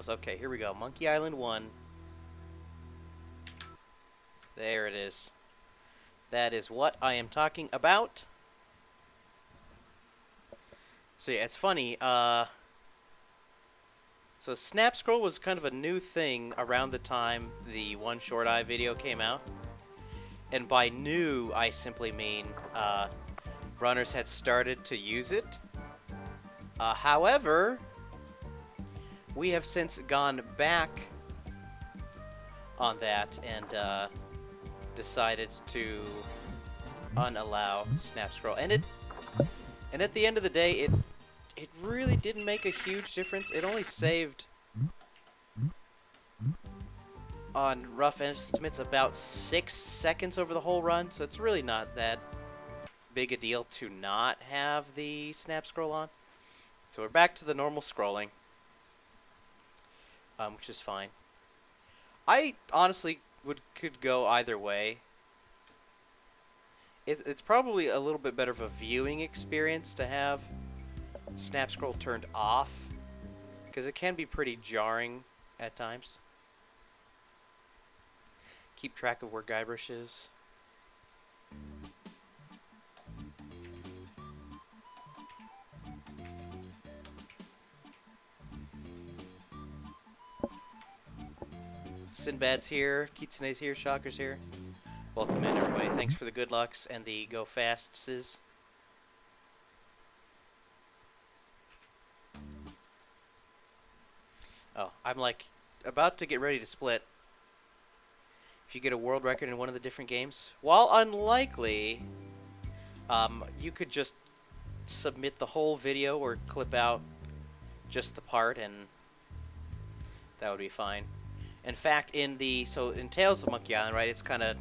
goes. Okay, here we go. Monkey Island 1. There it is. That is what I am talking about. So yeah, it's funny. So Snap Scroll was kind of a new thing around the time the One Short Eye video came out. And by new, I simply mean runners had started to use it. However, we have since gone back on that and decided to unallow Snap Scroll. And at the end of the day, it really didn't make a huge difference. It only saved, on rough estimates, about 6 seconds over the whole run, so it's really not that big a deal to not have the Snap Scroll on. So we're back to the normal scrolling, which is fine. I honestly could go either way. It's probably a little bit better of a viewing experience to have Snap Scroll turned off, because it can be pretty jarring at times. Keep track of where Guybrush is. Sinbad's here, Kitsune's here, Shocker's here. Welcome in, everybody. Thanks for the good lucks and the go fastses. Oh, I'm like about to get ready to split. If you get a world record in one of the different games, while unlikely, you could just submit the whole video or clip out just the part, and that would be fine. In fact, in Tales of Monkey Island, right, it's kind of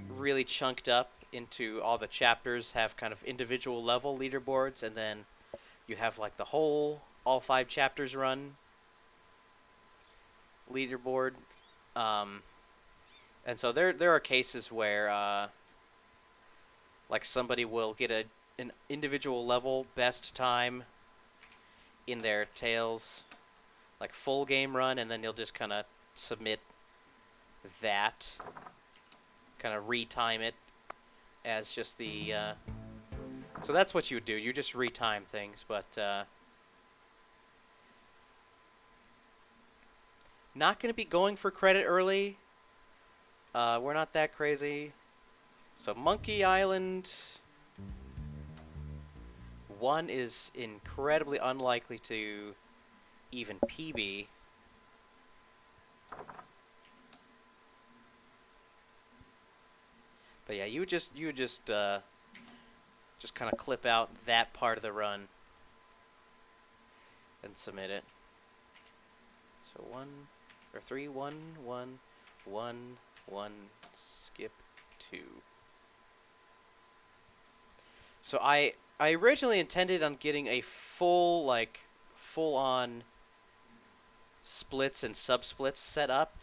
really chunked up into all the chapters have kind of individual level leaderboards, and then you have like the whole all 5 chapters run leaderboard. And so there are cases where like somebody will get an individual level best time in their Tales like full game run, and then you'll just kind of submit that, kind of retime it as just the so that's what you would do. You just retime things, but not going to be going for credit early. We're not that crazy. So Monkey Island 1 is incredibly unlikely to even PB. But yeah, you would just kind of clip out that part of the run and submit it. So 1 or 3, 1, 1, 1, 1, skip 2. So I originally intended on getting a full on splits and sub-splits set up.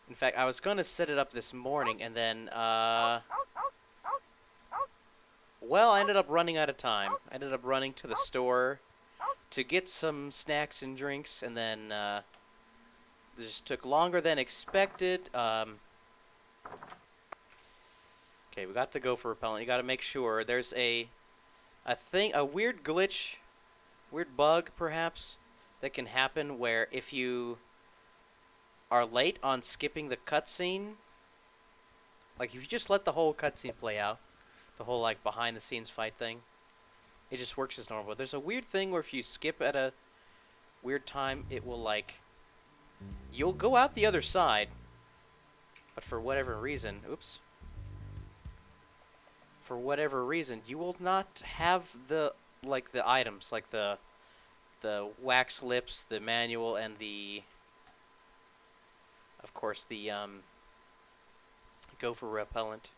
In fact, I was going to set it up this morning, and then, well, I ended up running out of time. I ended up running to the store to get some snacks and drinks, and then this just took longer than expected. Okay, we got the gopher repellent. You got to make sure there's a weird glitch, weird bug perhaps, that can happen where if you are late on skipping the cutscene, like if you just let the whole cutscene play out, the whole like behind the scenes fight thing, it just works as normal. But there's a weird thing where if you skip at a weird time, it will you'll go out the other side, but for whatever reason, for whatever reason, you will not have the items, like the wax lips, the manual, and of course the gopher repellent.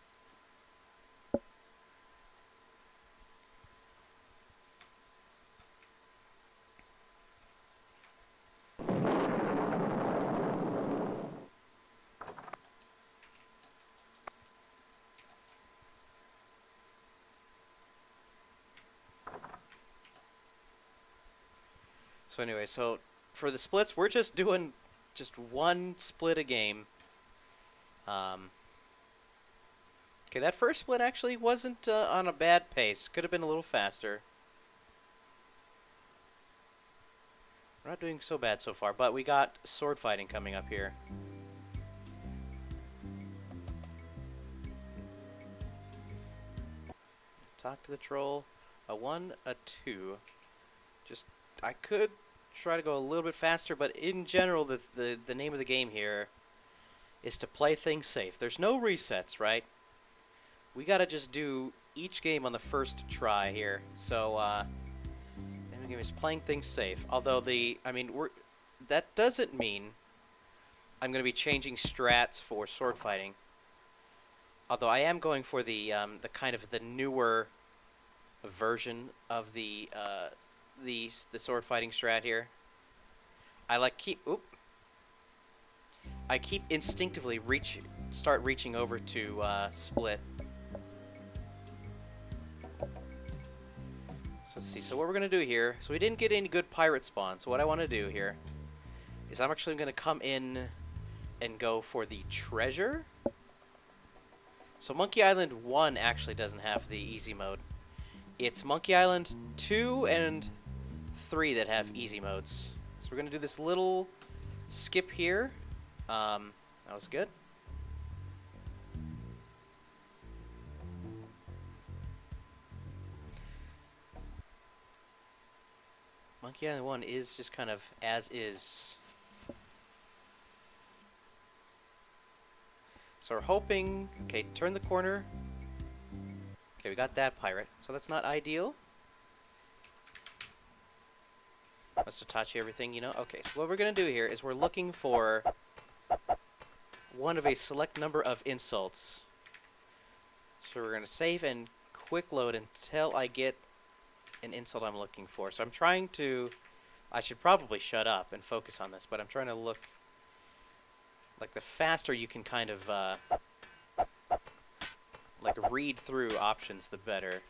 So anyway, so for the splits, we're just doing just one split a game. Okay, that first split actually wasn't on a bad pace. Could have been a little faster. We're not doing so bad so far, but we got sword fighting coming up here. Talk to the troll. A 1, a 2. Just, I could try to go a little bit faster, but in general, the name of the game here is to play things safe. There's no resets, right? We gotta just do each game on the first try here. So, the game is playing things safe. Although that doesn't mean I'm gonna be changing strats for sword fighting. Although I am going for the kind of the newer version of the sword fighting strat here. I keep instinctively start reaching over to split. So let's see. So what we're gonna do here? So we didn't get any good pirate spawn. So what I want to do here is I'm actually gonna come in and go for the treasure. So Monkey Island 1 actually doesn't have the easy mode. It's Monkey Island 2 and 3 that have easy modes. So we're going to do this little skip here. That was good. Monkey Island 1 is just kind of as is. So we're hoping... Okay, turn the corner. Okay, we got that pirate. So that's not ideal. Must Hitachi everything, you know? Okay, so what we're going to do here is we're looking for one of a select number of insults. So we're going to save and quick load until I get an insult I'm looking for. So I'm trying to... I should probably shut up and focus on this, but I'm trying to look... Like, the faster you can kind of, like, read through options, the better.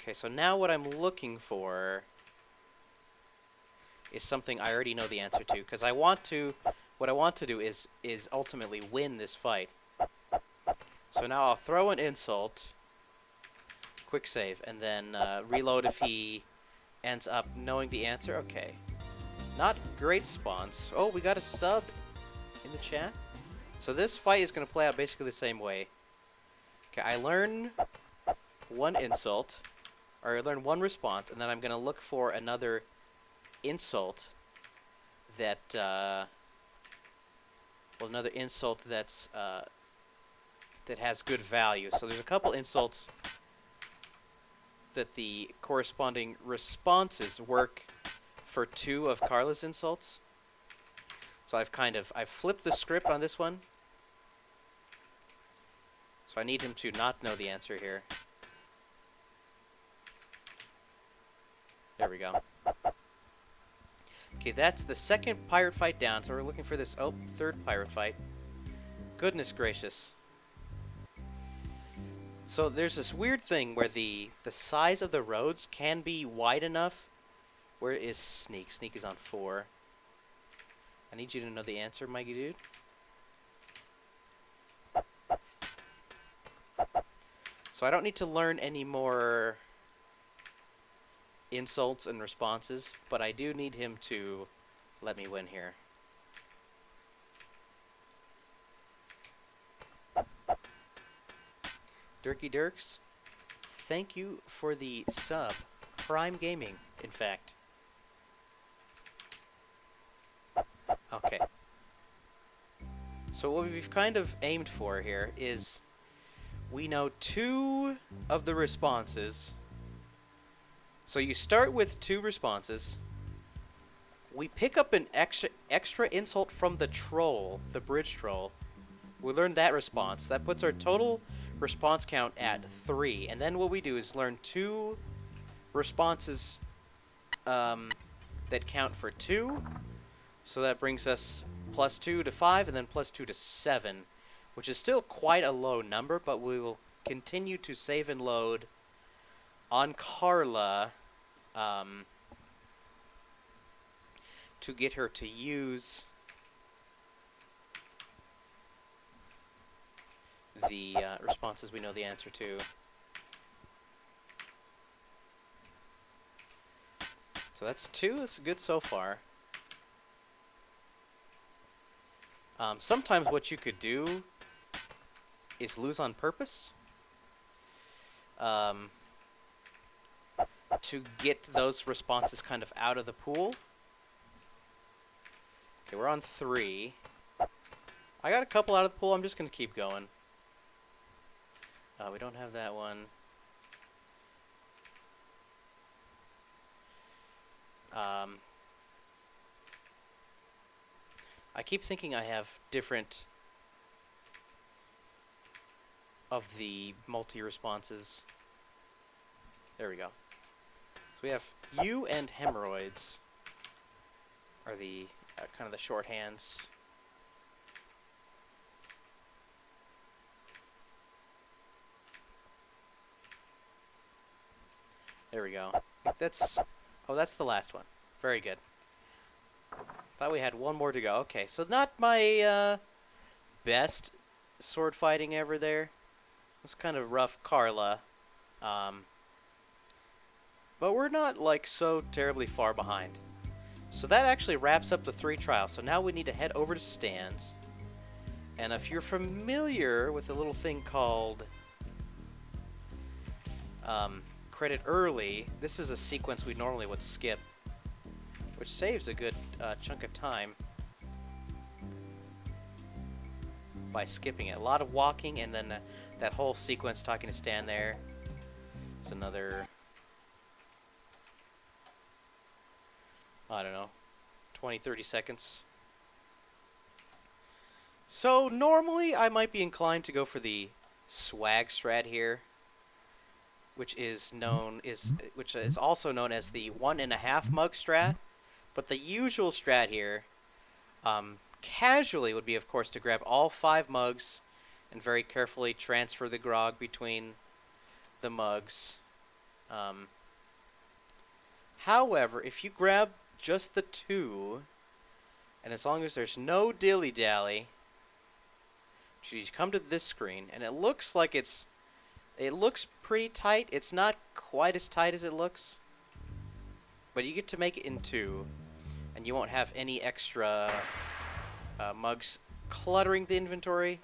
Okay, so now what I'm looking for is something I already know the answer to, because what I want to do is ultimately win this fight. So now I'll throw an insult, quick save, and then reload if he ends up knowing the answer. Okay. Not great spawns. Oh, we got a sub in the chat. So this fight is going to play out basically the same way. Okay, I learn one insult, or I learn one response, and then I'm going to look for another insult that, another insult that's, that has good value. So there's a couple insults that the corresponding responses work for 2 of Carla's insults. So I've flipped the script on this one. So I need him to not know the answer here. There we go. Okay, that's the second pirate fight down, so we're looking for this, third pirate fight. Goodness gracious. So there's this weird thing where the size of the roads can be wide enough. Where is Sneak? Sneak is on 4. I need you to know the answer, Mikey dude. So I don't need to learn any more insults and responses, but I do need him to let me win here. Dirky Dirks, thank you for the sub. Prime Gaming, in fact. Okay. So what we've kind of aimed for here is we know 2 of the responses. So you start with 2 responses. We pick up an extra insult from the troll, the bridge troll. We learn that response. That puts our total response count at 3. And then what we do is learn 2 responses that count for 2. So that brings us +2 to 5, and then +2 to 7, which is still quite a low number, but we will continue to save and load on Carla um, to get her to use the responses we know the answer to. So that's 2. That's good so far. Sometimes what you could do is lose on purpose to get those responses kind of out of the pool. Okay, we're on 3. I got a couple out of the pool. I'm just going to keep going. We don't have that one. I keep thinking I have different of the multi-responses. There we go. So we have U and hemorrhoids are the kind of the shorthands. There we go. That's the last one. Very good. Thought we had one more to go. Okay, so not my best sword fighting ever there. It was kind of rough, Carla. But we're not like so terribly far behind. So that actually wraps up the 3 trials. So now we need to head over to stands. And if you're familiar with a little thing called credit early, this is a sequence we normally would skip, which saves a good chunk of time by skipping it. A lot of walking, and then that whole sequence talking to Stan there. It's another, I don't know, 20, 30 seconds. So normally I might be inclined to go for the swag strat here, which is also known as the 1.5 mug strat. But the usual strat here, casually, would be, of course, to grab all 5 mugs and very carefully transfer the grog between the mugs. However, if you grab just the 2, and as long as there's no dilly-dally, you come to this screen, and it looks like it looks pretty tight. It's not quite as tight as it looks, but you get to make it in 2, and you won't have any extra mugs cluttering the inventory.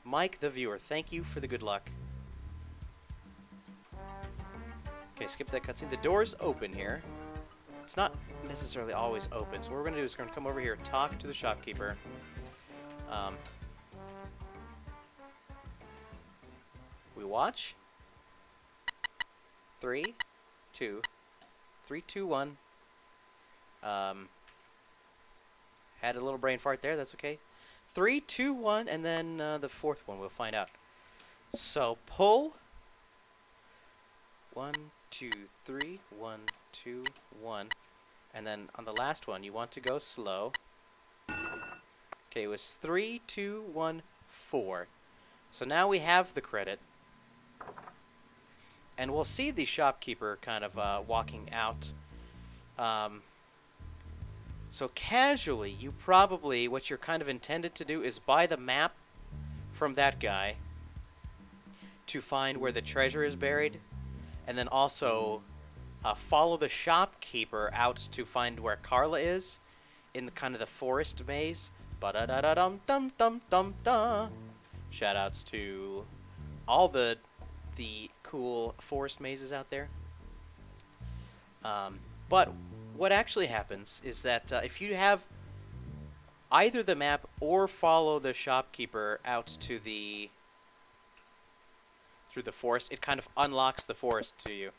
Mike, the viewer, thank you for the good luck. Okay, skip that cutscene. The door's open here. It's not necessarily always open, so what we're going to do is we're going to come over here and talk to the shopkeeper. We watch. 3, 2, 3, 2, 1. Had a little brain fart there. That's okay. 3, 2, 1, and then the 4th one. We'll find out. So pull. 1, 2, 3. 1, 2, 1. And then on the last one, you want to go slow. Okay, it was 3, 2, 1, 4. So now we have the credit. And we'll see the shopkeeper kind of walking out. So casually, you probably, what you're kind of intended to do is buy the map from that guy to find where the treasure is buried. And then also follow the shopkeeper out to find where Carla is in the kind of the forest maze. Ba-da-da-da-dum-dum-dum-dum-da. Shoutouts to all the cool forest mazes out there. But what actually happens is that if you have either the map or follow the shopkeeper out to through the forest, it kind of unlocks the forest to you.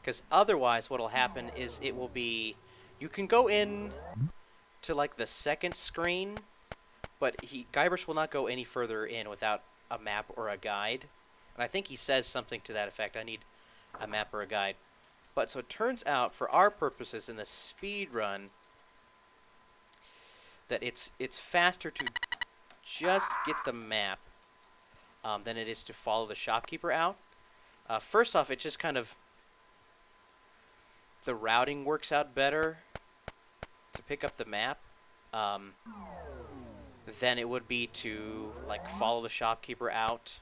Because otherwise what will happen is it will be, you can go in to like the second screen, but Guybrush will not go any further in without a map or a guide. And I think he says something to that effect. I need a map or a guide. But so it turns out, for our purposes in the speed run, that it's faster to just get the map than it is to follow the shopkeeper out. First off, it just kind of the routing works out better to pick up the map um, than it would be to like follow the shopkeeper out,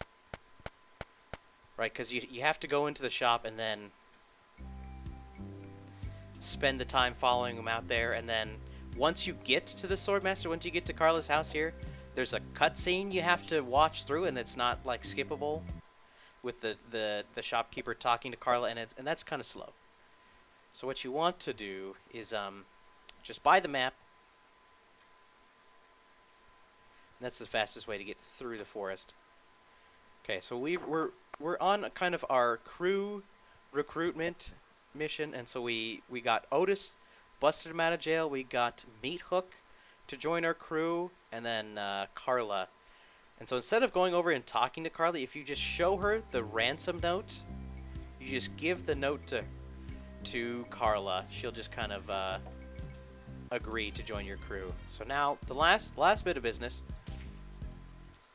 right? Because you have to go into the shop and then spend the time following him out there, and then once you get to the Swordmaster, once you get to Carla's house here, there's a cutscene you have to watch through, and it's not like skippable with the shopkeeper talking to Carla, and that's kind of slow. So what you want to do is just buy the map. And that's the fastest way to get through the forest. Okay, so we're on kind of our crew recruitment mission, and so we got Otis, busted him out of jail. We got Meat Hook to join our crew, and then Carla. And so instead of going over and talking to Carla, if you just show her the ransom note, you just give the note to Carla, she'll just kind of agree to join your crew. So now the last bit of business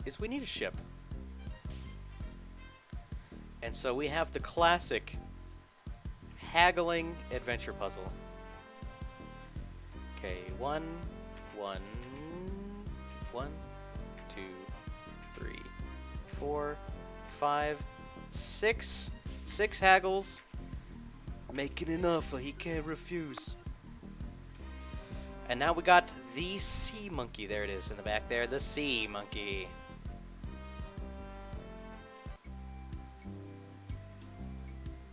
is we need a ship. And so we have the classic haggling adventure puzzle. Okay, 1, 1, 1, 2, 3, 4, 5, 6. 6 haggles. Making an offer he can't refuse. And now we got the sea monkey. There it is in the back there. The sea monkey.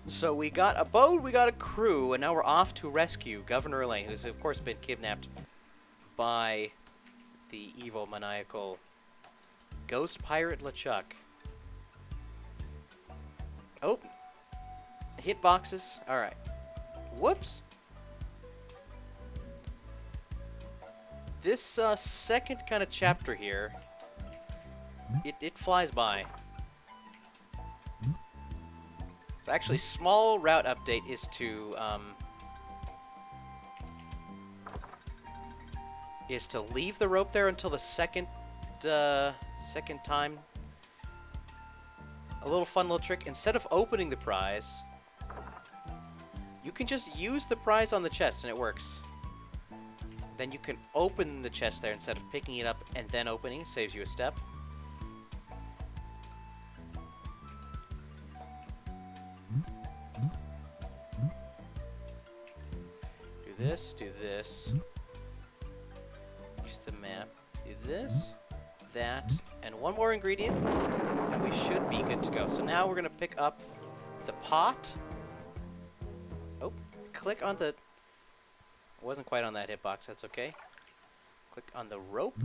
So we got a boat, we got a crew, and now we're off to rescue Governor Elaine, who's of course been kidnapped by the evil, maniacal ghost pirate LeChuck. Oh. Hitboxes. Alright. Whoops. This second kind of chapter here, it flies by. So actually, small route update is to leave the rope there until the second time. A little fun little trick. Instead of opening the prize, you can just use the prize on the chest and it works. Then you can open the chest there instead of picking it up and then opening. It saves you a step. Do this. Use the map. Do this, that, and one more ingredient, and we should be good to go. So now we're gonna pick up the pot. Oh, click on the... I wasn't quite on that hitbox, that's okay. Click on the rope.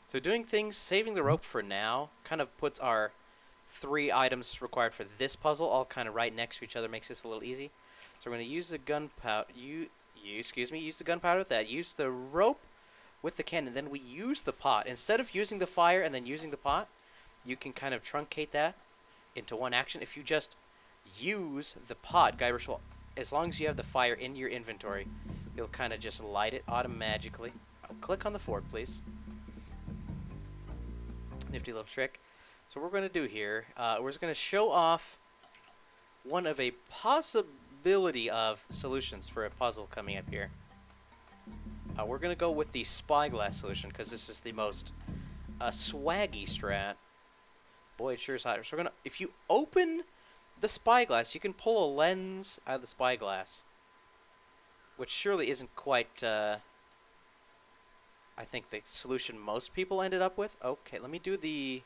So doing things, saving the rope for now, kind of puts our 3 items required for this puzzle all kind of right next to each other, makes this a little easy. So we're going to use the gunpowder, use the gunpowder with that, use the rope with the cannon, then we use the pot. Instead of using the fire and then using the pot, you can kind of truncate that into one action. If you just use the pot, Guybrush will, as long as you have the fire in your inventory, you'll kind of just light it automatically. Click on the fork, please. Nifty little trick. So what we're going to do here, we're just going to show off one of a possibility of solutions for a puzzle coming up here. We're going to go with the spyglass solution because this is the most swaggy strat. Boy, it sure is hot. So we're going to, if you open the spyglass, you can pull a lens out of the spyglass, which surely isn't quite, I think, the solution most people ended up with. Okay, let me do the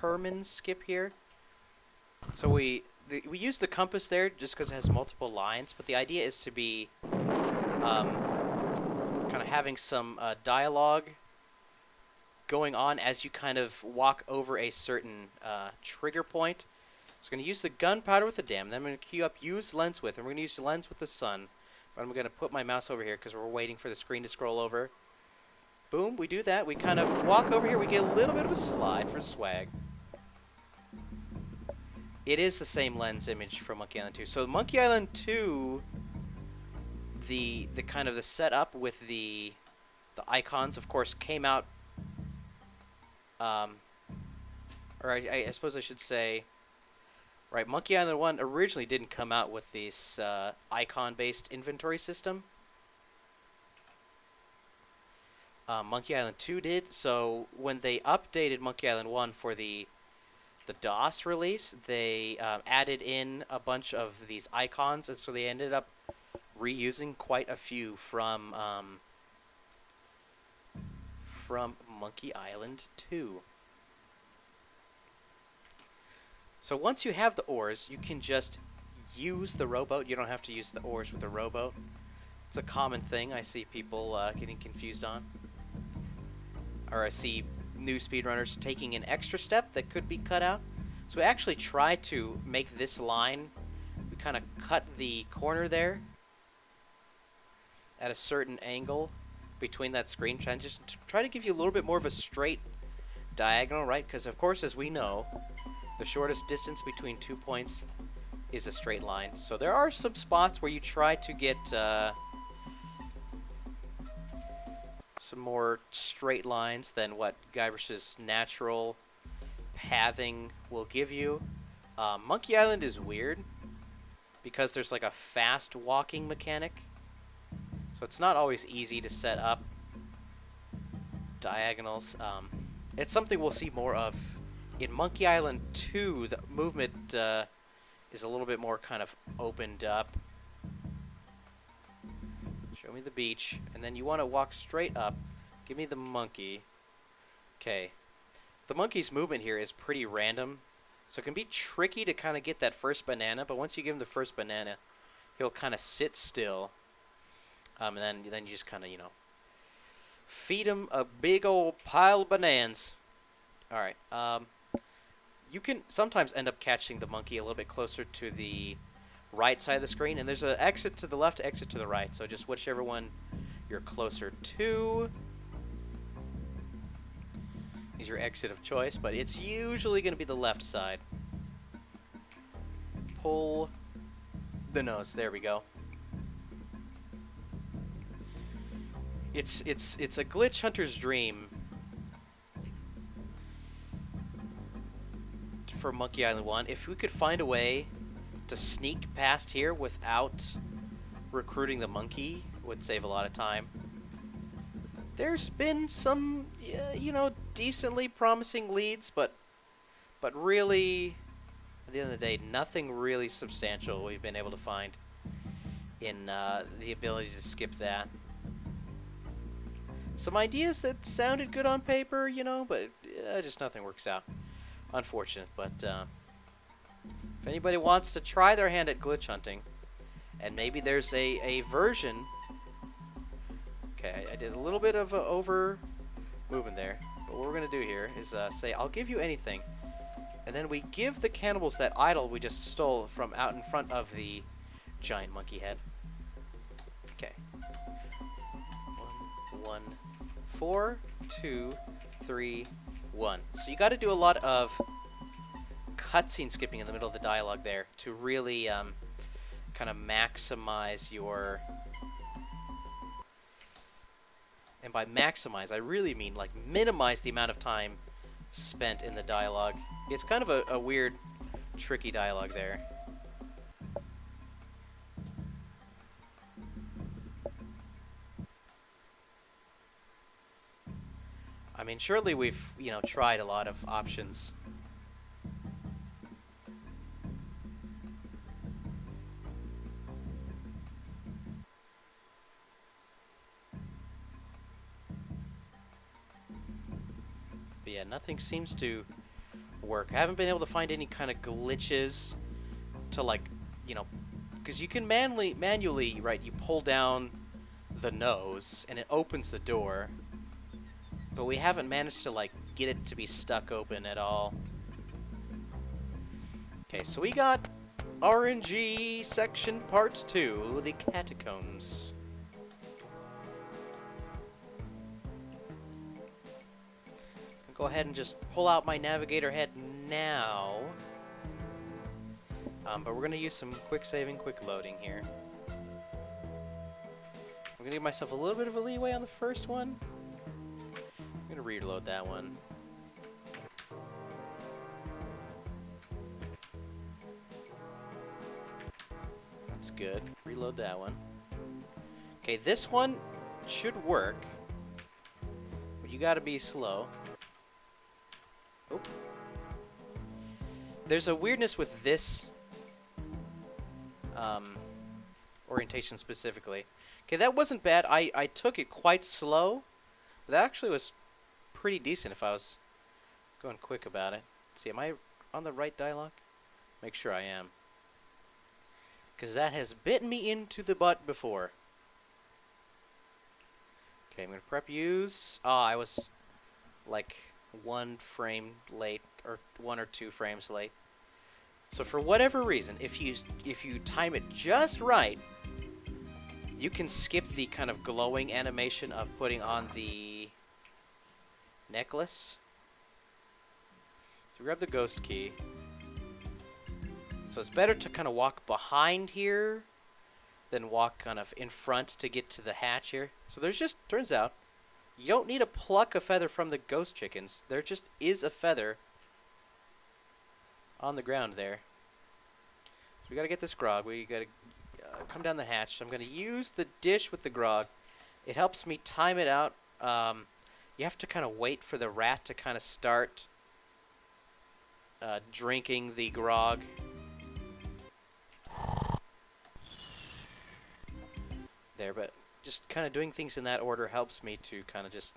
Herman skip here. So we use the compass there just because it has multiple lines, but the idea is to be kind of having some dialogue going on as you kind of walk over a certain trigger point. So I'm going to use the gunpowder with the dam, then I'm going to queue up use lens with, and we're going to use the lens with the sun. But I'm going to put my mouse over here because we're waiting for the screen to scroll over. Boom, we do that. We kind of walk over here. We get a little bit of a slide for swag. It is the same lens image from Monkey Island 2. So Monkey Island 2, the kind of the setup with the icons, of course, came out, or I suppose I should say, Right, Monkey Island 1 originally didn't come out with this icon-based inventory system. Monkey Island 2 did, so when they updated Monkey Island 1 for the DOS release, they added in a bunch of these icons, and so they ended up reusing quite a few from Monkey Island 2. So once you have the ores, you can just use the rowboat. You don't have to use the ores with the rowboat. It's a common thing I see people getting confused on. Or I see new speedrunners taking an extra step that could be cut out. So we actually try to make this line, we kind of cut the corner there at a certain angle between that screen, just to try to give you a little bit more of a straight diagonal, right? Because of course, as we know, the shortest distance between 2 points is a straight line. So there are some spots where you try to get some more straight lines than what Guiber's natural pathing will give you. Monkey Island is weird because there's like a fast walking mechanic. So it's not always easy to set up diagonals. It's something we'll see more of. In Monkey Island 2, the movement is a little bit more kind of opened up. Show me the beach, and then you want to walk straight up. Give me the monkey. Okay. The monkey's movement here is pretty random, so it can be tricky to kind of get that first banana, but once you give him the first banana, he'll kind of sit still. And then you just kind of, feed him a big old pile of bananas. All right. You can sometimes end up catching the monkey a little bit closer to the right side of the screen, and there's an exit to the left, exit to the right. So just whichever one you're closer to is your exit of choice, but it's usually going to be the left side. Pull the nose. There we go. It's a glitch hunter's dream for Monkey Island 1. If we could find a way to sneak past here without recruiting the monkey, it would save a lot of time. There's been some, decently promising leads, but really, at the end of the day, nothing really substantial we've been able to find in the ability to skip that. Some ideas that sounded good on paper, but just nothing works out. Unfortunate, but if anybody wants to try their hand at glitch hunting, and maybe there's a version. Okay, I did a little bit of over movement there, but what we're going to do here is say, I'll give you anything, and then we give the cannibals that idol we just stole from out in front of the giant monkey head. Okay. 1, 4, 2, 3, 1. So you got to do a lot of cutscene skipping in the middle of the dialogue there to really kind of maximize your... And by maximize, I really mean like minimize the amount of time spent in the dialogue. It's kind of a weird, tricky dialogue there. I mean, surely we've, tried a lot of options. But yeah, nothing seems to work. I haven't been able to find any kind of glitches to, like, because you can manually, right, you pull down the nose and it opens the door. But we haven't managed to, like, get it to be stuck open at all. Okay, so we got RNG section part 2, the catacombs. I'll go ahead and just pull out my navigator head now. But we're going to use some quick saving, quick loading here. I'm going to give myself a little bit of a leeway on the first one. I'm going to reload that one. That's good. Reload that one. Okay, this one should work. But you gotta be slow. Oh. There's a weirdness with this orientation specifically. Okay, that wasn't bad. I took it quite slow. But that actually was pretty decent if I was going quick about it. Let's see, am I on the right dialogue? Make sure I am. Because that has bitten me into the butt before. Okay, I'm going to prep use. Ah, I was like 1 frame late, or 1 or 2 frames late. So for whatever reason, if you time it just right, you can skip the kind of glowing animation of putting on the necklace. So grab the ghost key. So it's better to kind of walk behind here than walk kind of in front to get to the hatch here. So there's just, turns out, you don't need to pluck a feather from the ghost chickens. There just is a feather on the ground there. So we gotta get this grog. We gotta come down the hatch. So I'm gonna use the dish with the grog. It helps me time it out. You have to kind of wait for the rat to kind of start drinking the grog. There, but just kind of doing things in that order helps me to kind of just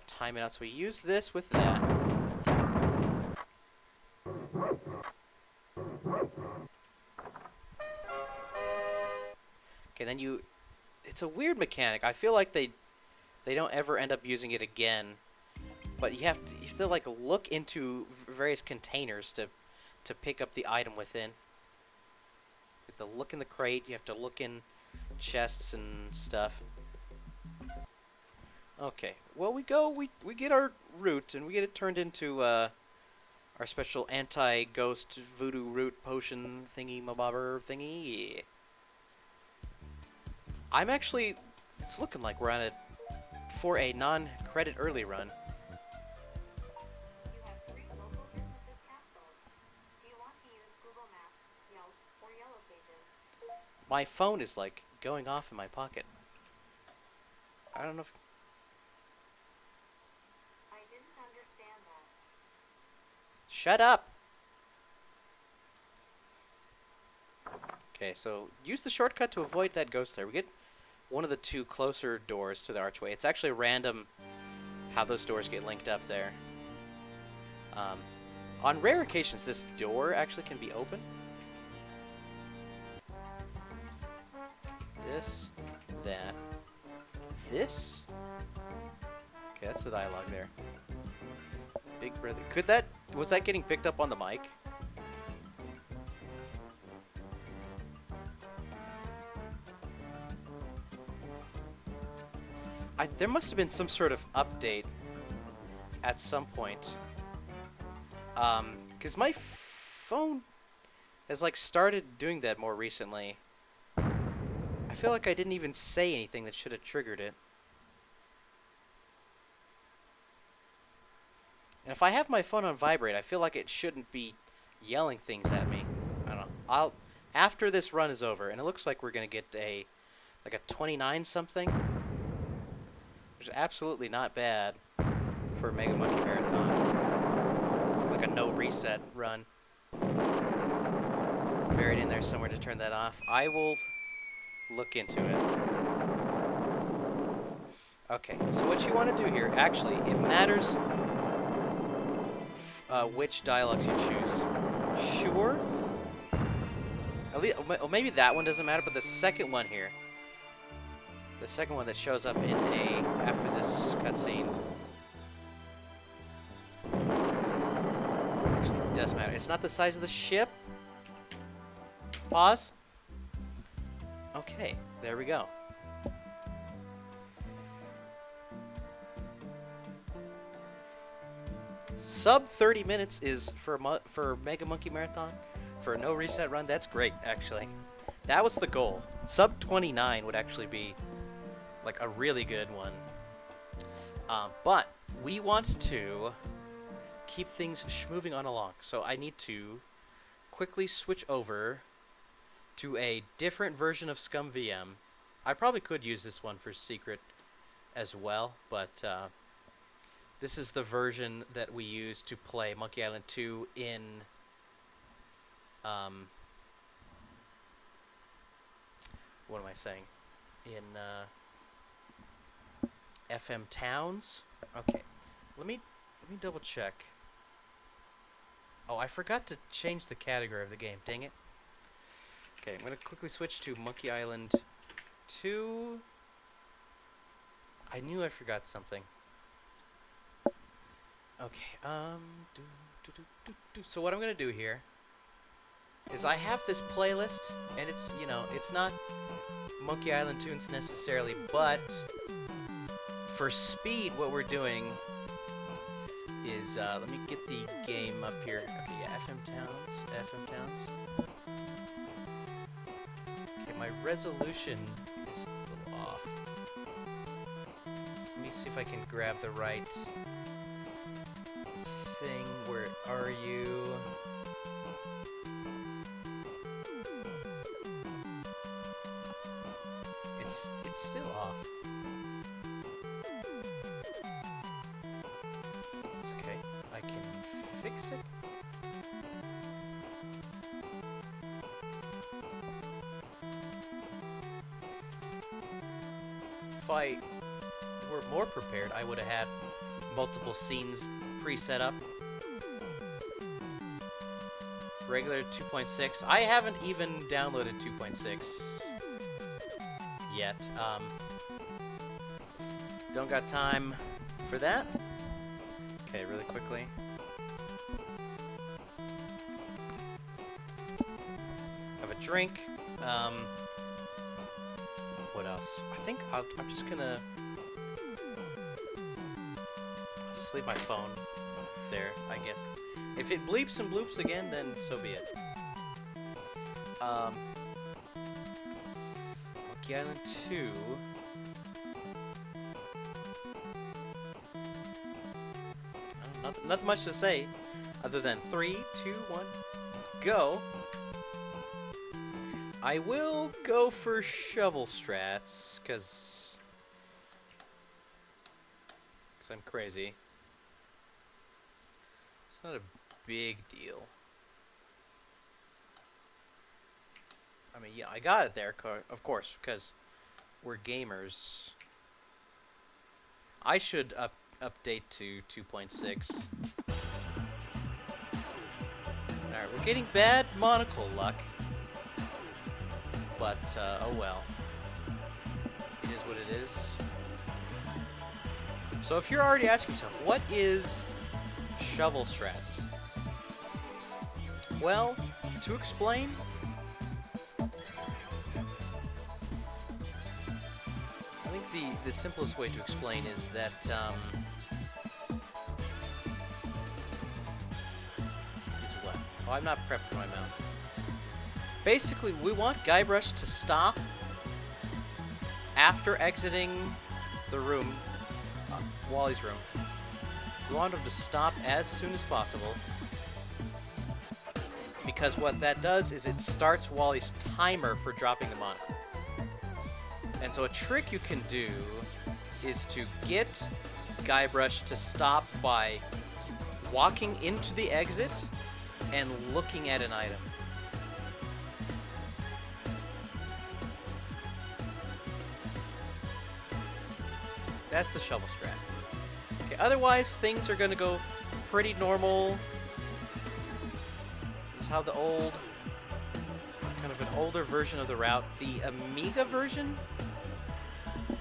time it out. So we use this with that. Okay, then it's a weird mechanic. I feel like they don't ever end up using it again. But you have to like look into various containers to pick up the item within. You have to look in the crate. You have to look in chests and stuff. Okay. Well, we get our root and we get it turned into our special anti-ghost voodoo root potion thingy mabobber thingy. Yeah. I'm actually. It's looking like we're on for a non-credit early run. My phone is like going off in my pocket. I don't know if... I didn't understand that. Shut up! Okay, so use the shortcut to avoid that ghost there. We get one of the 2 closer doors to the archway. It's actually random how those doors get linked up there. On rare occasions, this door actually can be open. This, that, this. Okay, that's the dialogue there. Big brother. Was that getting picked up on the mic? There must have been some sort of update at some point. Because my phone has like started doing that more recently. I feel like I didn't even say anything that should have triggered it. And if I have my phone on vibrate, I feel like it shouldn't be yelling things at me. I don't know. After this run is over, and it looks like we're gonna get like a 29 something, which is absolutely not bad for a Mega Monkey Marathon. Like a no reset run. Buried in there somewhere to turn that off. I will look into it. Okay, so what you want to do here, actually, it matters which dialogues you choose. Sure. At least, well, maybe that one doesn't matter, but the second one here, the second one that shows up in after this cutscene, actually does matter. It's not the size of the ship. Pause. Okay, there we go. Sub 30 minutes is for Mega Monkey Marathon. For a no reset run, that's great, actually. That was the goal. Sub 29 would actually be like a really good one. But we want to keep things moving on along. So I need to quickly switch over to a different version of Scum VM. I probably could use this one for secret as well, but this is the version that we use to play Monkey Island 2 in what am I saying? In FM Towns. Okay, let me double check. Oh, I forgot to change the category of the game. Dang it. Okay, I'm gonna quickly switch to Monkey Island 2. I knew I forgot something. Okay, so what I'm gonna do here is I have this playlist, and it's, you know, it's not Monkey Island tunes necessarily, but for speed, what we're doing is, let me get the game up here. Okay, yeah, FM Towns. Okay, my resolution is a little off. So let me see if I can grab the right thing. Where are you? It's still off. It's okay. I can fix it. If I were more prepared, I would have had multiple scenes pre-set up. Regular 2.6. I haven't even downloaded 2.6 yet. Don't got time for that. Okay, really quickly. Have a drink. What else? I think I'm just gonna just leave my phone there, I guess. If it bleeps and bloops again, then so be it. Monkey Island 2. Nothing much to say, other than 3, 2, 1, go. I will go for shovel strats, cause I'm crazy. It's not a big deal. I mean, yeah, I got it there, of course, because we're gamers. I should update to 2.6. Alright, we're getting bad monocle luck. But, oh well. It is what it is. So if you're already asking yourself, what is shovel strats? Well, to explain, I think the simplest way to explain is that, is what? Oh, I'm not prepped for my mouse. Basically, we want Guybrush to stop after exiting the room, Wally's room. We want him to stop as soon as possible, because what that does is it starts Wally's timer for dropping the monocle. And so a trick you can do is to get Guybrush to stop by walking into the exit and looking at an item. That's the shovel strat. Okay, otherwise, things are going to go pretty normal. This is how the old, kind of an older version of the route. The Amiga version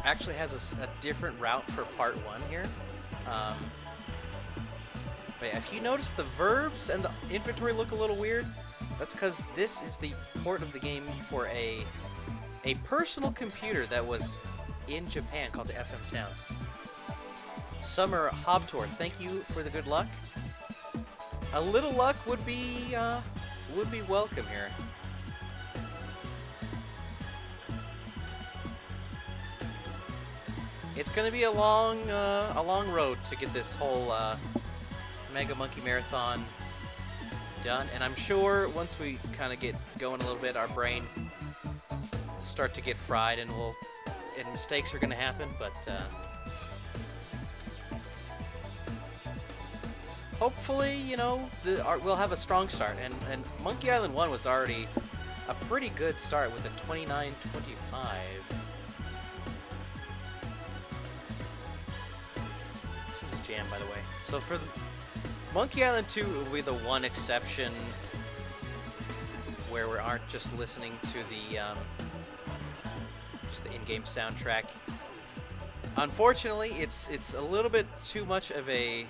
actually has a different route for part 1 here. But yeah, if you notice the verbs and the inventory look a little weird, that's because this is the port of the game for a personal computer that was in Japan called the FM Towns. Summer Hob Tour, thank you for the good luck. A little luck would be welcome here. It's gonna be a long road to get this whole Mega Monkey Marathon done, and I'm sure once we kind of get going a little bit, our brain start to get fried, and mistakes are gonna happen. But hopefully, we'll have a strong start. And Monkey Island 1 was already a pretty good start with a 29-25. This is a jam, by the way. So for Monkey Island 2, it will be the one exception where we aren't just listening to the just the in-game soundtrack. Unfortunately, it's a little bit too much of a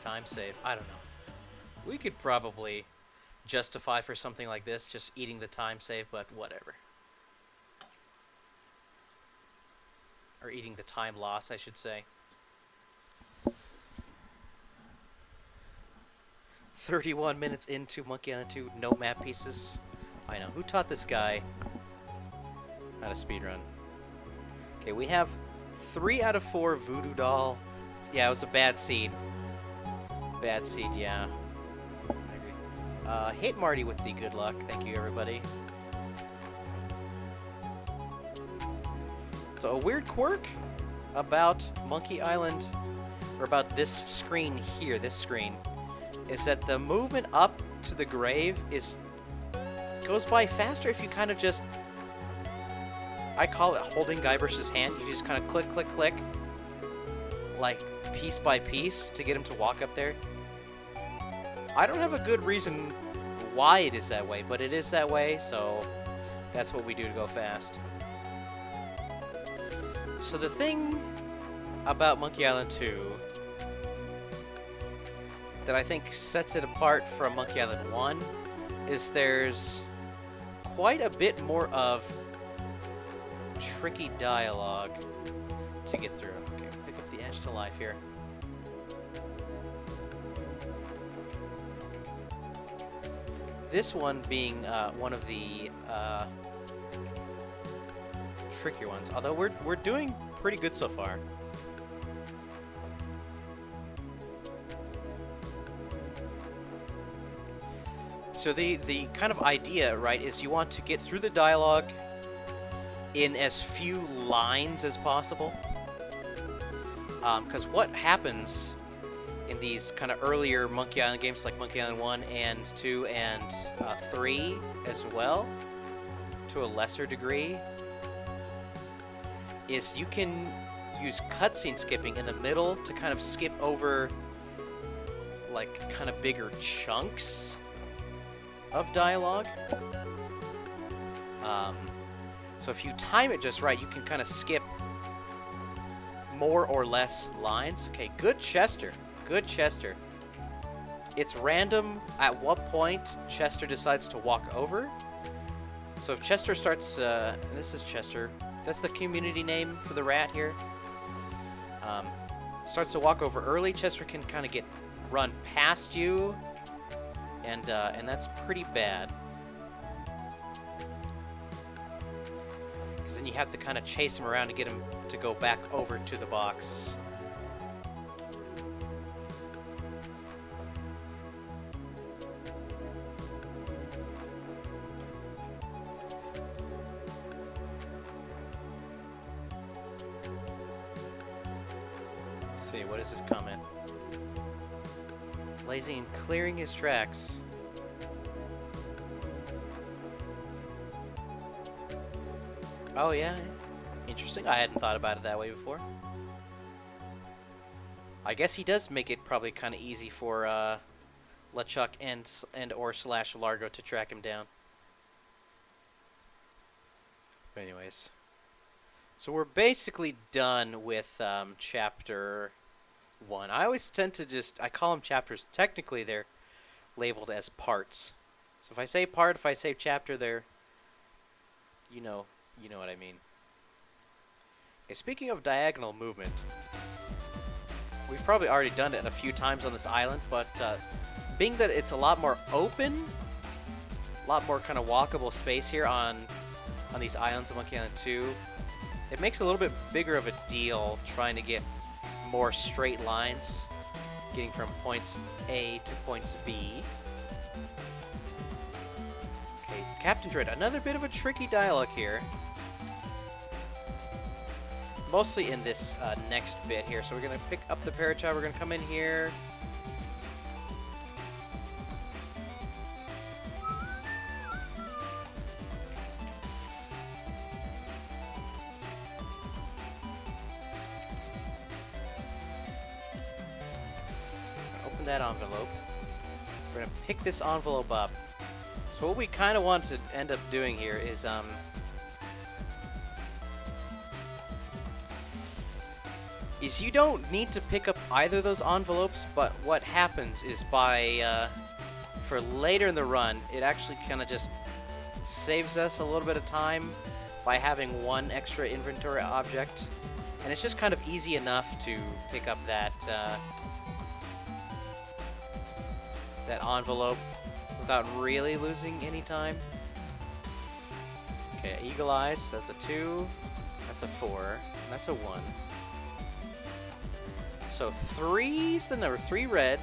time save. I don't know. We could probably justify for something like this just eating the time save, but whatever. Or eating the time loss, I should say. 31 minutes into Monkey Island 2, no map pieces. I know. Who taught this guy how to speedrun? Okay, we have 3 out of 4 Voodoo Doll. Yeah, it was a bad seed. Bad seed, yeah. I agree. Hate Marty with the good luck. Thank you, everybody. So a weird quirk about Monkey Island, or about this screen here, this screen, is that the movement up to the grave goes by faster if you kind of just, I call it holding Guybrush's hand. You just kind of click, click, click, like piece by piece to get him to walk up there. I don't have a good reason why it is that way, but it is that way, so that's what we do to go fast. So the thing about Monkey Island 2 that I think sets it apart from Monkey Island 1 is there's quite a bit more of tricky dialogue to get through. Okay, pick up the edge to life here. This one being one of the trickier ones, although we're doing pretty good so far. So the kind of idea, right, is you want to get through the dialogue in as few lines as possible. Because what happens in these kind of earlier Monkey Island games, like Monkey Island 1 and 2 and 3 as well, to a lesser degree, is you can use cutscene skipping in the middle to kind of skip over like kind of bigger chunks of dialogue. So if you time it just right, you can kind of skip more or less lines. Okay, good Chester. Good Chester. It's random at what point Chester decides to walk over. So if Chester starts, this is Chester. That's the community name for the rat here. Starts to walk over early, Chester can kind of run past you, and that's pretty bad. Because then you have to kind of chase him around to get him to go back over to the box. Let's see, what is his comment? Lazy and clearing his tracks. Oh yeah, interesting. I hadn't thought about it that way before. I guess he does make it probably kind of easy for LeChuck and or / Largo to track him down. But anyways, so we're basically done with chapter 1. I always tend to I call them chapters. Technically, they're labeled as parts. So if I say part, if I say chapter, they're, you know what I mean. Okay, speaking of diagonal movement, we've probably already done it a few times on this island, but being that it's a lot more open, a lot more kind of walkable space here on these islands of Monkey Island 2, it makes a little bit bigger of a deal trying to get more straight lines, getting from points A to points B. Okay, Captain Dread, another bit of a tricky dialogue here. Mostly in this next bit here. So we're going to pick up the parachild. We're going to come in here. Open that envelope. We're going to pick this envelope up. So what we kind of want to end up doing here is you don't need to pick up either of those envelopes, but what happens is for later in the run, it actually kind of just saves us a little bit of time by having one extra inventory object. And it's just kind of easy enough to pick up that envelope without really losing any time. Okay, Eagle Eyes, that's a 2, that's a 4, and that's a 1. So 3's the number, 3 red.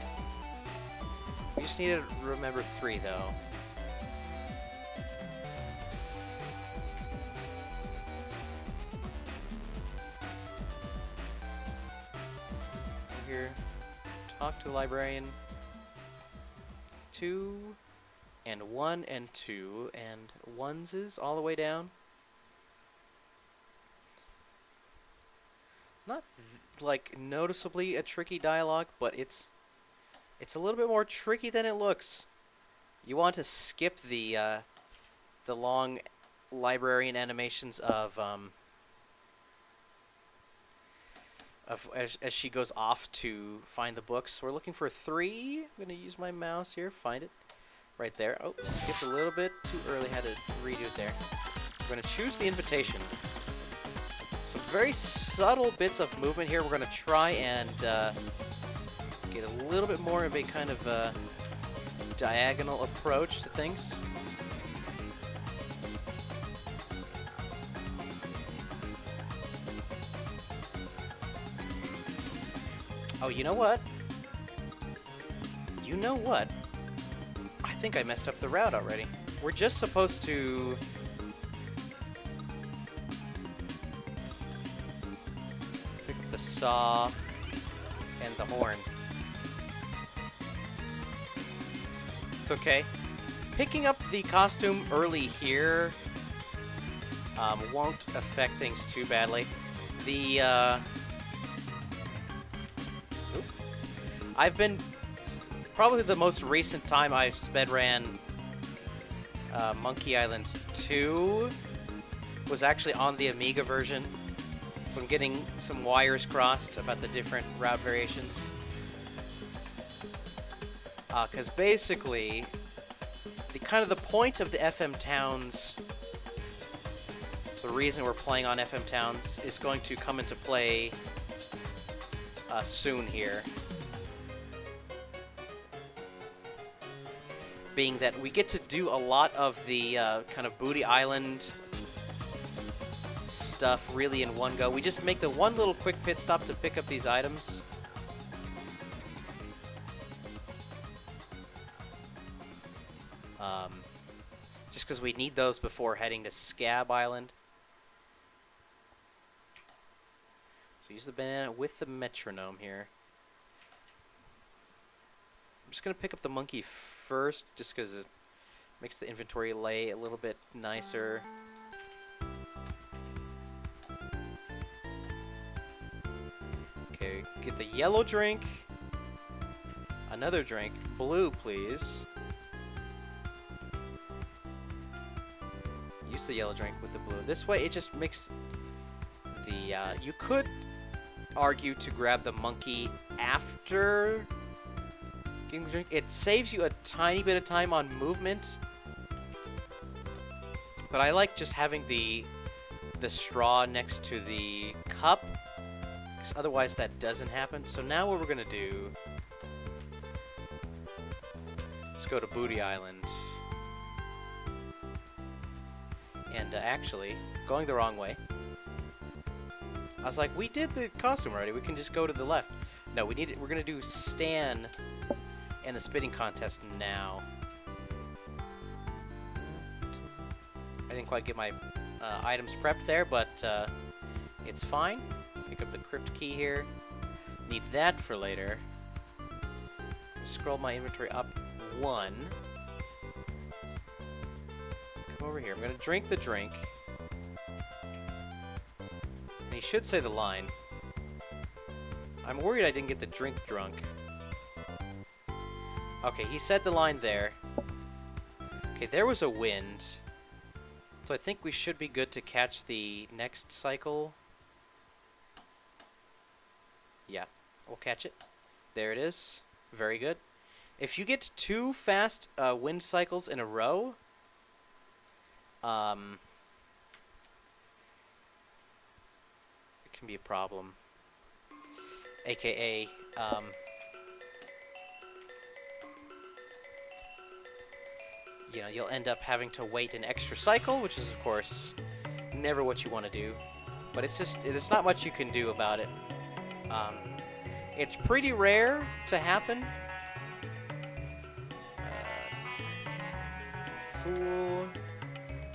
We just need to remember 3 though. Here, talk to a librarian. 2 and 1 and 2 and 1s all the way down. Not like noticeably a tricky dialogue, but it's a little bit more tricky than it looks. You want to skip the long librarian animations of as she goes off to find the books. So we're looking for 3. I'm gonna use my mouse here, find it right there. Oh, skipped a little bit too early. Had to redo it there. We're gonna choose the invitation. Some very subtle bits of movement here. We're going to try and get a little bit more of a kind of diagonal approach to things. Oh, you know what? You know what? I think I messed up the route already. We're just supposed to... the saw and the horn. It's okay. Picking up the costume early here won't affect things too badly. The I've been probably the most recent time I've sped ran Monkey Island 2 was actually on the Amiga version. So I'm getting some wires crossed about the different route variations. Because basically, the point of the FM Towns, the reason we're playing on FM Towns is going to come into play soon here. Being that we get to do a lot of the kind of Booty Island stuff really in one go. We just make the one little quick pit stop to pick up these items. Just because we need those before heading to Scab Island. So use the banana with the metronome here. I'm just going to pick up the monkey first just because it makes the inventory lay a little bit nicer. Okay, get the yellow drink. Another drink. Blue, please. Use the yellow drink with the blue. This way, it just makes the... you could argue to grab the monkey after getting the drink. It saves you a tiny bit of time on movement. But I like just having the straw next to the cup. Otherwise that doesn't happen. So now what we're going to do is go to Booty Island. And actually, going the wrong way. I was like, we did the costume already. We can just go to the left. No, we're going to do Stan and the spitting contest now. didn't quite get my items prepped there, but it's fine. Pick up the crypt key here. Need that for later. Scroll my inventory up 1. Come over here. I'm going to drink the drink. And he should say the line. I'm worried I didn't get the drink drunk. Okay, he said the line there. Okay, there was a wind. So I think we should be good to catch the next cycle. Yeah, we'll catch it. There it is. Very good. If you get 2 fast wind cycles in a row, it can be a problem. AKA, you know, you'll end up having to wait an extra cycle, which is, of course, never what you want to do. But it's just, there's not much you can do about it. It's pretty rare to happen. Fool.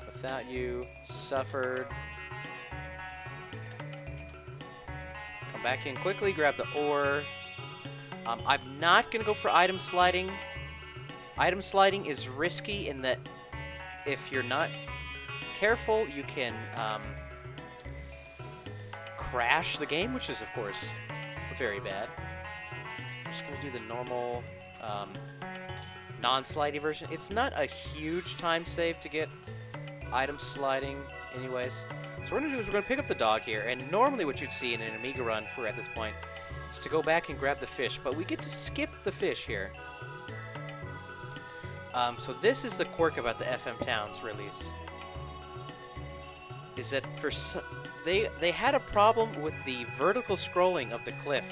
Without you. Suffered. Come back in quickly, grab the ore. I'm not going to go for item sliding. Item sliding is risky in that if you're not careful, you can crash the game, which is, of course, very bad. I'm just going to do the normal non-slidey version. It's not a huge time save to get item sliding anyways. So what we're going to do is we're going to pick up the dog here, and normally what you'd see in an Amiga run for at this point is to go back and grab the fish, but we get to skip the fish here. So this is the quirk about the FM Towns release, is that for they had a problem with the vertical scrolling of the cliff,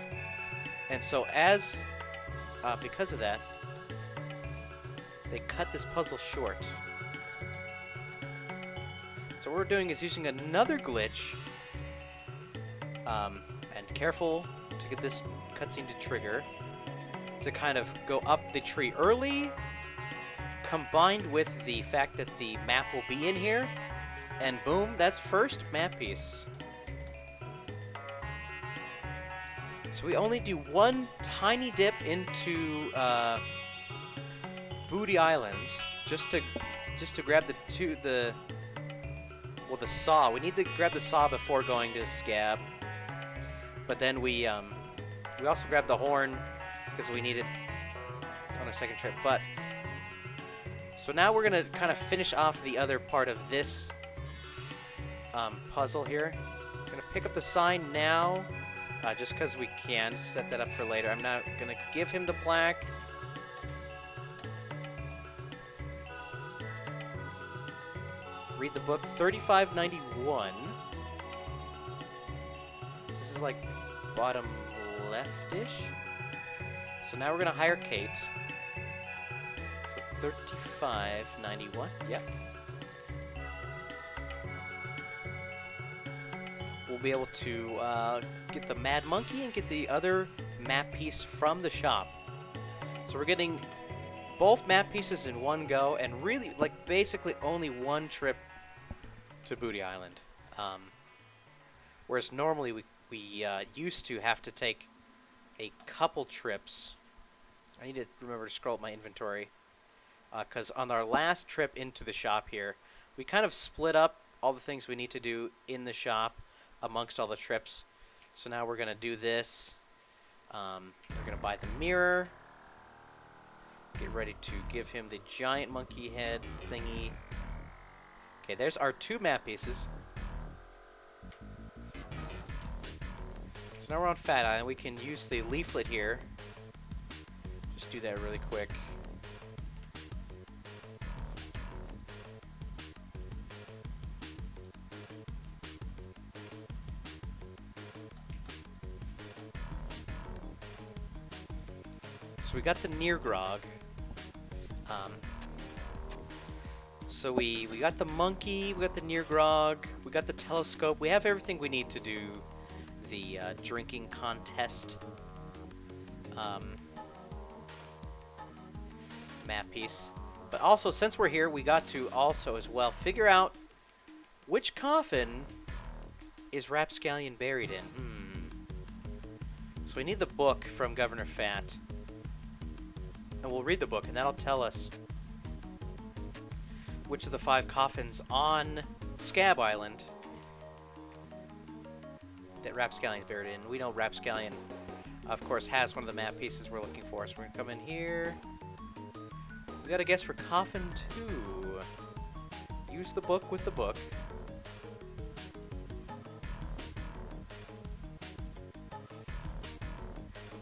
and so as because of that, they cut this puzzle short. So what we're doing is using another glitch, and careful to get this cutscene to trigger, to kind of go up the tree early, combined with the fact that the map will be in here, and boom, that's first map piece. So we only do one tiny dip into Booty Island, just to grab the saw. We need to grab the saw before going to Scab. But then we also grab the horn because we need it on our second trip. But so now we're gonna kind of finish off the other part of this puzzle here. I'm gonna pick up the sign now, just because we can. Set that up for later. I'm not gonna give him the plaque. Read the book, 3591. This is like bottom left-ish. So now we're gonna hire Kate. So 3591. Yep. We'll be able to get the Mad Monkey and get the other map piece from the shop. So we're getting both map pieces in one go, and really, like, basically only one trip to Booty Island. Whereas normally we used to have to take a couple trips. I need to remember to scroll up my inventory, because on our last trip into the shop here, we kind of split up all the things we need to do in the shop amongst all the trips. So now we're going to do this. We're going to buy the mirror. Get ready to give him the giant monkey head thingy. Okay, there's our 2 map pieces. So now we're on Fat Island. We can use the leaflet here. Just do that really quick. So we got the near grog. So we got the monkey, we got the near grog, we got the telescope. We have everything we need to do the drinking contest map piece. But also, since we're here, we got to also as well figure out Which coffin is Rapscallion buried in? So we need the book from Governor Fat. And we'll read the book, and that'll tell us which of the 5 coffins on Scab Island that Rapscallion is buried in. We know Rapscallion, of course, has one of the map pieces we're looking for. So we're going to come in here. We got a guess for coffin 2. Use the book with the book.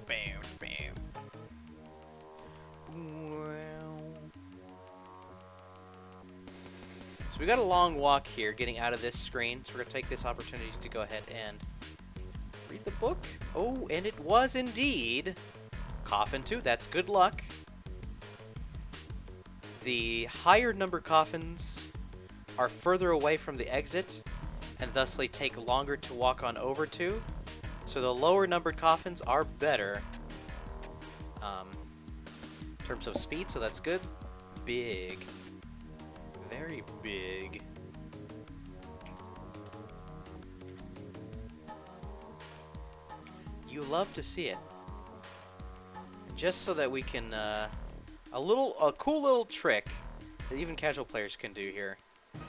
Bam, bam. So we got a long walk here getting out of this screen, so we're going to take this opportunity to go ahead and read the book. Oh, and it was indeed Coffin 2. That's good luck. The higher number coffins are further away from the exit, and thusly take longer to walk on over to. So the lower numbered coffins are better in terms of speed, so that's good. Big. Very big. You love to see it. Just so that we can, a cool little trick that even casual players can do here,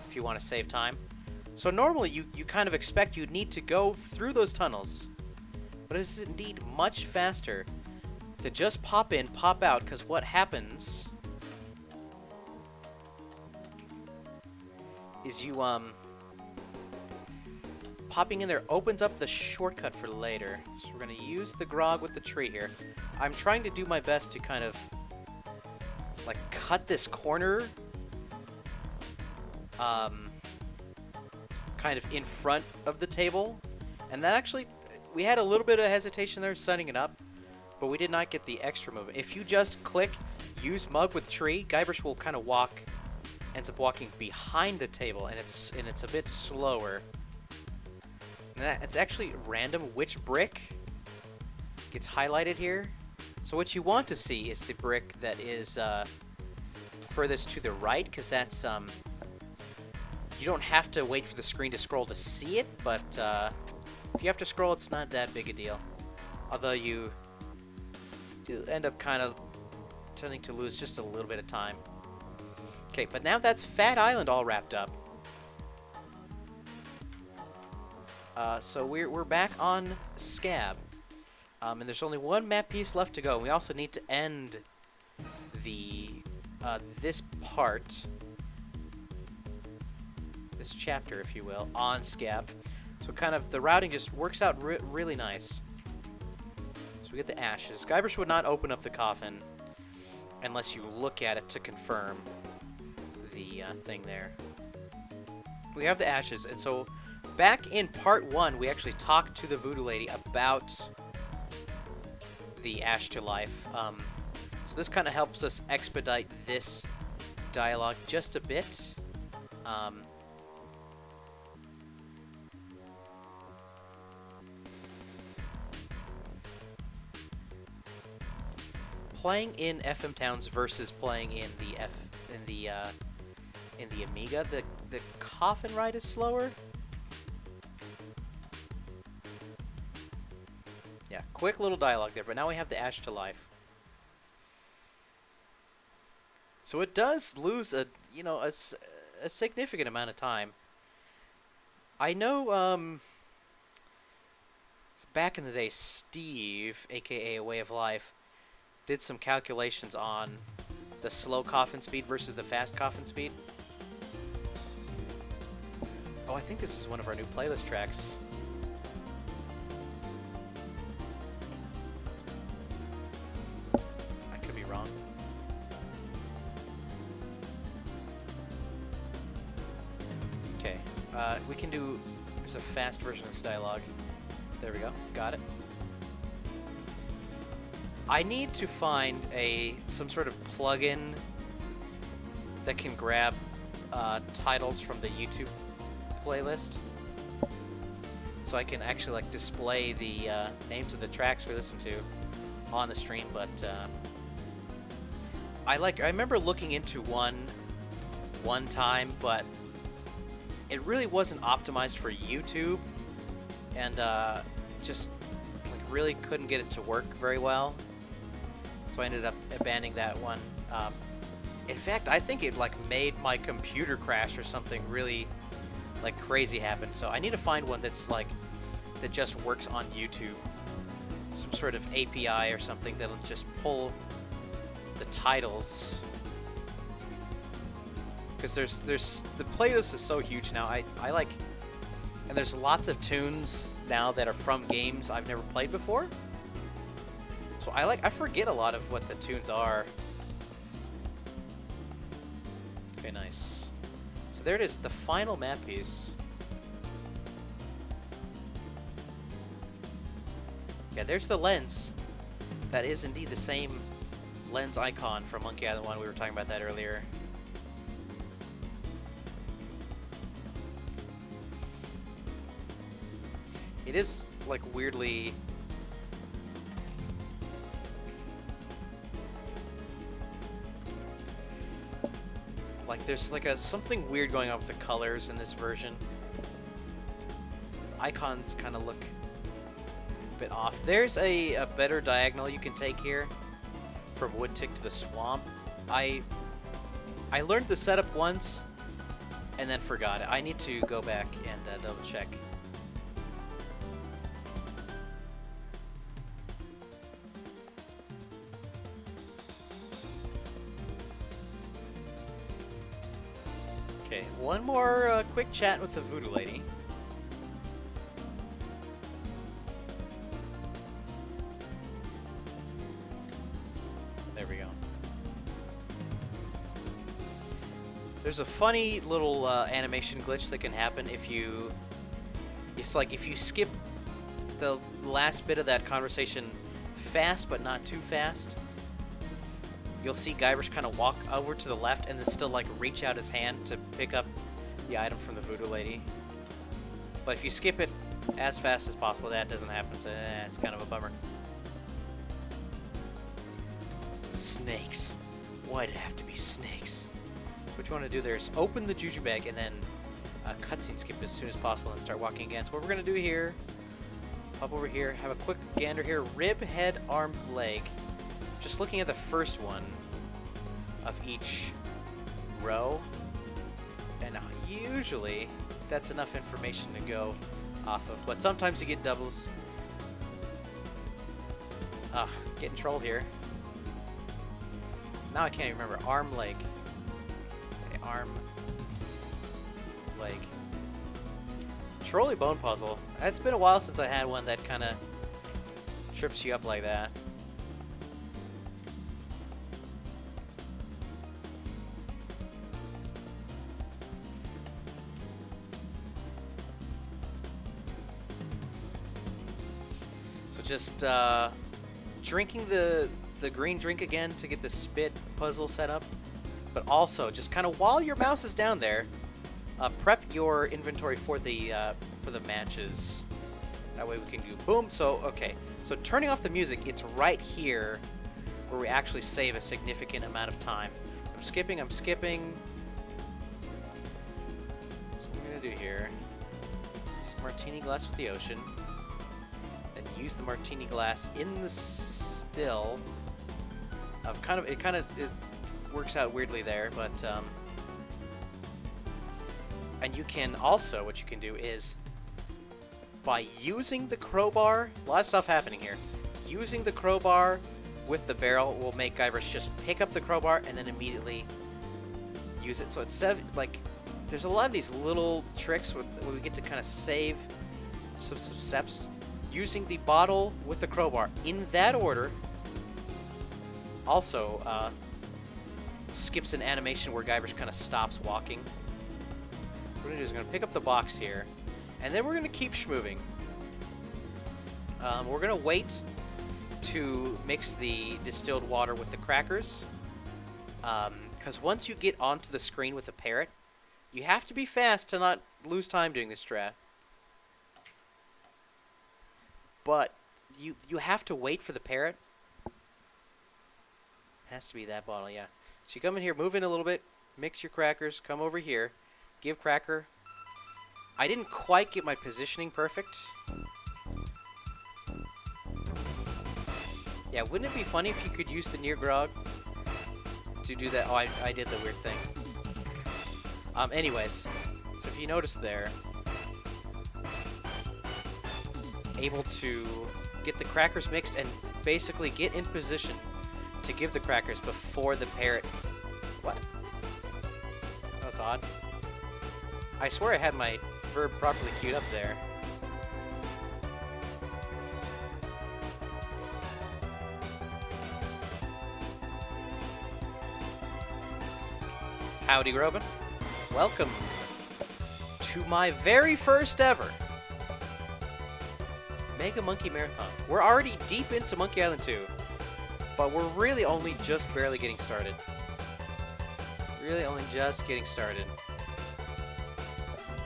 if you want to save time. So normally you kind of expect you'd need to go through those tunnels, but it is indeed much faster to just pop in, pop out, because what happens is you, popping in there opens up the shortcut for later. So we're going to use the grog with the tree here. I'm trying to do my best to kind of, like, cut this corner, kind of in front of the table. And that actually, we had a little bit of hesitation there setting it up, but we did not get the extra movement. If you just click use mug with tree, Guybrush will kind of ends up walking behind the table, and it's a bit slower. And it's actually random which brick gets highlighted here. So what you want to see is the brick that is furthest to the right, because that's you don't have to wait for the screen to scroll to see it, but if you have to scroll, it's not that big a deal. Although you do end up kind of tending to lose just a little bit of time. Okay, but now that's Fat Island all wrapped up. So we're back on Scab, and there's only one map piece left to go. We also need to end the this part, this chapter, if you will, on Scab. So kind of the routing just works out really nice. So we get the ashes. Guybrush would not open up the coffin unless you look at it to confirm the thing there. We have the ashes, and so back in part 1, we actually talked to the voodoo lady about the ash to life. So this kind of helps us expedite this dialogue just a bit. Playing in FM Towns versus playing in the Amiga, the coffin ride is slower. Yeah, quick little dialogue there, but now we have the ash to life. So it does lose a significant amount of time. I know back in the day, Steve, aka A Way of Life, did some calculations on the slow coffin speed versus the fast coffin speed. Oh, I think this is one of our new playlist tracks. I could be wrong. Okay, we can do, there's a fast version of this dialogue. There we go, got it. I need to find some sort of plugin that can grab titles from the YouTube playlist, so I can actually like display the names of the tracks we listen to on the stream. But I remember looking into one time, but it really wasn't optimized for YouTube, and just like really couldn't get it to work very well. So I ended up abandoning that one. In fact, I think it like made my computer crash or something really like crazy happen. So I need to find one that's like that just works on YouTube. Some sort of API or something that'll just pull the titles. Because there's the playlist is so huge now. I like, and there's lots of tunes now that are from games I've never played before. So I forget a lot of what the tunes are. Okay, nice. So there it is, the final map piece. Yeah, there's the lens. That is indeed the same lens icon from Monkey Island 1. We were talking about that earlier. It is, like, weirdly... Like, there's, like, something weird going on with the colors in this version. Icons kind of look a bit off. There's a better diagonal you can take here from Woodtick to the swamp. I learned the setup once and then forgot it. I need to go back and double check. Okay, one more quick chat with the voodoo lady. There we go. There's a funny little animation glitch that can happen if you... It's like if you skip the last bit of that conversation fast, but not too fast, you'll see Guybrush kind of walk over to the left and then still like reach out his hand to pick up the item from the voodoo lady. But if you skip it as fast as possible, that doesn't happen, so it's kind of a bummer. Snakes. Why'd it have to be snakes? What you want to do there is open the juju bag and then cutscene skip as soon as possible and start walking again. So what we're going to do here, hop over here, have a quick gander here, rib, head, arm, leg. Just looking at the first one of each row, and usually that's enough information to go off of, but sometimes you get doubles. Getting trolled here. Now I can't even remember. Arm, leg. Okay, arm, leg. Trolley bone puzzle. It's been a while since I had one that kind of trips you up like that. So just drinking the green drink again to get the spit puzzle set up, but also just kind of while your mouse is down there, prep your inventory for the matches. That way we can do boom. So okay, so turning off the music, it's right here where we actually save a significant amount of time. I'm skipping. So what I'm gonna do here is martini glass with the ocean, then use the martini glass in the still. It works out weirdly there, but and you can also, what you can do is by using the crowbar, a lot of stuff happening here. Using the crowbar with the barrel will make Guybrush just pick up the crowbar and then immediately use it. So it's like there's a lot of these little tricks where we get to kind of save some steps. Using the bottle with the crowbar in that order also skips an animation where Guybrush kind of stops walking. What we're going to do is we're going to pick up the box here, and then we're going to keep schmoving. We're going to wait to mix the distilled water with the crackers, because once you get onto the screen with the parrot, you have to be fast to not lose time doing this strat. But you have to wait for the parrot. Has to be that bottle, yeah. So you come in here, move in a little bit, mix your crackers, come over here, give cracker I didn't quite get my positioning perfect. Yeah, wouldn't it be funny if you could use the near grog to do that? Oh, I did the weird thing. Anyways, so if you notice there, able to get the crackers mixed and basically get in position to give the crackers before the parrot. What? That was odd. I swear I had my verb properly queued up there. Howdy, Groban. Welcome to my very first ever Mega Monkey Marathon. We're already deep into Monkey Island 2, but we're really only just barely getting started. Really only just getting started.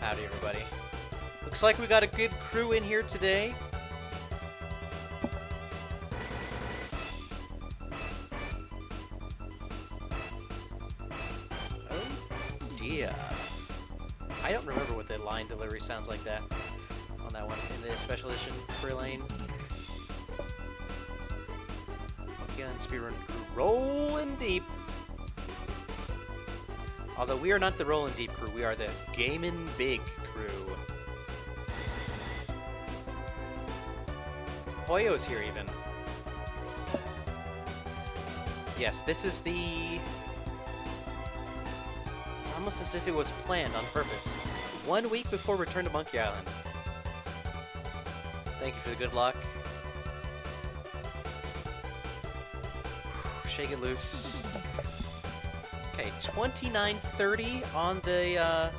Howdy, everybody. Looks like we got a good crew in here today. Oh dear. I don't remember what the line delivery sounds like that on that one in the special edition for lane. Monkey Island speedrun crew rolling deep. Although we are not the Rollin' Deep crew, we are the Gamin' Big crew. Poyo's here even. Yes, this is the... It's almost as if it was planned on purpose. 1 week before Return to Monkey Island. Thank you for the good luck. Shake it loose. Okay, 29:30 on the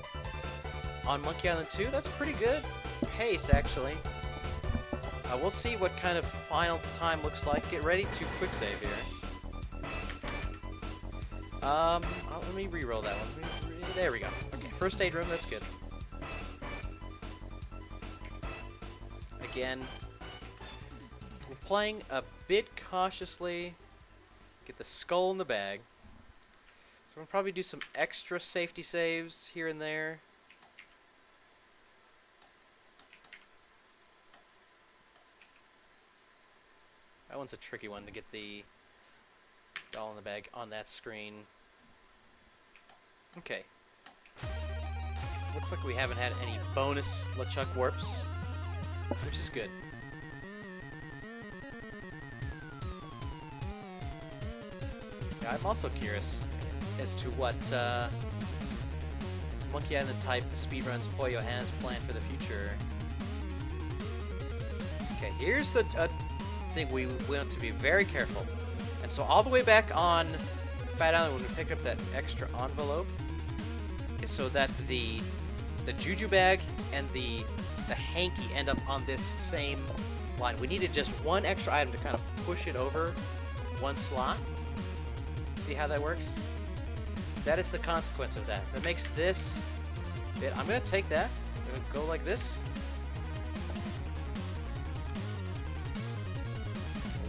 on Monkey Island 2. That's pretty good pace, actually. We'll see what kind of final time looks like. Get ready to quick save here. Let me re-roll that one. There we go. Okay, first aid room. That's good. Again, we're playing a bit cautiously. Get the skull in the bag. So we'll probably do some extra safety saves here and there. That one's a tricky one to get the doll in the bag on that screen. Okay. Looks like we haven't had any bonus LeChuck warps, which is good. Yeah, I'm also curious as to what Monkey Island type speedruns Poyo has planned for the future. Okay, here's a thing we want to be very careful. And so all the way back on Fat Island when we pick up that extra envelope is so that the Juju bag and the hanky end up on this same line. We needed just one extra item to kind of push it over one slot. See how that works? That is the consequence of that. That makes this bit. I'm going to take that. I'm going to go like this.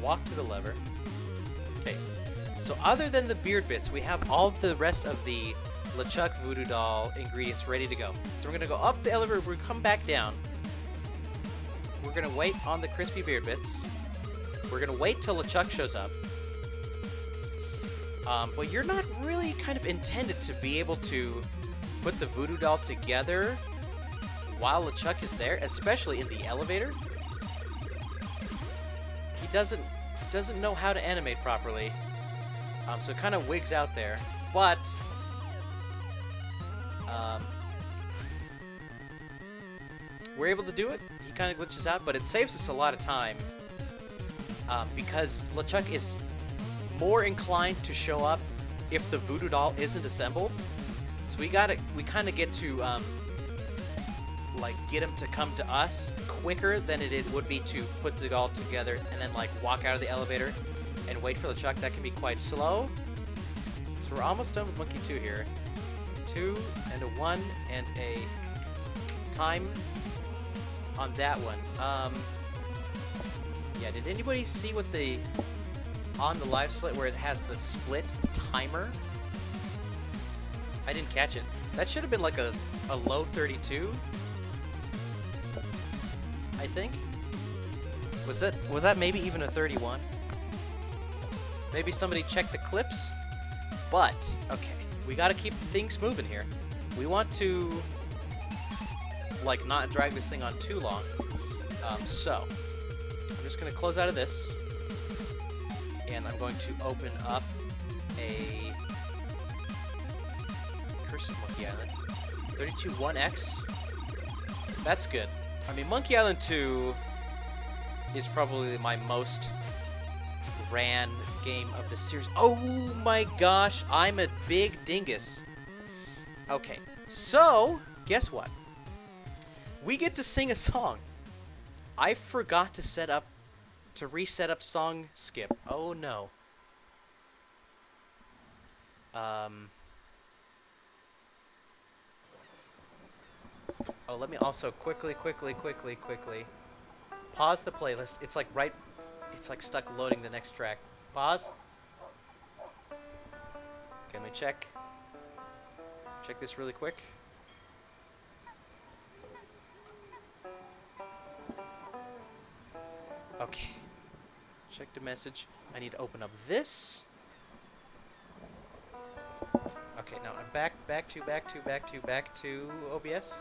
Walk to the lever. Okay. So other than the beard bits, we have all the rest of the LeChuck Voodoo Doll ingredients ready to go. So we're going to go up the elevator. We're going to come back down. We're going to wait on the crispy beard bits. We're going to wait till LeChuck shows up. But you're not really kind of intended to be able to put the voodoo doll together while LeChuck is there, especially in the elevator. He doesn't know how to animate properly, so it kind of wigs out there. But we're able to do it. He kind of glitches out, but it saves us a lot of time because LeChuck is more inclined to show up if the voodoo doll isn't assembled. So we kind of get to like get him to come to us quicker than it would be to put the doll together and then like walk out of the elevator and wait for LeChuck. That can be quite slow. So we're almost done with Monkey 2 here. 2 and a 1 and a time on that one. Yeah, did anybody see what the on the live split where it has the split timer? I didn't catch it. That should have been like a low 32. I think. Was that maybe even a 31? Maybe somebody checked the clips? But, okay, we gotta keep things moving here. We want to, like, not drag this thing on too long. So, I'm just gonna close out of this. And I'm going to open up a Curse of Monkey Island. 32 1X. That's good. I mean, Monkey Island 2 is probably my most ran game of the series. Oh my gosh, I'm a big dingus. Okay, so guess what? We get to sing a song. I forgot to reset up song skip. Oh no. Oh, let me also quickly pause the playlist. It's like stuck loading the next track. Pause. Can we check this really quick? Okay. Check the message. I need to open up this. Okay, now I'm back to OBS.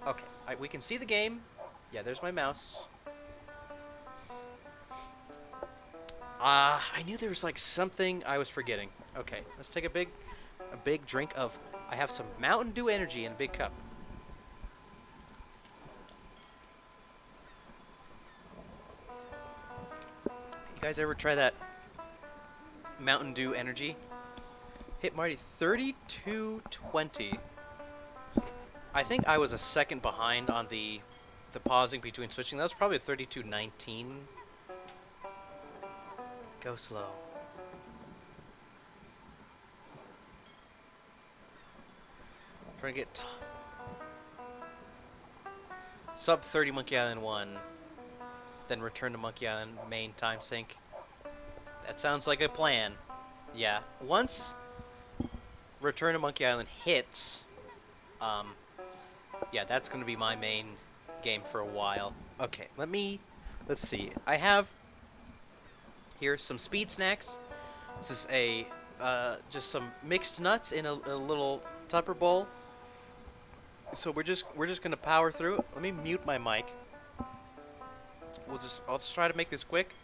Okay, we can see the game. Yeah, there's my mouse. I knew there was like something I was forgetting. Okay, let's take a big drink of. I have some Mountain Dew energy in a big cup. You guys ever try that Mountain Dew energy? Hit Marty 32:20. I think I was a second behind on the pausing between switching. That was probably a 32:19. Go slow. Trying to get sub 30 Monkey Island 1, then return to Monkey Island main time sync. That sounds like a plan. Yeah, once Return to Monkey Island hits, yeah, that's going to be my main game for a while. Okay, let's see. I have here some speed snacks. This is just some mixed nuts in a little Tupper bowl. So we're just gonna power through it. Let me mute my mic. I'll just try to make this quick.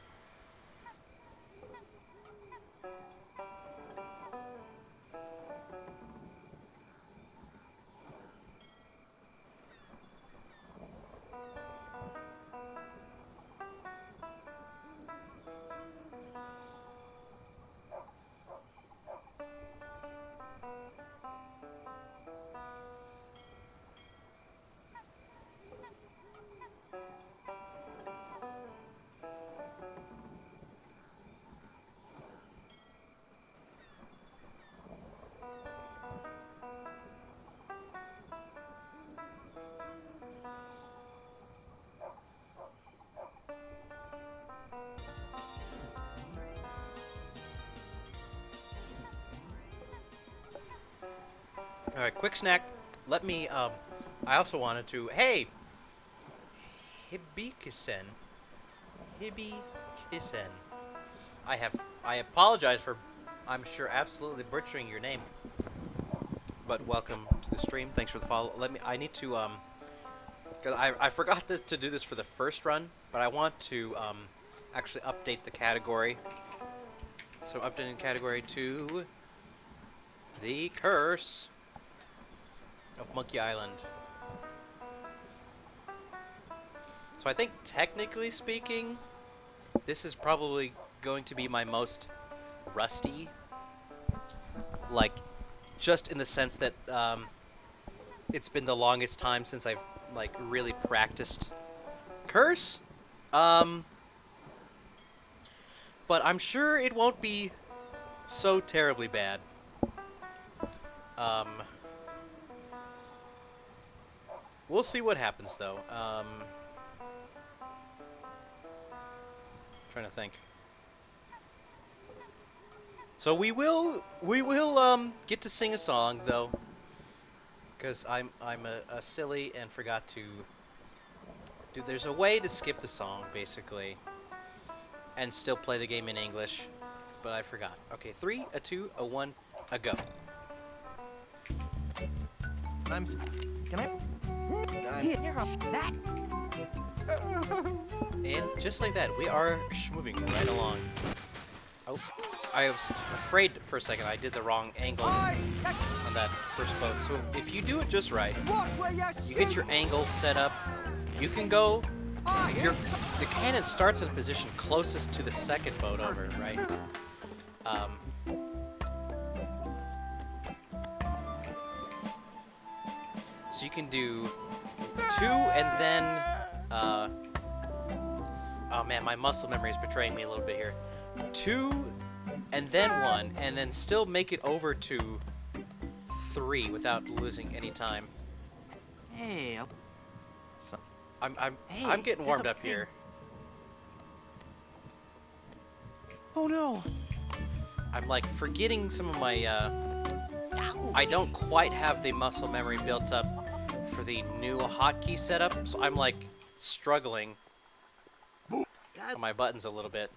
All right, quick snack. Let me. I also wanted to. Hey, Hibikisen. I apologize for. I'm sure absolutely butchering your name. But welcome to the stream. Thanks for the follow. I need to because I forgot to do this for the first run, but I want to actually update the category. So updating category to the Curse of Monkey Island. So I think technically speaking, this is probably going to be my most rusty. Like, just in the sense that it's been the longest time since I've like really practiced Curse. But I'm sure it won't be so terribly bad. We'll see what happens, though. Trying to think. So we will get to sing a song, though, because I'm a silly and forgot to Dude, there's a way to skip the song, basically, and still play the game in English, but I forgot. Okay, 3, a 2, a 1, a go. Can I? Here, that. And just like that, we are moving right along. Oh, I was afraid for a second I did the wrong angle on that first boat. So if you do it just right, you get your angles set up, you can go, the cannon starts in the position closest to the second boat over, right? So you can do 2 and then, oh man, my muscle memory is betraying me a little bit here. 2 and then 1, and then still make it over to 3 without losing any time. Hey. I'm getting warmed up here. Oh no. I'm like forgetting some of my I don't quite have the muscle memory built up for the new hotkey setup, so I'm like struggling on my buttons a little bit.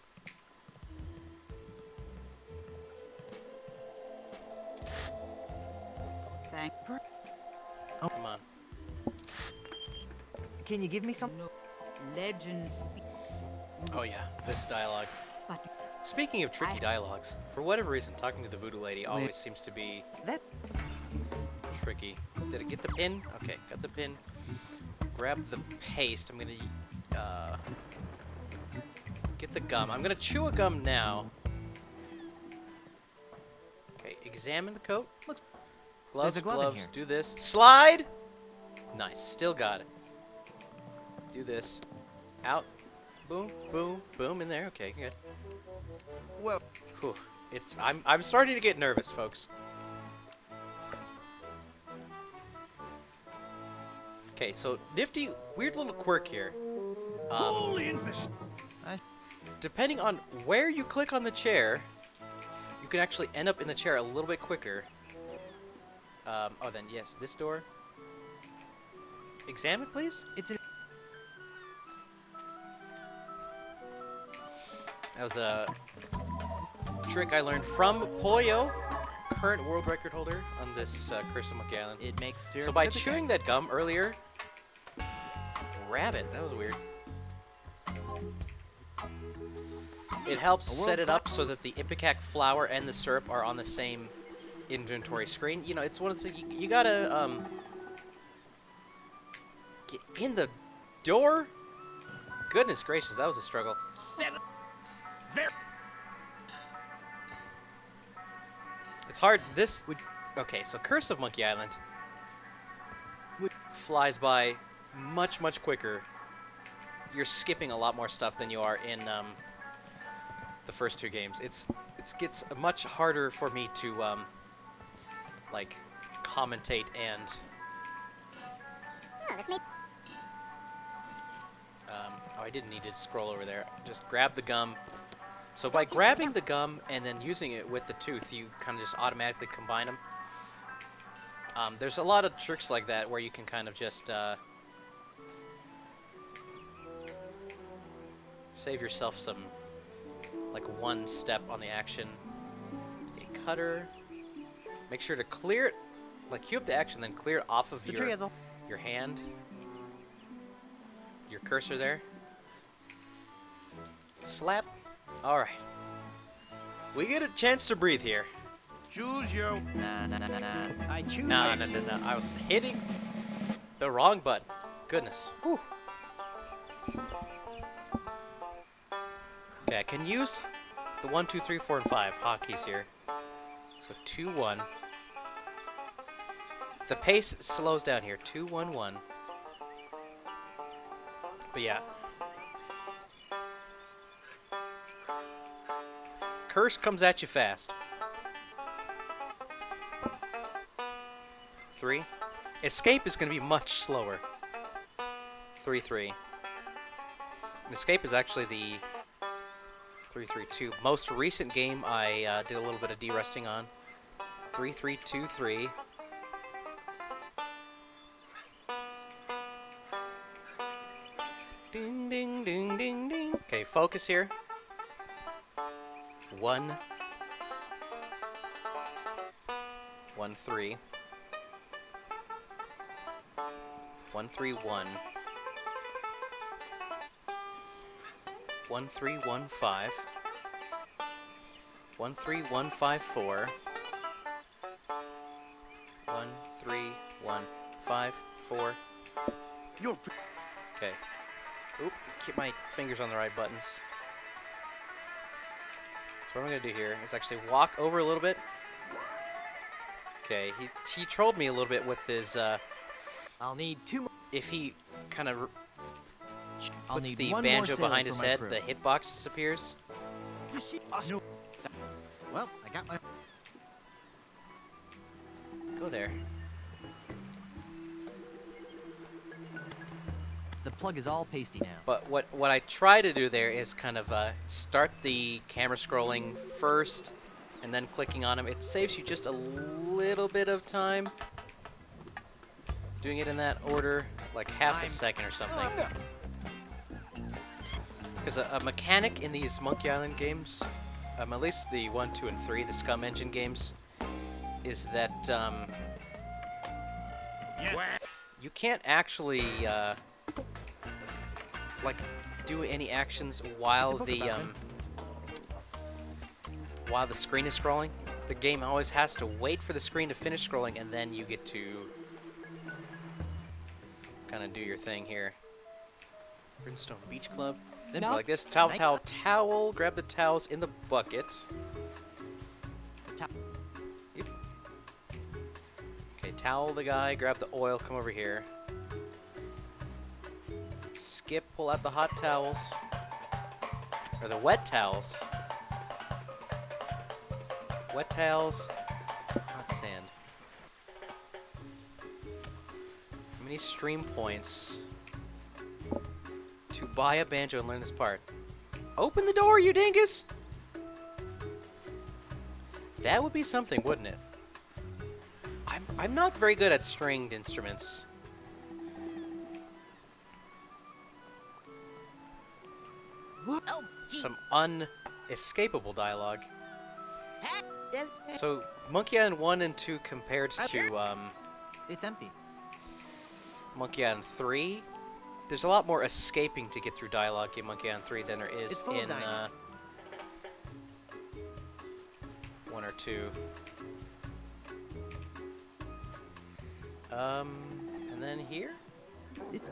Thank you. Oh, come on. Can you give me some? Legends. Oh yeah, this dialogue. Speaking of tricky dialogues, for whatever reason, talking to the voodoo lady always seems to be That. tricky. Did I get the pin? Okay, got the pin. Grab the paste. I'm gonna get the gum. I'm gonna chew a gum now. Okay, examine the coat. Looks. Gloves, There's a glove in gloves. here. Do this. Slide. Nice. Still got it. Do this. Out. Boom, boom, boom. In there. Okay, good. Well. Whew. I'm starting to get nervous, folks. Okay, so nifty, weird little quirk here. Depending on where you click on the chair, you can actually end up in the chair a little bit quicker. Oh, then yes, this door. Examine, please. It's an. That was a trick I learned from Poyo, current world record holder on this Curse of Monkey Island. It makes syrup. So by good to chewing get. that gum earlier, rabbit, that was weird. It helps set it up so that the Ipecac flour and the syrup are on the same inventory screen. You know, it's one of the things you gotta get in the door. Goodness gracious, that was a struggle. It's hard. This would. Okay, so Curse of Monkey Island flies by much, much quicker. You're skipping a lot more stuff than you are in the first 2 games. It gets much harder for me to like commentate and oh, I didn't need to scroll over there. Just grab the gum. So by grabbing the gum and then using it with the tooth, you kind of just automatically combine them. There's a lot of tricks like that where you can kind of just save yourself some, like, one step on the action. Okay, cutter. Make sure to clear it, like, queue up the action, then clear it off of The tree has a. your hand. Your cursor there. Slap. Alright. We get a chance to breathe here. Choose you. Nah. I choose. No. I was hitting the wrong button. Goodness. Whew. Okay, I can use the 1, 2, 3, 4, and 5 hotkeys here. So 2, 1. The pace slows down here. 2, 1, 1. But yeah. Curse comes at you fast. 3. Escape is going to be much slower. 3, 3. And Escape is actually the 3, 3, 2 most recent game I did a little bit of de-rusting on. 3, 3, 2, 3. Ding, ding, ding, ding, ding. Okay, focus here. 1, 1, 3. 1, 3, 1. 1, 3, 1, 5. 1, 3, 1, 5, 4. 1, 3, 1, 5, 4. You're Okay. Oop, keep my fingers on the right buttons. So what I'm gonna do here is actually walk over a little bit. Okay, he trolled me a little bit with his I'll need 2 more. if he kind of I'll puts need the one banjo more sailor behind for his my head, crew. the hitbox disappears. No. Well, I got my. Go there. The plug is all pasty now. But what I try to do there is kind of start the camera scrolling first and then clicking on him. It saves you just a little bit of time doing it in that order, like half a second or something. Because a mechanic in these Monkey Island games, at least the 1, 2, and 3, the Scum Engine games, is that you can't actually like do any actions while while the screen is scrolling. The game always has to wait for the screen to finish scrolling, and then you get to kind of do your thing here. Brimstone Beach Club. Then No. like this. Towel, towel, towel. Grab the towels in the bucket. Yep. Okay, towel the guy. Grab the oil. Come over here. Skip. Pull out the hot towels. Or the wet towels. Wet towels. Hot sand. How many stream points to buy a banjo and learn this part? Open the door, you dingus! That would be something, wouldn't it? I'm not very good at stringed instruments. Oh, gee. Some unescapable dialogue. Heck, So, Monkey Island 1 and 2 compared Okay. to It's empty. Monkey Island 3, there's a lot more escaping to get through dialogue in Monkey Island 3 than there is It's full of in dialogue. 1 or 2. And then here? It's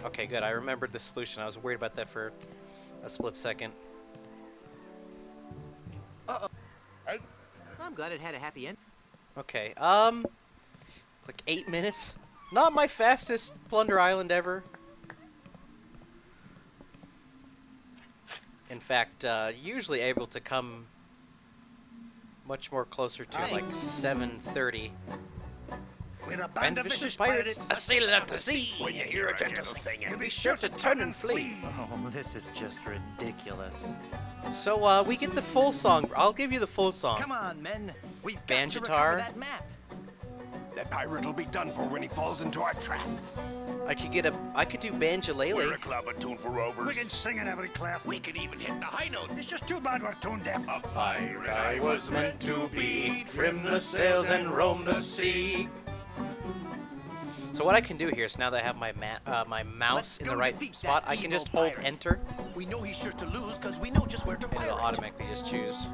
Okay, good. I remembered the solution. I was worried about that for a split second. I'm glad it had a happy end. Okay, like 8 minutes. Not my fastest Plunder Island ever. In fact, usually able to come much more closer to Aye. like 7:30. We're a band of vicious vicious pirates, pirates, sailing out to sea. When you hear a gentle singing, Be sure to turn and flee. Oh, this is just ridiculous. So, we get the full song. I'll give you the full song. Come on, men. We've got to Banjo-tar. recover that map. that pirate will be done for when he falls into our trap. I could do Banjo-Lele. We're a club of tuneful rovers. We can sing in every clef. We can even hit the high notes. It's just too bad we're tone deaf. A pirate I was meant to be, trim the sails and roam the sea. So what I can do here is now that I have my my mouse Let's in the go right defeat spot, that I can evil just hold pirate. Enter, We know he's sure to lose because we know just where to and fire it'll it. automatically just choose.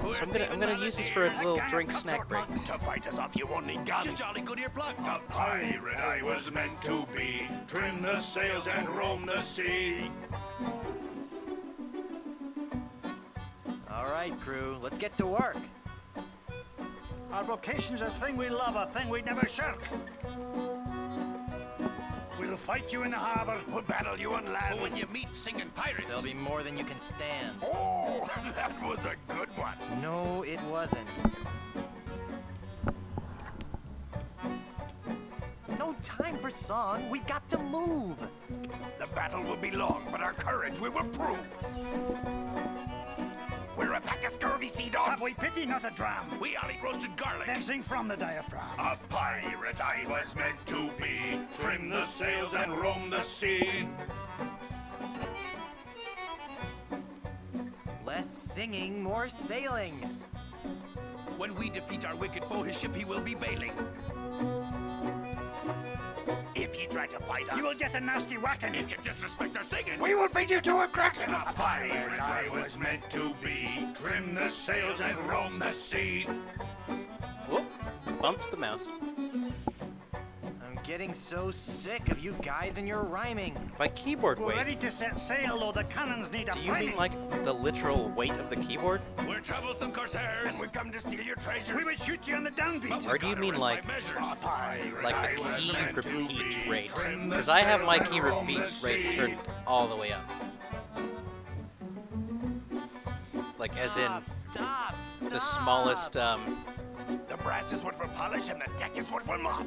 So I'm gonna use this for a little drink snack break. To fight us off, you won't need guns. Just jolly good earplugs. A pirate I was meant to be, trim the sails and roam the sea. All right, crew. Let's get to work. Our vocation's a thing we love, a thing we never shirk. We'll fight you in the harbor. We'll battle you on land. But when you meet singing pirates. There'll be more than you can stand. Oh, that was a good one. No, it wasn't. No time for song. We got to move. The battle will be long, but our courage we will prove. We're a pack of scourge scurvy sea dogs? Have we pity, not a dram? We all eat roasted garlic. Then sing from the diaphragm. A pirate I was meant to be. Trim the sails and roam the sea. Less singing, more sailing. When we defeat our wicked foe, his ship he will be bailing. If he try to fight us, You will get a nasty whacking. if you disrespect our singing, We will feed you to a kraken. A pirate I was meant to be. Trim the sails and roam the sea. Whoop. Bumped the mouse. I'm getting so sick of you guys and your rhyming. My keyboard We're weight. ready to set sail, though the cannons need a Do you mean priming. like the literal weight of the keyboard? we're troublesome corsairs, and we come to steal your treasures. We would shoot you on the downbeat. Or do you Gotta mean rest like my measures. A pirate like the I was key meant to repeat be. rate? Trim the Because I have my sails key and roam repeat the rate sea. turned all the way up. Like as in Stop! the smallest, The brass is what we'll polish, and the deck is what we'll mop.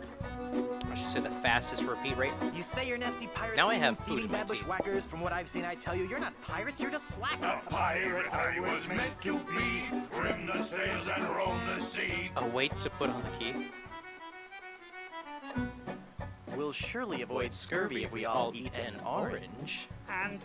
I should say the fastest repeat rate. You say you're nasty pirates. Now I singing have food thieving in my bad teeth. bushwhackers. From what I've seen, I tell you, you're not pirates. You're just slackers. A pirate I was meant to be. Trim the sails and roam the sea. A weight to put on the key. We'll surely Avoid scurvy if we all eat an orange. And,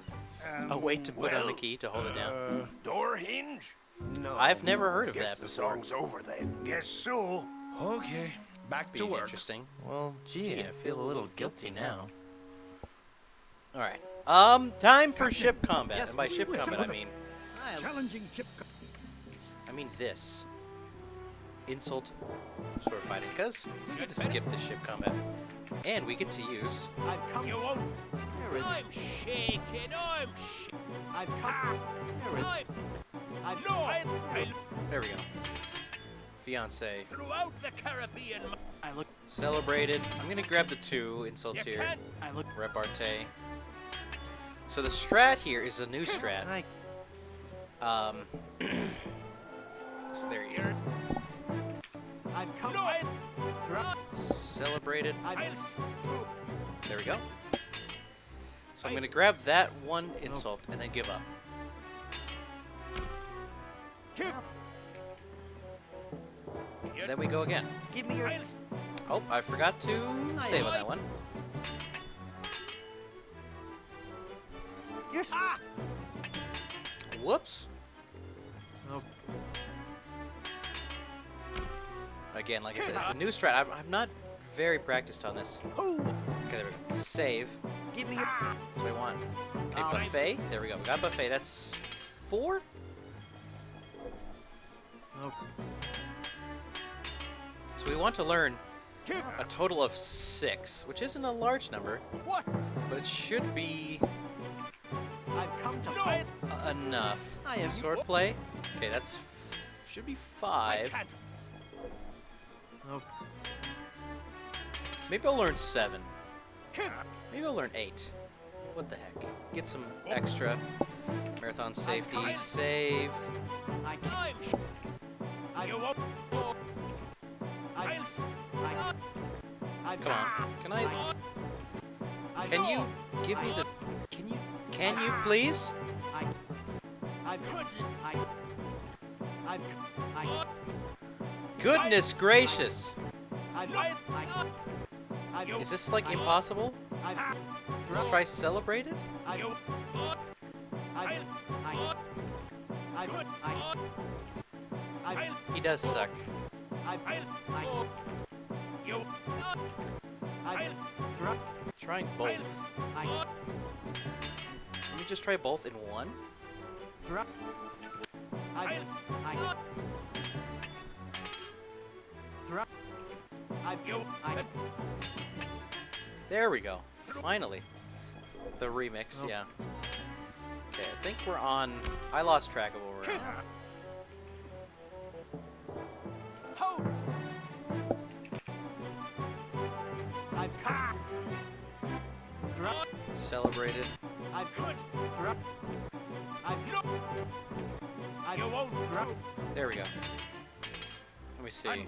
A weight to put on the well, key to hold it down. Door hinge? No. I've never heard of Guess that the before. song's over then. guess so. Okay, back Be to work. interesting. Well, gee, I feel a little guilty now. All right. Time for ship combat. Yes, And by Mr. ship Blue. combat, Challenging ship. I mean this. Insult sword fighting, because we get to skip the ship combat, and we get to use. I've come. You won't. I'm shaking. I've come. I've No, I There we go. Fiance throughout the Caribbean. I look. celebrated. I'm gonna grab the 2 insults here. I look. Repartee. So the strat here is a new strat. I, So there he is. I've come. No, I Celebrated. I've, There we go. So I'm gonna grab that 1 insult and then give up. Then we go again. give me your. Oh, I forgot to save on that one. Your. Whoops. Oh. Again, like I said, it's a new strat. I'm not very practiced on this. Okay, there we go. Save. Give me your. That's what I want. Okay, buffet. There we go. We got buffet. That's 4? Oh. So we want to learn a total of 6, which isn't a large number, What? but it should be I've come to fight. enough. I am. Swordplay. Okay, that's should be 5. Oh. Maybe I'll learn 7. Maybe I'll learn 8. What the heck? Get some extra marathon safety. Save. I can't. You won't. Come on. Can I? Can you give me the? Can you please? Goodness gracious! Is this like impossible? Let's try celebrated. He does suck. Trying both. Let me just try both in one. There we go. Finally. The remix, yeah. Okay, I think we're on... I lost track of where we're at. Celebrated. There we go. Let me see. 1,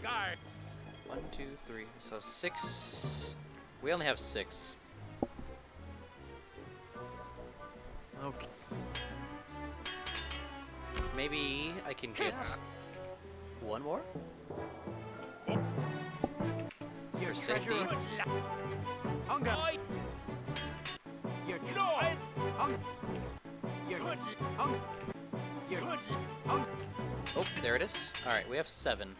2, 3. So 6. We only have 6. Okay. maybe I can get one more? Your safety. treasure. Hunger. Your hunger. Your hunger. Your hunger. Oh, there it is. All right, we have 7.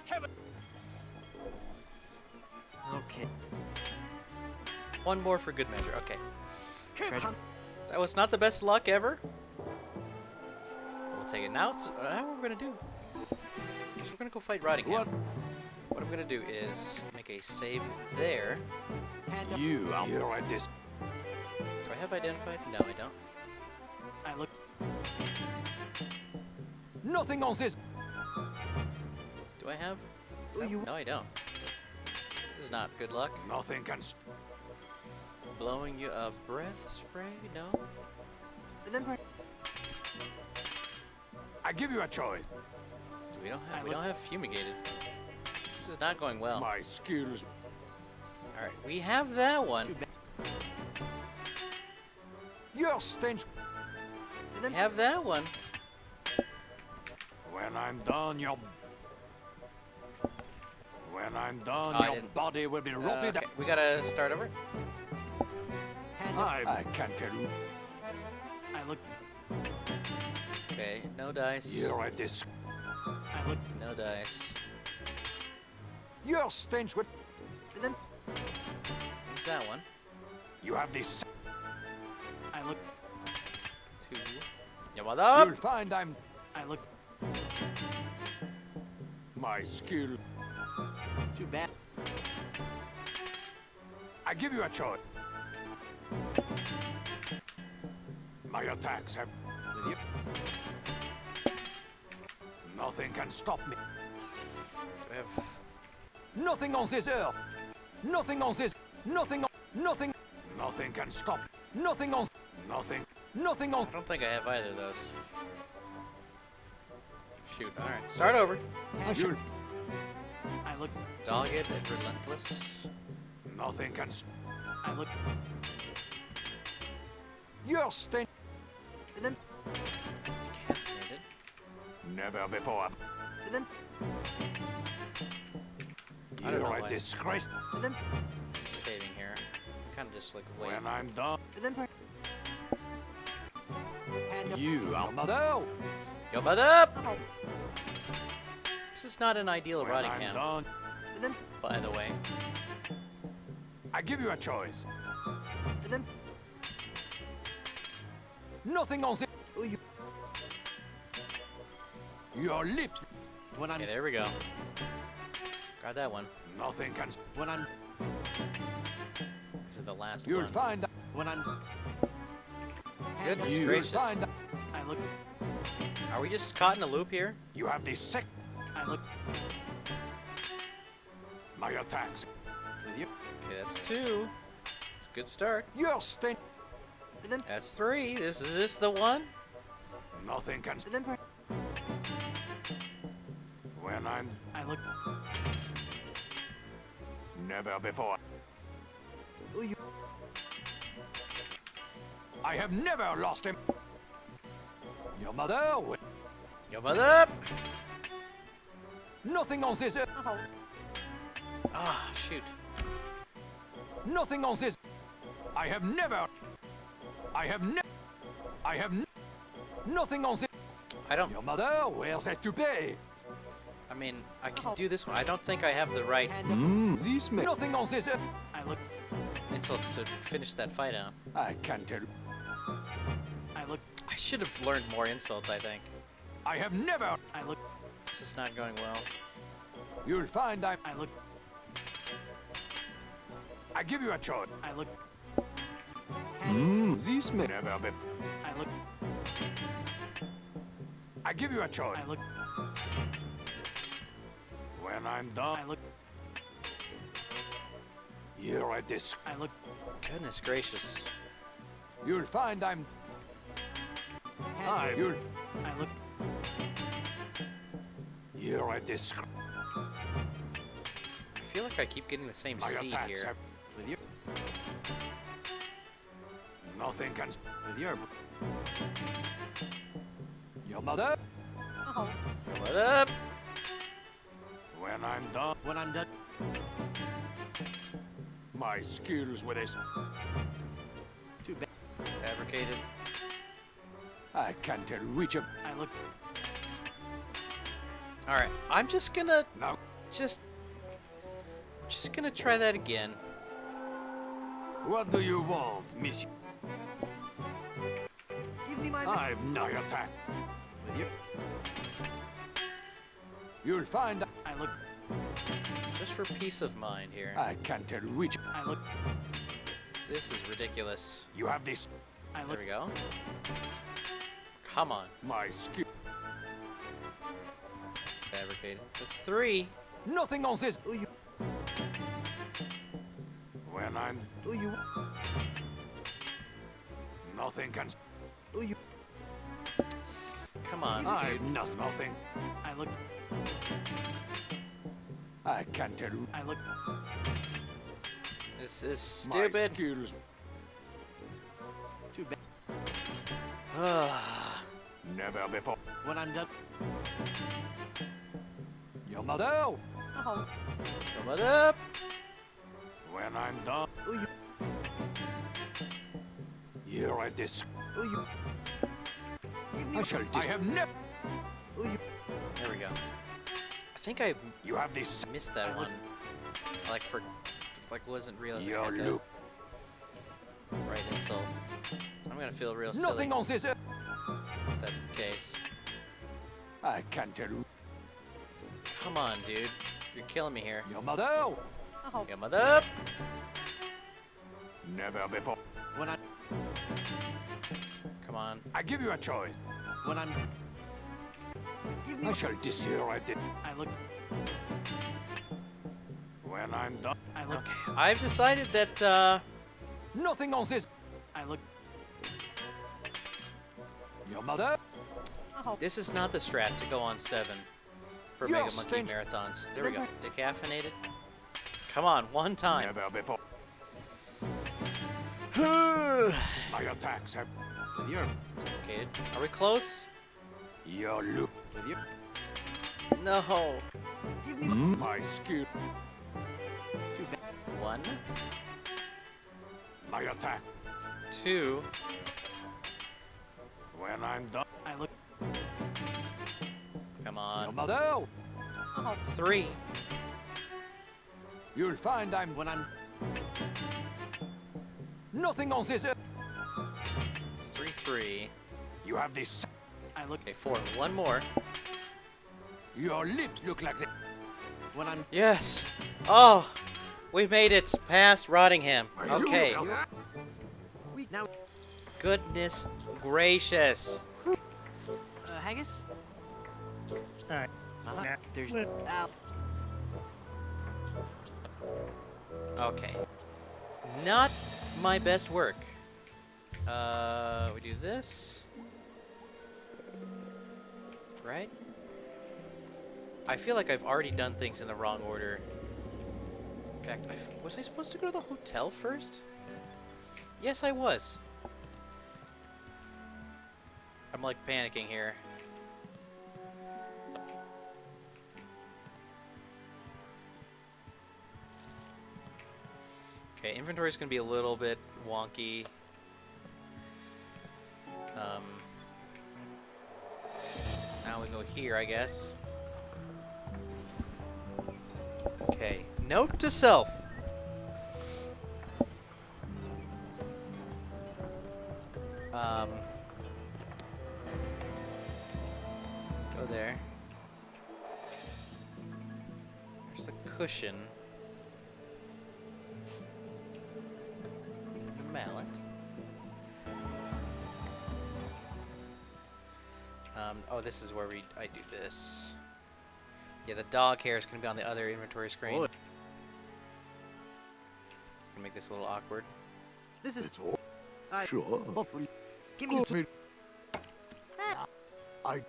Okay. One more for good measure. Okay. Treasure. That was not the best luck ever. We'll take it now. What we're gonna do is we're gonna go fight Rottingham. What I'm gonna do is make a save there. Hand up. You are here at this. Do I have identified? No, I don't. I look. Nothing on this. Do I have? You. No, I don't. This is not good luck. Nothing can. Blowing you a breath spray? No. Then I give you a choice. We don't have fumigated. This is not going well. My skills. All right, we have that one. Your stench. We have that one. When I'm done, your. When I'm done, Oh, I your didn't. body will be rotted. Okay, we gotta start over. hand up. I can't tell you. I look. Okay, no dice. You're at this. I look. No dice. Your stench with. Then Who's that one? You have this. I look. 2. Yeah, what up? You'll find I'm. I look. My skill. Too bad. I give you a choice. My attacks have. With you. Nothing can stop me. We have. Nothing on this earth. Nothing on this. Nothing on. Nothing. Nothing can stop. Nothing on. Nothing. Nothing on. I don't think I have either of those. Shoot. All right, start over. Hand You. I look. Dogged and relentless. Nothing can. I look. Your stench. Then Decaffeinated. Never before. then I don't know You're a why. disgrace. then Saving here. Kind of just like wait. When I'm done. then hand up. You are mother. Go butt up! Oh. This is not an ideal When I'm Rottingham, done. Then by the way. I give you a choice. then Nothing on this. oh, you. Your lips. When I'm Okay, there we go. Got that one. Nothing can. when I'm This is the last You'll one. find. when I'm Goodness You'll gracious. find. I look. Are we just caught in a loop here? You have this sick. I look. My attacks. With you. Okay, that's 2. It's a good start. Your stench. Then That's 3. Is this the one? Nothing can. then When I'm. I look. Never before. Oh, you. I have never lost him. Your mother. Yo, butt up! Nothing on this earth. Oh. Ah, shoot. Nothing on this. I have never. I have never. I have nothing on this. I don't. Your mother. Where's that to pay? I mean, I can do this one. I don't think I have the right Hand up. This man. Nothing on this earth. I look. insults to finish that fight out. I can't tell. I look. I should have learned more insults, I think. I have never. I look. This is not going well. You'll find I look. I give you a choice. I look. Hand. This man. Never been. I look. I give you a choice. I look. When I'm done, I look. you're a disc. I look. Goodness gracious. You'll find I'm. Hand. You'll. I look. You're a disc. I feel like I keep getting the same My seed attacks here. have. With you. Nothing can. With your. Your mother. What up? When I'm done, When I'm done. my skills with this, Too bad. Fabricated. I can't reach a. I look. All right, I'm just gonna Now, just gonna try that again. what do you want, Monsieur? Give me my. I've no attack. With your. You'll find I look. Just for peace of mind here. I can't reach. I look. This is ridiculous. You have this. I There look. we go. Come on, My skill. fabricated. That's 3. Nothing on this. Oh, you. When I'm. Oh, you. Nothing can. Oh, you. Come on, I've dude. nothing. I look. I can't tell. I look. This is My stupid. skills. Too bad. Never before. When I'm done. Your mother. What up? When I'm done. Oh, you. You're at this. Oh, you. Give me. I shall. I have never. Oh, you. There we go. I think I You have this. missed that I one. I wasn't realizing I Your had the look. right insult. I'm gonna feel real silly Nothing on this. if that's the case. I can't tell. Come on, dude. You're killing me here. Your mother. Get mother up. Never before. When I. Come on. I give you a choice. When I'm. Give me. I shall disappear at it. I look. When I'm done. I look. Okay. I've decided that Nothing on this. I look. Your mother. this is not the strat to go on 7 for You're Mega Monkey strange. marathons. There we go. Decaffeinated. Come on, one time. Never before. My attacks have. With your. Suffocated. Are we close? Your look. With your. No. Give me. My skill. Too bad. 1, My attack. 2. When I'm done. I look. Come Your on. mother. 3. You'll find I'm. When I'm. Nothing on this. It's 3, 3. You have this. I look. Okay, 4. One more. Your lips look like that. When I'm. Yes. Oh, we made it past Rottingham. Okay. We now. Goodness gracious. Haggis. Alright. There's. Ow. Okay. Not my best work. We do this. Right? I feel like I've already done things in the wrong order. In fact, was I supposed to go to the hotel first? Yes, I was. I'm like panicking here. Okay, inventory's gonna be a little bit wonky. Now we go here, I guess. Okay, note to self. Go there. There's the cushion. Mallet. Oh, this is where I do this. Yeah, the dog hair is going to be on the other inventory screen. Oh. It's going to make this a little awkward. This is. Sure. Hopefully. Give me. I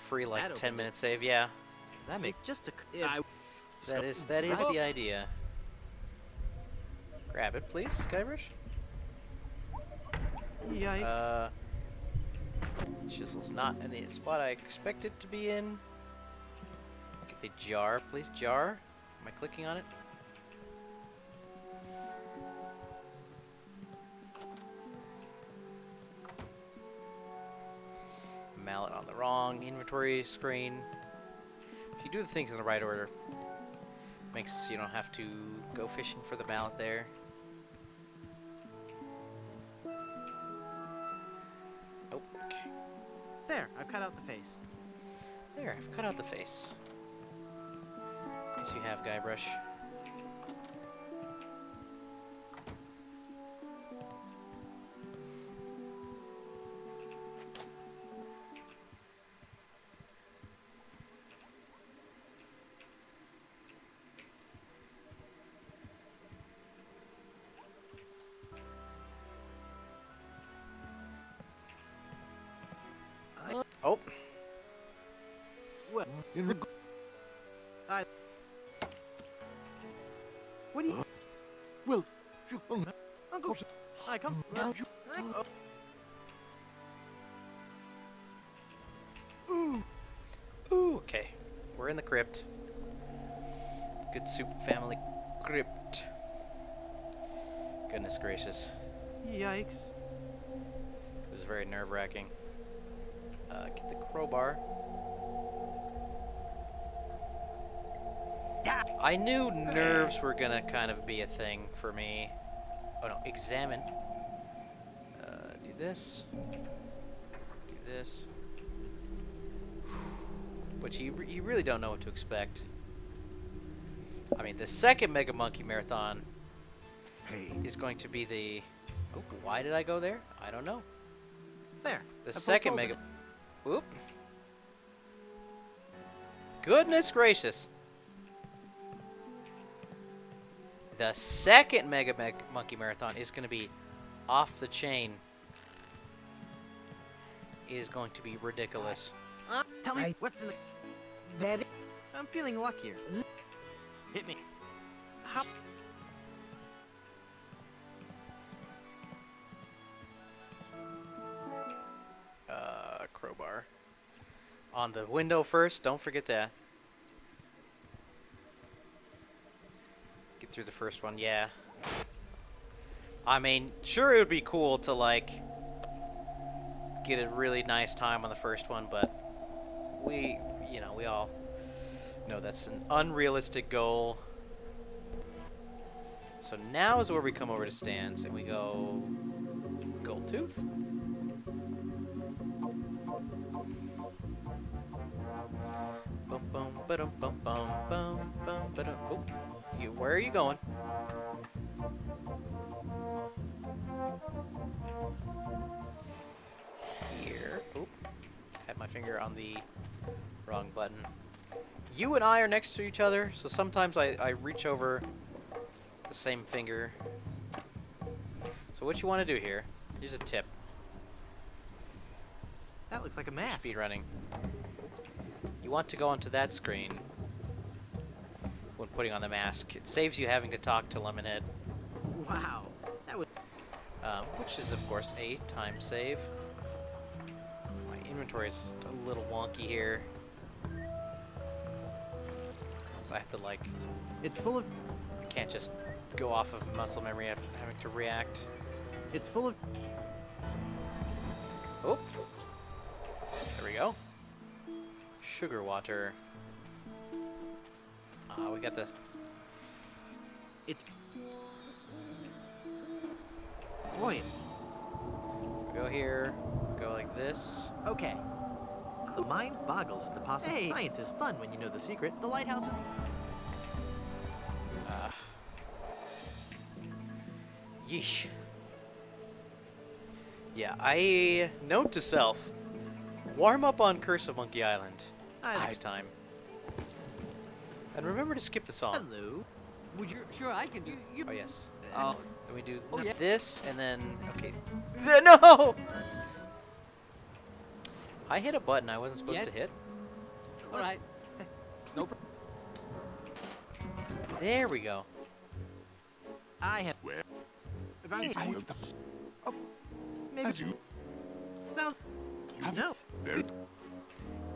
Free like That'll 10-minute save, yeah. That make just a. I. That is the idea. Grab it, please, Guybrush. Yikes. Chisel's not in the spot I expect it to be in. Get the jar, please. Jar. Am I clicking on it? Mallet on the wrong inventory screen. If you do the things in the right order, makes so you don't have to go fishing for the mallet there. Oh, okay. There, I've cut out the face. There, I've cut out the face. Yes, you have, Guybrush. Oh, What? In the What do you... well, you can Uncle... I come... ooh, okay. We're in the crypt. Good soup family crypt. Goodness gracious. Yikes. This is very nerve-wracking. Get the crowbar. I knew nerves were gonna kind of be a thing for me. Oh no, examine. Do this. Do this. But you really don't know what to expect. I mean, the second Mega Monkey Marathon is going to be the... Oh, why did I go there? I don't know. There. The I poked second holes in Mega... it. Oop. Goodness gracious. The second Mega Monkey Marathon is going to be off the chain. Is going to be ridiculous. Tell me what's in the... That I'm feeling luckier. Hit me. How... Crowbar. On the window first, don't forget that. Get through the first one, yeah. I mean, sure it would be cool to, like, get a really nice time on the first one, but we all know that's an unrealistic goal. So now is where we come over to stands and we go Gold Tooth. Bum bum ba-dum bum bum bum bum ba-dum. Oh, where are you going? Here. Oop. Had my finger on the wrong button. You and I are next to each other, so sometimes I reach over the same finger. So what you want to do here, here's a tip. That looks like a mask. Speedrunning. You want to go onto that screen when putting on the mask. It saves you having to talk to Lemonhead, Wow. That was... which is of course a time save. My inventory is a little wonky here, so I have to like, It's full of... I can't just go off of muscle memory. I'm having to react. It's full of... Oh, there we go. Sugar water. We got the... It's... Boy. Go here. Go like this. Okay. The mind boggles at the possibility. Hey, science is fun when you know the secret. The lighthouse... Yeesh. Yeah, I... Note to self. Warm up on Curse of Monkey Island next time. And remember to skip the song. Hello. would you? Sure, I can do. Oh, yes. Oh, Then we do Oh, yeah. this, and then... Okay. No! I hit a button I wasn't supposed Yeah. to hit. all right. No. There we go. I have... If I... Maybe. As you Sounds. have No. very.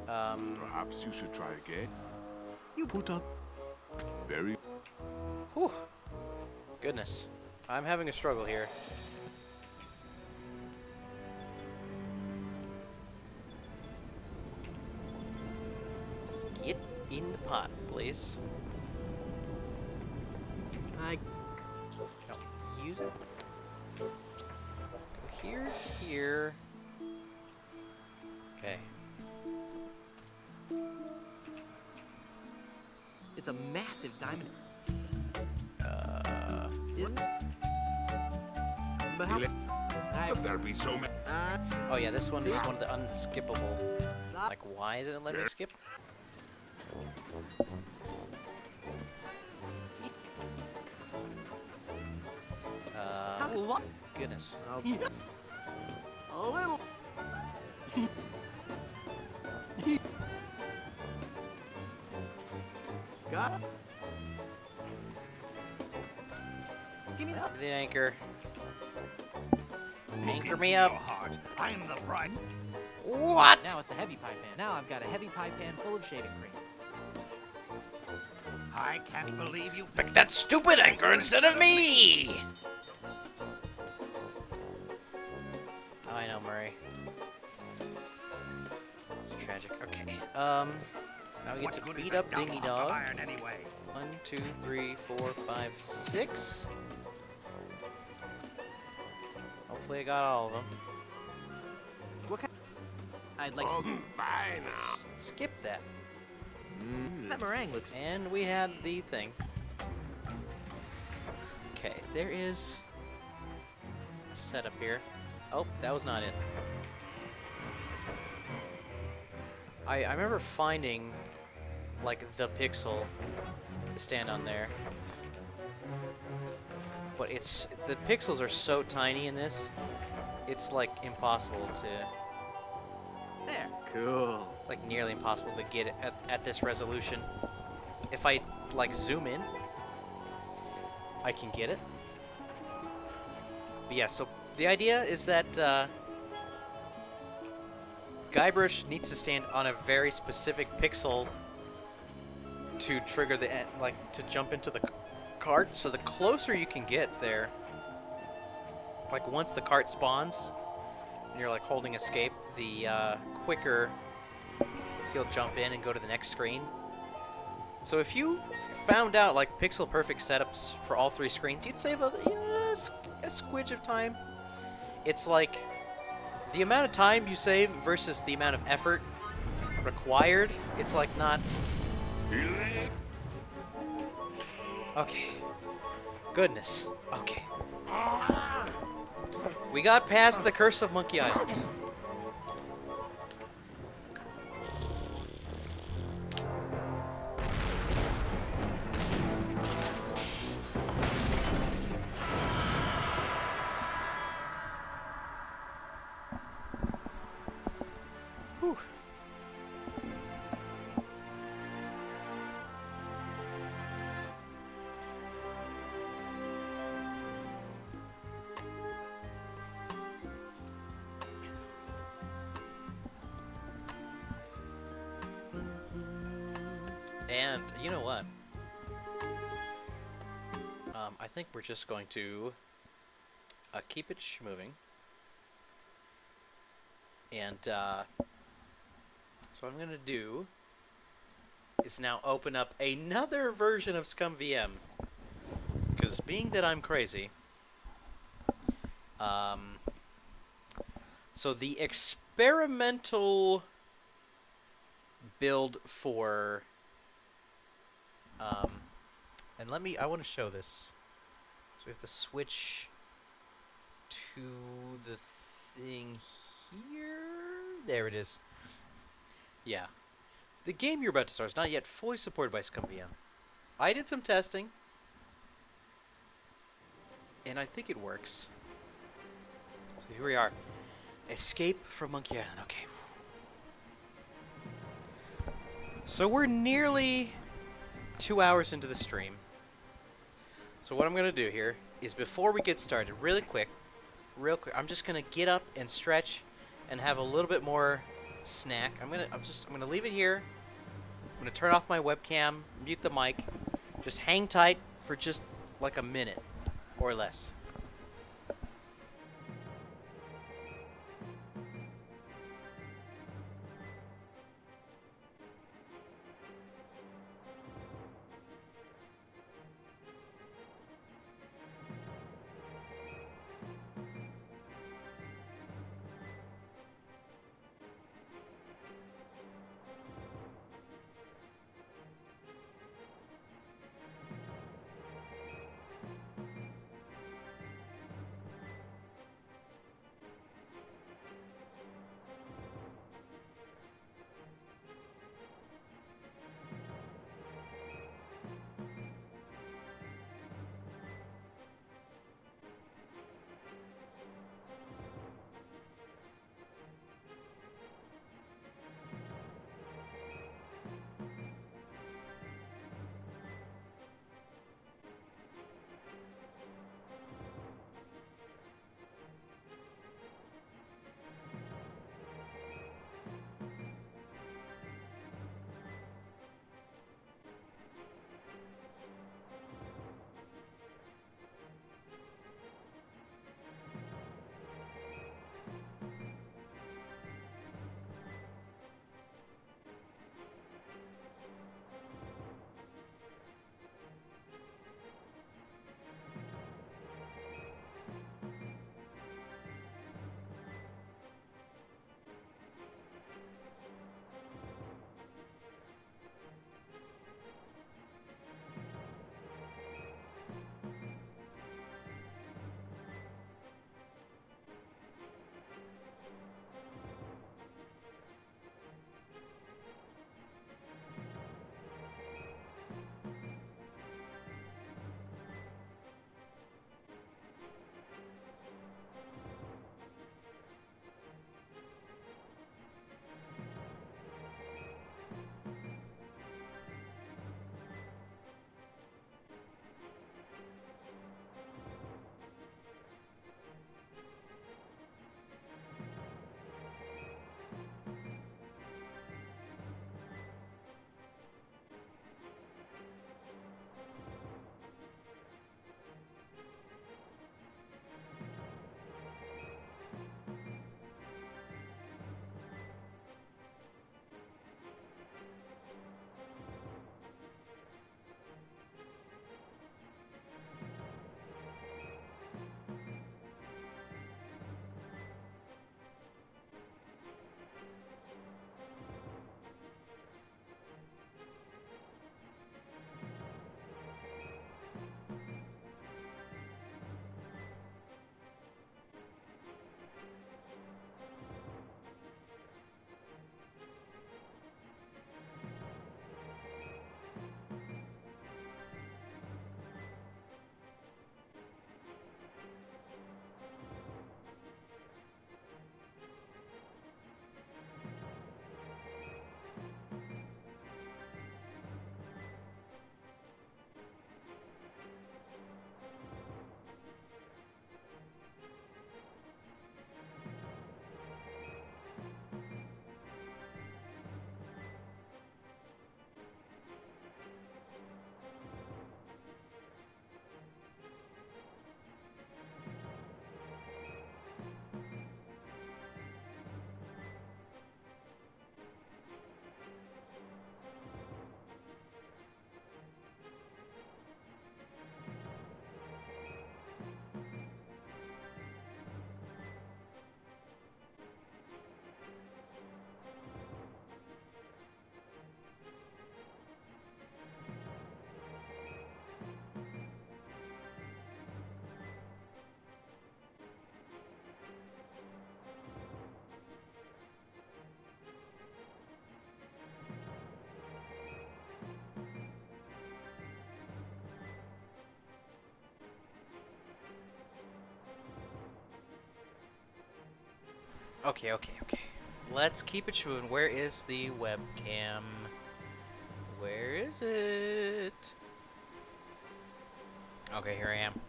Perhaps you should try again. You Put up very. Whew. Goodness. I'm having a struggle here. Get in the pot, please. I. No, use it. Go here, here. Okay. It's a massive diamond. Uh, Isn't it? But how? I. There'll be so many. oh yeah, this one is one of the unskippable. Like, why isn't it letting me skip? What? Goodness. Oh. A little. Got. Give me that. The anchor. Look Anchor into me your up. heart. I'm the bride. What? Now it's a heavy pie pan. Now I've got a heavy pie pan full of shaving cream. I can't believe you. Pick that stupid anchor instead of me! I know, Murray. It's tragic. Okay. Now we get What to good is beat a up dumb Dingy hunk of Dog. iron anyway? 1, 2, 3, 4, 5, 6. Hopefully I got all of them. What kind? I'd like Oh, fine. Skip that. that meringue looks. And we had the thing. Okay, there is a setup here. Oh, that was not it. I remember finding, like, the pixel to stand on there. But the pixels are so tiny in this, it's, like, impossible to, There. Cool. like, nearly impossible to get it at this resolution. If I, like, zoom in, I can get it. But yeah, so the idea is that Guybrush needs to stand on a very specific pixel to trigger the to jump into the cart. So the closer you can get there, like once the cart spawns and you're like holding escape, the quicker he'll jump in and go to the next screen. So if you found out like pixel perfect setups for all 3 screens, you'd save a squidge of time. It's like the amount of time you save versus the amount of effort required. It's like not. Okay. Goodness. Okay. We got past the curse of Monkey Island. Whew. And you know what? I think we're just going to keep it moving. And so what I'm going to do is now open up another version of ScumVM. Because being that I'm crazy, so the experimental build for, and I want to show this. So we have to switch to the thing here. There it is. Yeah. The game you're about to start is not yet fully supported by ScumVM. I did some testing, and I think it works. So here we are. Escape from Monkey Island. Okay. So we're nearly 2 hours into the stream. So what I'm going to do here is before we get started, really quick, real quick. I'm just gonna get up and stretch, and have a little bit more snack. I'm gonna leave it here. I'm gonna turn off my webcam, mute the mic, just hang tight for just like a minute or less. Okay, okay, okay. Let's keep it moving. Where is the webcam? Where is it? Okay, here I am.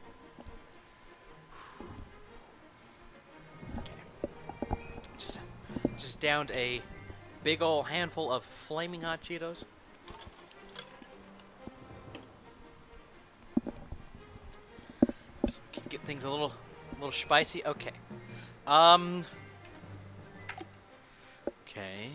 just downed a big ol' handful of flaming hot Cheetos. So we can get things a little spicy. Okay. Okay.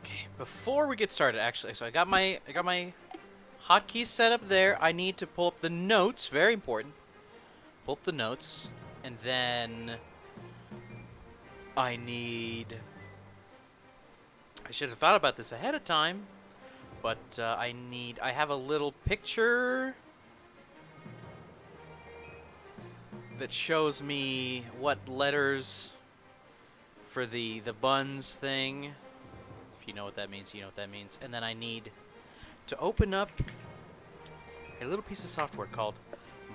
Okay. Before we get started, actually, so I got my hotkeys set up there. I need to pull up the notes. Very important. Pull up the notes, and then I should have thought about this ahead of time, but I have a little picture that shows me what letters for the buns thing. If you know what that means, you know what that means. And then I need to open up a little piece of software called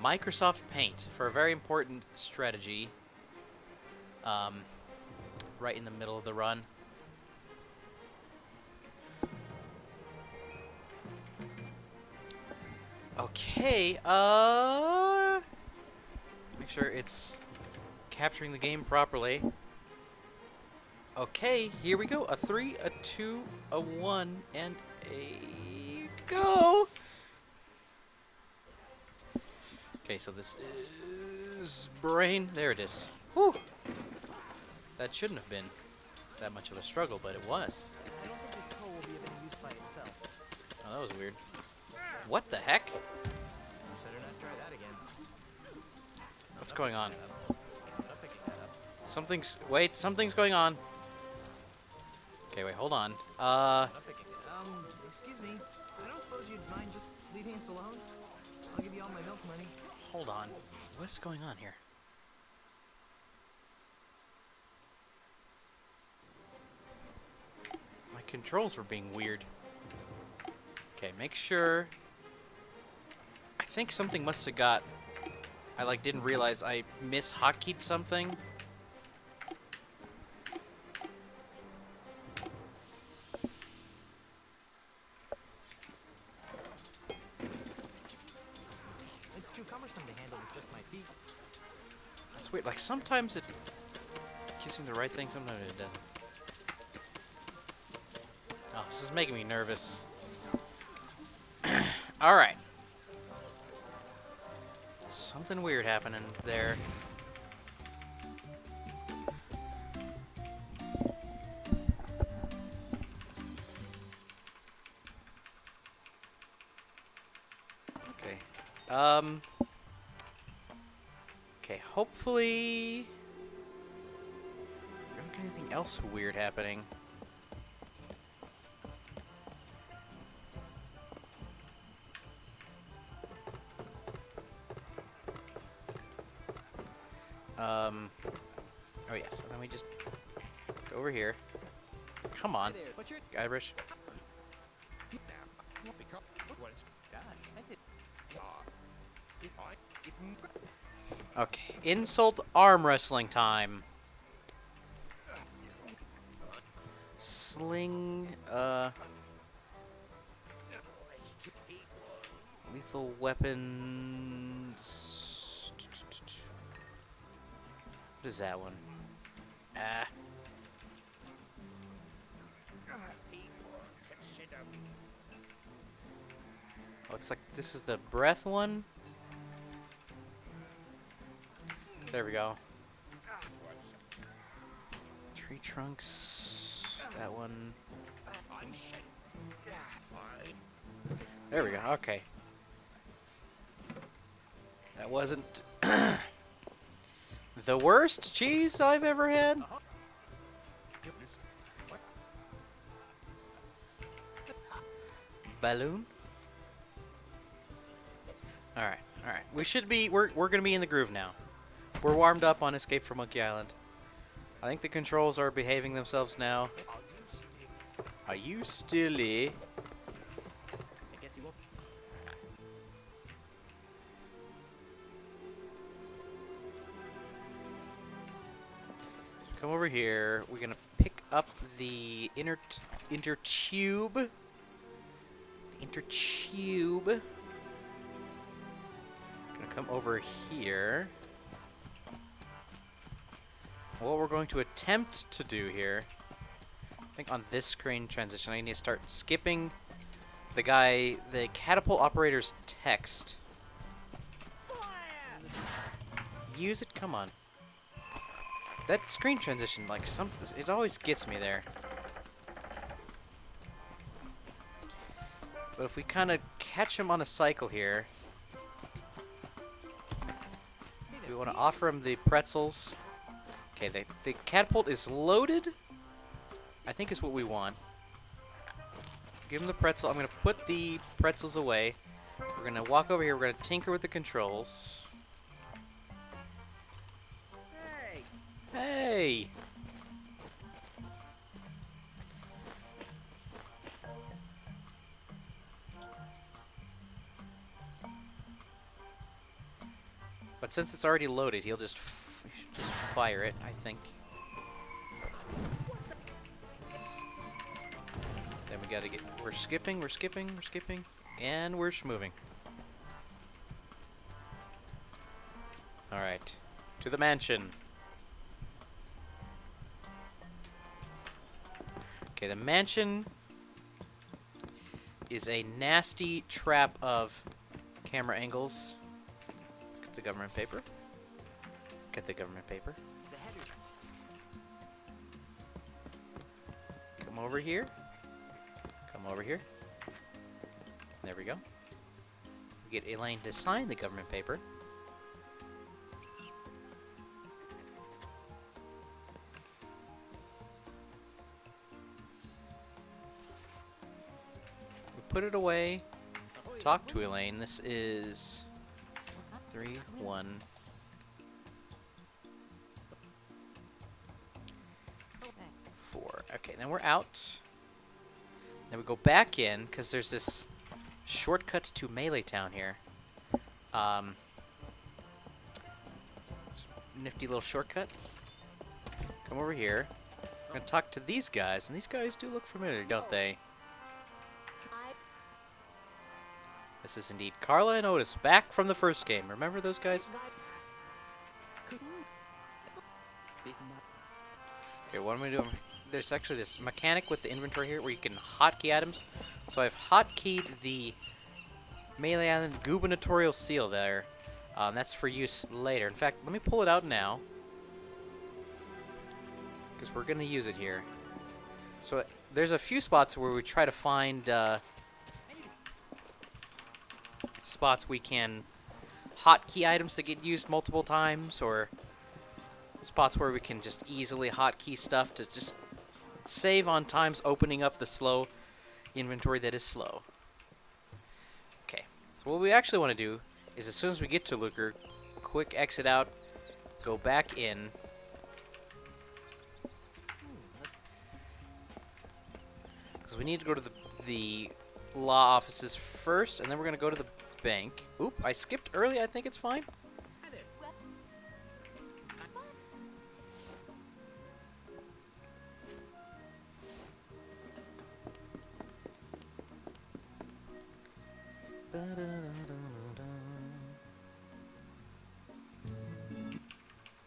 Microsoft Paint for a very important strategy right in the middle of the run. Okay, make sure it's capturing the game properly. Okay, here we go. A 3, a 2, a 1, and a go! Okay, so this is brain. There it is. Whew! That shouldn't have been that much of a struggle, but it was. I don't think this coal will be of any use by itself. Oh, that was weird. What the heck? Better not try that again. What's going on? I'm not picking that up. Something's going on. Okay, wait, hold on. I'm not picking it. Excuse me. I don't suppose you'd mind just leaving us alone? I'll give you all my milk money. Hold on. What's going on here? My controls were being weird. Okay, make sure. I think something must have got. I didn't realize I mishotKeyed something. It's too cumbersome to handle with just my feet. That's weird. Like sometimes it gives me the right thing, sometimes it doesn't. Oh, this is making me nervous. All right. Something weird happening there. Okay. Okay, hopefully I don't get anything else weird happening. Oh yes, and then we just go over here. Come on, Hey there, what's your... Guybrush. Okay, insult arm wrestling time. Sling, lethal weapons. What is that one? Ah. Oh, it's like this is the breath one. There we go. Tree trunks. That one. There we go. Okay. That wasn't the worst cheese I've ever had. Balloon. All right. We should be. We're gonna be in the groove now. We're warmed up on Escape from Monkey Island. I think the controls are behaving themselves now. Are you stilly? I guess you won't... Come over here. We're gonna pick up the inner tube. The intertube. Gonna come over here. What we're going to attempt to do here, I think on this screen transition, I need to start skipping the catapult operator's text. Use it, come on. That screen transition, like, it always gets me there. But if we kind of catch him on a cycle here, we want to offer him the pretzels. Okay, the catapult is loaded, I think is what we want. Give him the pretzel. I'm going to put the pretzels away. We're going to walk over here. We're going to tinker with the controls. Hey! But since it's already loaded, he'll just fire it, I think. Then we gotta we're skipping, and we're moving. Alright, to the mansion. Okay, the mansion is a nasty trap of camera angles. Get the government paper. Get the government paper. Come over here. Come over here. There we go. We get Elaine to sign the government paper. We put it away. Talk to Elaine. This is 3, 1. Okay, then we're out. Then we go back in, because there's this shortcut to Melee Town here. Nifty little shortcut. Come over here. I'm going to talk to these guys, and these guys do look familiar, don't they? This is indeed Carla and Otis, back from the first game. Remember those guys? Okay, what am I doing? There's actually this mechanic with the inventory here where you can hotkey items. So I've hotkeyed the Melee Island gubernatorial seal there. That's for use later. In fact, let me pull it out now, because we're going to use it here. So there's a few spots where we try to find spots we can hotkey items that get used multiple times, or spots where we can just easily hotkey stuff to just save on times opening up the slow inventory that is slow. Okay, so what we actually want to do is, as soon as we get to Lucre, quick exit out, go back in. Because we need to go to the law offices first, and then we're going to go to the bank. Oop, I skipped early. I think it's fine.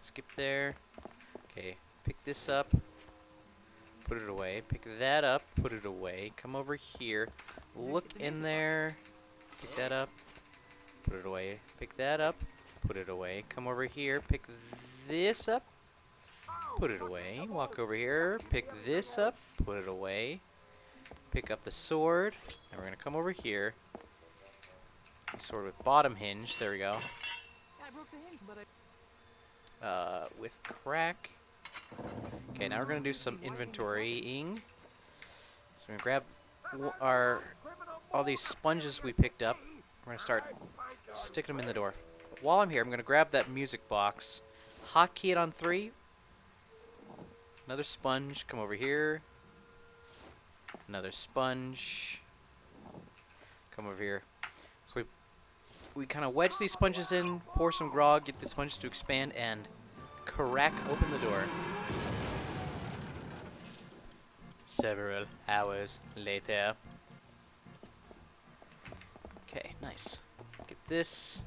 Skip there. Okay, pick this up. Put it away. Pick that up. Put it away. Come over here. Look in there. Pick that up. Put it away. Pick that up. Put it away. Come over here. Pick this up. Put it away. Walk over here. Pick this up. Put it away. Pick up the sword. And we're going to come over here. Sword with bottom hinge. There we go. With crack. Okay, now we're going to do some inventorying. So we're going to grab all these sponges we picked up. We're going to start sticking them in the door. But while I'm here, I'm going to grab that music box. Hotkey it on 3. Another sponge. Come over here. Another sponge. Come over here. So we kind of wedge these sponges in, pour some grog, get the sponges to expand, and crack open the door. Several hours later. Okay, nice. Get this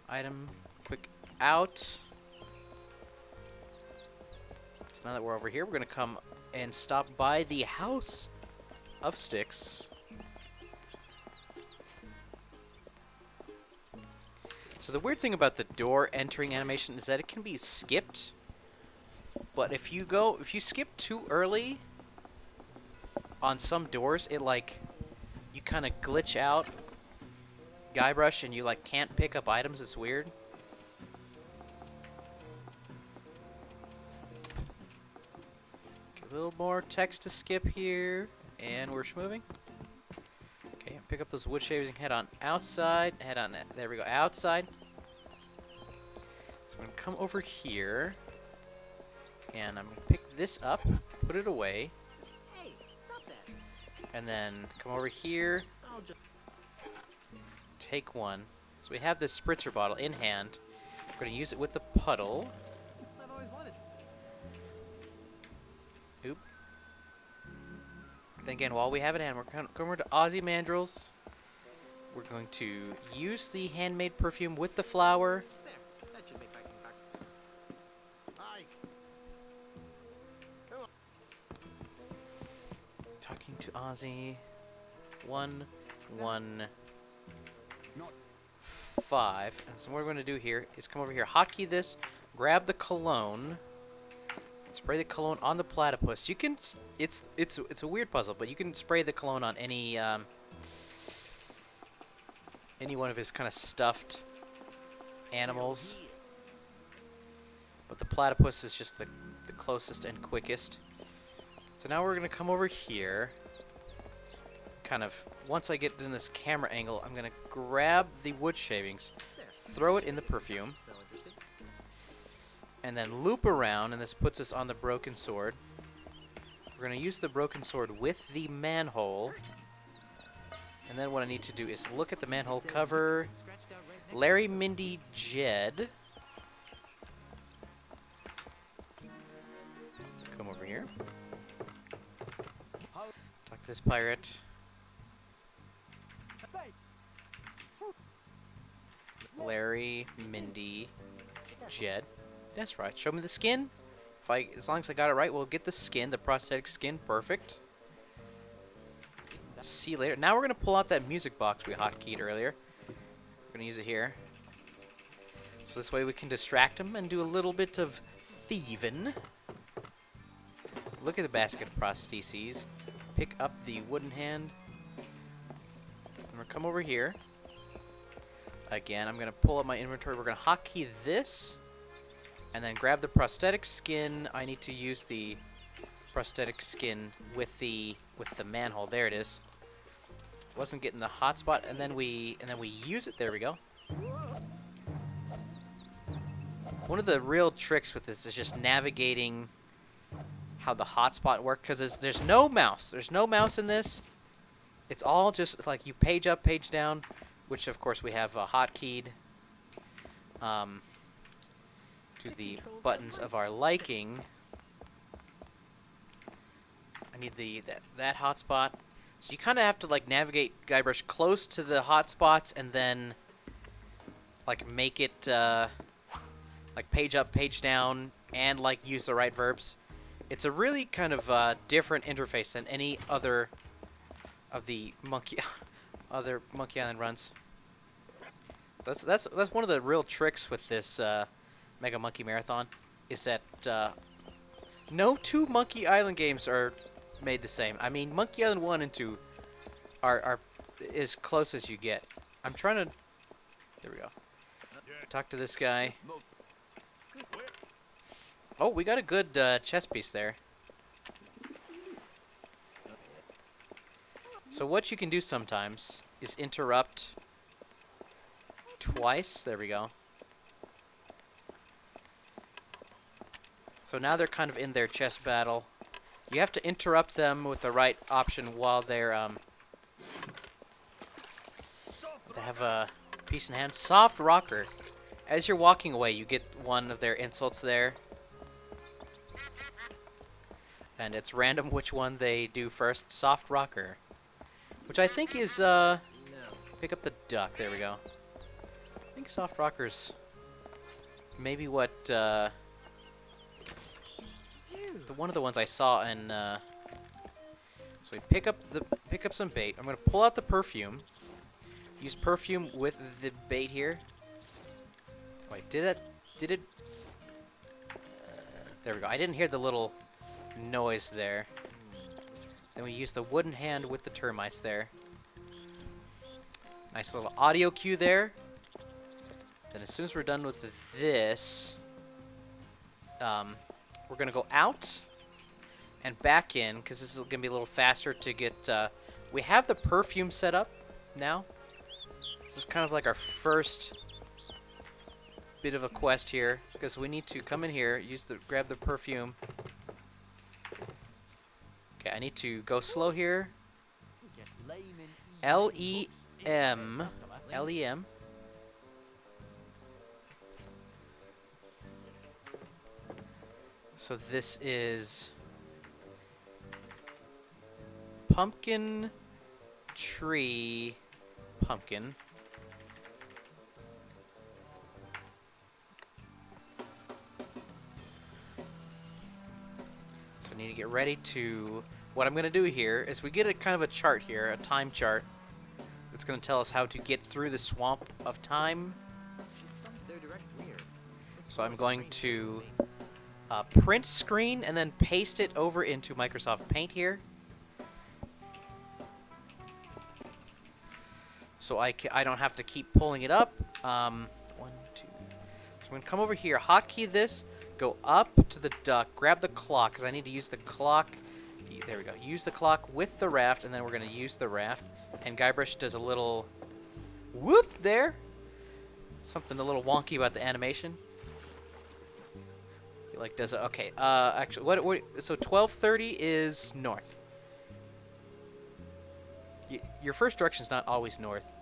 item quick out. So now that we're over here, we're gonna come and stop by the House of Sticks. So the weird thing about the door entering animation is that it can be skipped. But if you skip too early on some doors, it like, you kind of glitch out Guybrush and you like can't pick up items. It's weird. Okay, a little more text to skip here, and we're moving. Okay, pick up those wood shavings and head on outside. Head on, there we go, outside. So I'm gonna come over here, and I'm gonna pick this up, put it away, Hey, stop that. and then come over here, I'll just... take one. So we have this spritzer bottle in hand. We're gonna use it with the puddle. I've always wanted. Oop. Then again, while we have it in hand, we're coming over to Ozymandias. We're going to use the handmade perfume with the flower. There, that should make back in back. Hi. Talking to Ozzy. 1, 1, 5. And so what we're going to do here is come over here, hotkey this, grab the cologne, spray the cologne on the platypus. You can, it's a weird puzzle, but you can spray the cologne on any one of his kind of stuffed animals. But the platypus is just the closest and quickest. So now we're going to come over here. Kind of, once I get in this camera angle, I'm going to grab the wood shavings, throw it in the perfume, and then loop around, and this puts us on the broken sword. We're going to use the broken sword with the manhole. And then what I need to do is look at the manhole cover. Scratched out right next Larry, Mindy, Jed. Come over here. Talk to this pirate. Larry, Mindy, Jed. That's right. Show me the skin. As long as I got it right, we'll get the skin, the prosthetic skin. Perfect. See you later. Now we're gonna pull out that music box we hotkeyed earlier. We're gonna use it here. So this way we can distract him and do a little bit of thieving. Look at the basket of prostheses. Pick up the wooden hand. And we're gonna come over here. Again, I'm gonna pull up my inventory. We're gonna hotkey this, and then grab the prosthetic skin. I need to use the prosthetic skin with the manhole. There it is. Wasn't getting the hotspot, and then we use it. There we go. One of the real tricks with this is just navigating how the hotspot works, because there's no mouse. There's no mouse in this. It's all just like you page up, page down, which of course we have hotkeyed to the buttons of our liking. I need that hotspot. So you kind of have to like navigate Guybrush close to the hotspots and then like make it like page up, page down, and like use the right verbs. It's a really kind of different interface than any other of the Monkey Island runs. That's one of the real tricks with this Mega Monkey Marathon, is that no two Monkey Island games are made the same. I mean, Monkey Island 1 and 2 are as close as you get. I'm trying to... There we go. Talk to this guy. Oh, we got a good chess piece there. So what you can do sometimes is interrupt twice. There we go. So now they're kind of in their chess battle. You have to interrupt them with the right option while they're they have a piece in hand. Soft rocker. As you're walking away, you get one of their insults there. And it's random which one they do first. Soft rocker. Which I think is Pick up the duck. There we go. I think soft rockers. Maybe what one of the ones I saw in. So we pick up some bait. I'm gonna pull out the perfume. Use perfume with the bait here. Wait, did it? There we go. I didn't hear the little noise there. Then we use the wooden hand with the termites there. Nice little audio cue there. Then as soon as we're done with this, we're going to go out and back in, because this is going to be a little faster to get... we have the perfume set up now. This is kind of like our first bit of a quest here, because we need to come in here, grab the perfume. Okay, I need to go slow here. L-E-M. L-E-M. So this is pumpkin tree pumpkin. So I need to get ready to... What I'm going to do here is we get a kind of a chart here, a time chart. That's going to tell us how to get through the swamp of time. So I'm going to print screen and then paste it over into Microsoft Paint here. So I don't have to keep pulling it up. 1, 2. So I'm going to come over here, hotkey this, go up to the duck, grab the clock, because I need to use the clock. There we go. Use the clock with the raft, and then we're going to use the raft. And Guybrush does a little whoop there. Something a little wonky about the animation. He like does it. Okay. Actually, what? So 12:30 is north. Your first direction is not always north.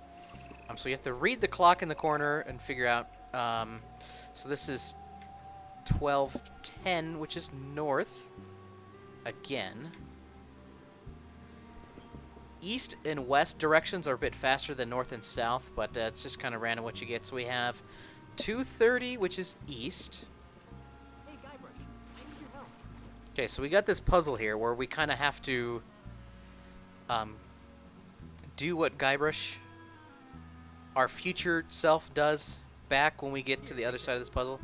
So you have to read the clock in the corner and figure out. So this is 12:10, which is north. Again. East and west directions are a bit faster than north and south, but it's just kind of random what you get. So we have 2:30, which is east. Hey, Guybrush, I need your help. Okay, so we got this puzzle here where we kind of have to do what Guybrush, our future self, does back when we get to the other side of this puzzle.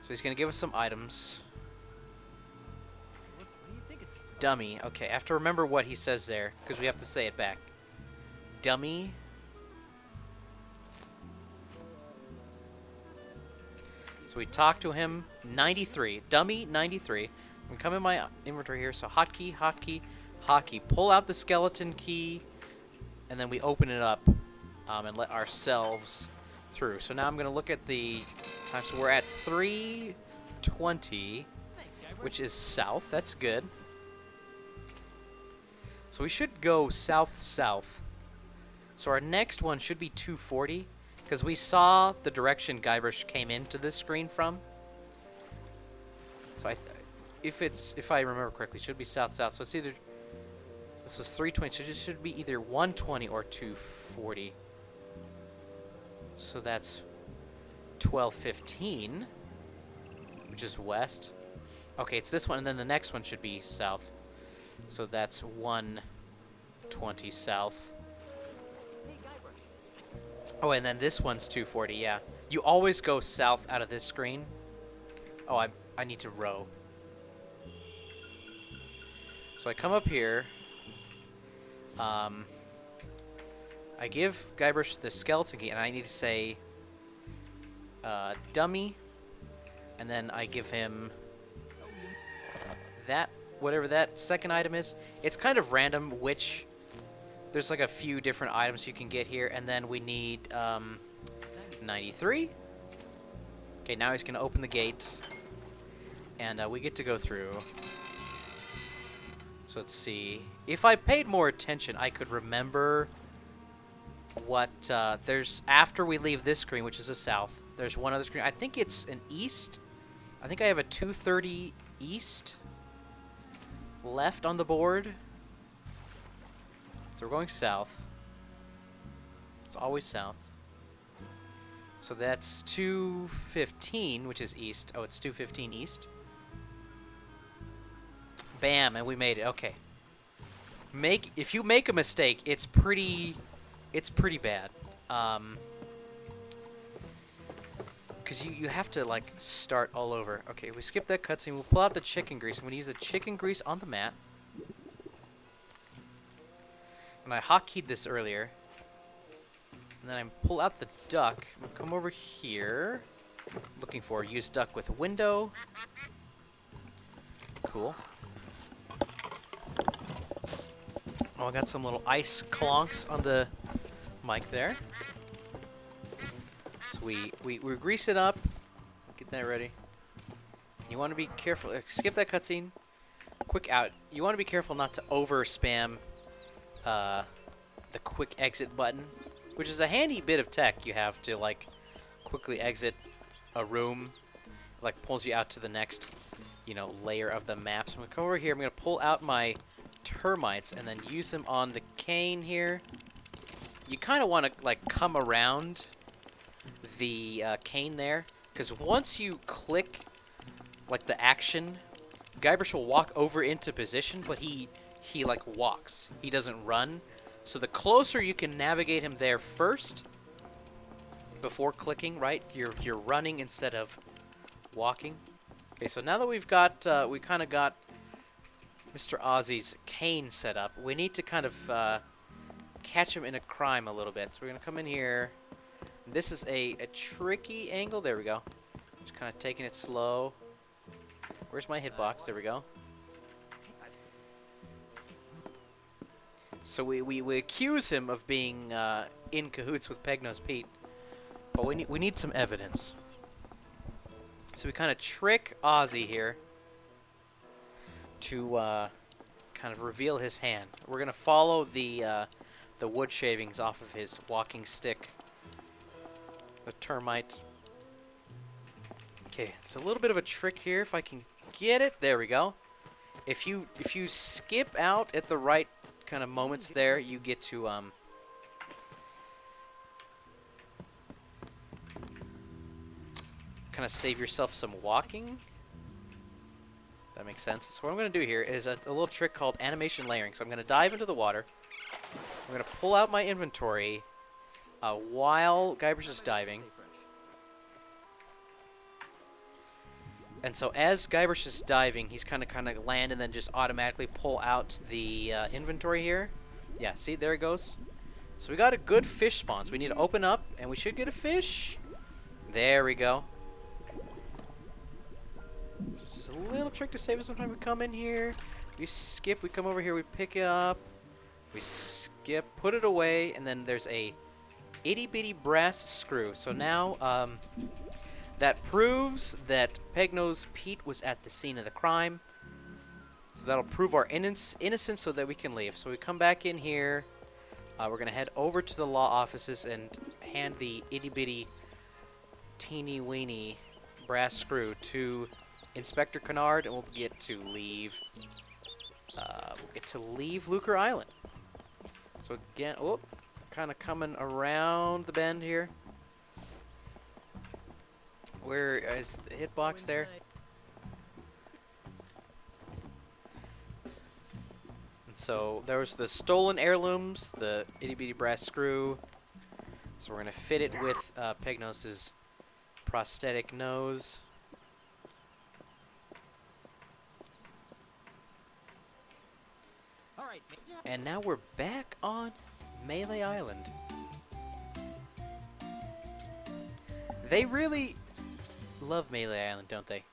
So he's going to give us some items. What do you think it's... Dummy. Okay, I have to remember what he says there, because we have to say it back. Dummy. So we talk to him. 93. Dummy, 93. I'm come in my inventory here, so hotkey, hotkey, hotkey. Pull out the skeleton key, and then we open it up and let ourselves through. So now I'm going to look at the time. So we're at 3:20, Thanks, Guybrush. which is south. That's good. So we should go south-south. So our next one should be 2:40, because we saw the direction Guybrush came into this screen from. So if I remember correctly, it should be south-south. So it's either... This was 3:20, so it should be either 1:20 or 2:40. So that's 12:15, which is west. Okay, it's this one, and then the next one should be south. So that's 1:20 south. Hey, Guybrush. Oh, and then this one's 2:40, yeah. You always go south out of this screen. Oh, I need to row. So I come up here. I give Guybrush the skeleton key, and I need to say dummy, and then I give him that, whatever that second item is. It's kind of random which... There's like a few different items you can get here, and then we need 93. Okay, now he's going to open the gate, and we get to go through. So let's see. If I paid more attention, I could remember what there's after we leave this screen, which is the south. There's one other screen. I think it's an east. I think I have a 2:30 east left on the board. So we're going south. It's always south. So that's 215, which is east. Oh, it's 215 east. Bam, and we made it. Okay. If you make a mistake, it's pretty bad. Because you have to, like, start all over. Okay, we skip that cutscene. We'll pull out the chicken grease. I'm going to use the chicken grease on the mat. And I hotkeyed this earlier. And then I pull out the duck. I'm gonna come over here. Looking for use duck with window. Cool. Oh, I got some little ice clonks on the mic there. So we grease it up. Get that ready. You want to be careful. Skip that cutscene. Quick out. You want to be careful not to over spam the quick exit button, which is a handy bit of tech you have to, like, quickly exit a room. Like, pulls you out to the next, layer of the map. So I'm going to come over here. I'm going to pull out my termites and then use them on the cane here. You kind of want to, like, come around the cane there, because once you click, like, the action, Guybrush will walk over into position, but he like, walks. He doesn't run. So the closer you can navigate him there first, before clicking, right? You're running instead of walking. Okay, so now that we've got, we kind of got Mr. Ozzy's cane set up, we need to kind of catch him in a crime a little bit. So we're going to come in here. This is a tricky angle. There we go. Just kind of taking it slow. Where's my hitbox? There we go. So we accuse him of being in cahoots with Peg-Nose Pete, but we need some evidence. So we kind of trick Ozzy here to kind of reveal his hand. We're gonna follow the wood shavings off of his walking stick, the termite. Okay, it's a little bit of a trick here. If I can get it, there we go. If you skip out at the right kind of moments there, you get to kind of save yourself some walking. That makes sense. So what I'm going to do here is a little trick called animation layering. So I'm going to dive into the water. I'm going to pull out my inventory while Guybrush is diving. And so as Guybrush is diving, he's kind of land and then just automatically pull out the inventory here. Yeah, see, there it goes. So we got a good fish spawn. So we need to open up, and we should get a fish. There we go. Just a little trick to save us some time. We come in here, we skip, we come over here, we pick it up, we skip, put it away, and then there's a itty-bitty brass screw. So now, that proves that Peg-Nose Pete was at the scene of the crime. So that'll prove our innocence so that we can leave. So we come back in here. We're going to head over to the law offices and hand the itty-bitty, teeny-weeny brass screw to Inspector Kennard, and we'll get to leave. Lucre Island. So again, kind of coming around the bend here. Where is the hitbox there? And so there was the stolen heirlooms, the itty-bitty brass screw. So we're going to fit it with Peg-Nose's prosthetic nose. And now we're back on Melee Island. They really love Melee Island, don't they?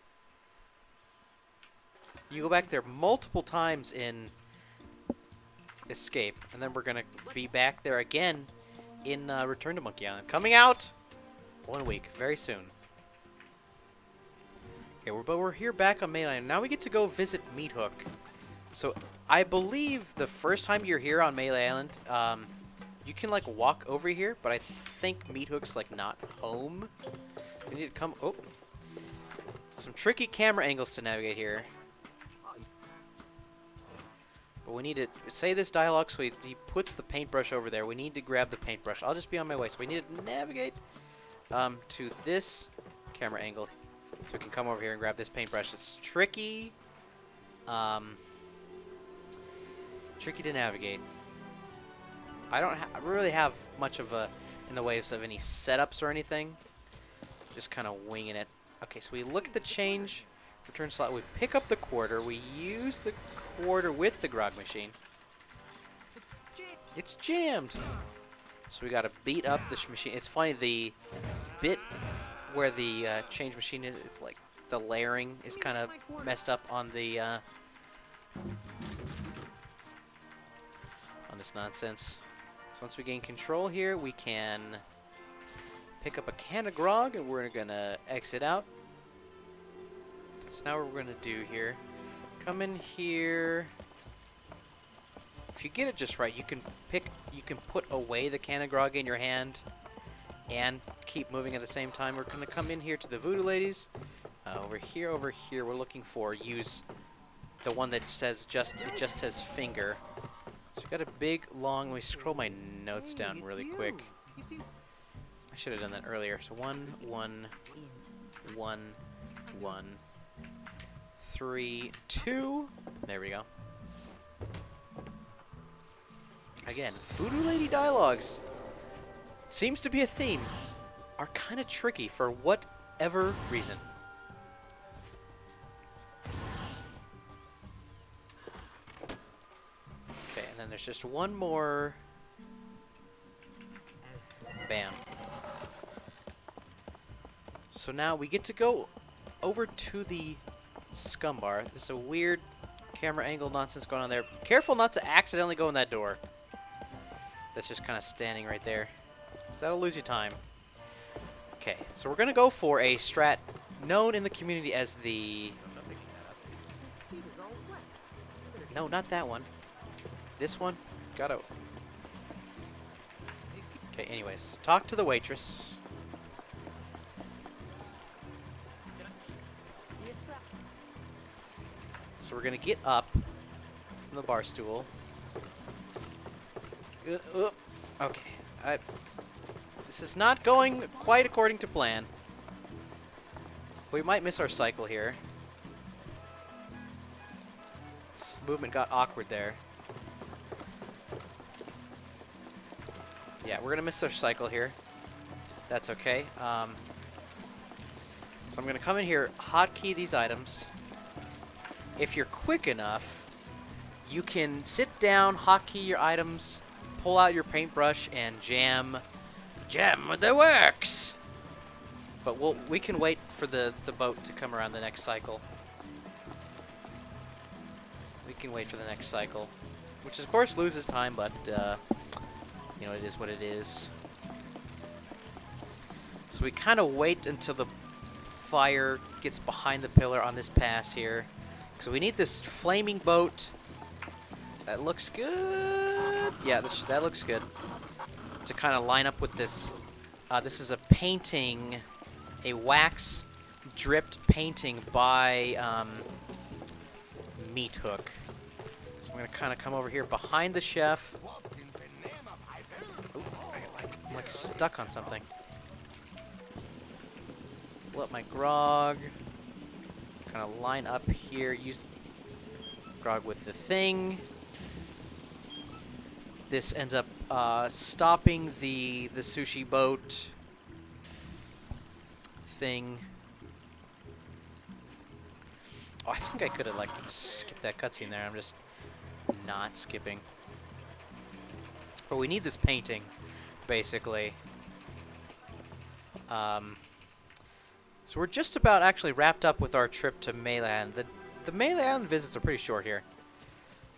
You go back there multiple times in Escape, and then we're gonna be back there again in Return to Monkey Island. Coming out 1 week, very soon. Okay, but we're here back on Melee Island. Now we get to go visit Meat Hook. So I believe the first time you're here on Melee Island, you can like walk over here, but I think Meat Hook's like not home. We need to come. Oh. Some tricky camera angles to navigate here. But we need to say this dialogue, so he puts the paintbrush over there. We need to grab the paintbrush. I'll just be on my way. So we need to navigate to this camera angle, so we can come over here and grab this paintbrush. It's tricky, tricky to navigate. I don't really have much of a in the ways of any setups or anything. Just kind of winging it. Okay, so we look at the change return slot. We pick up the quarter. We use the quarter with the grog machine. It's jammed. So we got to beat up this machine. It's funny, the bit where the change machine is, it's like the layering is kind of messed up on the on this nonsense. So once we gain control here, we can pick up a can of grog, and we're gonna exit out. So now what we're gonna do here, come in here. If you get it just right, you can put away the can of grog in your hand and keep moving at the same time. We're gonna come in here to the voodoo ladies. Over here, we're looking for use the one that says it just says finger. So we got a big long. Let me scroll my notes down really quick. I should have done that earlier. So 1, 1, 1, 1, 3, 2. There we go. Again, voodoo lady dialogues, seems to be a theme, are kind of tricky for whatever reason. Okay, and then there's just one more. Bam. So now we get to go over to the scum bar. There's a weird camera angle nonsense going on there. Careful not to accidentally go in that door. That's just kind of standing right there. So that'll lose you time. Okay, so we're going to go for a strat known in the community as the... No, not that one. This one. Gotta... Okay, anyways. Talk to the waitress. So we're going to get up from the bar stool. Okay. This is not going quite according to plan. We might miss our cycle here. This movement got awkward there. Yeah, we're going to miss our cycle here. That's okay. So I'm going to come in here, hotkey these items. If you're quick enough, you can sit down, hotkey your items, pull out your paintbrush, and jam the works. But we can wait for the boat to come around the next cycle. We can wait for the next cycle, which of course loses time, but you know, it is what it is. So we kind of wait until the fire gets behind the pillar on this pass here. So we need this flaming boat. That looks good. Yeah, that looks good. To kind of line up with this. This is a painting, a wax dripped painting by Meat Hook. So I'm going to kind of come over here behind the chef. Ooh, I'm like stuck on something. Pull up my grog. Kind of line up here. Use grog with the thing. This ends up stopping the sushi boat thing. Oh, I think I could have like skipped that cutscene there. I'm just not skipping. But we need this painting, basically. So we're just about actually wrapped up with our trip to Melee Island. The Melee Island visits are pretty short here.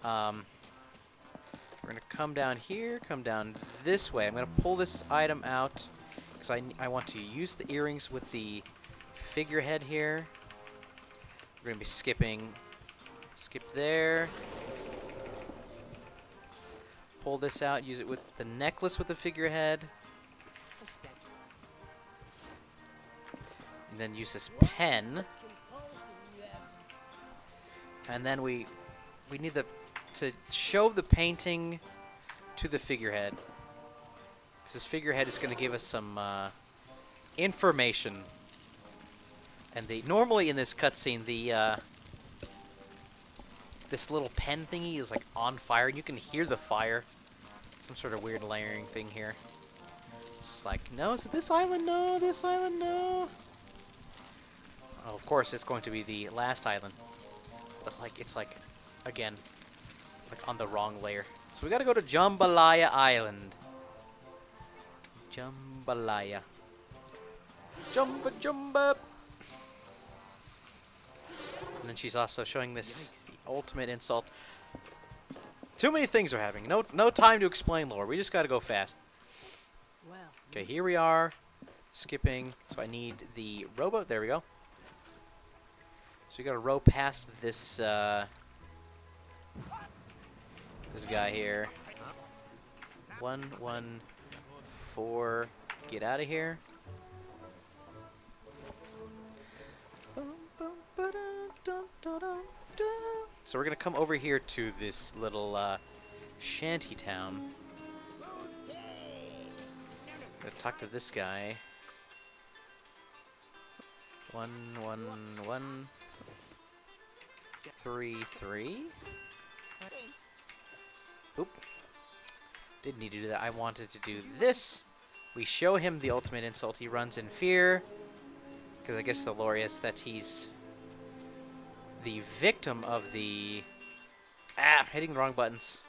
We're going to come down here, come down this way. I'm going to pull this item out because I want to use the earrings with the figurehead here. We're going to be skipping. Skip there. Pull this out, use it with the necklace with the figurehead. And then use this pen. And then we need the to show the painting to the figurehead. 'Cause this figurehead is going to give us some information. And normally in this cutscene, this little pen thingy is like on fire, and you can hear the fire. Some sort of weird layering thing here. Just like, no, is it this island? No, this island, no. Oh, of course, it's going to be the last island. But like, it's like, again, like on the wrong layer. So we gotta go to Jambalaya Island. Jambalaya. Jumba Jumba. And then she's also showing this the ultimate insult. Too many things are happening. No time to explain lore. We just gotta go fast. Well, Okay, here we are. Skipping. So I need the rowboat. There we go. So we gotta row past this this guy here. 114. Get out of here. So we're gonna come over here to this little shanty town. Gotta talk to this guy. 11133. Oop. Didn't need to do that. I wanted to do this. We show him the ultimate insult. He runs in fear. Because I guess the lore is that he's the victim of the... hitting the wrong buttons.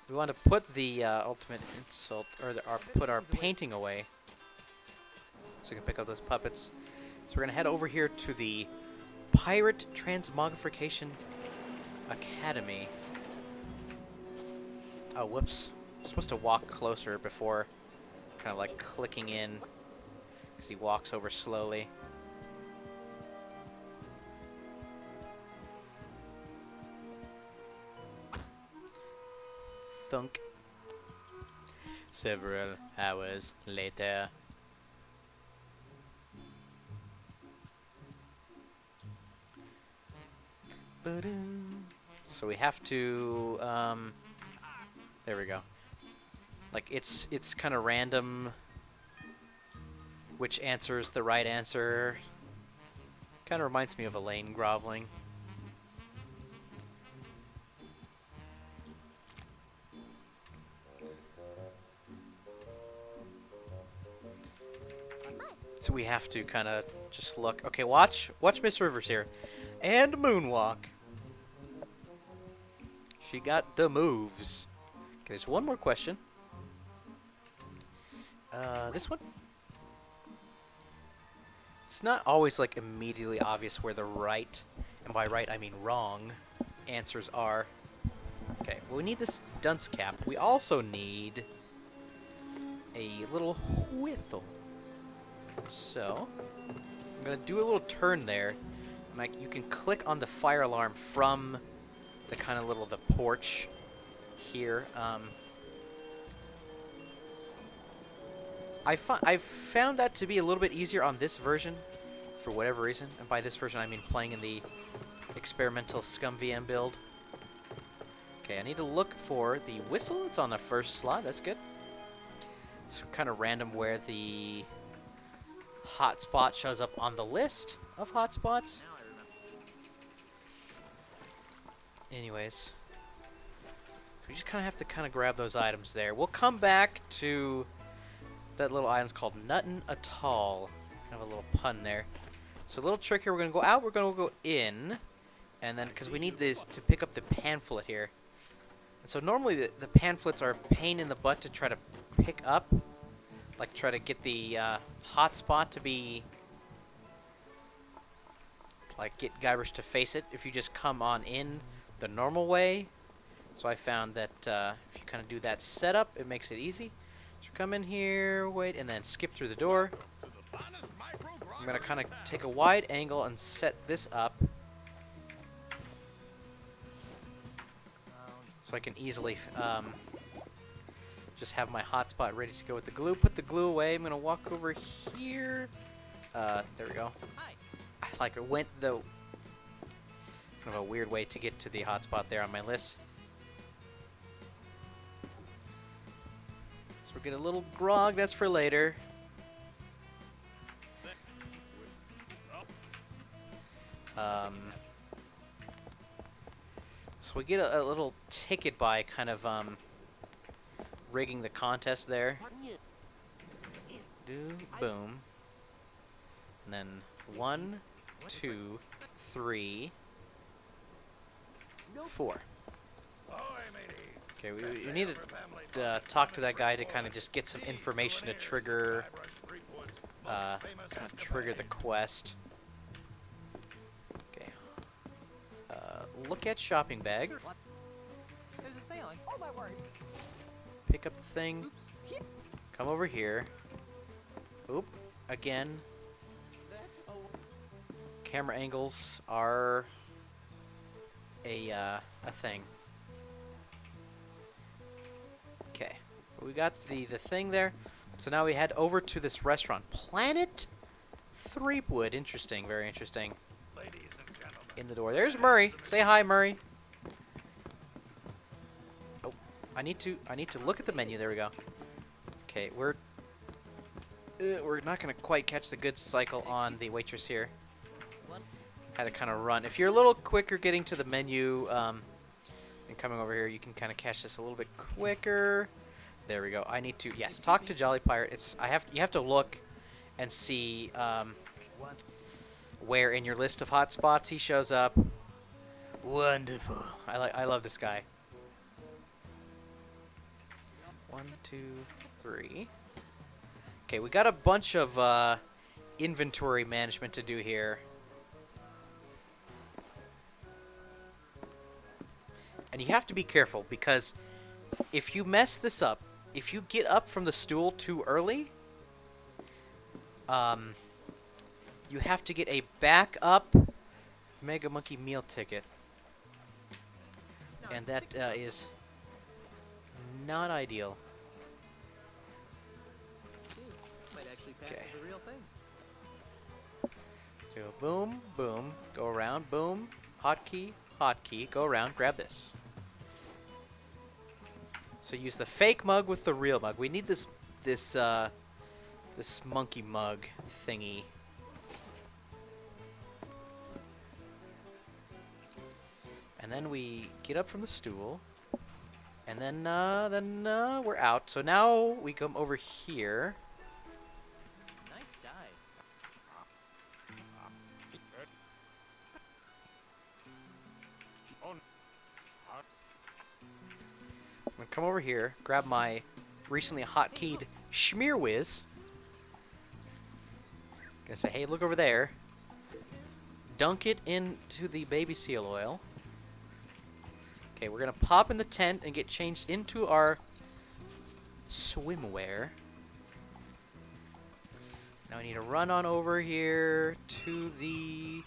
We want to put the ultimate insult, or put our painting away. So we can pick up those puppets. So we're going to head over here to the Pirate Transmogrification Academy. Oh, whoops. I'm supposed to walk closer before kind of like clicking in. Because he walks over slowly. Thunk. Several hours later. So we have to, there we go. Like, it's kind of random which answer is the right answer. Kind of reminds me of Elaine groveling. So we have to kind of just look. Okay, watch Miss Rivers here. And moonwalk. She got the moves. Okay, there's one more question. This one? It's not always like immediately obvious where the right, and by right I mean wrong, answers are. Okay, well we need this dunce cap. We also need a little whistle. So, I'm going to do a little turn there. And you can click on the fire alarm from the kind of the porch here. I found that to be a little bit easier on this version, for whatever reason. And by this version, I mean playing in the experimental Scum VM build. Okay, I need to look for the whistle. It's on the first slot. That's good. It's kind of random where the hotspot shows up on the list of hotspots. Anyways, we just kind of have to grab those items there. We'll come back to that little island's called Nuttin Atoll. Kind of a little pun there. So a little trick here. We're going to go out. We're going to go in. And then, because we need this to pick up the pamphlet here. And so normally the pamphlets are a pain in the butt to try to pick up. Like try to get the hotspot to be... like get Guybrush to face it if you just come on in the normal way. So I found that if you kind of do that setup, it makes it easy. So come in here, wait, and then skip through the door. I'm going to kind of take a wide angle and set this up. So I can easily just have my hotspot ready to go with the glue. Put the glue away. I'm going to walk over here. There we go. I went the kind of a weird way to get to the hotspot there on my list. we'll get a little grog. That's for later. So we get a little ticket by kind of rigging the contest there. Do boom. And then 1, 2, 3, 4. Okay, we need to talk to that guy to kind of just get some information to trigger the quest. Okay. Look at shopping bag. There's a sailing. Oh my word. Pick up the thing. Come over here. Oop. Again. Camera angles are a thing. Okay. We got the thing there. So now we head over to this restaurant. Planet Threepwood. Interesting. Very interesting. In the door. There's Murray. Say hi, Murray. Oh, I need to look at the menu. There we go. Okay, we're not gonna quite catch the good cycle on the waitress here. Had to kind of run. If you're a little quicker getting to the menu and coming over here, you can kind of catch this a little bit quicker. There we go. I need to talk to Jolly Pirate. You have to look and see where in your list of hotspots he shows up. Wonderful. I love this guy. 1, 2, 3. Okay, we got a bunch of inventory management to do here. And you have to be careful because if you mess this up, if you get up from the stool too early, you have to get a backup Mega Monkey meal ticket. And that is not ideal. Might actually pass Okay. as a real thing. So boom, boom, go around, boom, hotkey, go around, grab this. So use the fake mug with the real mug. We need this monkey mug thingy. And then we get up from the stool, and then we're out. So now we come over here. Nice dive. I'm gonna come over here, grab my recently hotkeyed Schmear Whiz. Gonna say, hey, look over there. Dunk it into the baby seal oil. Okay, we're gonna pop in the tent and get changed into our swimwear. Now we need to run on over here to the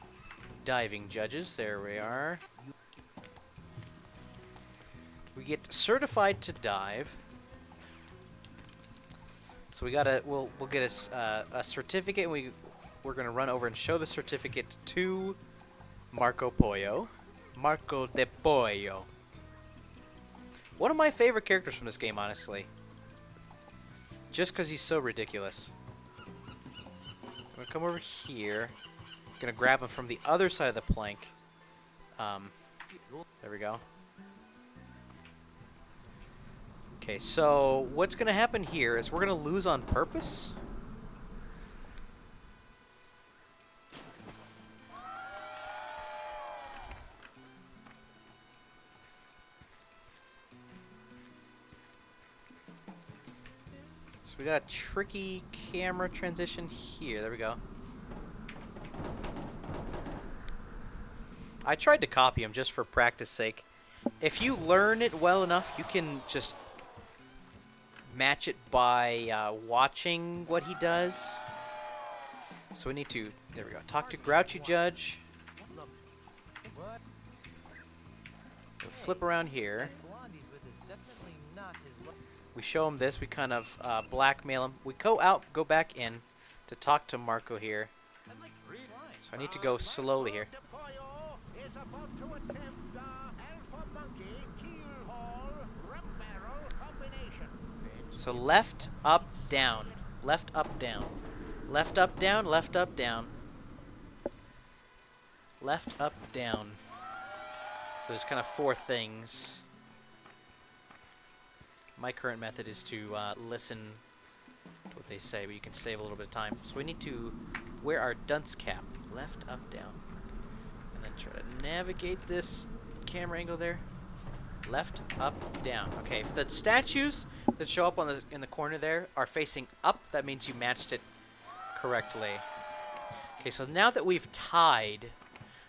diving judges. There we are. We get certified to dive. So we'll get a certificate. And we're gonna run over and show the certificate to Marco de Pollo. One of my favorite characters from this game, honestly. Just because he's so ridiculous. I'm gonna come over here. Gonna grab him from the other side of the plank. There we go. Okay, so what's gonna happen here is we're gonna lose on purpose. So we got a tricky camera transition here. There we go. I tried to copy him just for practice sake. If you learn it well enough, you can just match it by watching what he does. So we need to, there we go, talk to Grouchy Judge. We'll flip around here. We show him this. We kind of blackmail him. We go back in to talk to Marco here. So I need to go slowly here. Is about to attempt alpha monkey keel haul rum barrel combination. So left, up, down. Left, up, down. Left, up, down, left, up, down. Left, up, down. So there's kind of 4 things. My current method is to listen to what they say, but you can save a little bit of time. So we need to wear our dunce cap. Left, up, down. And then try to navigate this camera angle there. Left, up, down. Okay, if the statues that show up on in the corner there are facing up, that means you matched it correctly. Okay, so now that we've tied,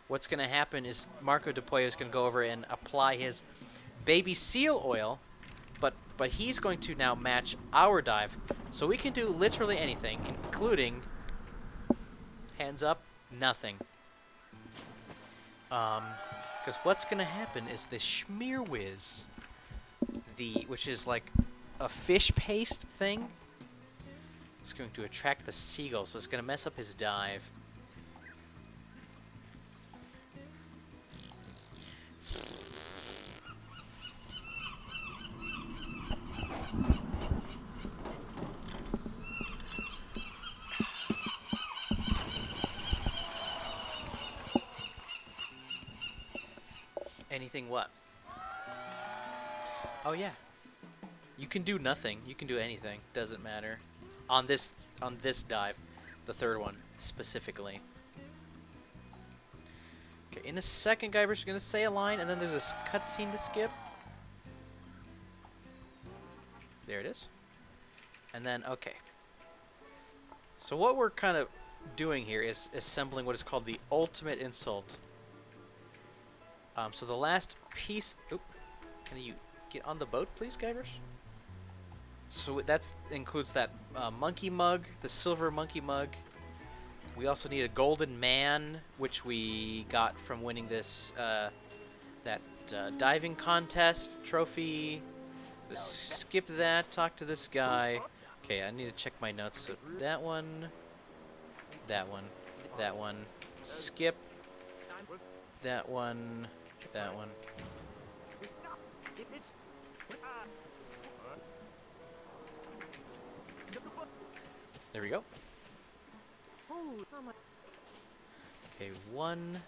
what's going to happen is Marco De Pollo is going to go over and apply his baby seal oil, but he's going to now match our dive. So we can do literally anything, including hands up, nothing. Because what's going to happen is the Schmear Whiz, which is like a fish paste thing, is going to attract the seagull, so it's going to mess up his dive. Anything what? Oh yeah. You can do nothing. You can do anything. Doesn't matter. On this dive, the third one specifically. Okay, in a second, Guybrush is gonna say a line, and then there's this cutscene to skip. There it is. And then okay. So what we're kind of doing here is assembling what is called the ultimate insult. So the last piece... Oop. Can you get on the boat, please, Guybrush? So that includes that monkey mug, the silver monkey mug. We also need a golden man, which we got from winning this diving contest trophy. Let's skip that, talk to this guy. Okay, I need to check my notes. So that one, that one, that one, skip, that one, that one. There we go. Okay, 1,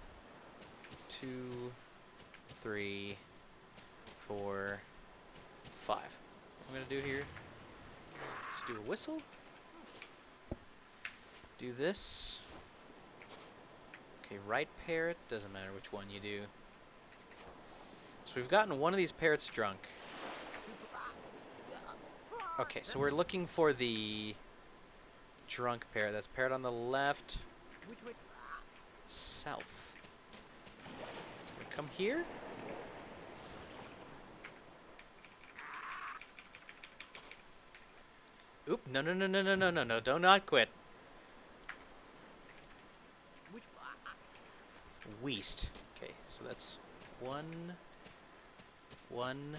2, 3, 4, 5. What I'm gonna do here? Let's do a whistle. Do this. Okay, right parrot. Doesn't matter which one you do. So we've gotten one of these parrots drunk. Okay, so we're looking for the drunk parrot. That's parrot on the left. South. Come here. Oop, no, no, no, no, no, no, no, no, do not quit. Weast. Okay, so that's 1, 1,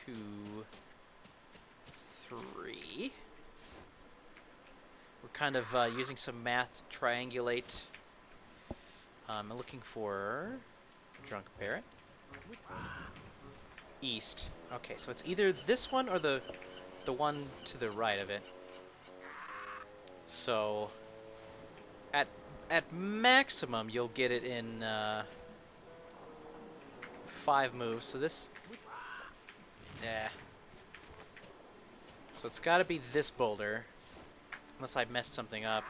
2, 3. We're kind of using some math to triangulate. I'm looking for drunk parrot. East. Okay, so it's either this one or the one to the right of it. So at maximum you'll get it in 5 moves. So this, yeah. So it's got to be this boulder, unless I messed something up.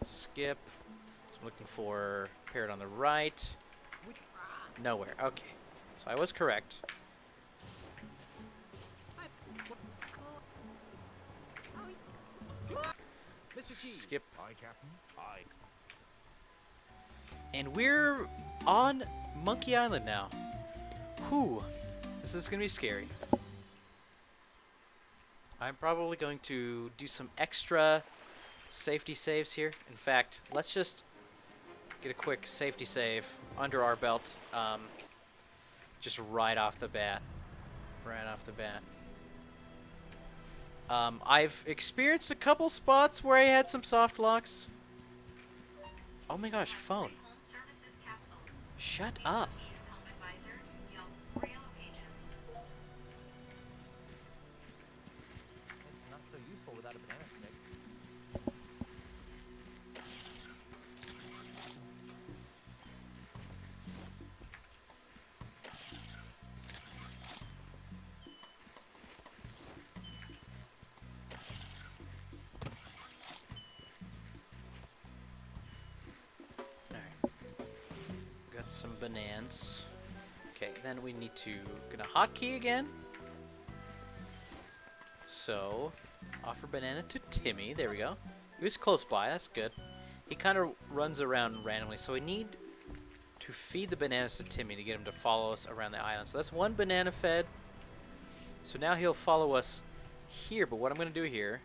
Skip. So I'm looking for parrot on the right. Nowhere. Okay. So I was correct. Skip. Aye, Captain. Aye. And we're on Monkey Island now. Whew. This is going to be scary. I'm probably going to do some extra safety saves here. In fact, let's just get a quick safety save under our belt. Just right off the bat. Right off the bat. I've experienced a couple spots where I had some soft locks. Oh my gosh, phone. Home services capsules. Shut up. To use home advisor, yellow pages. some bananas. Okay, then we need to get a hotkey again. So, offer banana to Timmy. There we go. He was close by. That's good. He kind of runs around randomly, so we need to feed the bananas to Timmy to get him to follow us around the island. So that's one banana fed. So now he'll follow us here, but what I'm going to do here...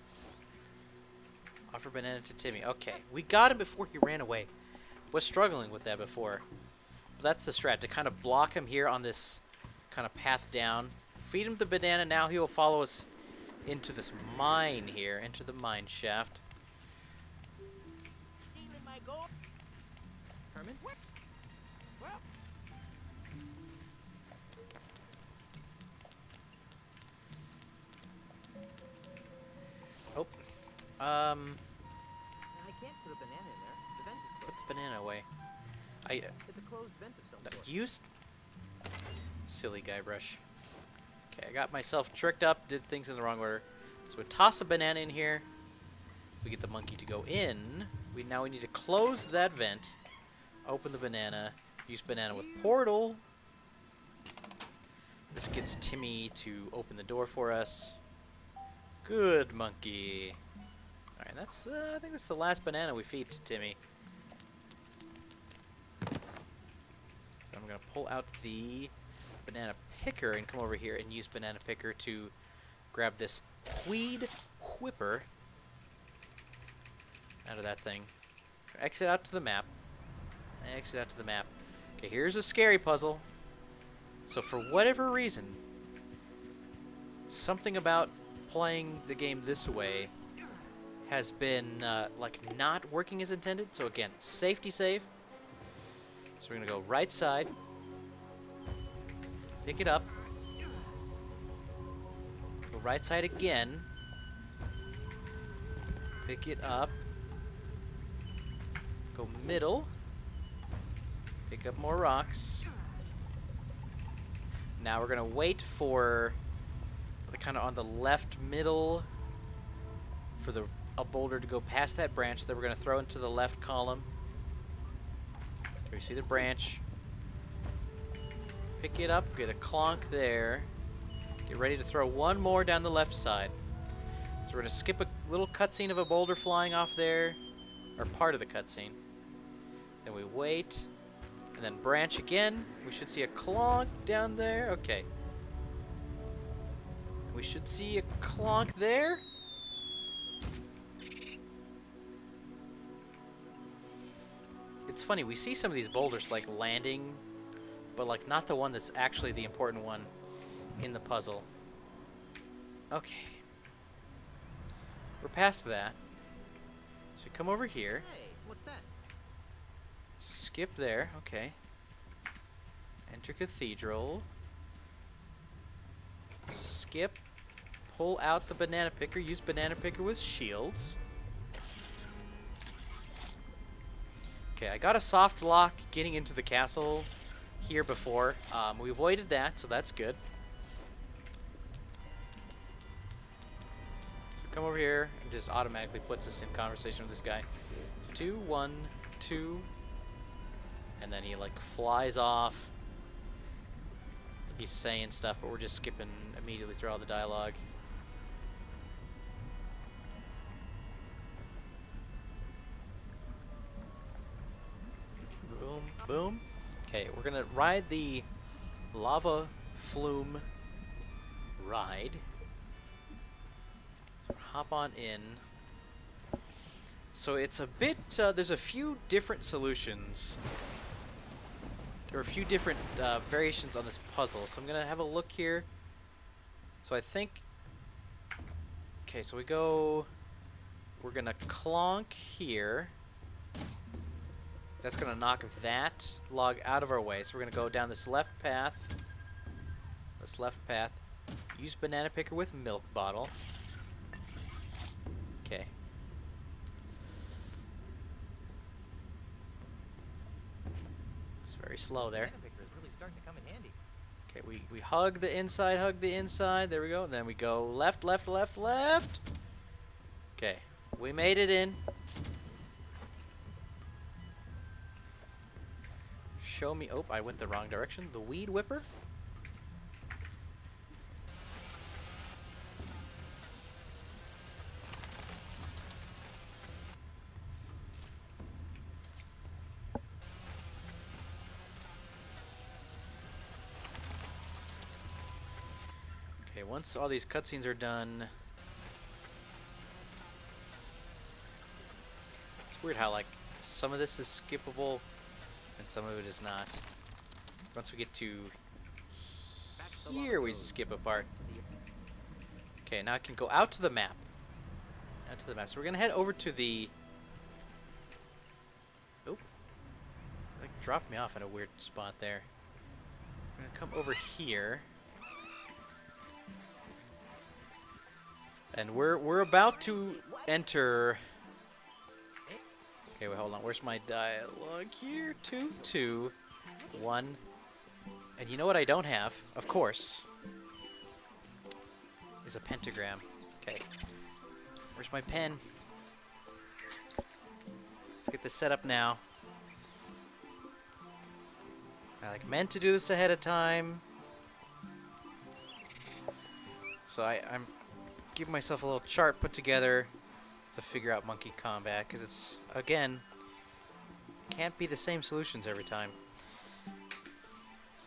Offer banana to Timmy. Okay, we got him before he ran away. Was struggling with that before. But that's the strat, to kind of block him here on this kind of path down. Feed him the banana, now he will follow us into this mine here, into the mine shaft. Herman? Oh. I can't put a banana in there. The vent is Put closed. the banana away. It's a closed vent of some sort. Used... Silly Guybrush. Okay, I got myself tricked up, did things in the wrong order. So we toss a banana in here. We get the monkey to go in. Now we need to close that vent. Open the banana. Use banana with portal. This gets Timmy to open the door for us. Good monkey. Alright, that's I think that's the last banana we feed to Timmy. So I'm gonna pull out the banana picker and come over here and use banana picker to grab this weed whipper out of that thing. Exit out to the map. Exit out to the map. Okay, here's a scary puzzle. So for whatever reason, something about playing the game this way has been like not working as intended. So again, safety save. So we're gonna go right side, pick it up, go right side again, pick it up, go middle, pick up more rocks. Now we're gonna wait for kind of on the left middle for a boulder to go past that branch that we're gonna throw into the left column. Okay, we see the branch. Pick it up, get a clonk there. Get ready to throw one more down the left side. So we're gonna skip a little cutscene of a boulder flying off there, or part of the cutscene. Then we wait, and then branch again. We should see a clonk down there. Okay. We should see a clonk there. It's funny, we see some of these boulders like landing, but like not the one that's actually the important one in the puzzle. Okay. We're past that. So come over here. Hey, what's that? Skip there, okay. Enter cathedral. Skip. Pull out the banana picker. Use banana picker with shields. Okay, I got a soft lock getting into the castle here before. We avoided that, so that's good. So come over here and just automatically puts us in conversation with this guy. 2, 1, 2. And then he like flies off. He's saying stuff, but we're just skipping immediately through all the dialogue. Boom, boom. Okay, we're gonna ride the lava flume ride. So hop on in. So it's a bit, there's a few different solutions. There are a few different variations on this puzzle, so I'm gonna have a look here. So I think, okay, so we're gonna clonk here. That's gonna knock that log out of our way. So we're gonna go down this left path. Use banana picker with milk bottle. Okay. It's very slow there. Banana picker is really starting to come in handy. Okay, we hug the inside. There we go. And then we go left, left, left, left. Okay, we made it in. show me... Oh, I went the wrong direction. The Weed Whipper? Okay, once all these cutscenes are done... It's weird how, like, some of this is skippable and some of it is not. Once we get to here, we skip a part. Okay, now I can go out to the map. Out to the map. So we're gonna head over to the... Oh. Like, dropped me off in a weird spot there. I'm gonna come over here. And we're about to enter... Okay, wait, hold on. Where's my dialogue here? 2, 2, 1. And you know what I don't have? Of course. Is a pentagram. Okay. Where's my pen? Let's get this set up now. I like meant to do this ahead of time. So I'm giving myself a little chart put together to figure out monkey combat, because it's, again, can't be the same solutions every time.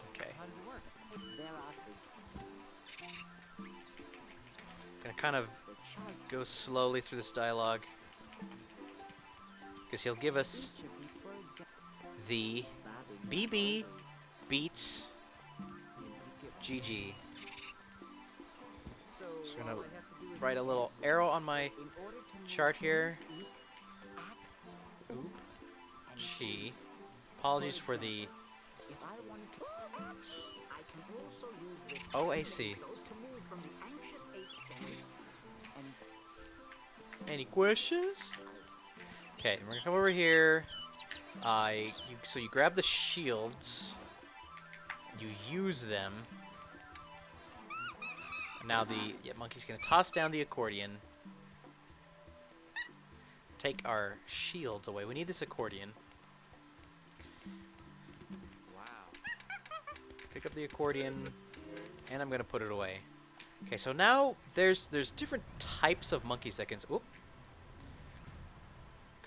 Okay. How does it work? Gonna kind of go slowly through this dialogue, because he'll give us the BB beats GG. So I'm gonna write a little arrow on my chart here. Oop. Chi. Apologies for the OAC. Any questions? Okay, we're gonna come over here. So you grab the shields. You use them. Now the monkey's gonna toss down the accordion. Take our shields away. We need this accordion. Wow. Pick up the accordion, and I'm gonna put it away. Okay, so now there's different types of monkeys that can. Oop.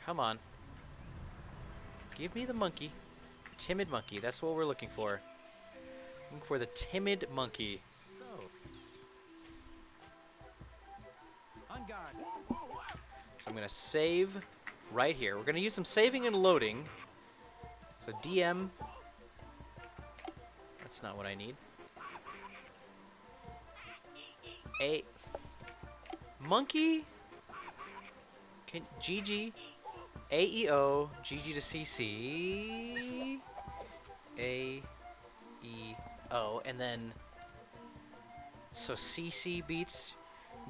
Come on. Give me the monkey. Timid monkey. That's what we're looking for. Looking for the timid monkey. So. On guard. So I'm going to save right here. We're going to use some saving and loading. So DM. That's not what I need. A monkey. Can GG. AEO. GG to CC. AEO. And then. So CC beats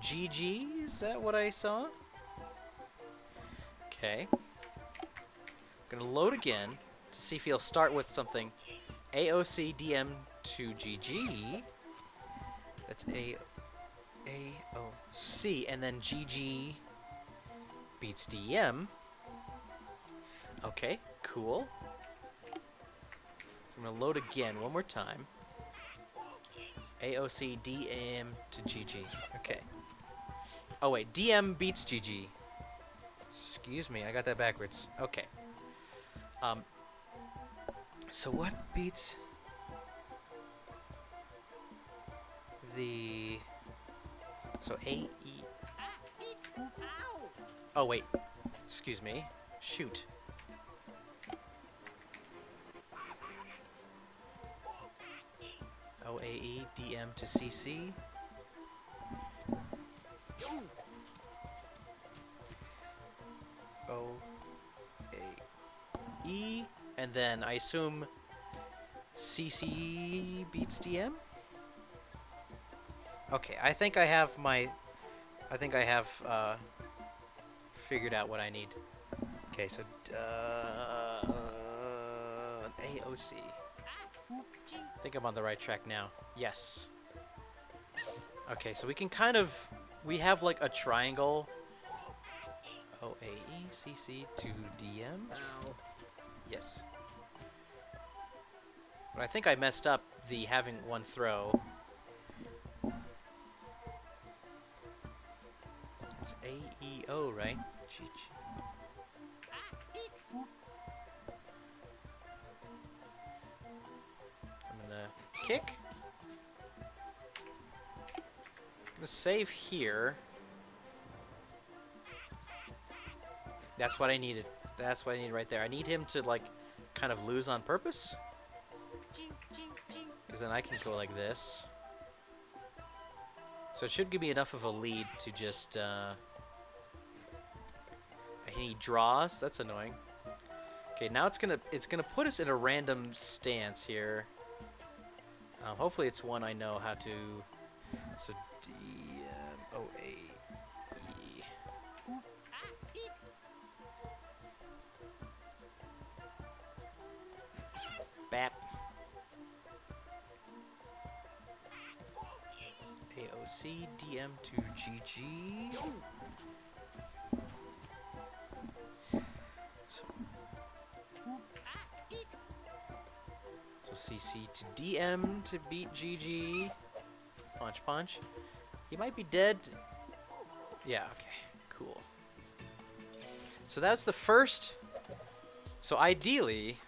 GG. Is that what I saw? Okay. I'm gonna load again to see if he'll start with something. AOC DM to GG. That's AOC, and then GG beats DM. Okay, cool. So I'm gonna load again one more time. AOC DM to GG. Okay. Oh wait, DM beats GG. Excuse me, I got that backwards. Okay. So what beats the... So AE... Oh, wait. Excuse me. Shoot. OAE, DM to CC. OAE, and then I assume CC beats DM? Okay, I think I have figured out what I need. Okay, so AOC. I think I'm on the right track now. Yes. Okay, so we can kind of... We have like a triangle. OAE, CC to DM. Yes. But I think I messed up the having one throw. It's AEO, right? GG. I'm gonna kick. I'm gonna save here. That's what I needed. That's what I need right there. I need him to, like, kind of lose on purpose. Because then I can go like this. So it should give me enough of a lead to just, and he draws. That's annoying. Okay, now it's gonna put us in a random stance here. Hopefully it's one I know how to. So D M O A E. Bap. AOC DM to GG. So CC to DM to beat GG. Punch, punch. He might be dead. Yeah, okay. Cool. So that's the first. So ideally,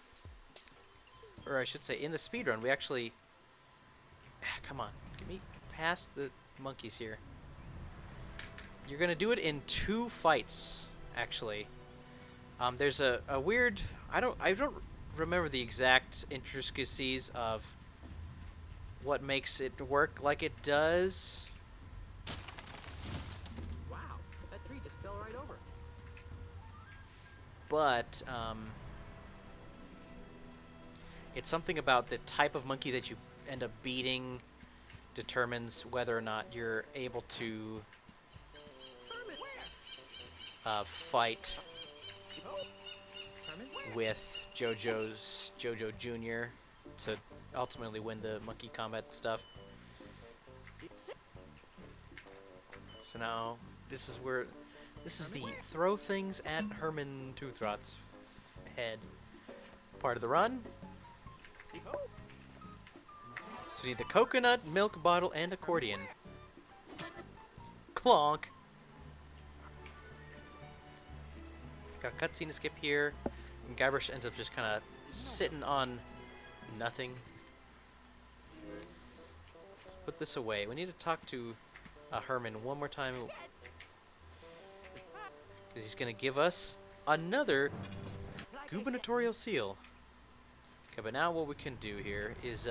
or I should say in the speedrun, we actually... Come on. Get me past the monkeys here. You're going to do it in 2 fights, actually. There's a weird... I don't remember the exact intricacies of what makes it work like it does. Wow, that tree just fell right over. But it's something about the type of monkey that you end up beating determines whether or not you're able to fight with Jojo Jr. to ultimately win the monkey combat stuff. So now this is the throw things at Herman Toothrot's head part of the run. So we need the coconut, milk bottle, and accordion. Clonk. Got a cutscene to skip here. And Guybrush ends up just kind of sitting on nothing. Put this away. We need to talk to Herman one more time. Because he's going to give us another gubernatorial seal. Okay, but now what we can do here is,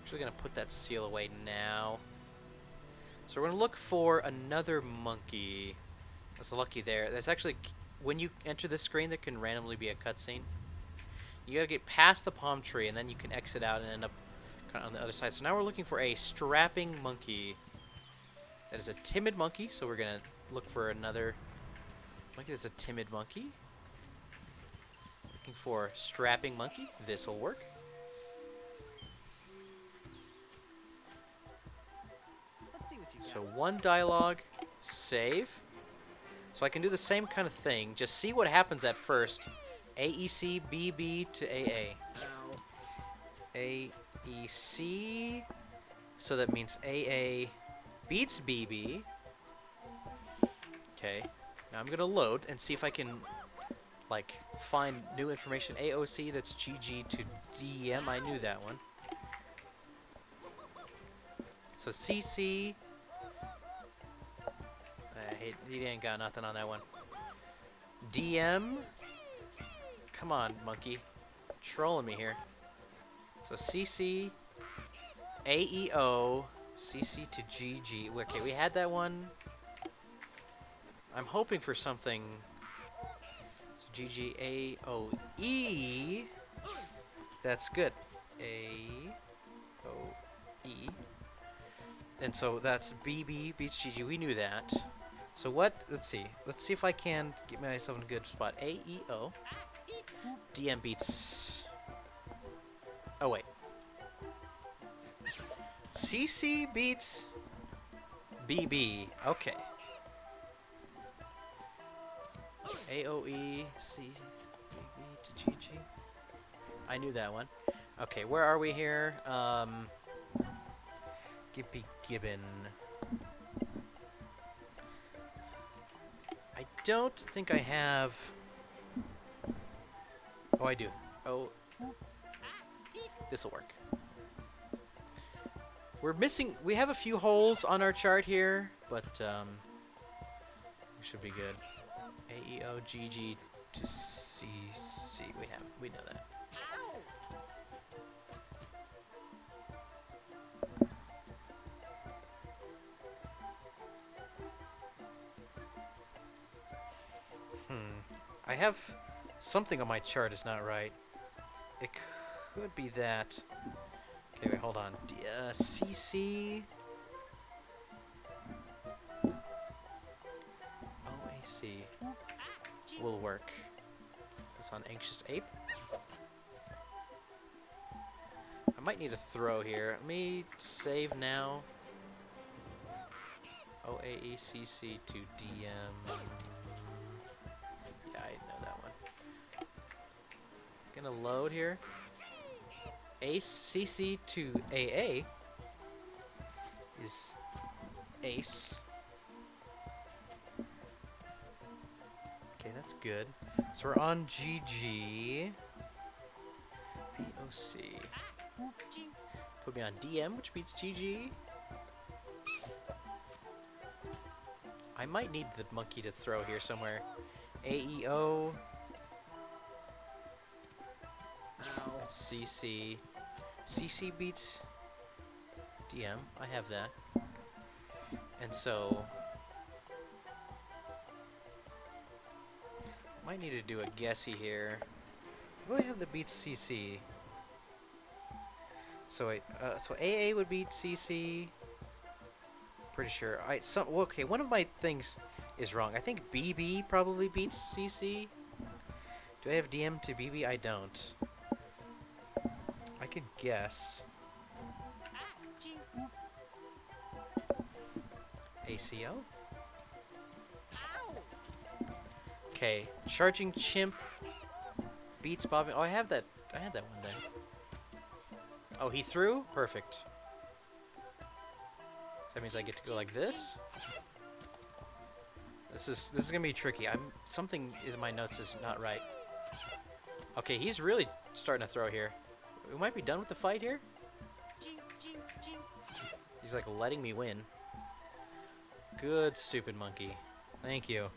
actually going to put that seal away now. So we're going to look for another monkey. That's lucky there. That's actually, when you enter this screen, there can randomly be a cutscene. You got to get past the palm tree, and then you can exit out and end up kind of on the other side. So now we're looking for a strapping monkey. That is a timid monkey, so we're going to look for another monkey that's a timid monkey. Looking for strapping monkey. This will work. Let's see what you got. So one dialogue, save. So I can do the same kind of thing. Just see what happens at first. AEC BB to AA. AEC. So that means AA beats BB. Okay. Now I'm gonna load and see if I can, like, find new information. AOC, that's GG to DM. I knew that one. So CC. He ain't got nothing on that one. DM. Come on, monkey. Trolling me here. So CC. AEO. CC to GG. Okay, we had that one. I'm hoping for something. So GG AOE. That's good. AOE. And so that's BB beats GG. We knew that. So what? Let's see. Let's see if I can get myself in a good spot. AEO. DM beats. Oh, wait. CC beats BB. Okay. AOE. C. BB to GG. I knew that one. Okay, where are we here? Gippy Gibbon. I don't think I have... Oh, I do. Oh, this'll work. We're missing... We have a few holes on our chart here, but we should be good. A, E, O, G, G to C, C. We know that. I have something on my chart is not right. It could be that. Okay, wait, hold on. CC. OAC will work. It's on Anxious Ape. I might need a throw here. Let me save now. OAECC to DM. Yeah, I know that one. Gonna load here. Ace CC to AA is Ace. Okay, that's good. So we're on GG. AOC. Put me on DM, which beats GG. I might need the monkey to throw here somewhere. AEO. That's CC. CC beats DM. I have that. And so... might need to do a guessy here. What do I have that beats CC? So wait, so AA would beat CC. Pretty sure. Okay, one of my things is wrong. I think BB probably beats CC. Do I have DM to BB? I don't. I could guess. ACO? Okay, Charging Chimp beats Bobbing. Oh, I have that. I had that one day. Oh, he threw? Perfect. That means I get to go like this. This is gonna be tricky. Something in my notes is not right. Okay, he's really starting to throw here. We might be done with the fight here. He's like letting me win. Good, stupid monkey. Thank you.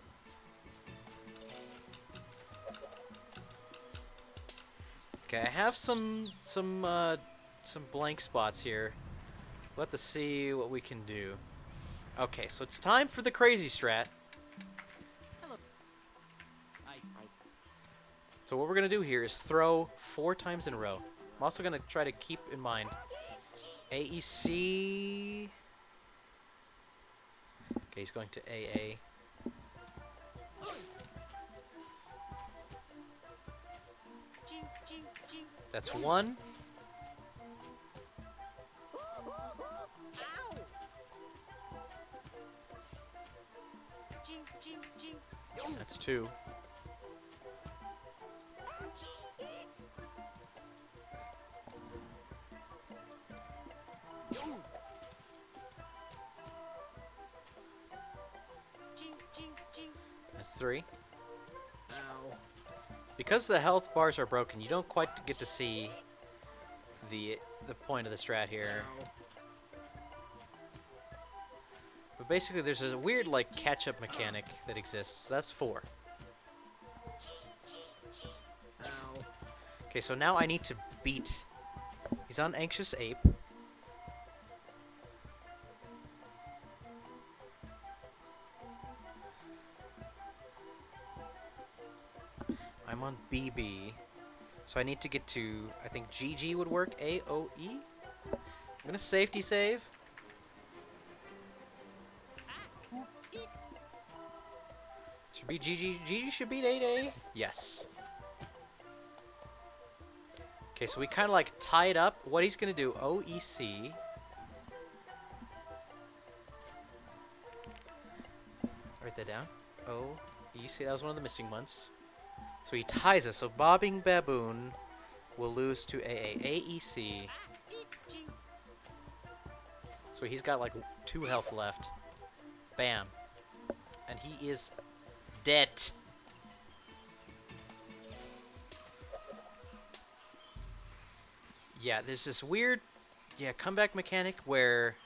Okay, I have some blank spots here. We'll have to see what we can do. Okay, so it's time for the crazy strat. So what we're gonna do here is throw 4 times in a row. I'm also gonna try to keep in mind AEC. Okay, he's going to AA. That's 1. That's 2. That's 3. Because the health bars are broken, you don't quite get to see the point of the strat here. But basically, there's a weird like catch-up mechanic that exists. That's 4. Okay, so now I need to beat. He's on Anxious Ape. I'm on BB. So I need to get to, I think GG would work. AOE. I'm gonna safety save. Should be GG. GG should beat 8A. Yes. Okay, so we kind of like tie it up. What he's gonna do, OEC. Write that down. OEC, that was one of the missing ones. So he ties us. So Bobbing Baboon will lose to AEC. So he's got like 2 health left. Bam. And he is dead. Yeah, there's this weird, comeback mechanic where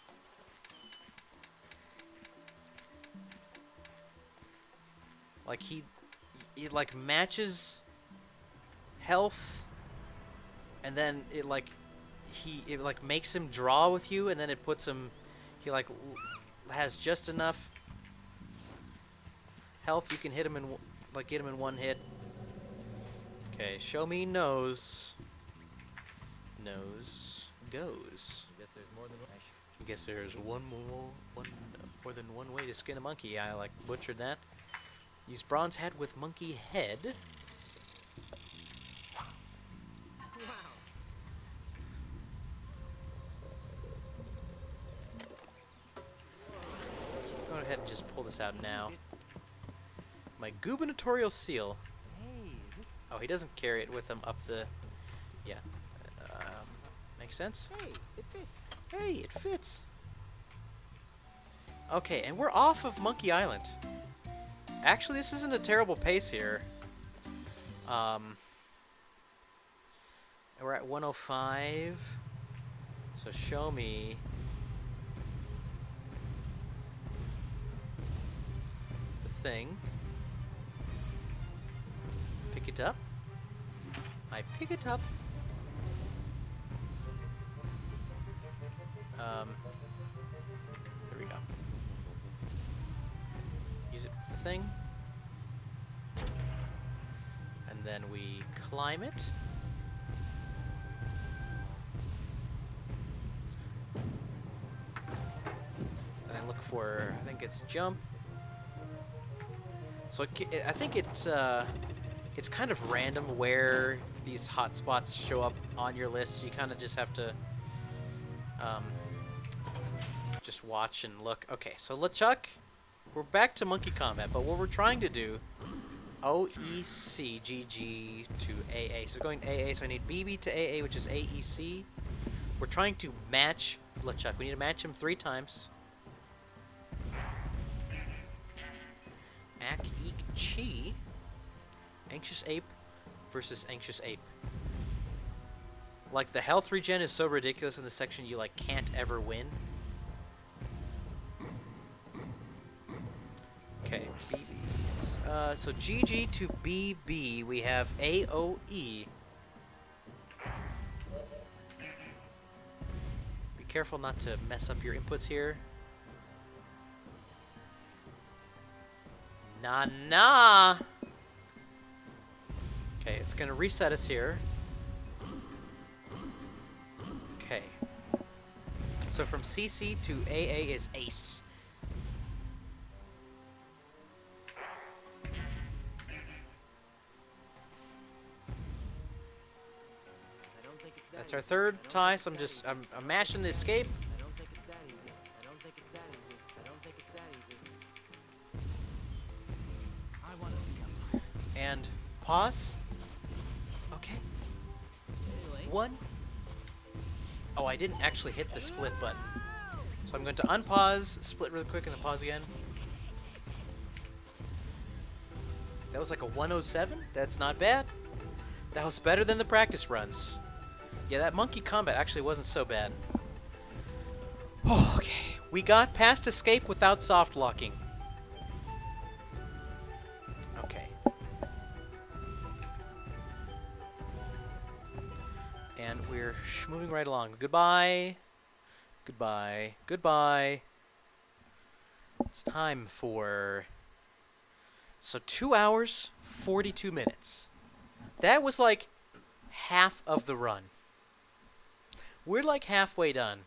like he like matches health, and then it like makes him draw with you, and then it puts him, he like has just enough health you can hit him in get him in 1 hit. Okay, show me nose. Nose goes. I guess there's more than one. I guess there's more than one way to skin a monkey. Yeah, I like butchered that. Use bronze head with monkey head. Go ahead and just pull this out now. My gubernatorial seal. Hey, this, Oh, he doesn't carry it with him up the. Yeah. Makes sense. hey, it fits. Hey, it fits. Okay, and we're off of Monkey Island. Actually, this isn't a terrible pace here. We're at 105. So show me. The thing. Pick it up. I pick it up. There we go. Use it with the thing. And then we climb it. Then I look for, I think it's jump. So I think it's kind of random where these hotspots show up on your list. So you kind of just have to just watch and look. Okay, so LeChuck, we're back to monkey combat, but what we're trying to do, OECGG to AA. So going AA, so I need BB to AA, which is AEC. We're trying to match LeChuck. We need to match him 3 times. Ak Eek Chi. Anxious Ape versus Anxious Ape. Like, the health regen is so ridiculous in this section, you, like, can't ever win. Okay, BB. So GG to BB, we have AOE. Be careful not to mess up your inputs here. Nah. Okay, it's gonna reset us here. Okay. So from CC to AA is Ace. I don't think it's that That's our easy. third I don't tie, think so I'm it's just that easy. I'm mashing the escape. I don't think it's that easy. I don't think it's that easy. I don't think it's that easy. I want to become. And pause. Okay. Anyway. 1. Oh, I didn't actually hit the split button. So I'm going to unpause, split really quick, and then pause again. That was like a 107. That's not bad. That was better than the practice runs. Yeah, that monkey combat actually wasn't so bad. Oh, okay. We got past escape without soft locking. Okay. And we're moving right along. Goodbye. Goodbye. Goodbye. It's time for... So 2 hours, 42 minutes. That was like half of the run. We're like halfway done.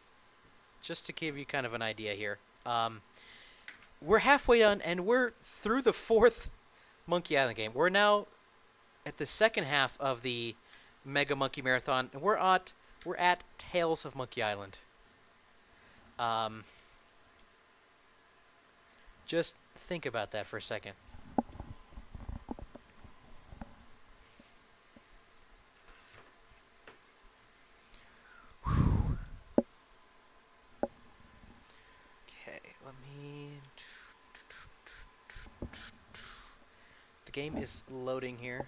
Just to give you kind of an idea here. We're halfway done, and we're through the 4th Monkey Island game. We're now at the second half of the Mega Monkey Marathon, and we're at Tales of Monkey Island. Just think about that for a second. game is loading here.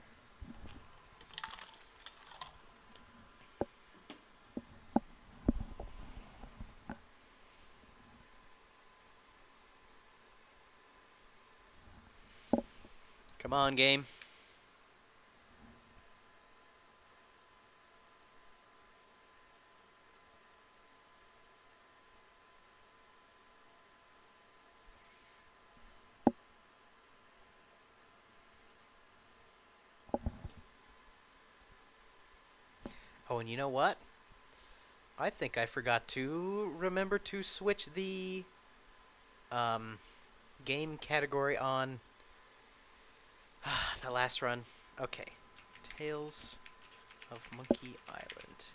Come on, game. Oh, and you know what? I think I forgot to remember to switch the game category on the last run. Okay. Tales of Monkey Island.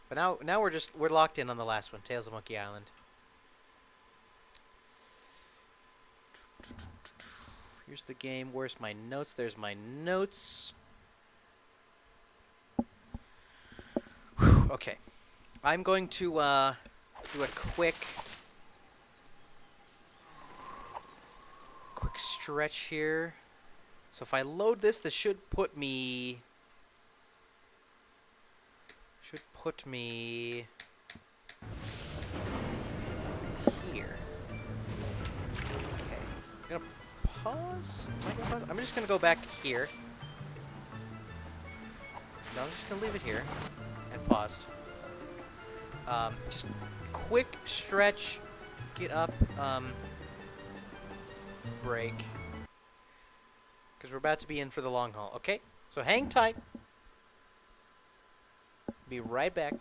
But now we're locked in on the last one, Tales of Monkey Island. Here's the game. Where's my notes? There's my notes. Whew, okay. I'm going to do a quick stretch here. So if I load this, this should put me here. Okay. I'm gonna pause. Am I gonna pause? I'm just gonna go back here. No, I'm just gonna leave it here and paused. Just quick stretch, get up, break, because we're about to be in for the long haul. Okay, so hang tight. Be right back.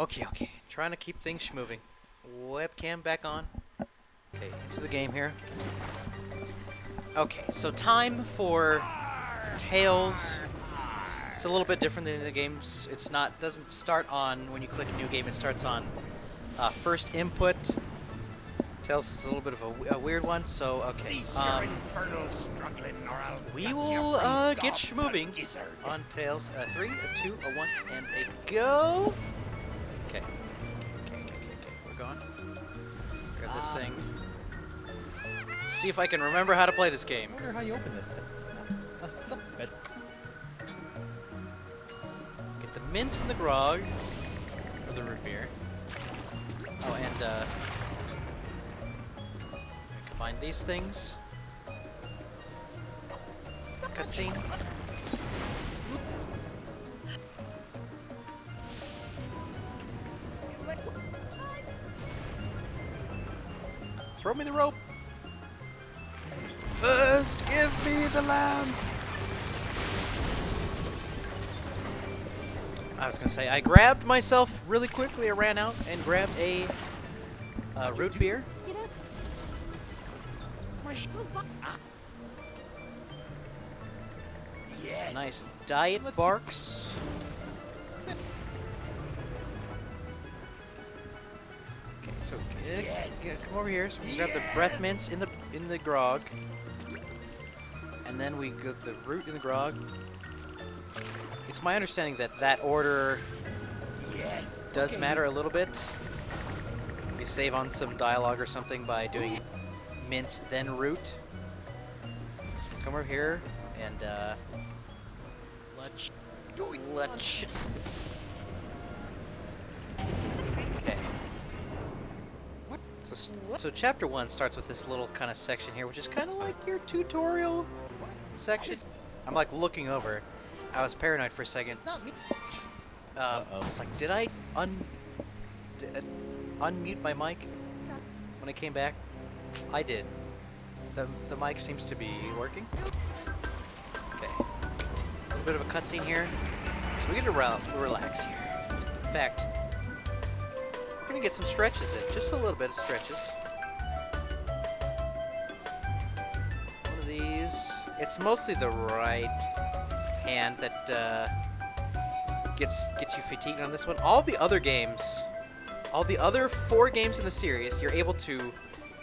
Okay, okay. Trying to keep things moving. Webcam back on. Okay, into the game here. Okay, so time for Tails. It's a little bit different than the games. It's not doesn't start on when you click a new game. It starts on first input. Tails is a little bit of a weird one. So okay, we will get moving on Tails. 3, a 2, a 1, and a go. Okay. We're going. Grab this thing. Let's see if I can remember how to play this game. I wonder how you open this thing. But Get the mints and the grog. Or the root beer. Oh, and combine these things. Cutscene. Throw me the rope. First, give me the lamp. I was gonna say, I grabbed myself really quickly. I ran out and grabbed a root beer. Get up. Yes. Nice diet barks. Okay, so come over here. So we grab the breath mints in the grog, and then we get the root in the grog. It's my understanding that that order does matter a little bit. You save on some dialogue or something by doing mints then root. So come over here and let's. Okay. So chapter 1 starts with this little kind of section here, which is kind of like your tutorial section. I'm like looking over. I was paranoid for a second. I was like, did I unmute my mic when I came back? I did. The mic seems to be working. Okay. A little bit of a cutscene here. So we get to relax here. In fact, we're gonna get some stretches in. Just a little bit of stretches. One of these. It's mostly the right hand that gets you fatigued on this one. All the other games, all the other 4 games in the series, you're able to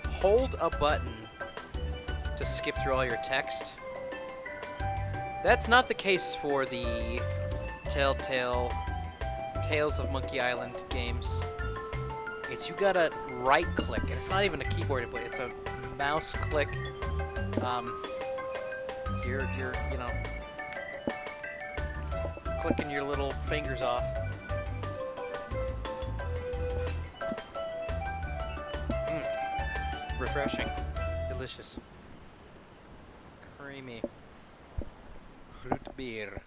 hold a button to skip through all your text. That's not the case for the Telltale Tales of Monkey Island games. It's you gotta right click, and it's not even a keyboard input, it's a mouse click. So you're you know, clicking your little fingers off. Refreshing. Delicious. Creamy. Root beer.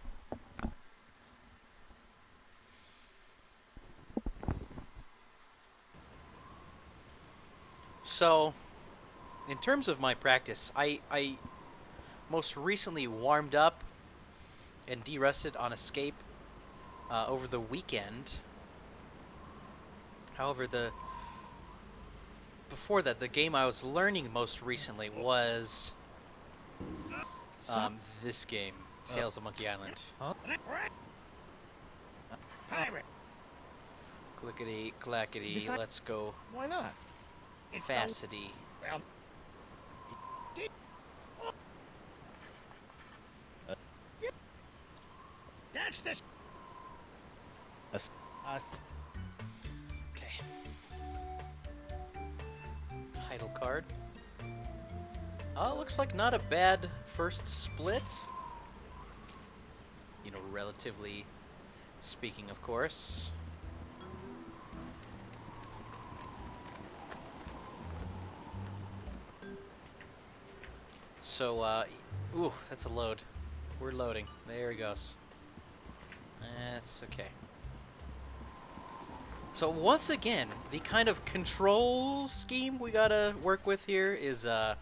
So, in terms of my practice, I most recently warmed up and de-rusted on Escape over the weekend. However, before that, the game I was learning most recently was this game, Tales of Monkey Island. Huh? Pirate. Clickety clackety, let's go why not? fastity. Well, that's the Okay. Title card. Oh, looks like not a bad first split. You know, relatively speaking, of course. So, ooh, that's a load. We're loading. There he goes. That's okay. So once again, the kind of control scheme we gotta work with here is a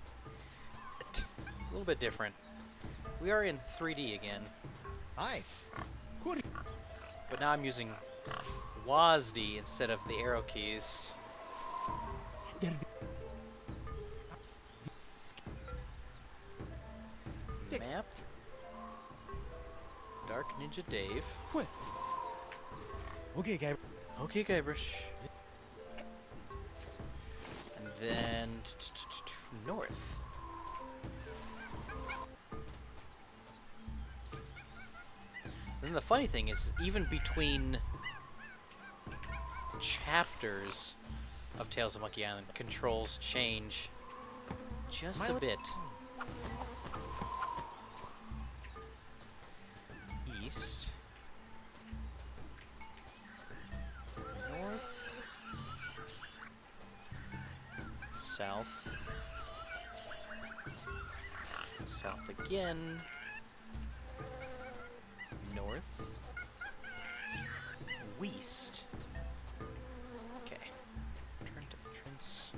little bit different. We are in 3D again, Hi. but now I'm using WASD instead of the arrow keys. Map. Dark Ninja Dave. Okay, guy. Okay, Guybrush. And then north. Then the funny thing is, even between chapters of Tales of Monkey Island, controls change just a bit. East. North. South. South again. North. West. Okay. Turn to entrance.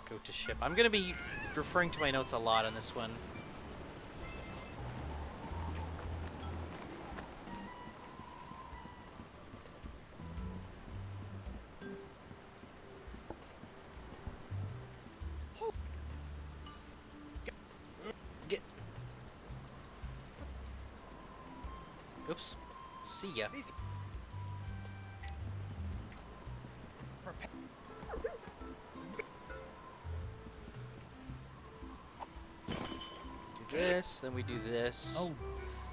Go to ship. I'm going to be referring to my notes a lot on this one. Get. Oops. See ya. Do this, then we do this. Oh.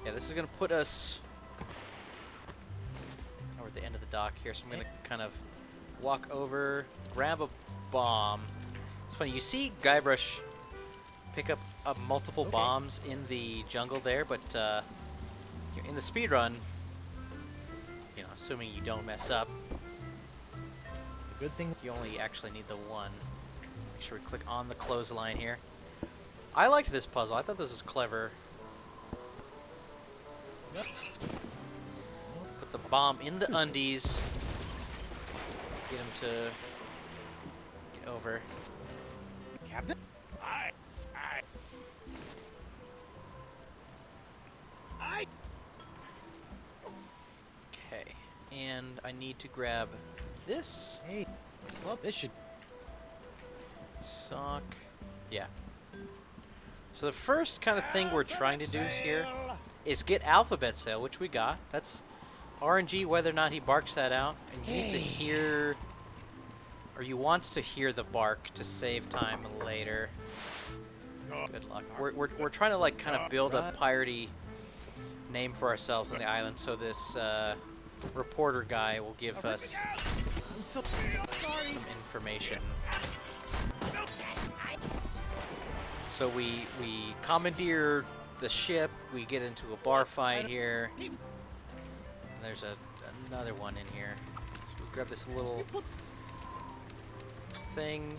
Yeah, this is gonna put us over at the end of the dock here, so I'm gonna kind of walk over, grab a bomb. It's funny, you see Guybrush pick up multiple bombs in the jungle there, but in the speedrun, you know, assuming you don't mess up, It's a good thing. you only actually need the one. Make sure we click on the clothesline here. I liked this puzzle. I thought this was clever. Yep. Put the bomb in the undies. Get him to get over. Captain? Okay. And I need to grab this. Hey. Well, this should. Sock. Yeah. So the first kind of thing we're trying to do here is get alphabet sale, which we got. That's RNG whether or not he barks that out. And you need to hear, or you want to hear the bark to save time later. That's good luck. We're trying to like kind of build a piratey name for ourselves on the island, so this reporter guy will give us I'm so sorry. some information. So we commandeer the ship, we get into a bar fight here. And there's another one in here. So we grab this little thing.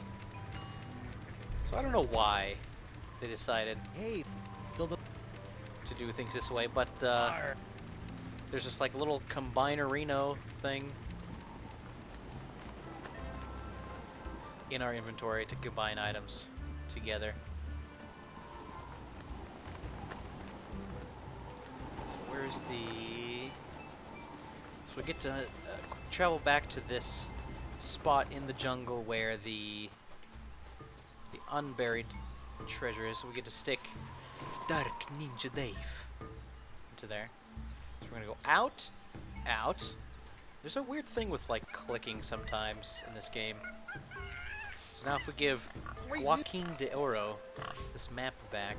So I don't know why they decided Hey, still the. to do things this way, but there's this like little combine-areno thing in our inventory to combine items together. So where's the... So we get to travel back to this spot in the jungle where the unburied treasure is. So we get to stick Dark Ninja Dave into there. So we're gonna go out, out. There's a weird thing with like clicking sometimes in this game. So now if we give Joaquin de Oro this map back,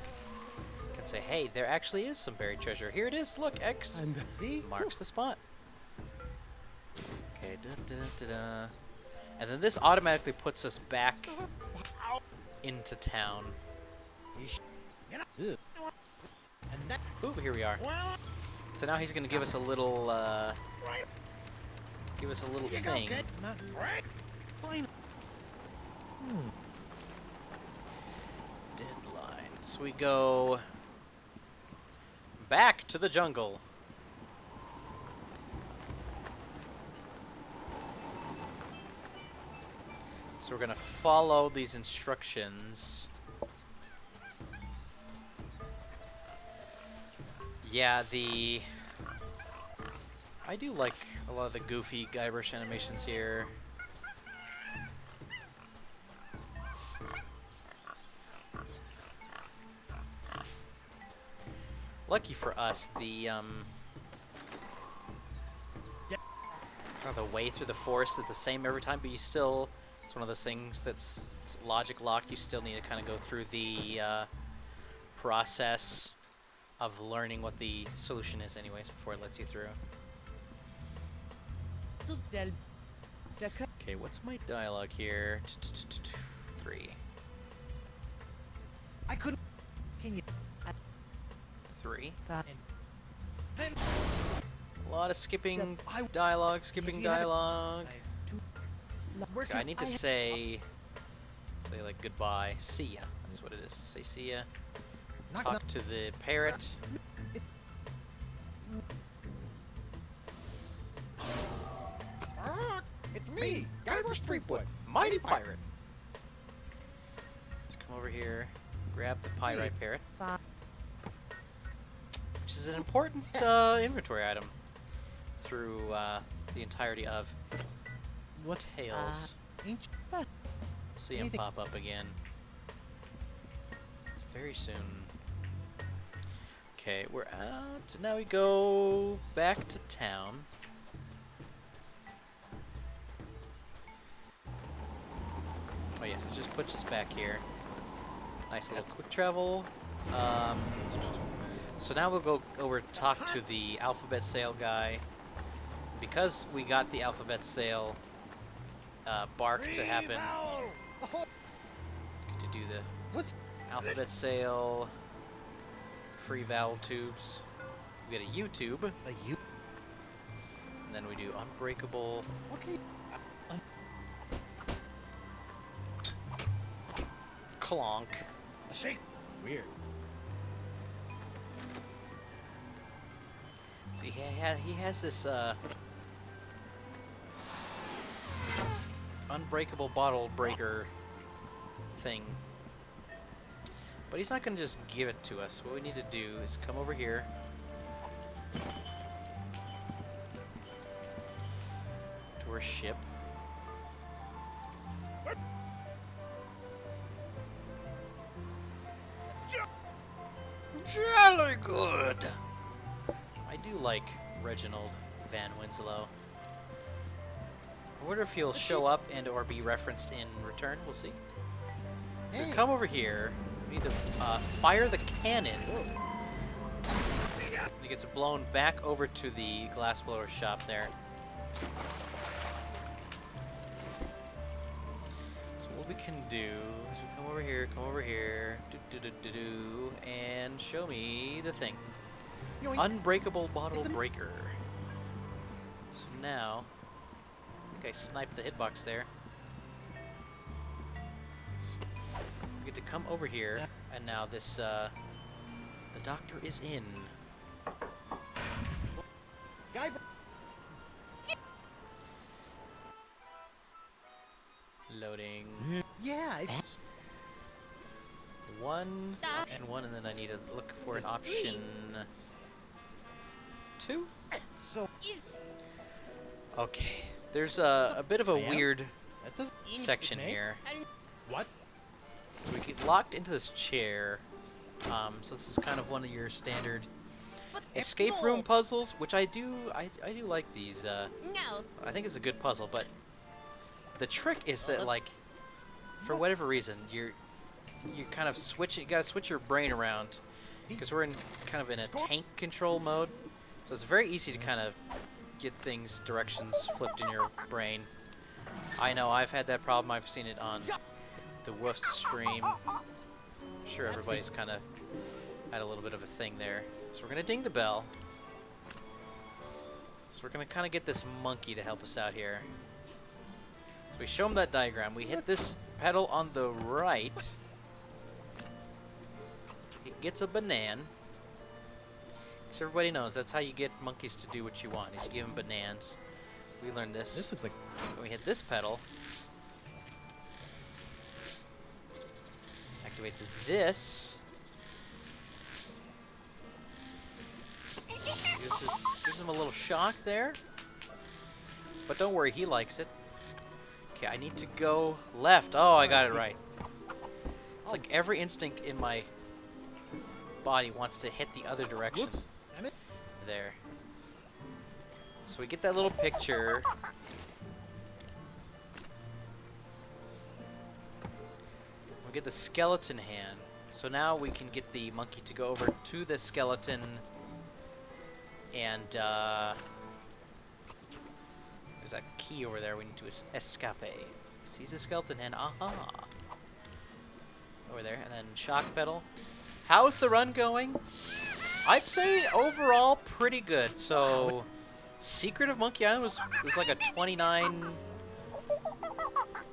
we can say, hey, there actually is some buried treasure. Here it is, look, X And see? marks the spot. Okay, da-da-da-da. And then this automatically puts us back into town. Ugh. And that. Ooh, here we are. So now he's gonna give us a little, thing. Not. Deadline. So we go back to the jungle. So we're gonna follow these instructions. Yeah, the I do like a lot of the goofy Guybrush animations here. Lucky for us, the the way through the forest is the same every time, but you still, it's one of those things that's logic locked. You still need to kind of go through the process of learning what the solution is anyways before it lets you through. Okay, what's my dialogue here? 3. I couldn't. Can you? 3. Then A lot of skipping dialogue, skipping dialogue. Okay, I need to say like goodbye, see ya. That's what it is. Say see ya. Talk to the parrot. It's me, Guybrush Threepwood. Mighty pirate. Let's come over here, grab the pyrite parrot, which is an important inventory item through the entirety of What's Tales. See him anything- pop up again very soon. Okay, we're out. Now we go back to town. Oh yes, it just puts us back here. Nice little quick travel. So now we'll go over to talk to the alphabet sale guy. Because we got the alphabet sale bark to happen, to do the What's alphabet sale, free vowel tubes. We get a YouTube, and a you? then we do unbreakable. What can you? Clonk. Shake. Weird. See, he has this unbreakable bottle breaker thing. But he's not going to just give it to us. What we need to do is come over here. To our ship. Jolly good! I do like Reginald Van Winslow. I wonder if he'll show up and or be referenced in return. We'll see. So Hey. come over here. We need to fire the cannon. And it gets blown back over to the glassblower shop there. So what we can do is we come over here, and show me the thing. Yoink. Unbreakable bottle It's a- breaker. So now, I think I sniped the hitbox there. We get to come over here, and now this, the doctor is in. Guybrush. Loading. Yeah. One, option 1, and then I need to look for an option 2. So Okay, there's a bit of a Yeah. weird that doesn't. section here. What? We get locked into this chair. So this is kind of one of your standard escape room puzzles, which I do like these. No. I think it's a good puzzle, but the trick is that like, for whatever reason, you kind of switch. You gotta switch your brain around because we're in kind of in a tank control mode. So it's very easy to kind of get things directions flipped in your brain. I know I've had that problem. I've seen it on the Woof's stream. I'm sure everybody's kind of had a little bit of a thing there. So we're gonna ding the bell. So we're gonna kind of get this monkey to help us out here. So we show him that diagram. We hit this pedal on the right. It gets a banana. So everybody knows that's how you get monkeys to do what you want. Is you give them bananas. We learned this. This looks like. When we hit this pedal, activates this. Gives us Gives him a little shock there. But don't worry, he likes it. Okay, I need to go left. Oh, I got it right. It's like every instinct in my body wants to hit the other direction. Whoops. Damn it. There. So we get that little picture. We get the skeleton hand. So now we can get the monkey to go over to the skeleton and there's that key over there we need to escape. Sees the skeleton hand. Aha. Over there. And then shock pedal. How's the run going? I'd say overall pretty good. So Secret of Monkey Island was like a 29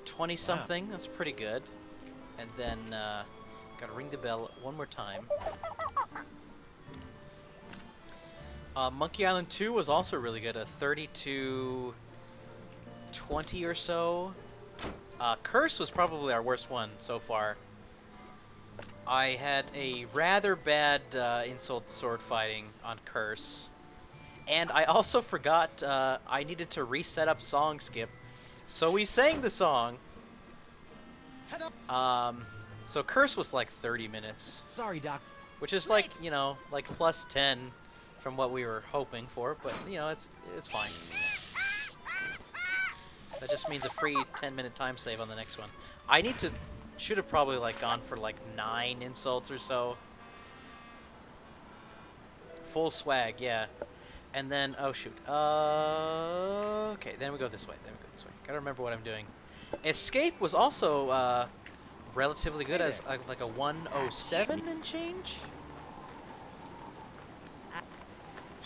20 something. That's pretty good. And then gotta ring the bell one more time. Monkey Island 2 was also really good, a 32 20 or so. Curse was probably our worst one so far. I had a rather bad insult sword fighting on Curse. And I also forgot I needed to reset up song skip. So we sang the song. So Curse was like 30 minutes. Sorry, Doc. Which is like, you know, like plus 10 from what we were hoping for, but you know, it's fine. That just means a free 10-minute time save on the next one. I should have probably like gone for like 9 insults or so. Full swag, yeah. And then, oh shoot. Okay, then we go this way. Gotta remember what I'm doing. Escape was also relatively good as like a 107 and change.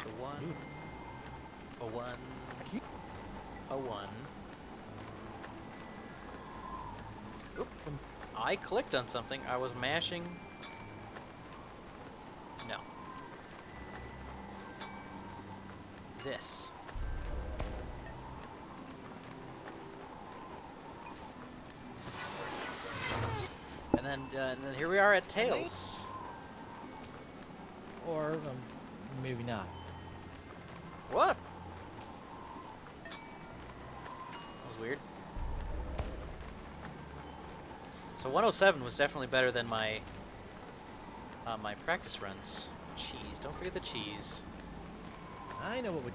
So 101. Oop. I clicked on something. I was mashing. No. This. And then here we are at Tails. Or maybe not. What? That was weird. So 107 was definitely better than my my practice runs. Cheese. Don't forget the cheese. I know what would.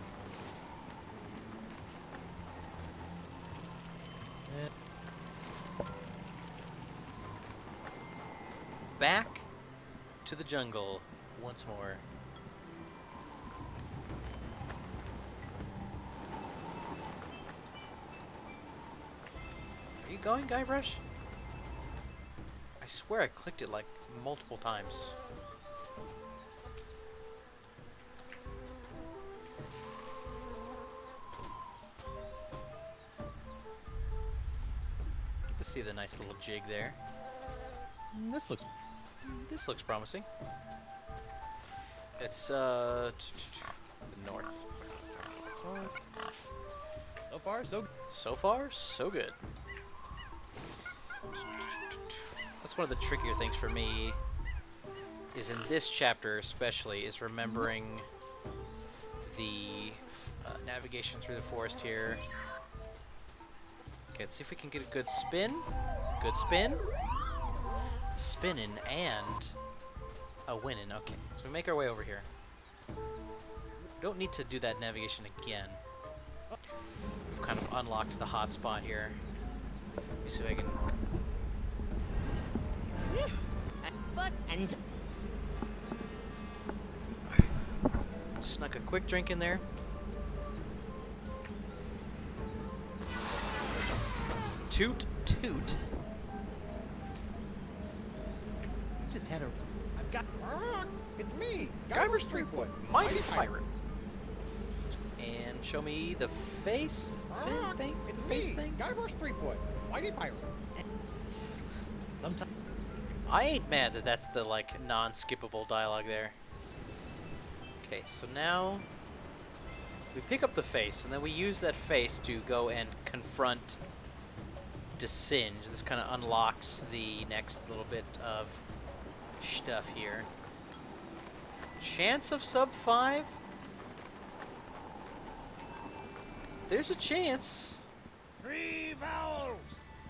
Back to the jungle once more. Are you going, Guybrush? I swear I clicked it like multiple times. Get to see the nice little jig there. This looks promising. It's the north. so far so good. So far, so good. That's one of the trickier things for me, is in this chapter especially, is remembering the navigation through the forest here. Okay, let's see if we can get a good spin. Good spin. Spinning and a winning. Okay, so we make our way over here. Don't need to do that navigation again. We've kind of unlocked the hot spot here. Let me see if I can... Snuck a quick drink in there. Toot, toot. Just had a. I've got. It's me, Guyver's 3-point, Mighty Pirate. And show me the face thing? It's face me, thing? Guyver's 3-point, Mighty Pirate. Sometimes. I ain't mad that that's the, like, non-skippable dialogue there. Okay, so now we pick up the face, and then we use that face to go and confront Desynge. This kind of unlocks the next little bit of stuff here. Chance of sub 5? There's a chance. Free vowels!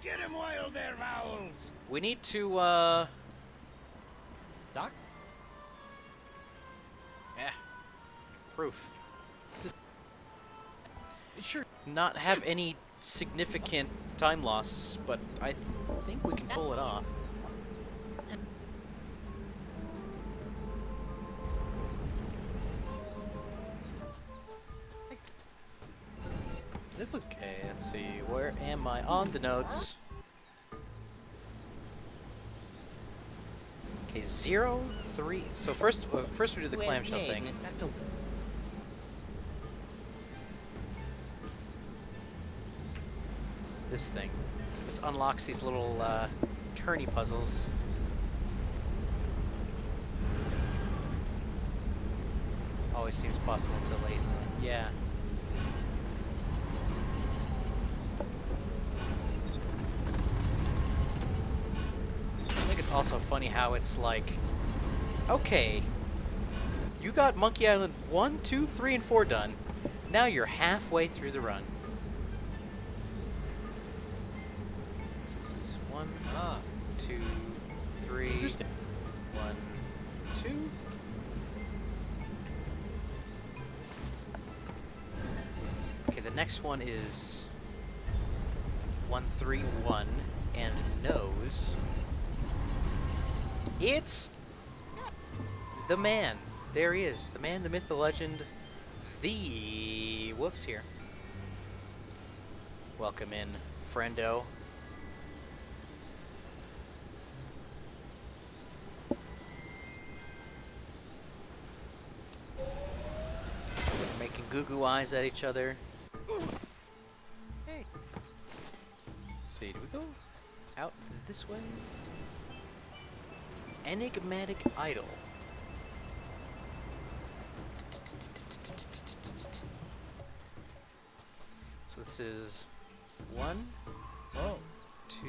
Get 'em while they're vowels! We need to, Doc? yeah. Proof. Sure. Not have any significant time loss, but I think we can pull it off. This looks. Okay, let's see. Where am I on the notes? Okay, 0, 3. So first we do the clamshell thing. That's a. This thing. This unlocks these little turny puzzles. Always seems possible until late. Yeah. I think it's also funny how it's like, okay, you got Monkey Island 1, 2, 3, and 4 done. Now you're halfway through the run. So this is 1, Ah. 2, 3, Interesting. 1, 2. Okay, the next one is 1, 3, 1, and nose. It's the man. There he is. The man, the myth, the legend, the... Whoops, here. Welcome in, friendo. Making goo-goo eyes at each other. Hey. Let's see, do we go out this way? Enigmatic idol. So this is 1, Whoa. 2,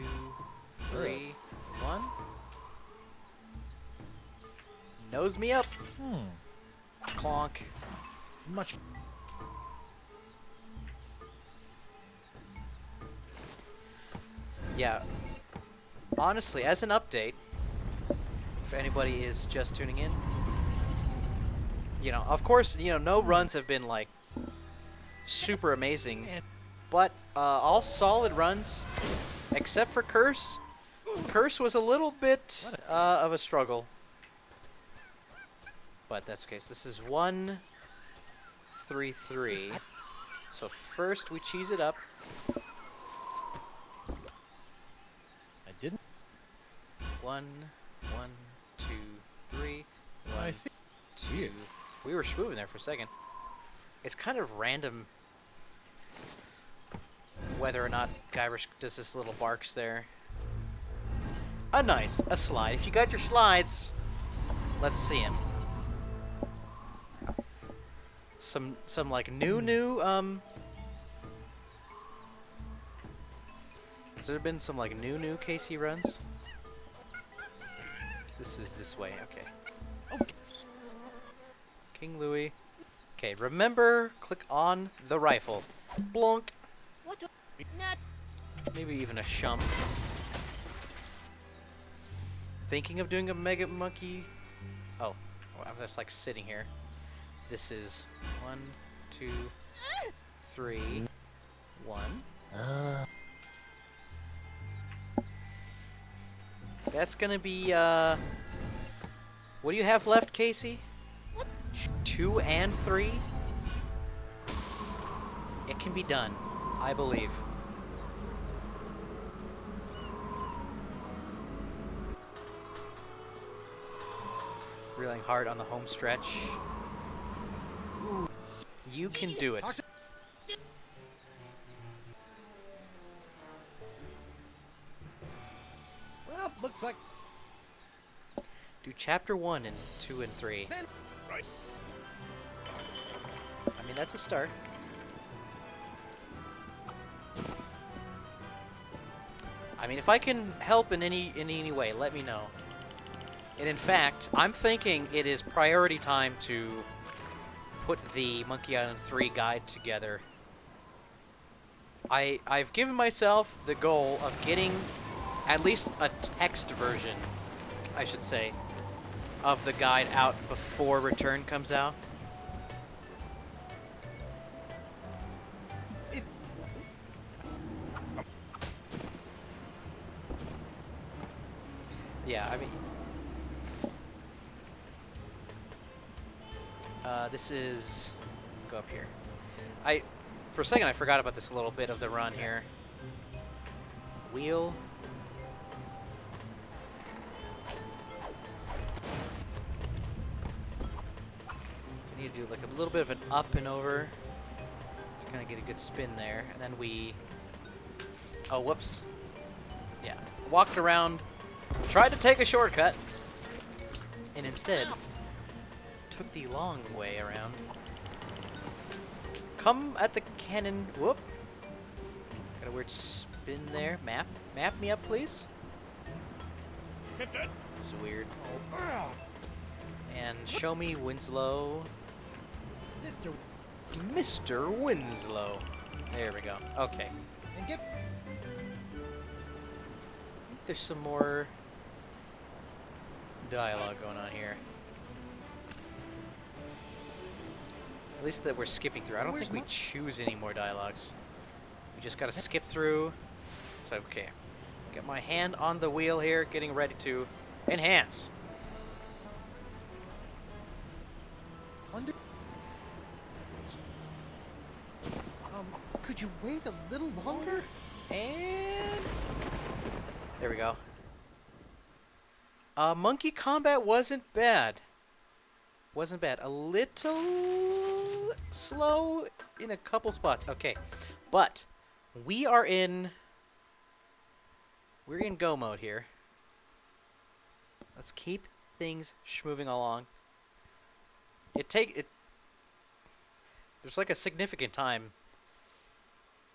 3, 1. Nose me up. Clonk. Much. Yeah. Honestly, as an update, if anybody is just tuning in, you know, of course, you know, no runs have been like super amazing, but all solid runs, except for Curse. Curse was a little bit of a struggle, but that's okay. So this is 1, 3, 3. So first we cheese it up. I didn't. 1, 1, 2, 3. I 1, see. 2. Weird. We were schmooving there for a second. It's kind of random whether or not Guybrush does this little barks there. A slide. If you got your slides, let's see him. Some like new has there been some like new Casey runs? This is this way, okay. Okay. King Louis. Okay, remember, click on the rifle. Blonk. What the? Not. Maybe even a shump. Thinking of doing a Mega Monkey? Oh, I'm just like sitting here. This is 1, 2, 3, 1. That's gonna be, what do you have left, Casey? 2 and 3? It can be done, I believe. Reeling hard on the home stretch. You can do it. Well, looks like. Do chapter 1 and 2 and 3. Right. I mean, that's a start. I mean, if I can help in any way, let me know. And in fact, I'm thinking it is priority time to put the Monkey Island 3 guide together. I've given myself the goal of getting at least a text version, I should say, of the guide out before Return comes out. Yeah, I mean, this is, go up here. For a second, I forgot about this little bit of the run here. Wheel. So I need to do like a little bit of an up and over to kind of get a good spin there. And then we, oh, whoops. Yeah, walked around, tried to take a shortcut, and instead took the long way around. Come at the cannon. Whoop. Got a weird spin there. Map me up, please. Get that. It's weird. And show me Winslow. Mr. Winslow. There we go. Okay. And get. I think there's some more dialogue going on here. At least that we're skipping through. I don't think we choose any more dialogues. We just gotta skip through. So, okay. Get my hand on the wheel here, getting ready to enhance. Could you wait a little longer? And there we go. Monkey combat wasn't bad. Wasn't bad. A little slow in a couple spots. Okay. But we're in go mode here. Let's keep things moving along. There's like a significant time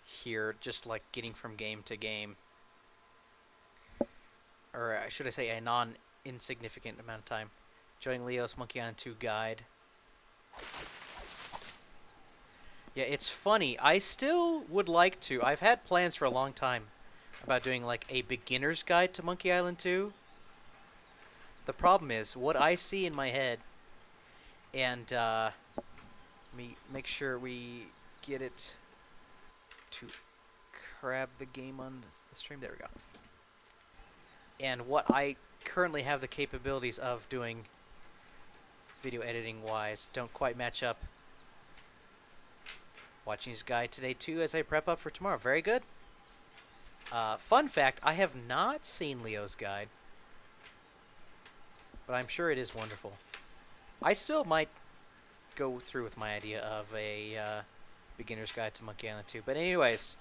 here, just like getting from game to game. Or should I say a non-insignificant amount of time. Joining Leo's Monkey Island 2 guide. Yeah, it's funny. I still would like to. I've had plans for a long time about doing like a beginner's guide to Monkey Island 2. The problem is what I see in my head, and let me make sure we get it to grab the game on the stream. There we go. And what I currently have the capabilities of doing video editing wise don't quite match up. Watching his guide today too as I prep up for tomorrow. Very good. Fun fact, I have not seen Leo's guide, but I'm sure it is wonderful. I still might go through with my idea of a beginner's guide to Monkey Island 2. But anyways,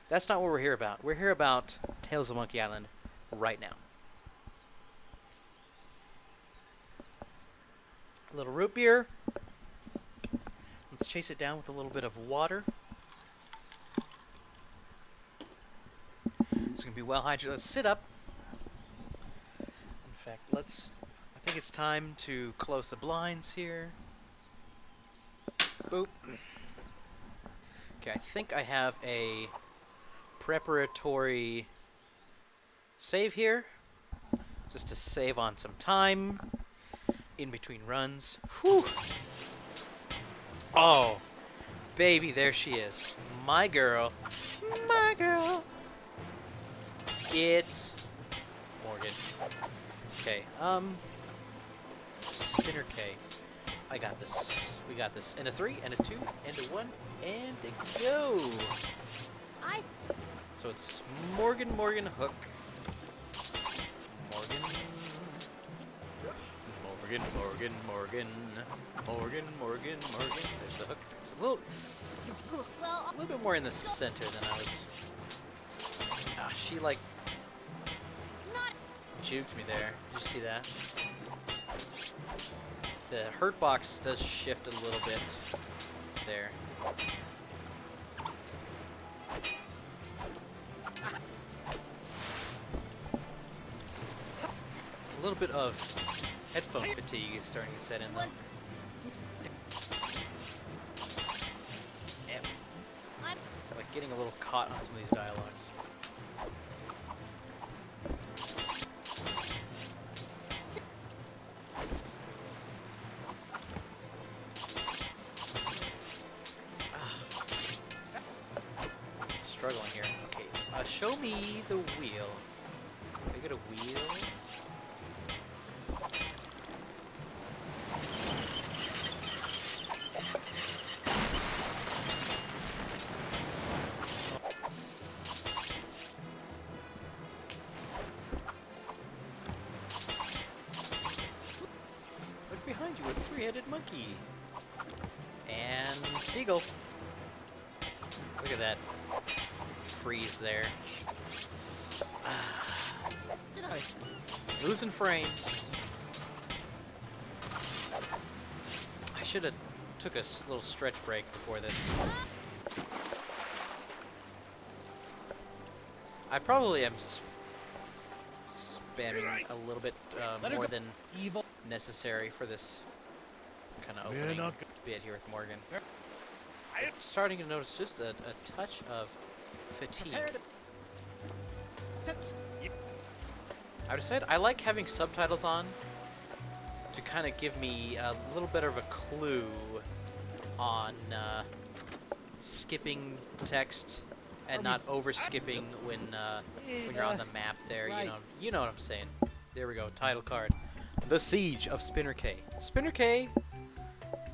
that's not what we're here about. We're here about Tales of Monkey Island right now. A little root beer. Let's chase it down with a little bit of water. It's going to be well hydrated. Let's sit up. In fact, I think it's time to close the blinds here. Boop. Okay, I think I have a preparatory save here. Just to save on some time in between runs. Whew. Oh, baby, there she is. My girl. My girl. It's Morgan. Okay, Spinner K. I got this. We got this. And a 3, and a 2, and a 1, and a go. So it's Morgan Hook. Morgan. There's the hook. It's a little bit more in the center than I was. Ah, she like juked me there. Did you see that? The hurt box does shift a little bit there. A little bit of headphone fatigue is starting to set in though. Got like getting a little caught on some of these dialogues. Struggling here. Okay, show me the wheel. Can I get a wheel? Look behind you, a three-headed monkey. And seagull. Look at that freeze there. Losing frame. I should have took a little stretch break before this. I probably am spamming a little bit more than necessary for this kind of opening bit here with Morgan. I'm starting to notice just a touch of fatigue. I decided I like having subtitles on to kind of give me a little bit of a clue on skipping text and not over skipping when you're on the map there. You know what I'm saying. There we go. Title card: The Siege of Spinner K. Spinner K,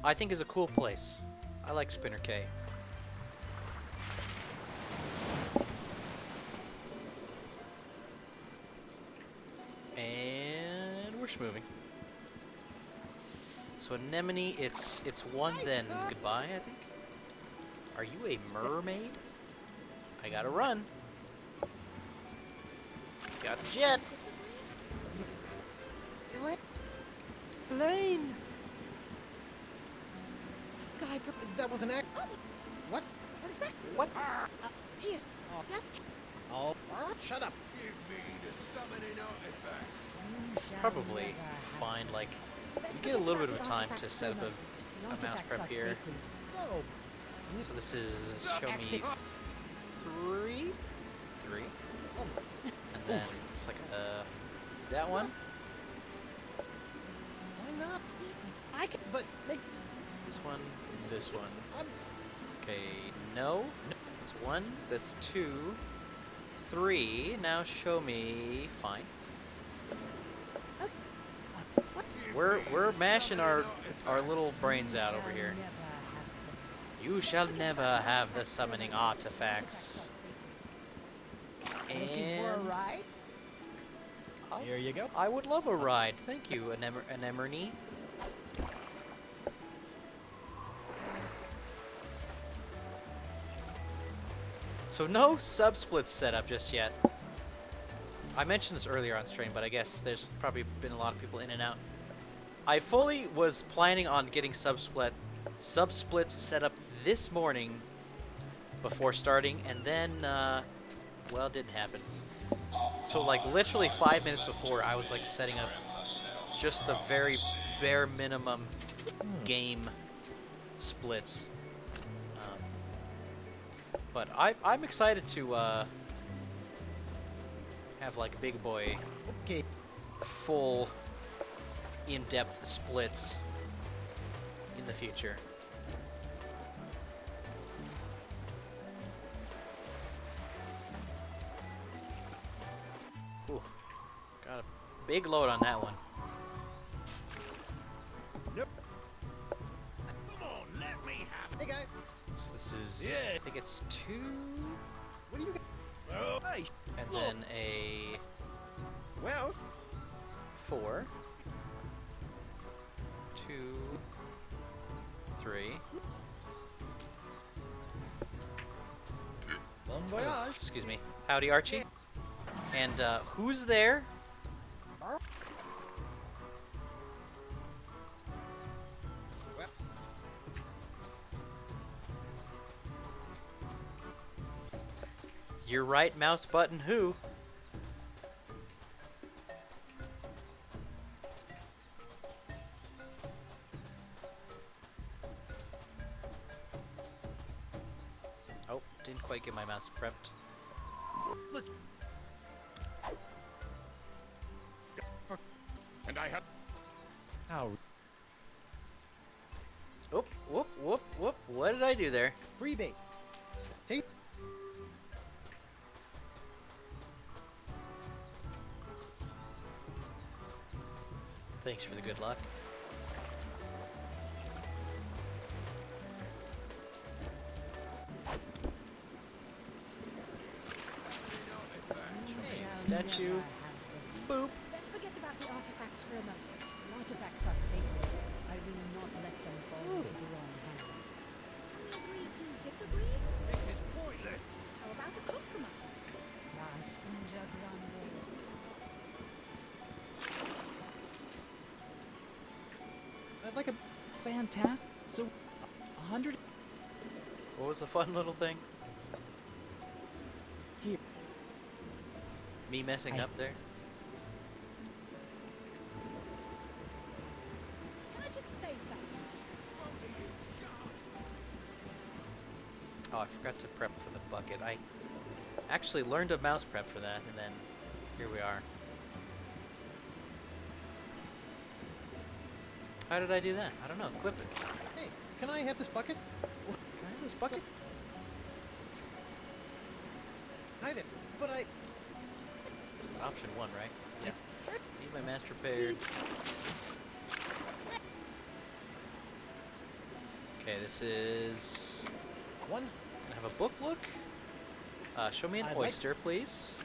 I think, is a cool place. I like Spinner K. And we're schmoving. So anemone, it's one then goodbye, I think. Are you a mermaid? I gotta run. Got a jet. Elaine. Guy, that was an act. What? What exactly? What? Here, just Oh, shut up. Probably find like get a little bit of time to set up a mouse prep here. So, So this is show me three, and then it's like that one. why not? I can, but make. This one, this one. I'm Okay, no. That's one. That's two, three. Now show me. Fine. We're mashing our little brains out over here. You shall never have the summoning artifacts. looking for a And ride. Here you go. I would love a ride. Thank you, Anemone. So no sub-splits set up just yet. I mentioned this earlier on stream, but I guess there's probably been a lot of people in and out. I fully was planning on getting sub-splits set up this morning before starting, and then, well, it didn't happen. So, like, literally 5 minutes before, I was, like, setting up just the very bare minimum game splits. But I'm excited to have, like, big boy Okay. full in-depth splits in the future. Ooh, got a big load on that one. Hey, guy. So this is, I think it's two, What do you got? Hey. and then a Well. 4, 2, 3. Bon voyage. Excuse me. Howdy, Archie. And who's there? Your right mouse button who? Oh, didn't quite get my mouse prepped. And I have. How? Whoop, whoop, whoop, whoop. What did I do there? Free bait. Take. Thanks for the good luck. Okay, statue. Boop. Let's forget about the artifacts for a moment. The artifacts are sacred. I will not let them fall into the wrong hands. Agree to disagree? This is pointless. How about a compromise? La Esponja Grande. I'd like a. Fantastic. So, 100. What was the fun little thing? Here. Me messing up there? Can I just say something? Oh, I forgot to prep for the bucket. I actually learned a mouse prep for that, and then here we are. How did I do that? I don't know. Clip it. Hey, can I have this bucket? Can I have this bucket? Hi there. But I. This is option 1, right? Yeah. Need my master prepared. Okay, this is... One. Can I have a book look? Show me an I'd like- oyster, please.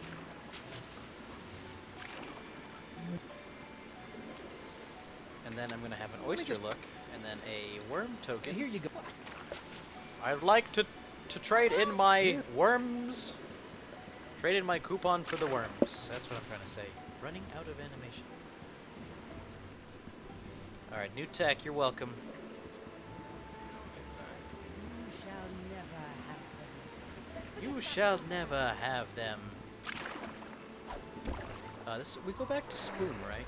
And then I'm going to have an Let me oyster just- look, and then a worm token. Here you go. I'd like to trade in my worms. Trade in my coupon for the worms. That's what I'm trying to say. Running out of animation. Alright, new tech, you're welcome. You shall never have them. Let's forget You about shall never have them. We go back to spoon, right?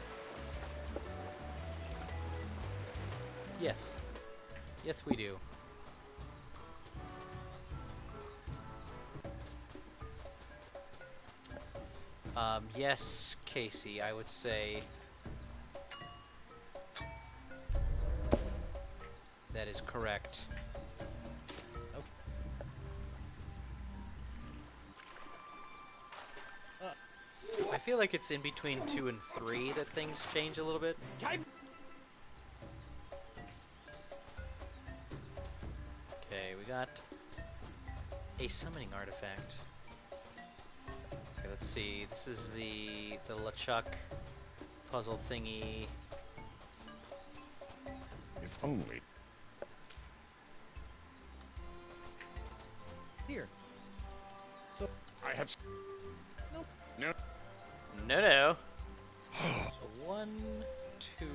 Yes. Yes, we do. Yes, Casey, I would say that is correct. I feel like it's in between 2 and 3 that things change a little bit. Okay, we got a summoning artifact. Okay, let's see. This is the LeChuck puzzle thingy. If only. Here. So. I have. Nope. No. No. So 1, 2,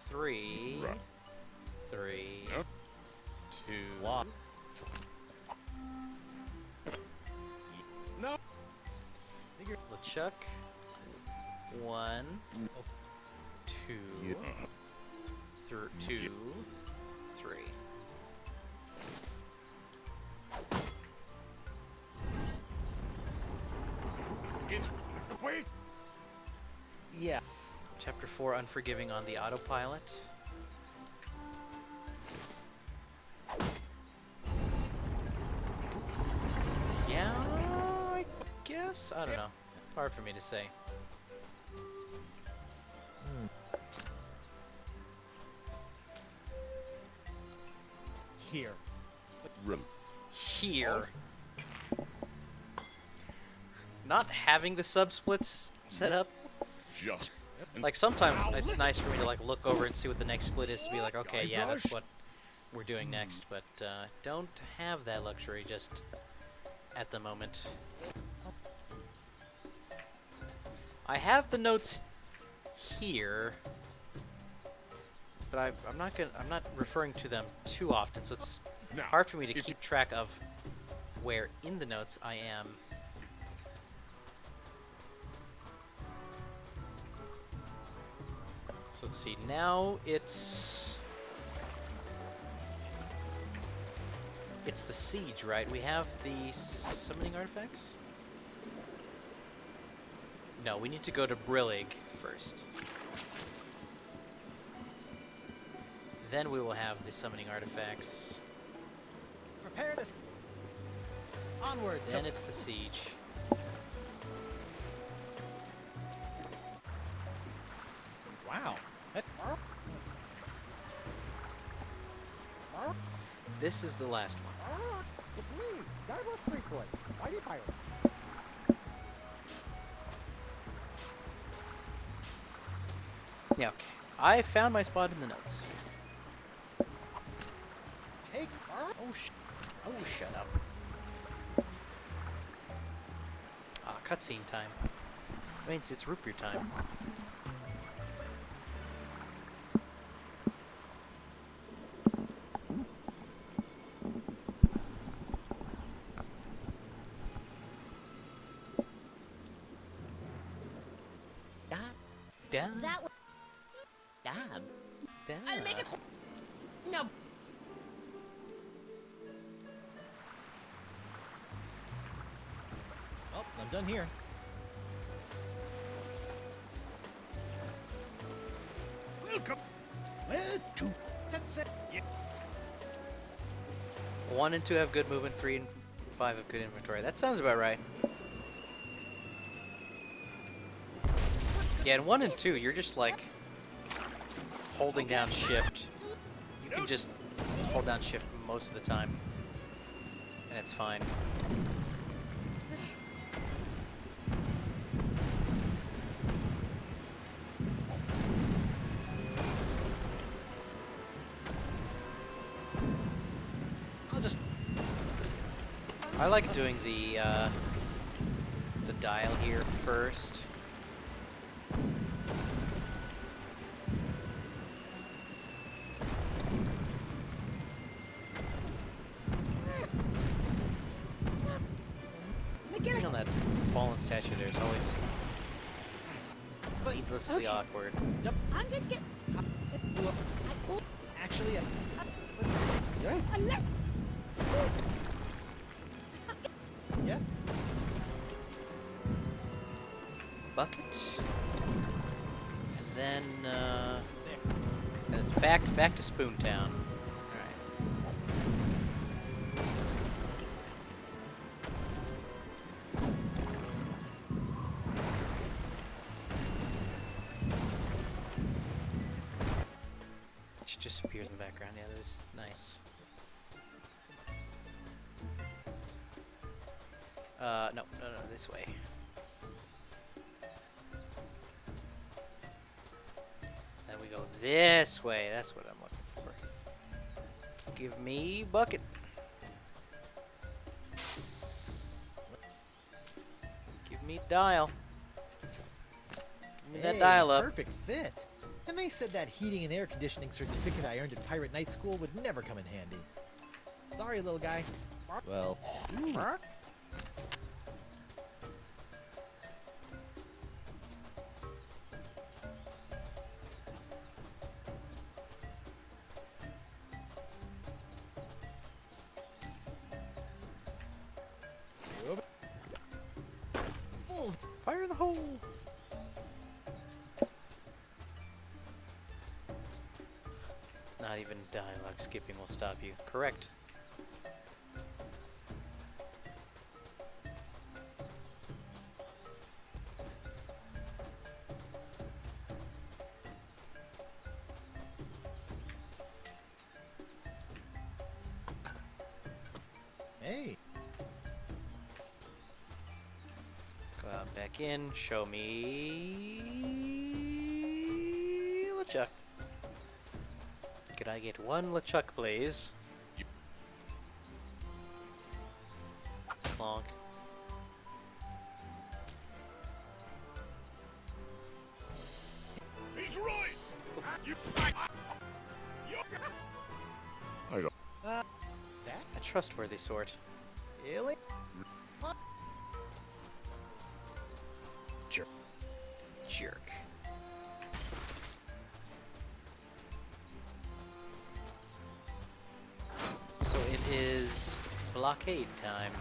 3, Right. 3, Nope. 2. Wow. No. LeChuck. 1, 2, Yeah. 2, 3. It's. Wait. Yeah. Chapter 4, Unforgiving on the Autopilot. Yeah, I guess? I don't know. Hard for me to say. Here. Here. Not having the subsplits set up. Just. Like sometimes it's nice for me to like look over and see what the next split is to be like, okay, yeah, that's what we're doing next, but don't have that luxury just at the moment. I have the notes here, but I'm not referring to them too often, so it's Now, hard for me to if keep track of where in the notes I am. So let's see, now it's It's the siege, right? We have the summoning artifacts? No, we need to go to Brillig first. Then we will have the summoning artifacts. Prepare to... Onward. Then it's the siege. Wow. This is the last one. It's me, Diver Freakwood, Mighty Pirate. Yeah, okay. I found my spot in the notes. Take. Oh, shut up. Ah, cutscene time. Means it's root beer time. Damn. That was. Damn. Damn. I'll make it. No. Oh, I'm done here. Welcome. Where to? Set. 1 and 2 have good movement, 3 and 5 have good inventory. That sounds about right. Yeah, in 1 and 2, you're just like holding down shift. You can just hold down shift most of the time, and it's fine. I'll just... I like doing the dial here first. Being on that fallen statue there is always needlessly awkward. I'm going to get. Actually, Unless. yeah. Bucket. And then there. And it's back to Spoontown. Alright. She just appears in the background. Yeah, that is nice. No, this way. Then we go this way. That's what I'm looking for. Give me bucket. Give me dial. Give me that dial up. Perfect fit. And they said that heating and air conditioning certificate I earned at Pirate Night School would never come in handy. Sorry, little guy. Well, Fire in the hole. Not even dialogue skipping will stop you. Correct. hey. Go out back in. Show me LeChuck. Could I get one LeChuck, please? Clonk. He's right. You. A trustworthy sort. Really? Jerk. So it is blockade time.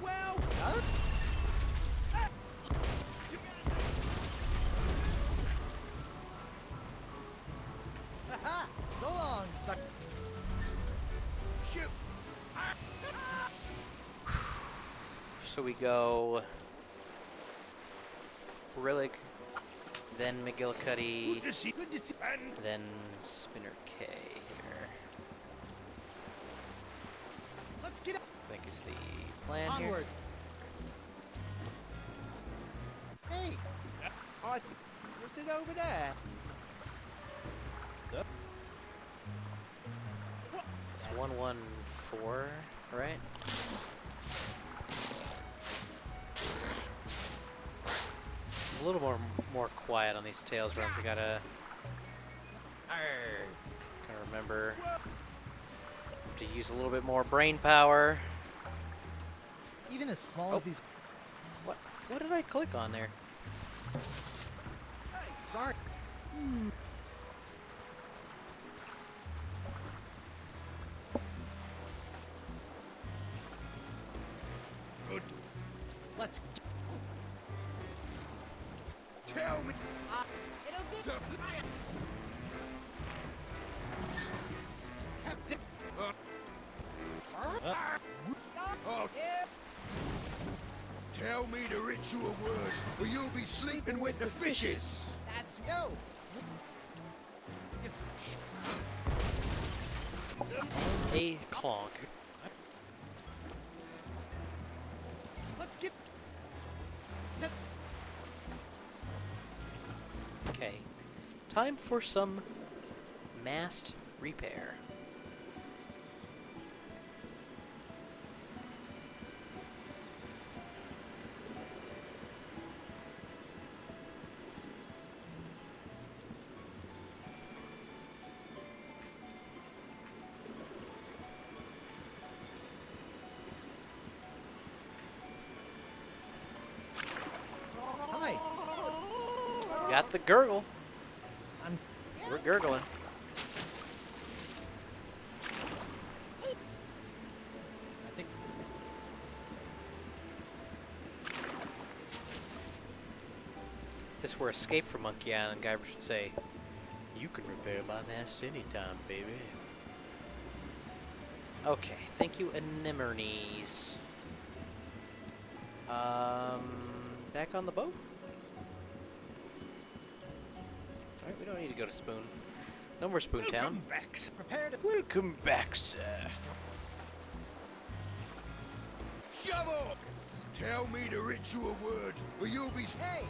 Well, Haha! So long, suck. shoot. So we go Rillig, then McGillicuddy, Good to see. Good to see. And then Spinner K here. Let's get I think is the plan here. onward. Hey, Was it over there? It's 114, right? A little more quiet on these tails runs. I gotta remember to use a little bit more brain power. even as small Oh. as these. What did I click on there? Sorry. good. Let's. Tell me. It'll be. Captain. Oh, tell me the ritual words, or you'll be sleeping with the fishes. That's Yo. A clonk. Let's get. Let's. Okay. Time for some mast repair. Hi. Got the gurgle. I'm. We're gurgling. I think. This were Escape from Monkey Island. Guy should say, "You can repair my mast anytime, baby." Okay, thank you, anemones. Back on the boat. All right, we don't need to go to Spoon. No more Spoon Town. Welcome back, sir. Prepare to. Welcome back, sir. Shove off. Tell me the ritual words, or you'll be. Hey.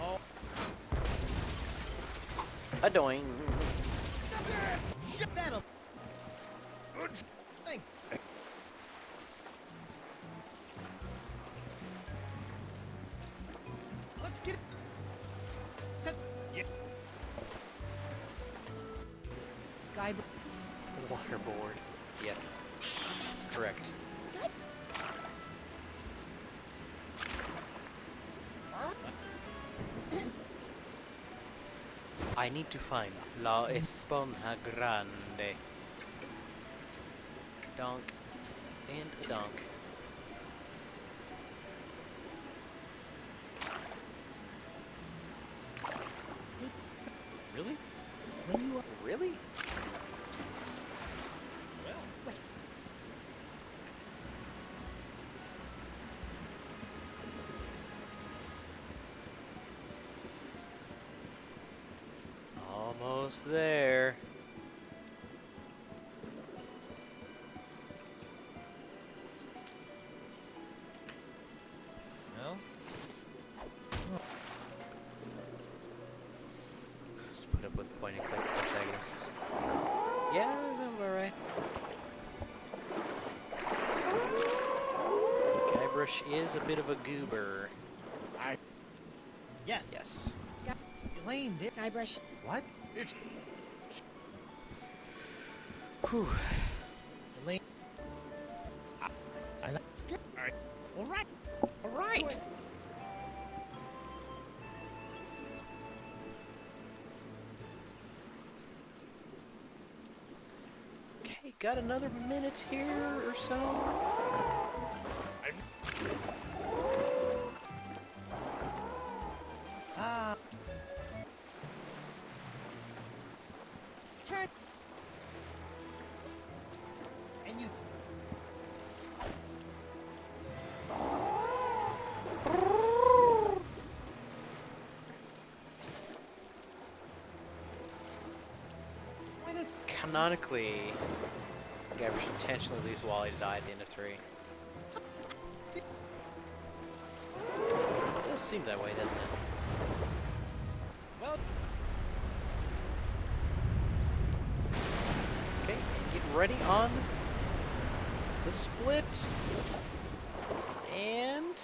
Oh. Adoing. Shit, that'll. Good. Thing. Let's get. Set. Guy, Waterboard. Yep. Correct. I need to find La Esponja Grande. Donk. And a donk. Really? when you are Really? wait, Almost there. No. Just put up with point and click protagonists. Yeah, that's about right. Guybrush is a bit of a goober. Yes. Yes. Elaine did. Guybrush. What? It's Whew. Elaine. I like. All right. All right. Okay, got another minute here or so. Ah. Turn. And you. Canonically, Gabrish intentionally leaves Wally to die at the end of 3. It does seem that way, doesn't it? Well. Okay, get ready on the split. And...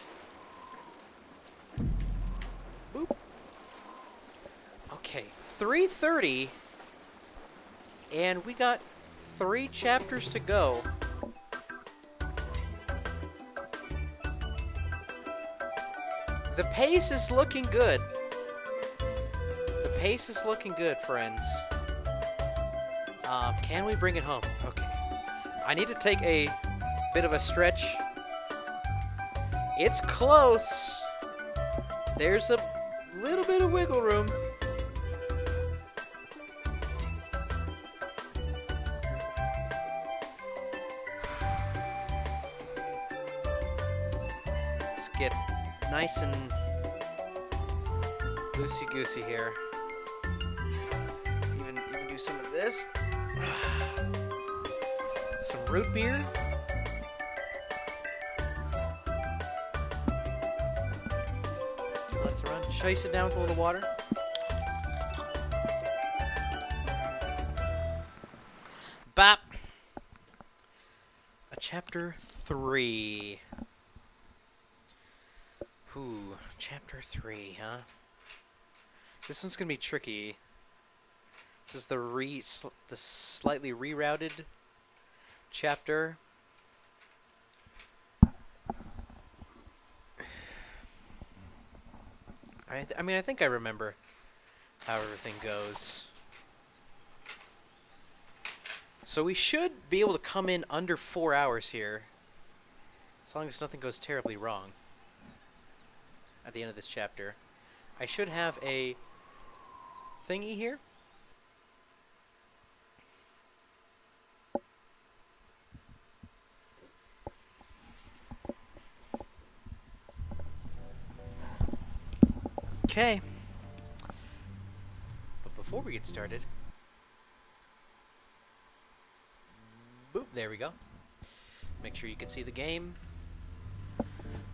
boop. Okay, 3:30. And we got 3 chapters to go. The pace is looking good. The pace is looking good, friends. Can we bring it home? Okay. I need to take a bit of a stretch. It's close. There's a little bit of wiggle room. Let's get nice and loosey-goosey here. Even do some of this. Some root beer. Do less around. Chase it down with a little water. Bop. Chapter 3. Ooh, chapter 3, huh? This one's gonna be tricky. This is the slightly rerouted chapter. I mean, I think I remember how everything goes. So we should be able to come in under 4 hours here, as long as nothing goes terribly wrong at the end of this chapter. I should have a thingy here. Okay. But before we get started, boop, there we go. Make sure you can see the game.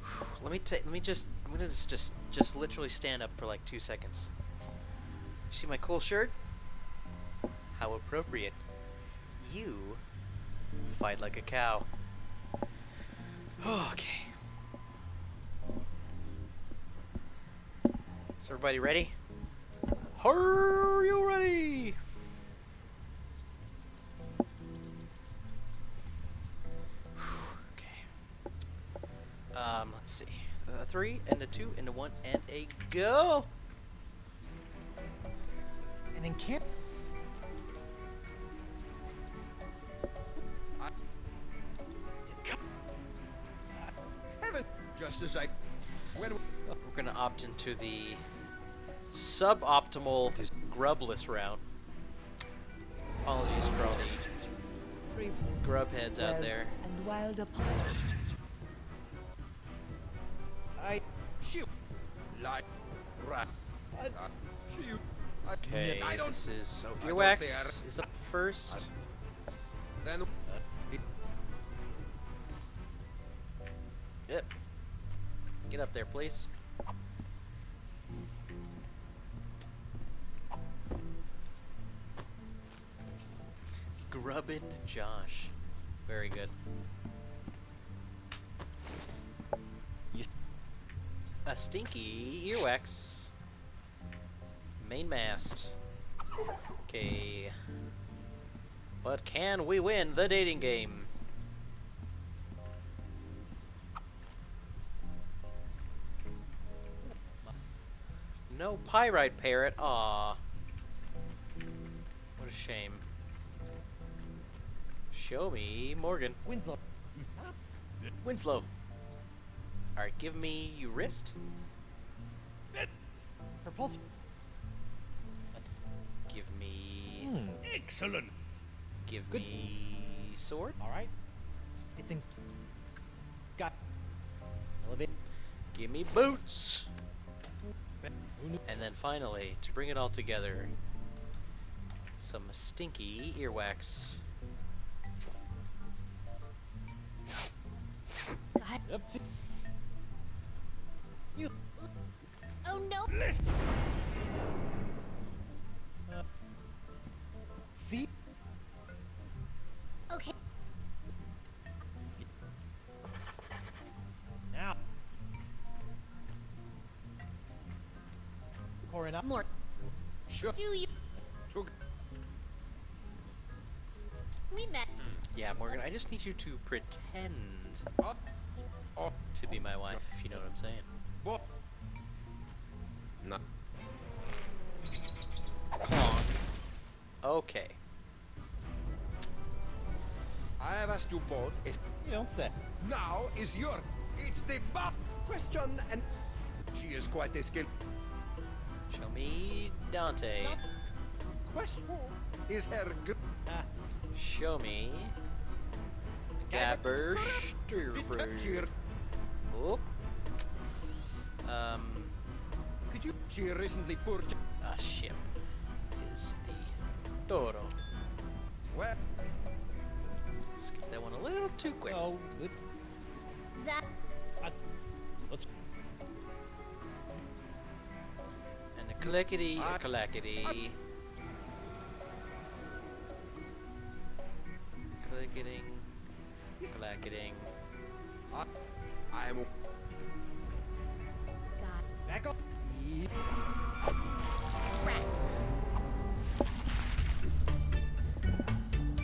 I'm gonna just literally stand up for like 2 seconds. See my cool shirt? How appropriate. You fight like a cow. Okay. Is everybody ready? Are you ready? Let's see. 3 and a 2 and a 1 and a go. And in camp. Heaven! Just as I... When... We're gonna opt into the suboptimal grubless route. Apologies for all the Free grub heads out there. and wild upon. I... Shoot! Like... Rat... Shoot! Okay, I don't... this is So I don't Earwax say is up first. Then... Yep. Get up there, please. Grubbin Josh. Very good. A stinky earwax. Main mast. Okay. But can we win the dating game? No pyrite parrot. Aw. What a shame. Show me Morgan. Winslow. Winslow. Alright, give me wrist. Propulsion. Give me... Excellent. Give Good. me... sword. Alright. It's in... Got... Elevate. Give me boots. And then finally, to bring it all together, some stinky earwax. God. Yep. See. You. Oh no. See? Okay. Now. Pouring up. More. Sure. Do you? Took. We met. Yeah, Morgan, I just need you to pretend Oh. to be my wife, if you know what I'm saying. What? No. Clonk. Okay. I have asked you both. You don't say. Now is your. It's the question, and she is quite a skill. Show me Dante. Question is her. Ah. Show me Gabber Sturber. Oop. Could you? She recently purchased. A ship is the Toro. Well, Skip that one a little too quick. Oh, let's. That. Let's. And a clickety, a clackety. Clicketing, clacketing. I am. God. Back up.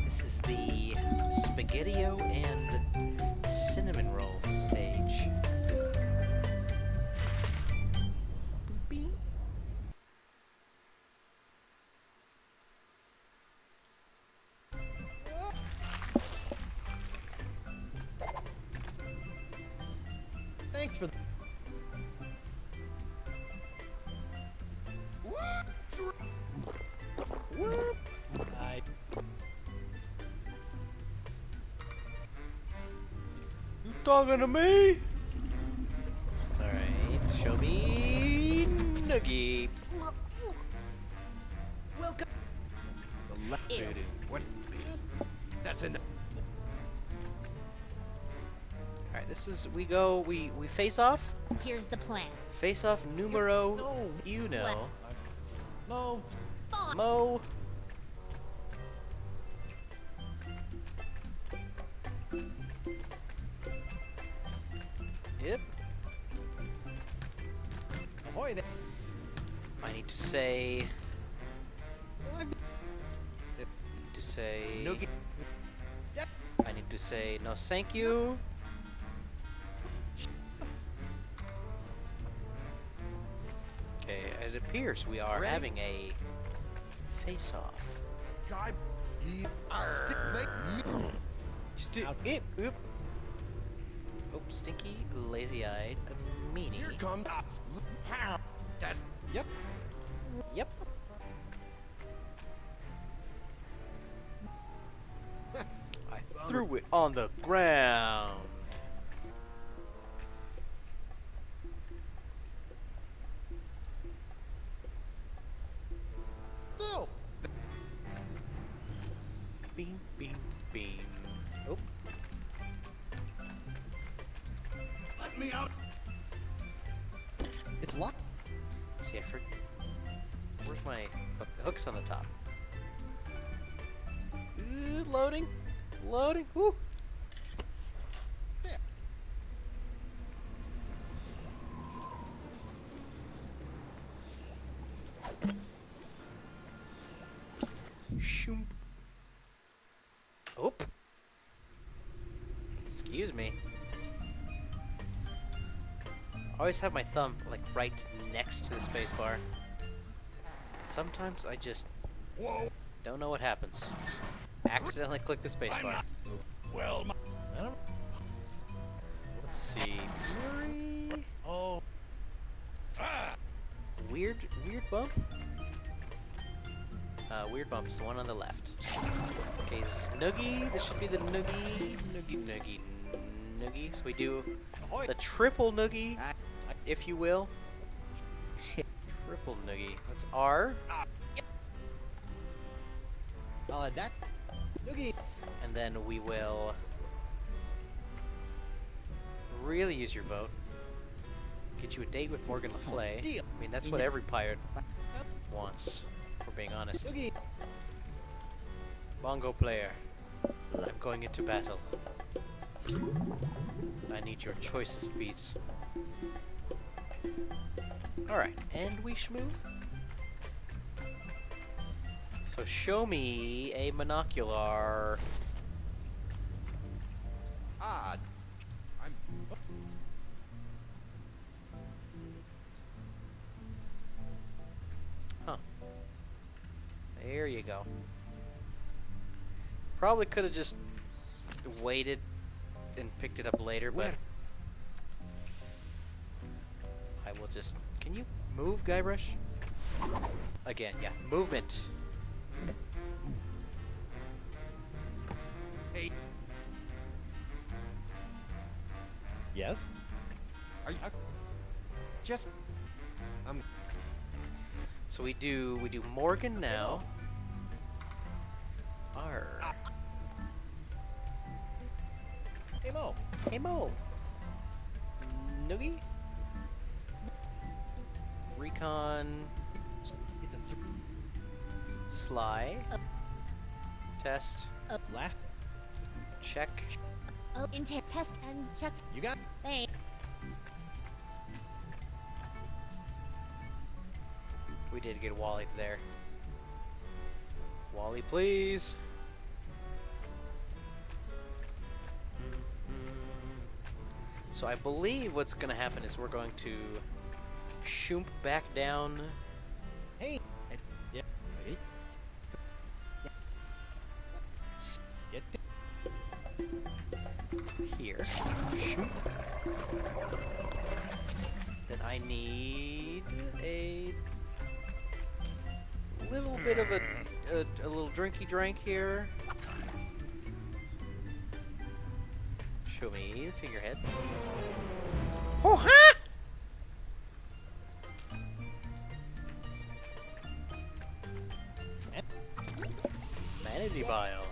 This is the spaghettio and cinnamon roll stage. Boopy. Thanks for. Whoop. I. You talking to me? Alright, show me Noogie. Welcome. Ew. What? That's enough. Alright, this is, we face off. Here's the plan. Face off numero No. uno. No. Fine. Mo. Yep. Ahoy there. I need to say. Noogie. I need to say no thank you. Okay, it appears we are Ready? having a face-off. God. Stick me. Oop. Oh, stinky, lazy-eyed, meanie. Here comes. That. Yep. Yep. I threw it on the ground. So. Beam, beam, beam. Oh, Let me out. It's locked. see, where's my hook? The hook's on the top. Loading. Loading. Woo. There. Shoom. Excuse me. I always have my thumb like right next to the spacebar. Sometimes I just don't know what happens. Accidentally click the spacebar. Well, I don't. Let's see. Fury? Oh. Weird bump? Weird bump's the one on the left. Okay, Snoogie. This should be the Noogie. Noogie. So we do the triple Noogie, if you will. Triple Noogie. That's R. I'll add that. Noogie. And then we will really use your vote. Get you a date with Morgan Le Fay. Deal. I mean, that's what every pirate wants, if we're being honest. Noogie. Bongo player, I'm going into battle. I need your choicest beats. Alright, and we schmoo. So show me a monocular. Ah, I'm. Huh. There you go. Probably could have just waited and picked it up later, but I will just... Can you move, Guybrush? Again, yeah. Movement. Hey, Yes. are you just? I'm. So we do Morgan now. R. Hey Mo. Hey Mo. Noogie. Recon. It's a Sly. Test. last. Check. Oh, intent test and check. You got. Thanks. We did get Wally there. Wally, please. So I believe what's going to happen is we're going to shoomp back down. Hey. Yeah. Ready? Get. Here. Shoop. Then I need a little bit of a little drinky drink here. Show me the figurehead. Oh ha! Vanity Bile.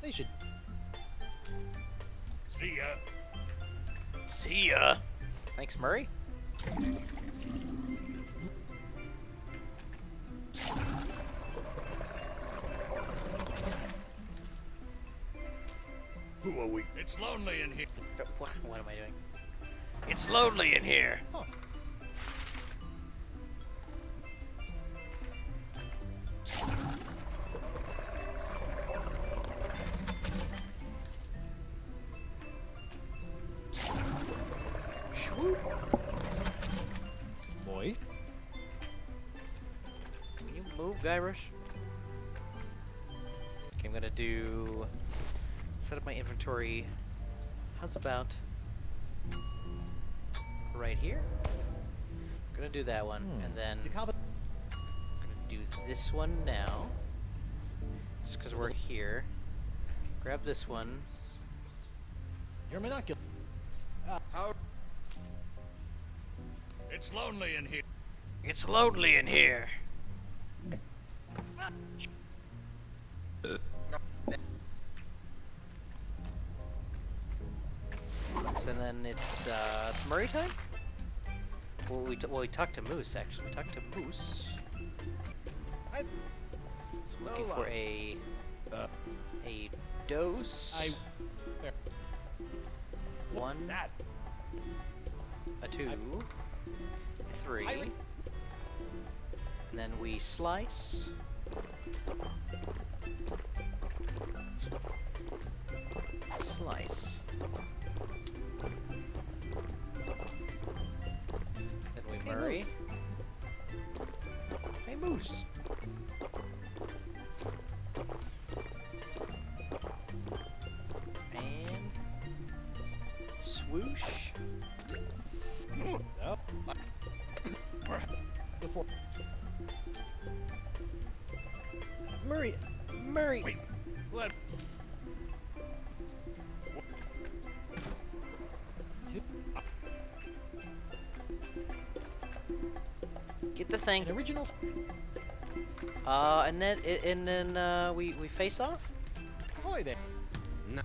They should. see ya. See ya. Thanks, Murray. Who are we? It's lonely in here. What am I doing? It's lonely in here. Huh. Swoop. Moist. Can you move, Guybrush? Okay, I'm gonna do... Set up my inventory. How's about... right here? I'm gonna do that one, and then... I'm gonna do this one now. Just because we're here. Grab this one. Your monocular. How? It's lonely in here. It's lonely in here. So then it's Murray time? Well, we talked to Moose, actually. We talked to Moose. So I'm looking for a dose. There. One, That. a two, a three, and then we slice. Slice. Swoosh. So, before Murray, Wait. Let. Get the thing. an original. And then we face off. Ahoy there. No.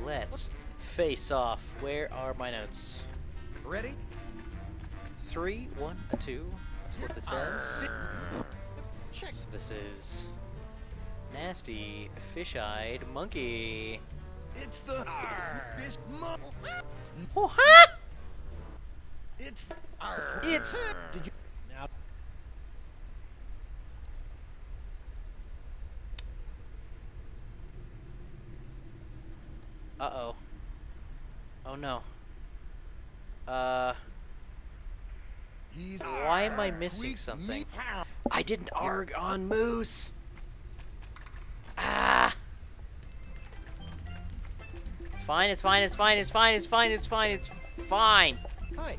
Let's face off. Where are my notes? Ready? 3, 1, 2. That's what this says. Check. So this is nasty fish-eyed monkey. It's the fish mom. Oh, huh? It's It's Did you now? Uh-oh. Oh no. he's Why am I missing something? I didn't arg on Moose. Ah. It's fine. It's fine. It's fine. It's fine. It's fine. It's fine. It's fine. Hi.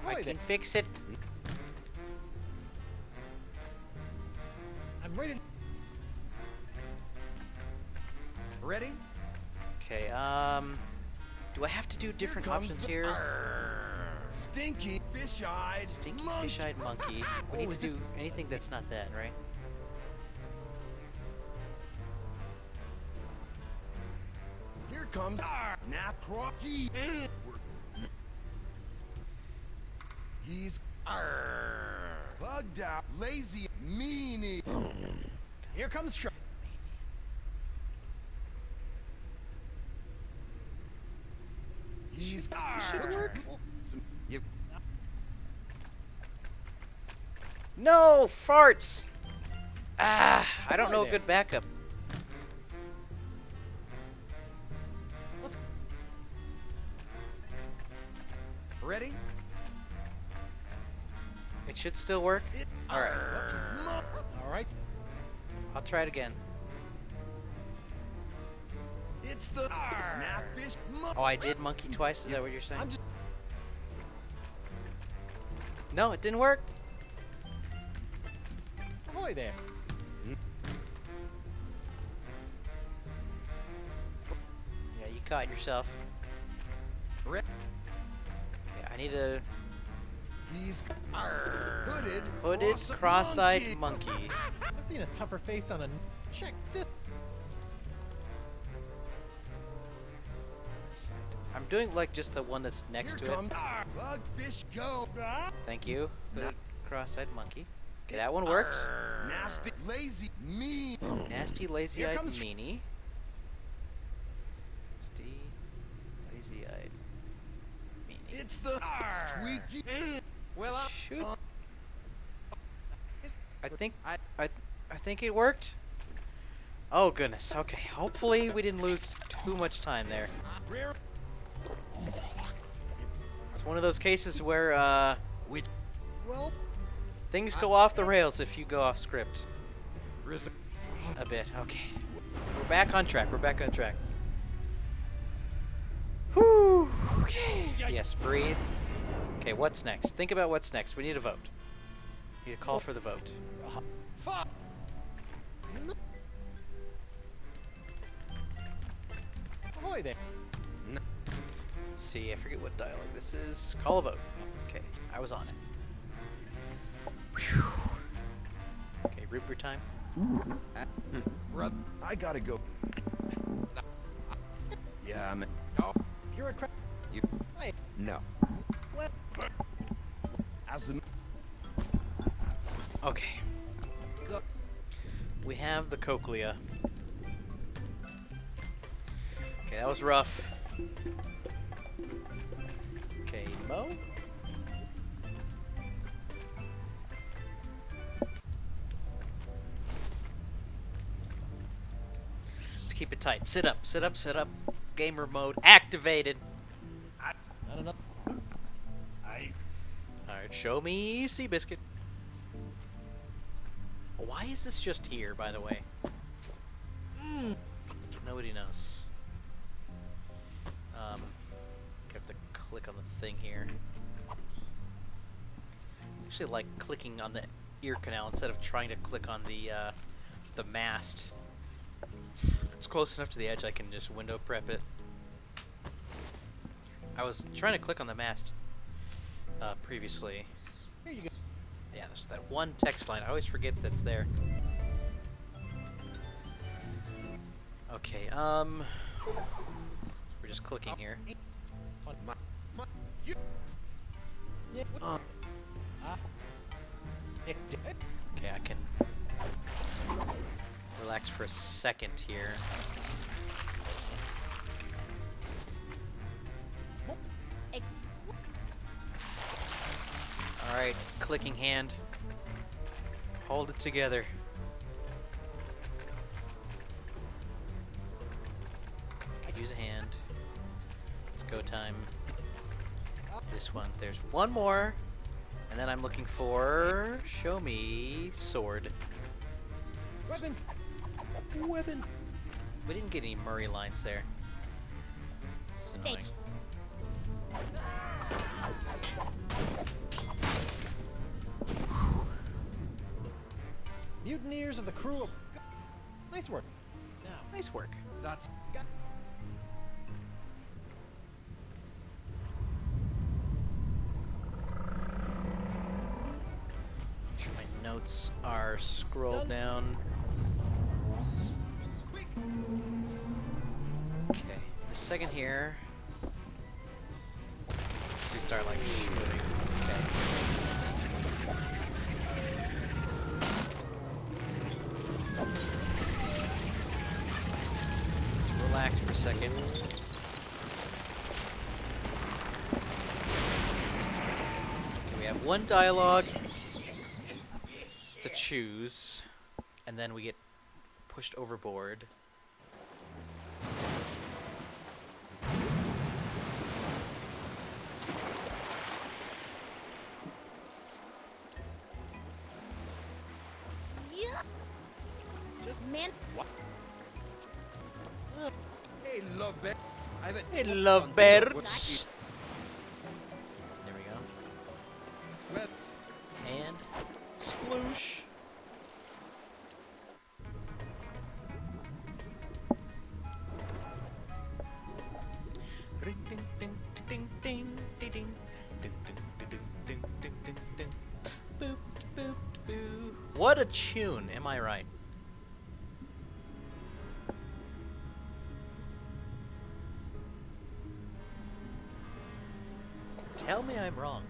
I Ahoy can there. fix it. I'm ready. ready? Okay. Do I have to do different comes options the here? Stinky fish-eyed Stinky monkey. fish-eyed monkey. We Oh, need is to this- do anything that's not that, right? Here comes Nap Crocky. He's bugged out, lazy, meanie. Here comes trouble. He's Should work. You No farts. Ah, I don't Ahoy know a there. good backup. ready? It should still work. All right. All right. I'll try it again. It's the Nap fish monkey. Oh, I did monkey twice. Is that what you're saying? I'm just. No, it didn't work. Ahoy there. Yeah, you caught yourself. Re- Okay, I need a He's hooded, hooded, cross-eyed monkey. I've seen a tougher face on a. Check this. I'm doing like just the one that's next Here to it. comes bug fish go. Thank you. Hooded, cross-eyed monkey. Okay, that one worked. Nasty, lazy, mean. Nasty, lazy-eyed comes- meanie. Nasty, lazy-eyed meanie. It's the squeaky. Well, Shoot. I think it worked. Oh goodness. Okay. Hopefully we didn't lose too much time there. It's one of those cases where Well, things go off the rails if you go off script a bit. Okay. We're back on track. We're back on track. Whew. Okay. Yes, breathe. Okay, what's next? Think about what's next. We need a vote. We need a call for the vote. Fuck. ahoy there. Let's see. I forget what dialogue this is. Call a vote. Okay, I was on it. Whew. Okay, Rupert time. I gotta go. Yeah, man. You're a crap. You. Hey. No. Well, As the Okay. We have the cochlea. Okay, that was rough. Okay, Mo. Just keep it tight. Sit up, sit up, sit up. Gamer mode activated. not enough. life. Alright, show me Seabiscuit. Why is this just here, by the way? Nobody knows. Have to click on the thing here. I actually like clicking on the ear canal instead of trying to click on the mast. It's close enough to the edge I can just window prep it. I was trying to click on the mast previously. Here you go. Yeah, there's that one text line. I always forget that's there. Okay, we're just clicking here. Okay, I can relax for a second here. Alright, clicking hand. Hold it together. Could use a hand. It's go time. This one. There's one more. And then I'm looking for... Show me... Sword. Weapon! Weapon! We didn't get any Murray lines there. It's annoying. Mutineers of the crew of... Nice work. Now, Nice work. That's Make sure my notes are scrolled down. quick. Okay, the second here. So we start like shooting. Okay. Let's relax for a second. Okay, we have one dialogue to choose, and then we get pushed overboard. Yeah. just... Man, Hey, love bear. I have a Hey, love birds. There we go. Well, And sploosh. Ring, ding, ding, ding, ding, ding, ding, ding, ding, ding, ding, ding, ding, ding. Boop, boop, boo. What a tune, am I right? Tell me I'm wrong.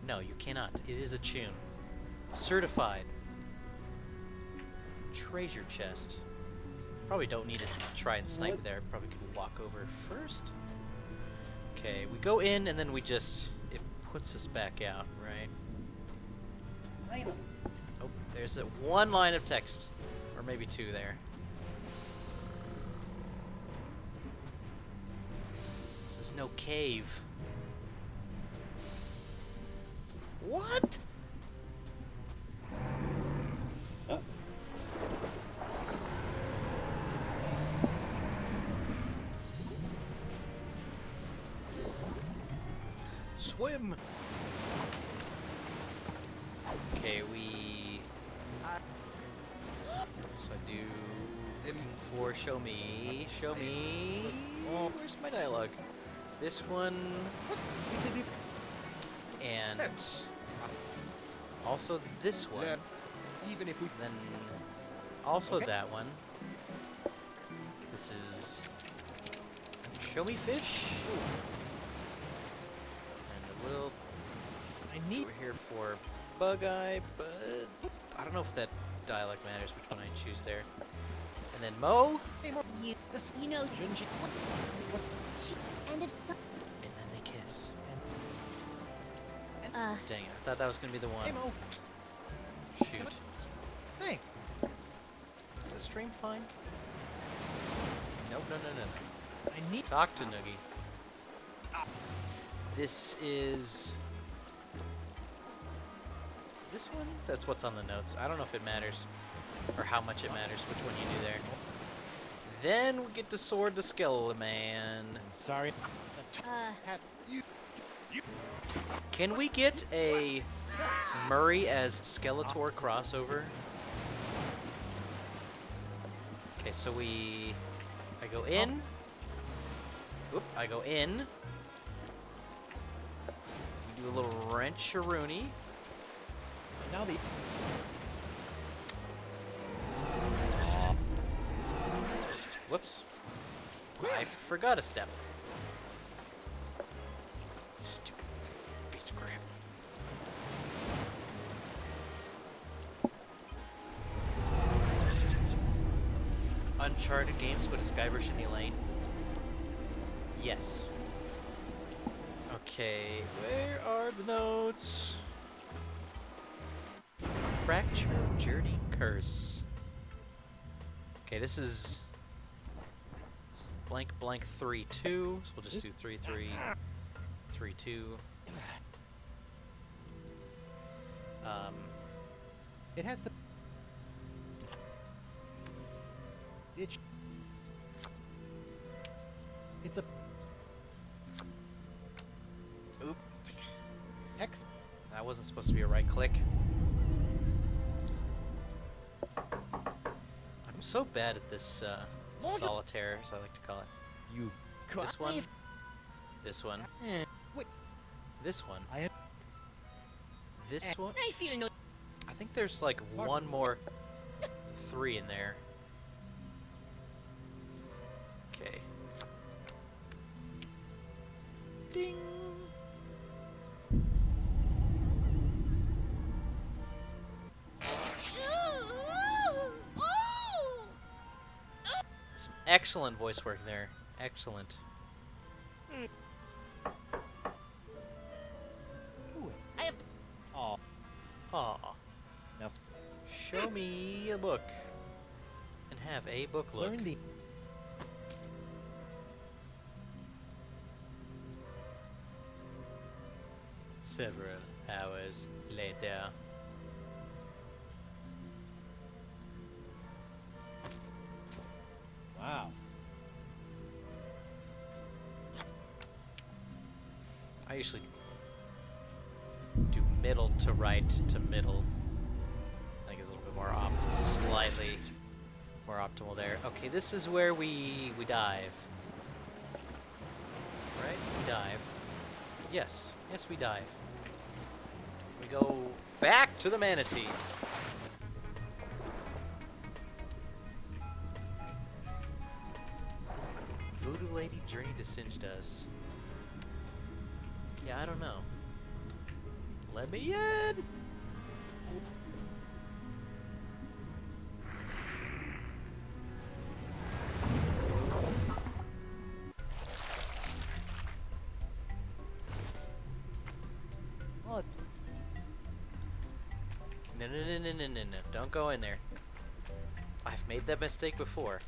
No, you cannot. It is a tune. Certified. Treasure chest. Probably don't need to try and snipe there. Probably could walk over first. Okay, we go in and then we just... It puts us back out, right? Oh, there's a one line of text. Or maybe two there. This is no cave. What? Swim. Okay, we. So I do. Looking for show me. Show me. Oh, where's my dialogue? This one. And also this one. yeah. Even if we Then also Okay. that one. This is show me fish. And a little. I need... We're here for bug eye, but I don't know if that dialect matters which one I choose there. And then Mo, Hey, more... you, This... you know, Shouldn't you... and if some, and then they kiss. uh, Dang it! I thought that was gonna be the one. Hey, Mo. Shoot. Hey. Is the stream fine? Nope. No. I need... Talk to Noogie. This is... This one? That's what's on the notes. I don't know if it matters. Or how much it matters, which one you do there. Then we get to Sword the Skeleton Man. I'm sorry. Can we get a Murray as Skeletor crossover? Okay, so I go in. Oop, I go in. We do a little wrench-a-rooney. Now the... Whoops. I forgot a step. Stupid piece of crap. Uncharted games, but is Guybrush in Elaine? Yes. Okay, where are the notes? Fracture Journey Curse. Okay, this is blank blank 3-2, so we'll just do 3-3, 3-2. It has the... It's a... Oop. Hex... That wasn't supposed to be a right click. I'm so bad at this solitaire, as I like to call it. You've... This one. This one. Wait. This one. I... This one. I feel no. I think there's like one more 3 in there. Okay. Ding. Some excellent voice work there. Excellent. I have. Aw. Aw. Now Show me a book. And have a book look. learn the... Several hours later. Wow. I usually do middle to right to middle. I think it's a little bit more slightly more optimal there. Okay, this is where we dive. Right? We dive. Yes. Yes, we dive. We go back to the manatee. Voodoo Lady Journey to Singed us. Yeah, I don't know. Let me in! Well, No, no, no, no, no, no, no. Don't go in there. I've made that mistake before.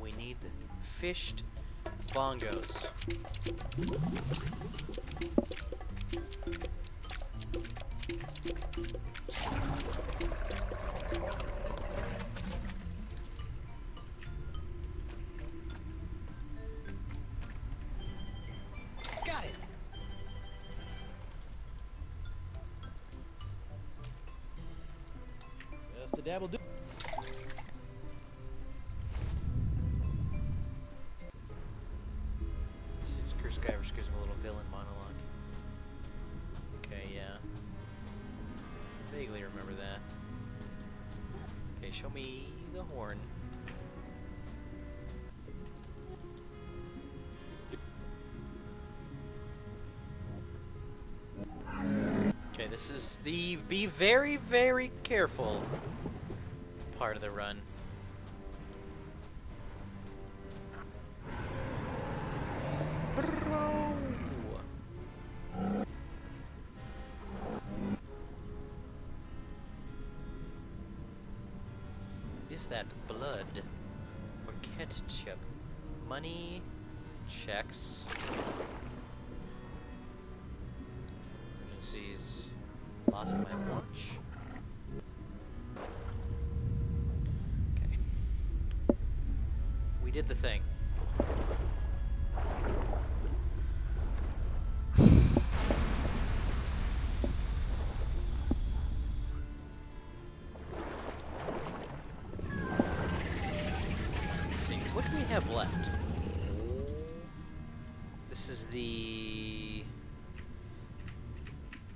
We need fished bongos. got it. Just a dabble do. Curse Guybrush gives him a little villain monologue. Okay, yeah. Vaguely remember that. Okay, show me the horn. Okay, this is the be very, very careful part of the run. Bro. Is that blood or ketchup? Money Checks. Emergencies. Lost my watch. Okay. We did the thing. Let's see, what do we have left? This is the...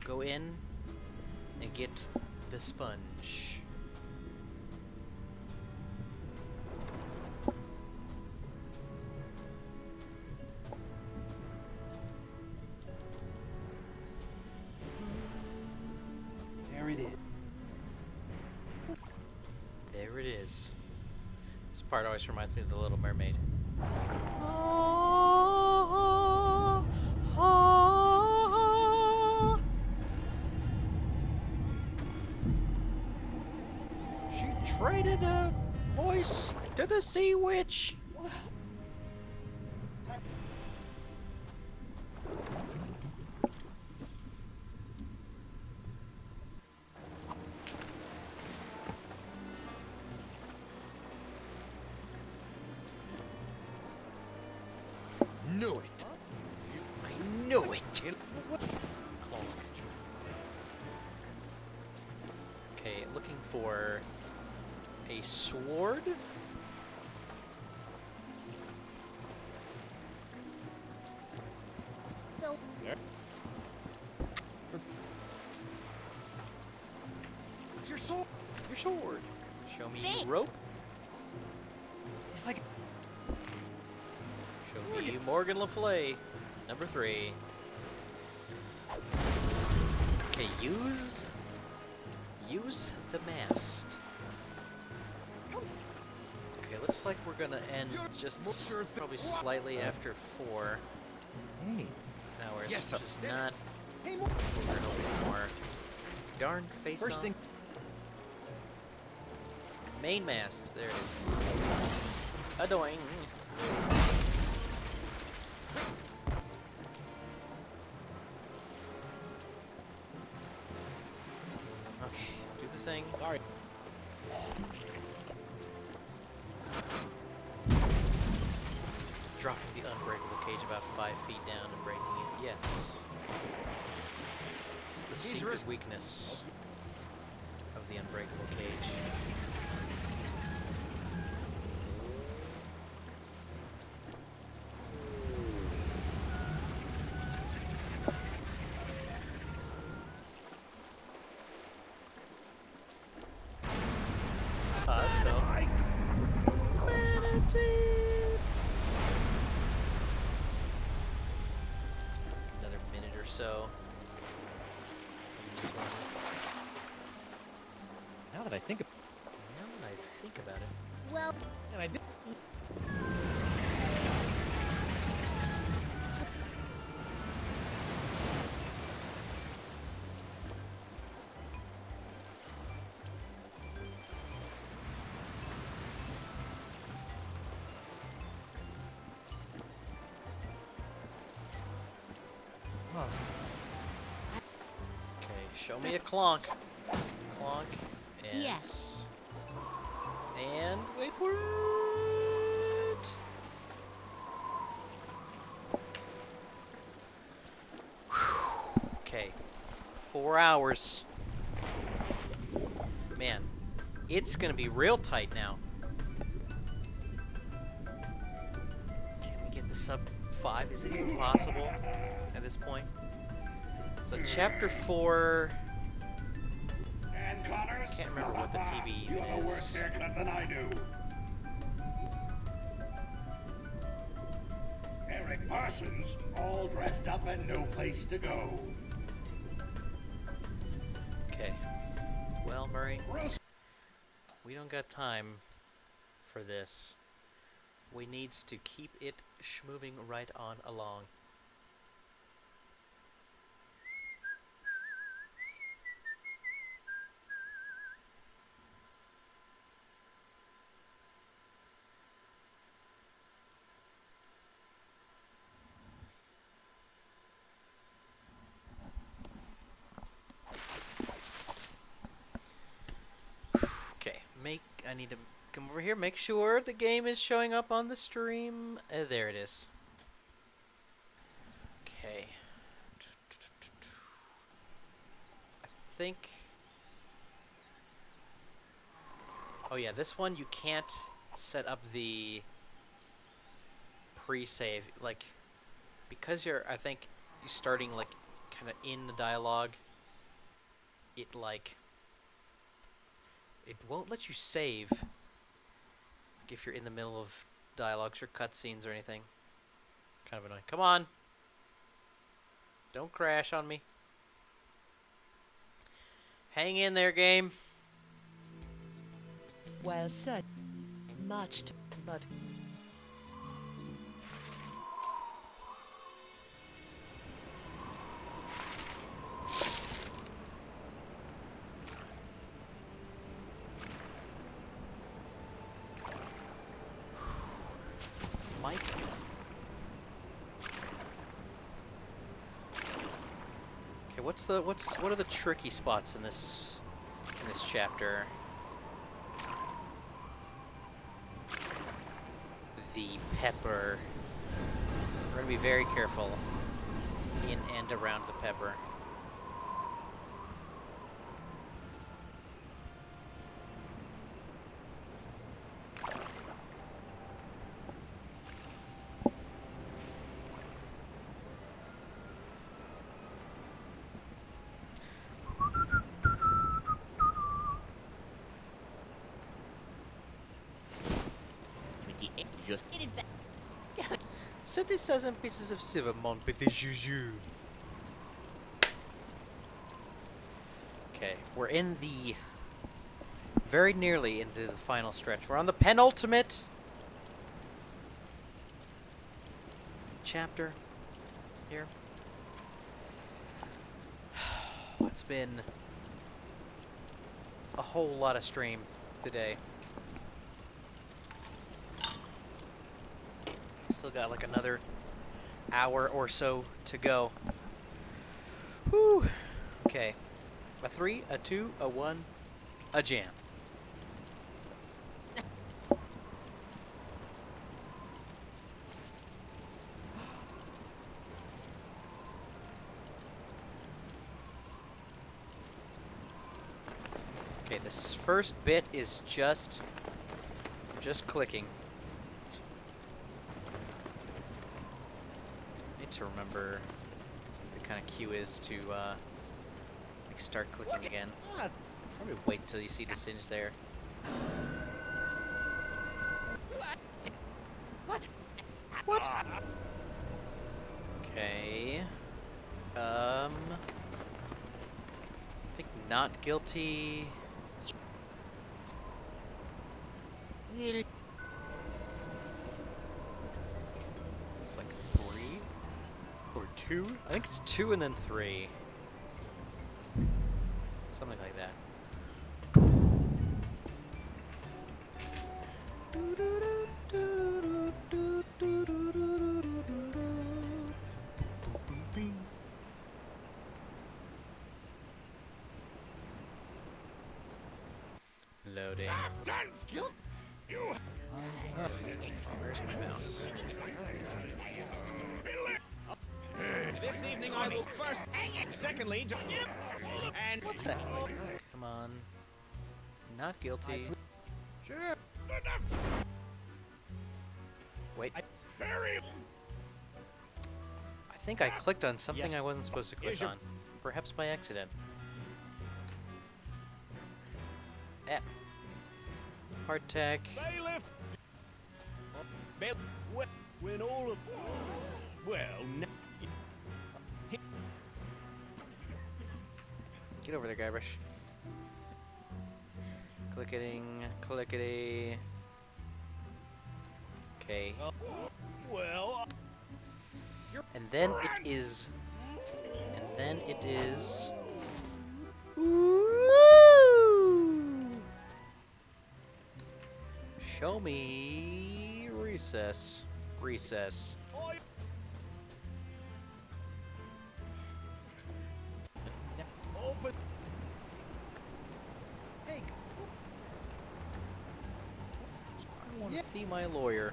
Go in and get the sponge. There it is. There it is. This part always reminds me of The Little Mermaid. She traded a voice to the Sea Witch. Knew it. I knew it. Clone. Okay, looking for a sword. So, It's your sword. Your sword. Show me Shit. rope. If I could... Show me Morgan Le Fay, number 3. Okay, use the mast. Okay, looks like we're gonna end just probably slightly after 4 Hey. hours. Yes, sir. Which is not Hey, what we're hoping for. Darn face First off. thing... Main mast. There it is. Adoing. Okay, do the thing. Sorry. Dropping the unbreakable cage about 5 feet down and breaking it. Yes. It's the secret weakness of the unbreakable cage. No. Another minute or so. This one. Now that I think of... Now that I think about it. well, And I did... Huh. Okay, show me a clonk. Clonk. And Yes. And wait for it. Whew. Okay. 4 hours. Man, it's gonna be real tight now. Can we get the sub 5? Is it even possible at this point? So chapter 4. And Connors, Can't remember what the PB you even have a is. worse haircut than I do. Eric Parsons, all dressed up and no place to go. Okay. Well, Murray, Roast we don't got time for this. We needs to keep it moving right on along. I need to come over here, make sure the game is showing up on the stream. There it is. Okay. I think... Oh yeah, this one you can't set up the pre-save. Like, because you're, I think, you starting, like, kind of in the dialogue, it, like... It won't let you save, like, if you're in the middle of dialogues or cutscenes or anything. Kind of annoying. Come on! Don't crash on me. Hang in there, game. Well said. Much, but Mike. Okay, what are the tricky spots in this chapter? The pepper. We're gonna be very careful in and around the pepper. Just It adva- 77 pieces of silver, mon petit joujou. Okay, we're in the... very nearly into the final stretch. We're on the penultimate chapter here. It's been a whole lot of stream today. Still got like another hour or so to go. Whew. Okay. A 3, a 2, a 1, a jam. Okay, this first bit is just clicking. Need to remember the kind of cue is to like start clicking again. Probably wait till you see the singe there. What? What? Okay. I think not guilty. It's like 3 or 2. I think it's 2 and then 3. Something like that. Loading. Where's my mouse? This evening I will first, secondly, and What the hell? Come on. Not guilty. sure. Wait. very I think I clicked on something Yes. I wasn't supposed to click Here's your- on. Perhaps by accident. Eh. Hard tech. bailiff. Bail, when all of well, Get over there, Guybrush. Clicking, clickety. Okay. well, And then it is. And then it is. Woo! Show me recess. Recess. open. Hey, want to see my lawyer.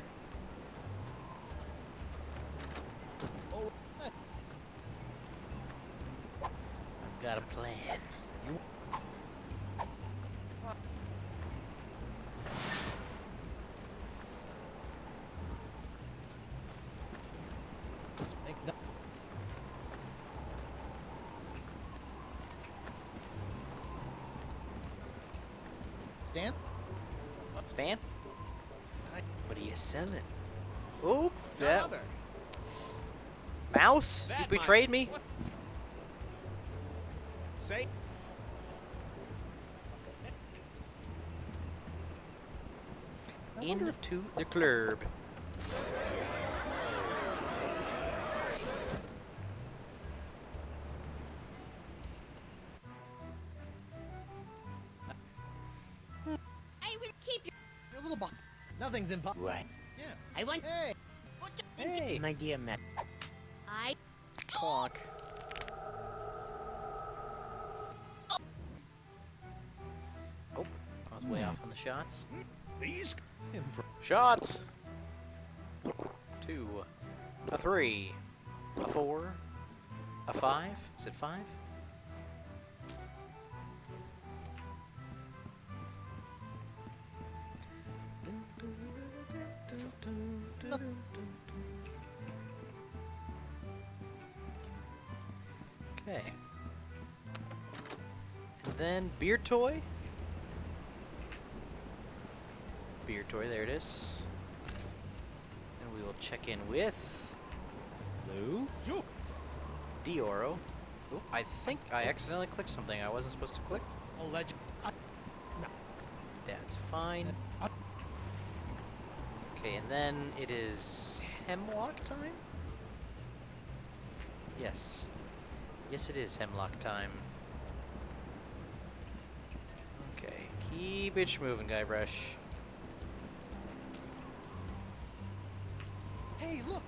I've got a plan. Think no- Stan? Stan? What are you selling? Oh, that Another. mouse! That You might- betrayed me. What? Say. Into the club. I will keep you. Your little box. Nothing's impossible. What? Yeah. I want. Hey. Hey, My dear Matt. I. clock. Oh, I was way off on the shots. These. Shots! 2, a 3, a 4, a 5. Is it 5? Okay. And then beard toy. Beard toy, there it is. And we will check in with Lou? Dioro. Oop, I think I accidentally clicked something I wasn't supposed to click. I'll let you. That's fine. Okay, and then it is hemlock time? Yes. Yes, it is hemlock time. Okay, keep it moving, Guybrush. Hey, look.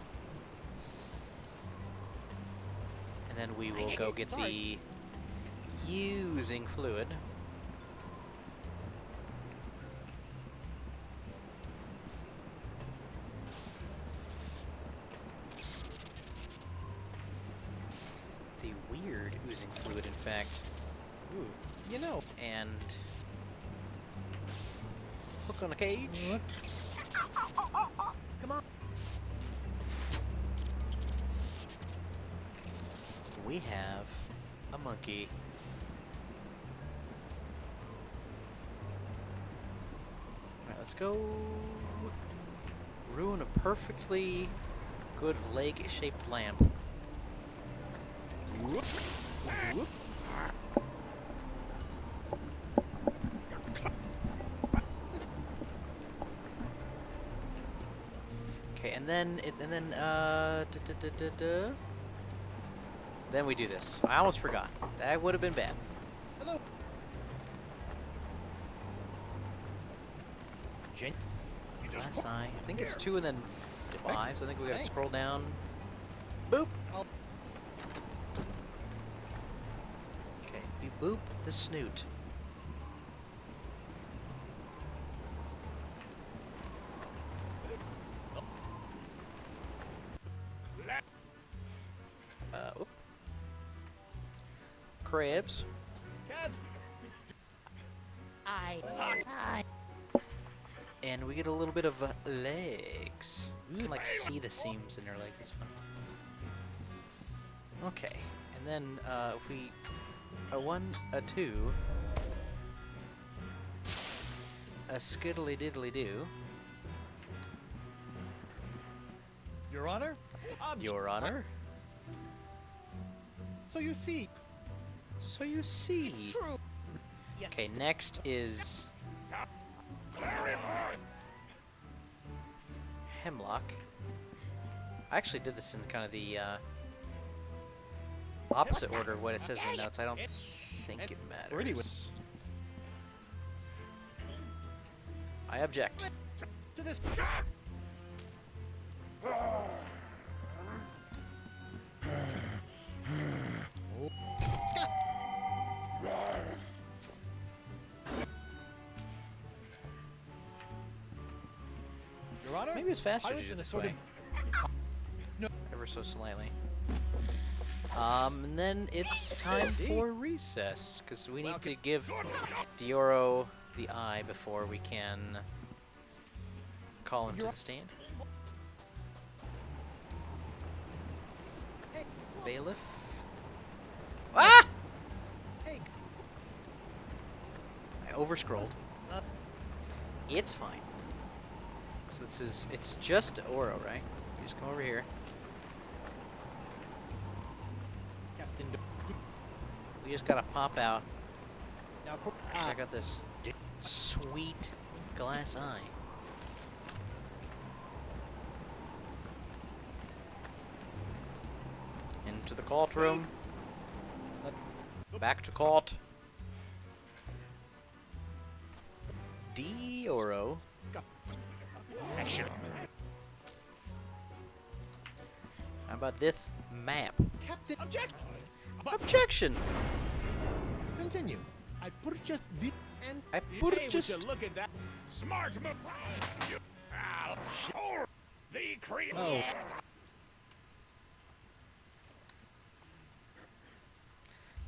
And then we will go get the using fluid. The weird oozing fluid, in fact. Ooh. You know. And hook on a cage. Come on. We have a monkey. Alright, let's go ruin a perfectly good leg-shaped lamp. Whoop. Whoop. Okay, and then then we do this. I almost forgot. That would have been bad. Hello. Jen. Glass eye. I think it's 2 and then 5, so I think we gotta Thanks. scroll down. Boop. I'll- Okay, we boop the snoot. Oop. Crabs. I. And we get a little bit of legs. You can like see the seams in their legs. It's fun. Okay, and then if we a 1, a 2, a skiddly diddly do. Your Honor? Your Honor. So you see. So you see. True. Yes. Okay, next is hemlock. I actually did this in kind of the opposite order of what it says in the notes. I don't think it matters. I object. To this. Honor, Maybe it's faster to pirates do in a this sort way. of Ever so slightly. And then it's time for recess, because we need to give Dioro the eye before we can call him to the stand. Bailiff. Ah! Hey. I overscrolled. It's fine. So this is, it's just Oro, right? You just come over here. Captain. We just gotta pop out. Now, Check out this sweet glass eye. Into the courtroom. Back to court. Dioro. action. How about this map? Captain. Objection! Continue. I purchased the and I Hey, purchased. would you look at that? Smart move. I'll show the cream. oh.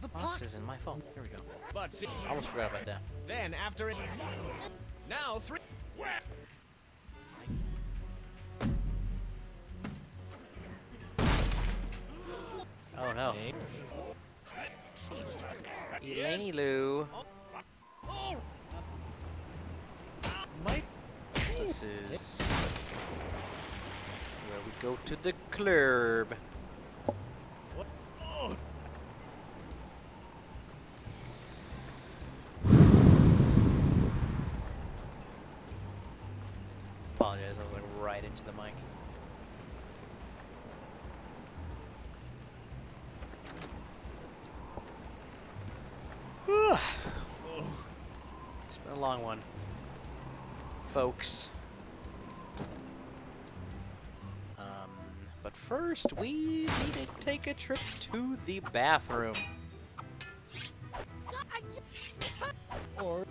The Box is in my phone. Here we go. But see, I almost forgot about that. then after it. Now 3. Oh no. Elaine Lou. Mike. This is where we go to the club. Apologize, I was like right into the mic. It's been a long one, folks. But first, we need to take a trip to the bathroom. Or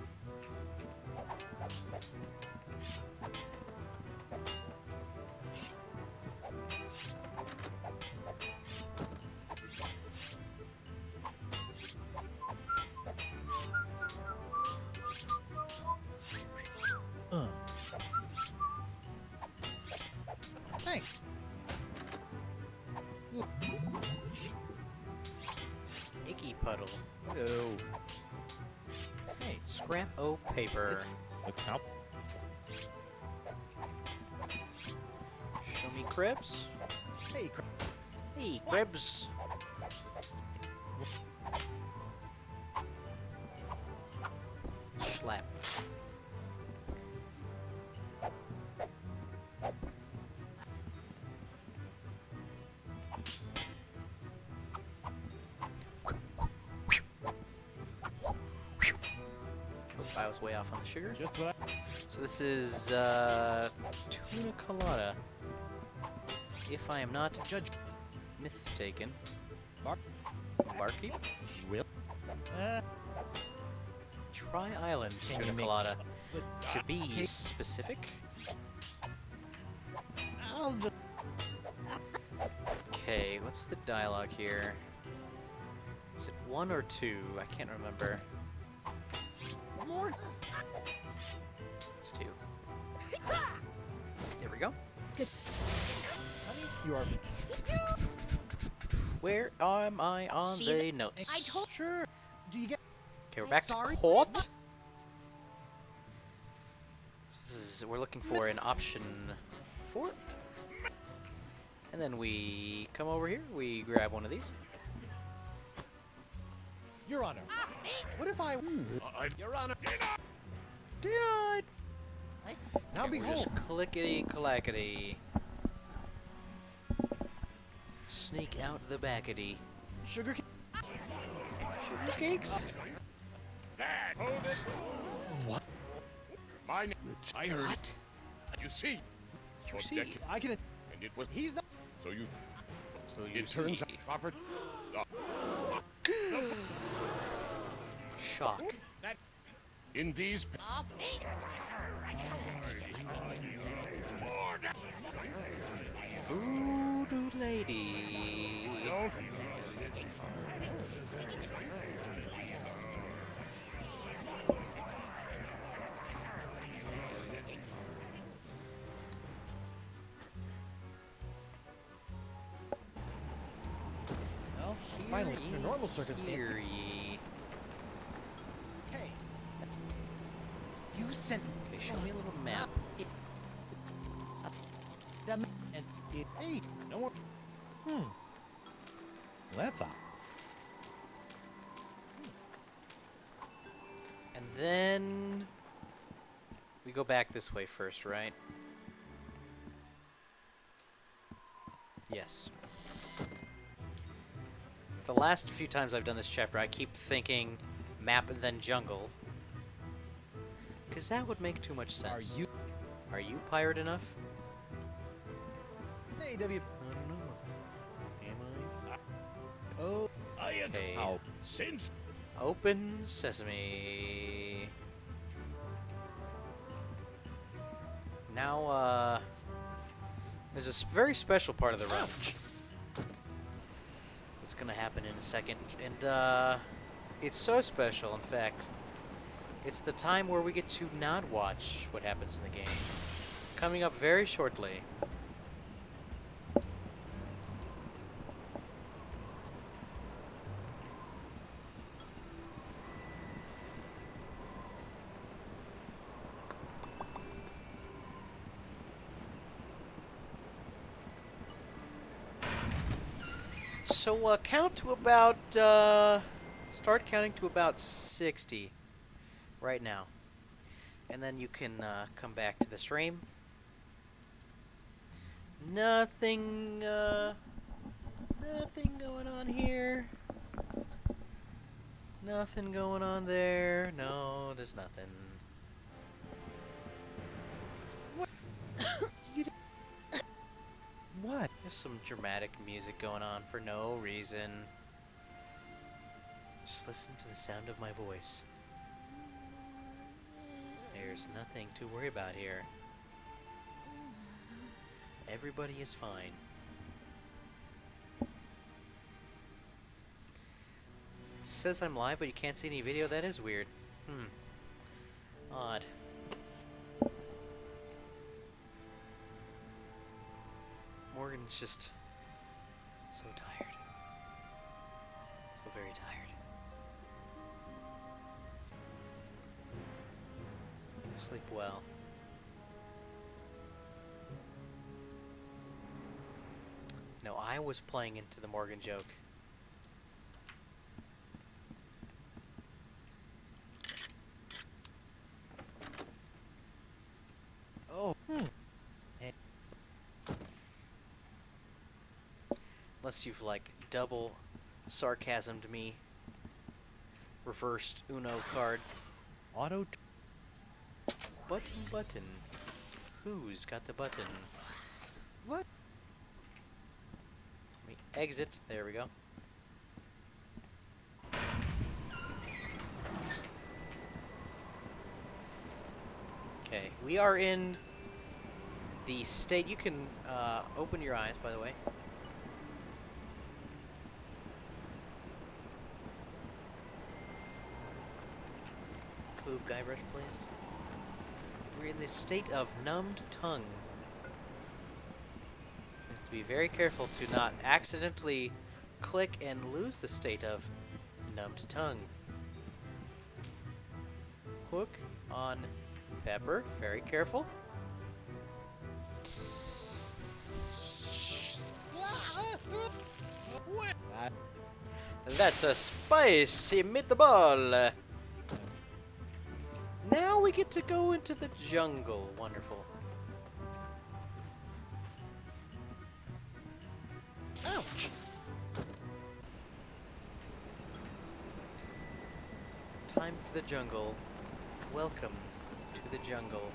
thanks. Icky puddle. Hello. Hey, scrap o paper. Looks how. Show me cribs. Hey, Hey, cribs. Schlap. I was way off on the sugar. just what So this is tuna colada. If I am not mistaken. Barkeep? Will. Tri-Island Can tuna you make- colada. but To be specific. I'll just. Okay, what's the dialogue here? Is it 1 or 2? I can't remember. More. It's 2. There we go. Honey, you are. Where am I on She's- the notes? I told- Sure. Do you get? Okay, we're back Sorry? to court. We're looking for an option 4. And then we come over here, we grab one of these. Your Honor. What if I? Your Honor. Denied! Now Okay, we're just behold. clickety clackety. Sneak out the backety. Sugar. Sugar cakes? Dad, hold it. What? My name. I heard What? it. You see. You see? Objective. I can. And it was. He's not. So you. So you It turns see. out proper. Shock. In these. Voodoo lady. Well, finally, under normal circumstances. Hear ye. Hey, you sent Okay, show me a little map. and hey, no more. Well, that's odd. And then we go back this way first, right? Yes. The last few times I've done this chapter, I keep thinking map and then jungle. Because that would make too much sense. Are you pirate enough? Hey, W. I don't know. Am I? Oh, Okay. Since Open sesame. Now, there's a very special part of the run that's gonna happen in a second, and it's so special. In fact, it's the time where we get to not watch what happens in the game. Coming up very shortly. So, count to about, start counting to about 60 right now. And then you can, come back to the stream. Nothing, nothing going on here. Nothing going on there. No, there's nothing. what? There's some dramatic music going on for no reason. Just listen to the sound of my voice. There's nothing to worry about here. Everybody is fine. It says I'm live, but you can't see any video. That is weird. Odd. Morgan's just so tired. So very tired. Sleep well. No, I was playing into the Morgan joke. Oh, Unless you've like double sarcasmed me. Reversed Uno card. auto. Button. Who's got the button? What? Let me exit. There we go. Okay, we are in the state. You can open your eyes, by the way. Move Guybrush, please. We're in the state of numbed tongue. You have to be very careful to not accidentally click and lose the state of numbed tongue. Hook on Pepper. Very careful. That's a spicy meatball. Now we get to go into the jungle. Wonderful. Ouch. Time for the jungle. Welcome to the jungle.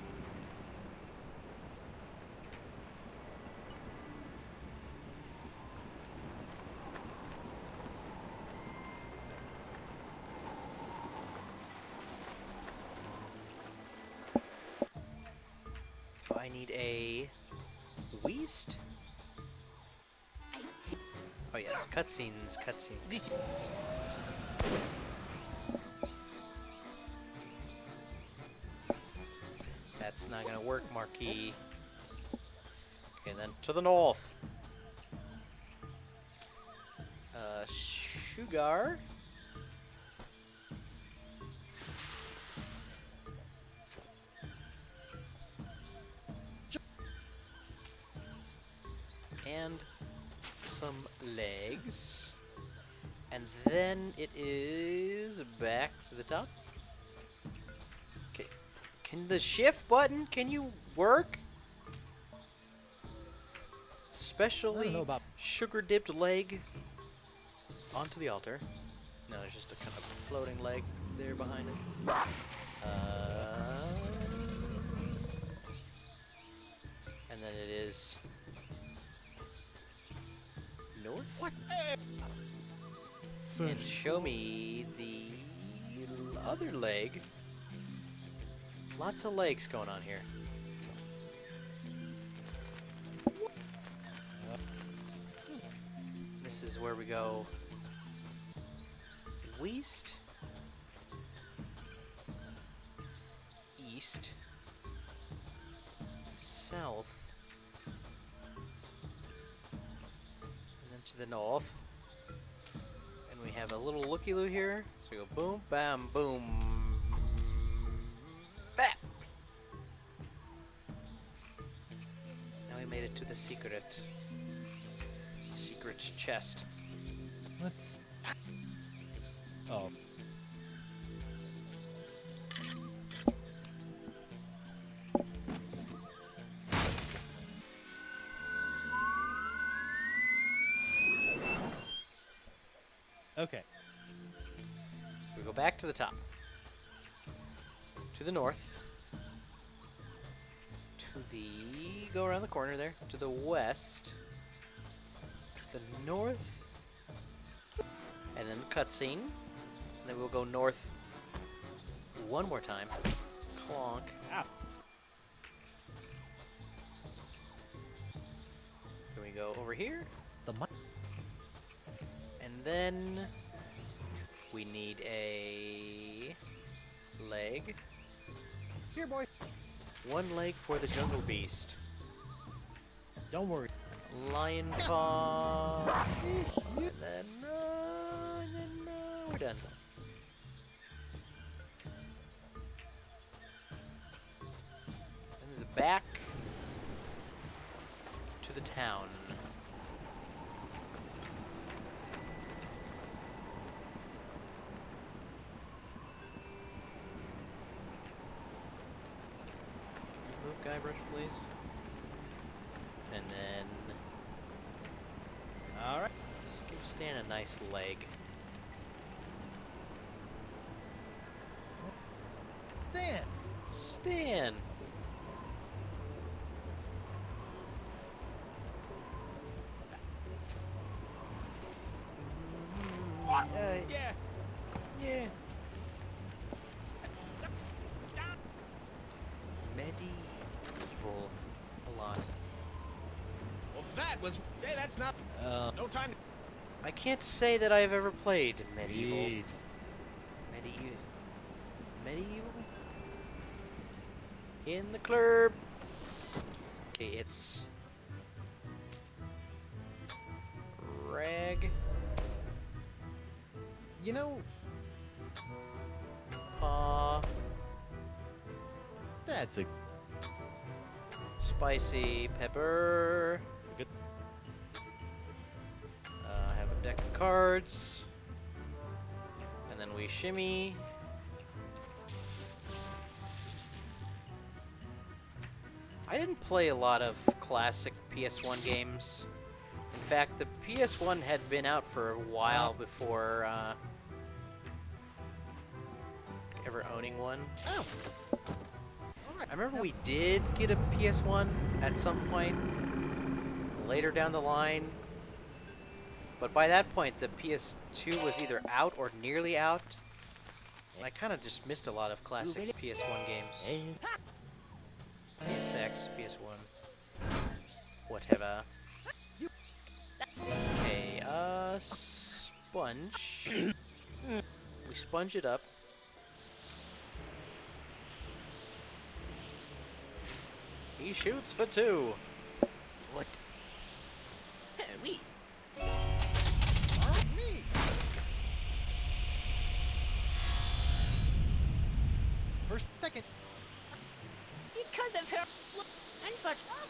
So I need a West. Oh yes, cutscenes, cutscenes. That's not gonna work, Marquis. Okay, then to the north. Sugar. And some legs. And then it is back to the top. Okay. Can the shift button, can you work? Specially about sugar dipped leg onto the altar. No, there's just a kind of floating leg there behind us. And then it is north. What? And show me the other leg. Lots of legs going on here. This is where we go west, east, south, and then to the north. And we have a little looky-loo here. So we go boom, bam, boom, bap. Now we made it to the secret chest. Let's. Oh. Okay. So we go back to the top. To the north. To the... Go around the corner there. To the west. To the north. And then cutscene. And then we'll go north one more time. Clonk. Ow. Then we go over here. The And then we need a leg. Here, boy. One leg for the jungle beast. Don't worry. Lion paw. And then, we're done. And the back to the town. Move, Guybrush, please. And then, all right, let's give Stan a nice leg. Stan. Stan. Yeah. Yeah. Medieval a lot. Well, that was. Hey, that's not. No time. I can't say that I've ever played medieval. Jeez. Medieval? In the club. Okay, it's rag, You know, paw, that's a spicy pepper. Good. I have a deck of cards. And then we shimmy. I didn't play a lot of classic PS1 games. In fact, the PS1 had been out for a while before ever owning one. Oh. I remember we did get a PS1 at some point later down the line. But by that point, the PS2 was either out or nearly out. And I kind of just missed a lot of classic PS1 games. PSX, PS1. Whatever. Okay, sponge. We sponge it up. He shoots for 2. What? We. Me. First, second. Because of her. And such. Oh.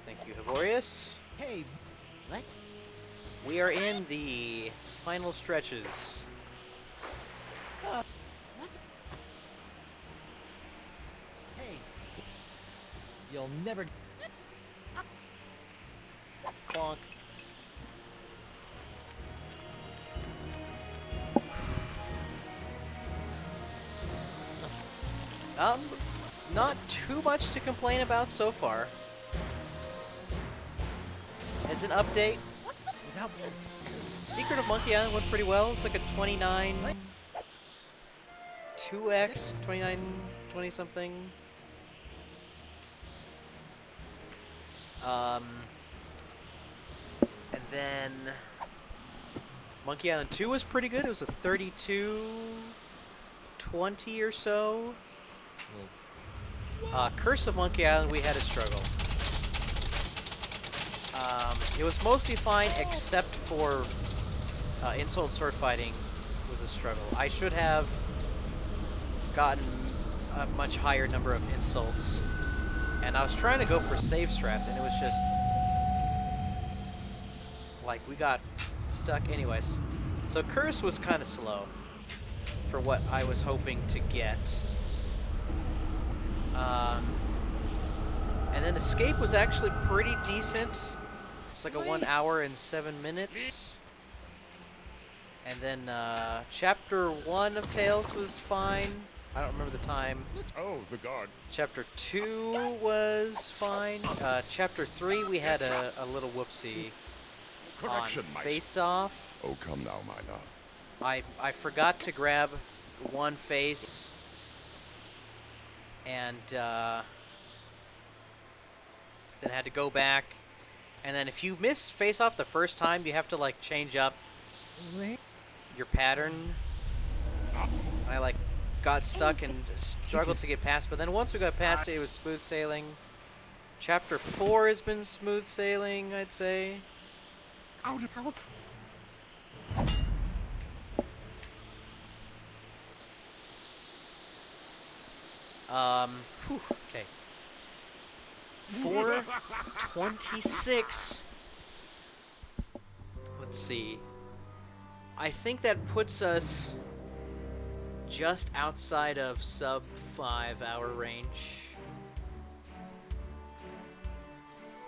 Thank you, Havorius. Hey, what? We are in the final stretches. Hey. You'll never. Clonk. Not too much to complain about so far. As an update, Without. Secret of Monkey Island went pretty well. It's like a 29... 2x, 29, 20 something. And then Monkey Island 2 was pretty good. It was a 32, 20 or so. Curse of Monkey Island, we had a struggle. It was mostly fine except for insult sword fighting was a struggle. I should have gotten a much higher number of insults. And I was trying to go for save strats, and it was just like we got stuck anyways. So Curse was kind of slow for what I was hoping to get. And then Escape was actually pretty decent. It's like a 1 hour and 7 minutes. And then Chapter 1 of Tales was fine. I don't remember the time. Oh, the guard. Chapter 2 was fine. Chapter 3 we had a little whoopsie on Correction, my Face Off. Oh, come now, my love. I forgot to grab one face. And then had to go back. And then if you miss Face Off the first time, you have to like change up your pattern. I like got stuck and struggled to get past, but then once we got past it, it was smooth sailing. Chapter 4 has been smooth sailing, I'd say. Whew, okay. 426. Let's see. I think that puts us just outside of sub 5 hour range.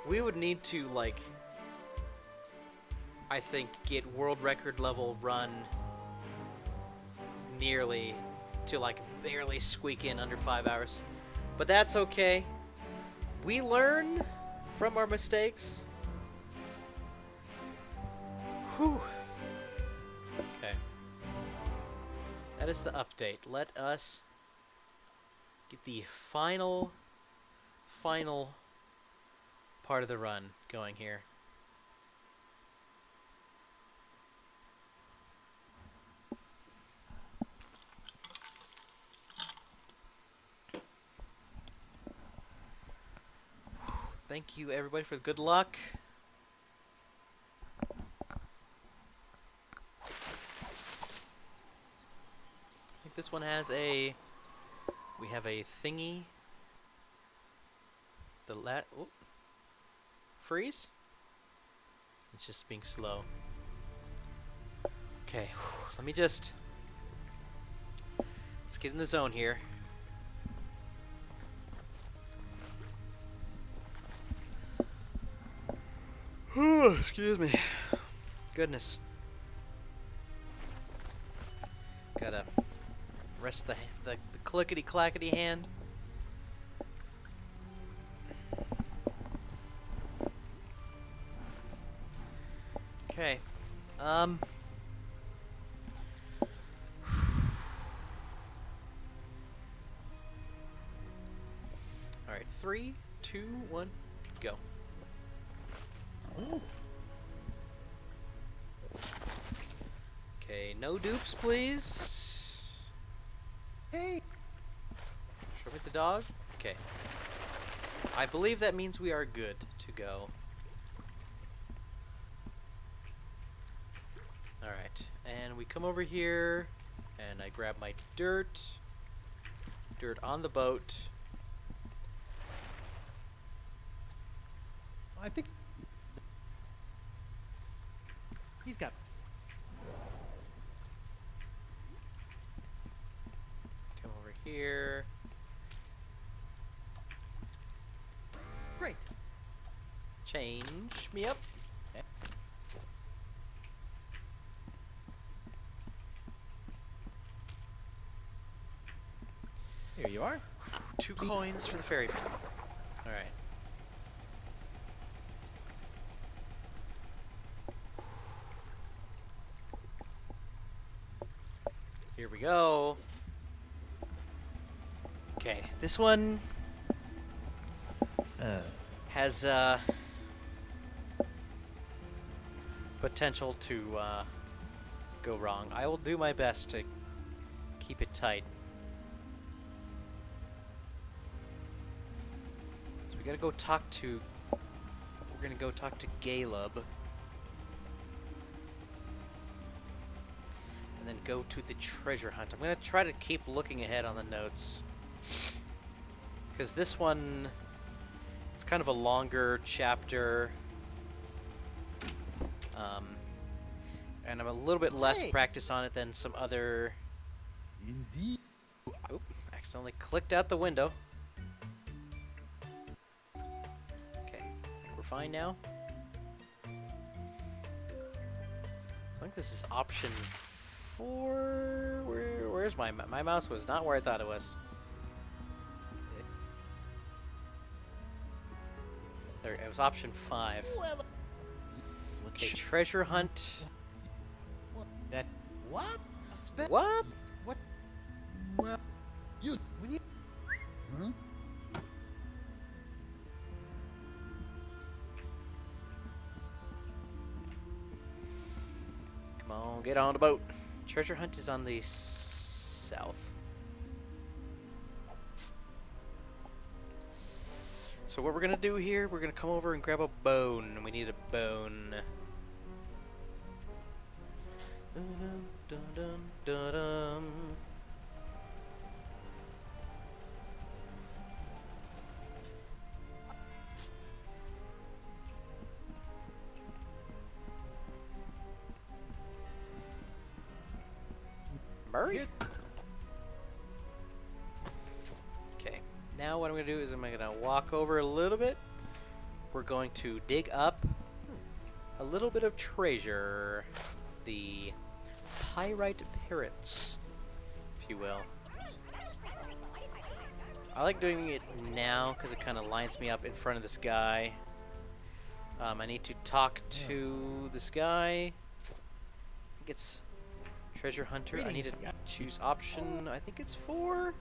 We would need to, like, I think, get world record level run nearly to, like, barely squeak in under 5 hours. But that's okay. We learn from our mistakes. Whew. Okay. That is the update. Let us get the final part of the run going here. Thank you, everybody, for the good luck. I think this one has a... We have a thingy. Oh. Freeze? It's just being slow. Okay, let me just... Let's get in the zone here. Excuse me. Goodness. Gotta rest the clickety-clackety hand. Okay. All right. 3, 2, 1, go. Okay. No dupes, please. Hey! Show me the dog. Okay. I believe that means we are good to go. Alright, and we come over here, and I grab my dirt. Dirt on the boat. I think he's got. Come over here. Great. Change me up. Here you are. 2 coins for the ferryman. Alright. Here we go. Okay, this one has potential to go wrong. I will do my best to keep it tight. So we gotta go talk to... We're gonna go talk to Galeb. And then go to the treasure hunt. I'm gonna try to keep looking ahead on the notes. Because this one... It's kind of a longer chapter. And I'm a little bit less practiced on it than some other... Indeed. Oop, accidentally clicked out the window. Okay, I think we're fine now. I think this is option 4. Where's my mouse was not where I thought it was. There, it was option 5. Well, Okay, treasure hunt. That what? What? What? Well, you. We need. Huh? Come on, get on the boat. Treasure hunt is on the south. So what we're gonna do here, we're gonna come over and grab a bone. We need a bone. Dun-dun-dun-dun-dun. Murray? Okay, now what I'm going to do is I'm going to walk over a little bit. We're going to dig up a little bit of treasure. The pyrite parrots, if you will. I like doing it now because it kind of lines me up in front of this guy. I need to talk to this guy. I think it's treasure hunter. I need to choose option. I think it's 4.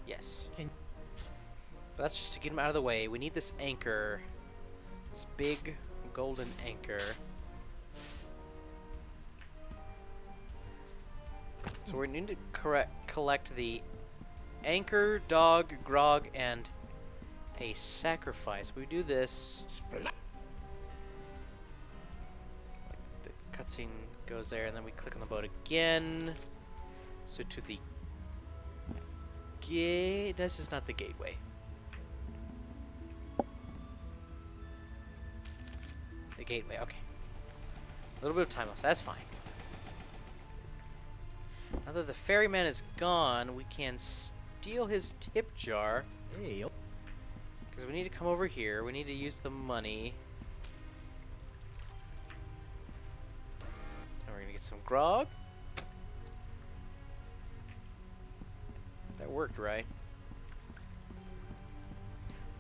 Yes. But that's just to get him out of the way. We need this anchor. This big golden anchor. So we need to collect the anchor, dog, grog, and a sacrifice. We do this. The cutscene goes there, and then we click on the boat again. So to the gate. This is not the gateway. The gateway. Okay. A little bit of time loss. That's fine. Now that the ferryman is gone, we can steal his tip jar. Hey. Because we need to come over here. We need to use the money. And we're going to get some grog. That worked, right?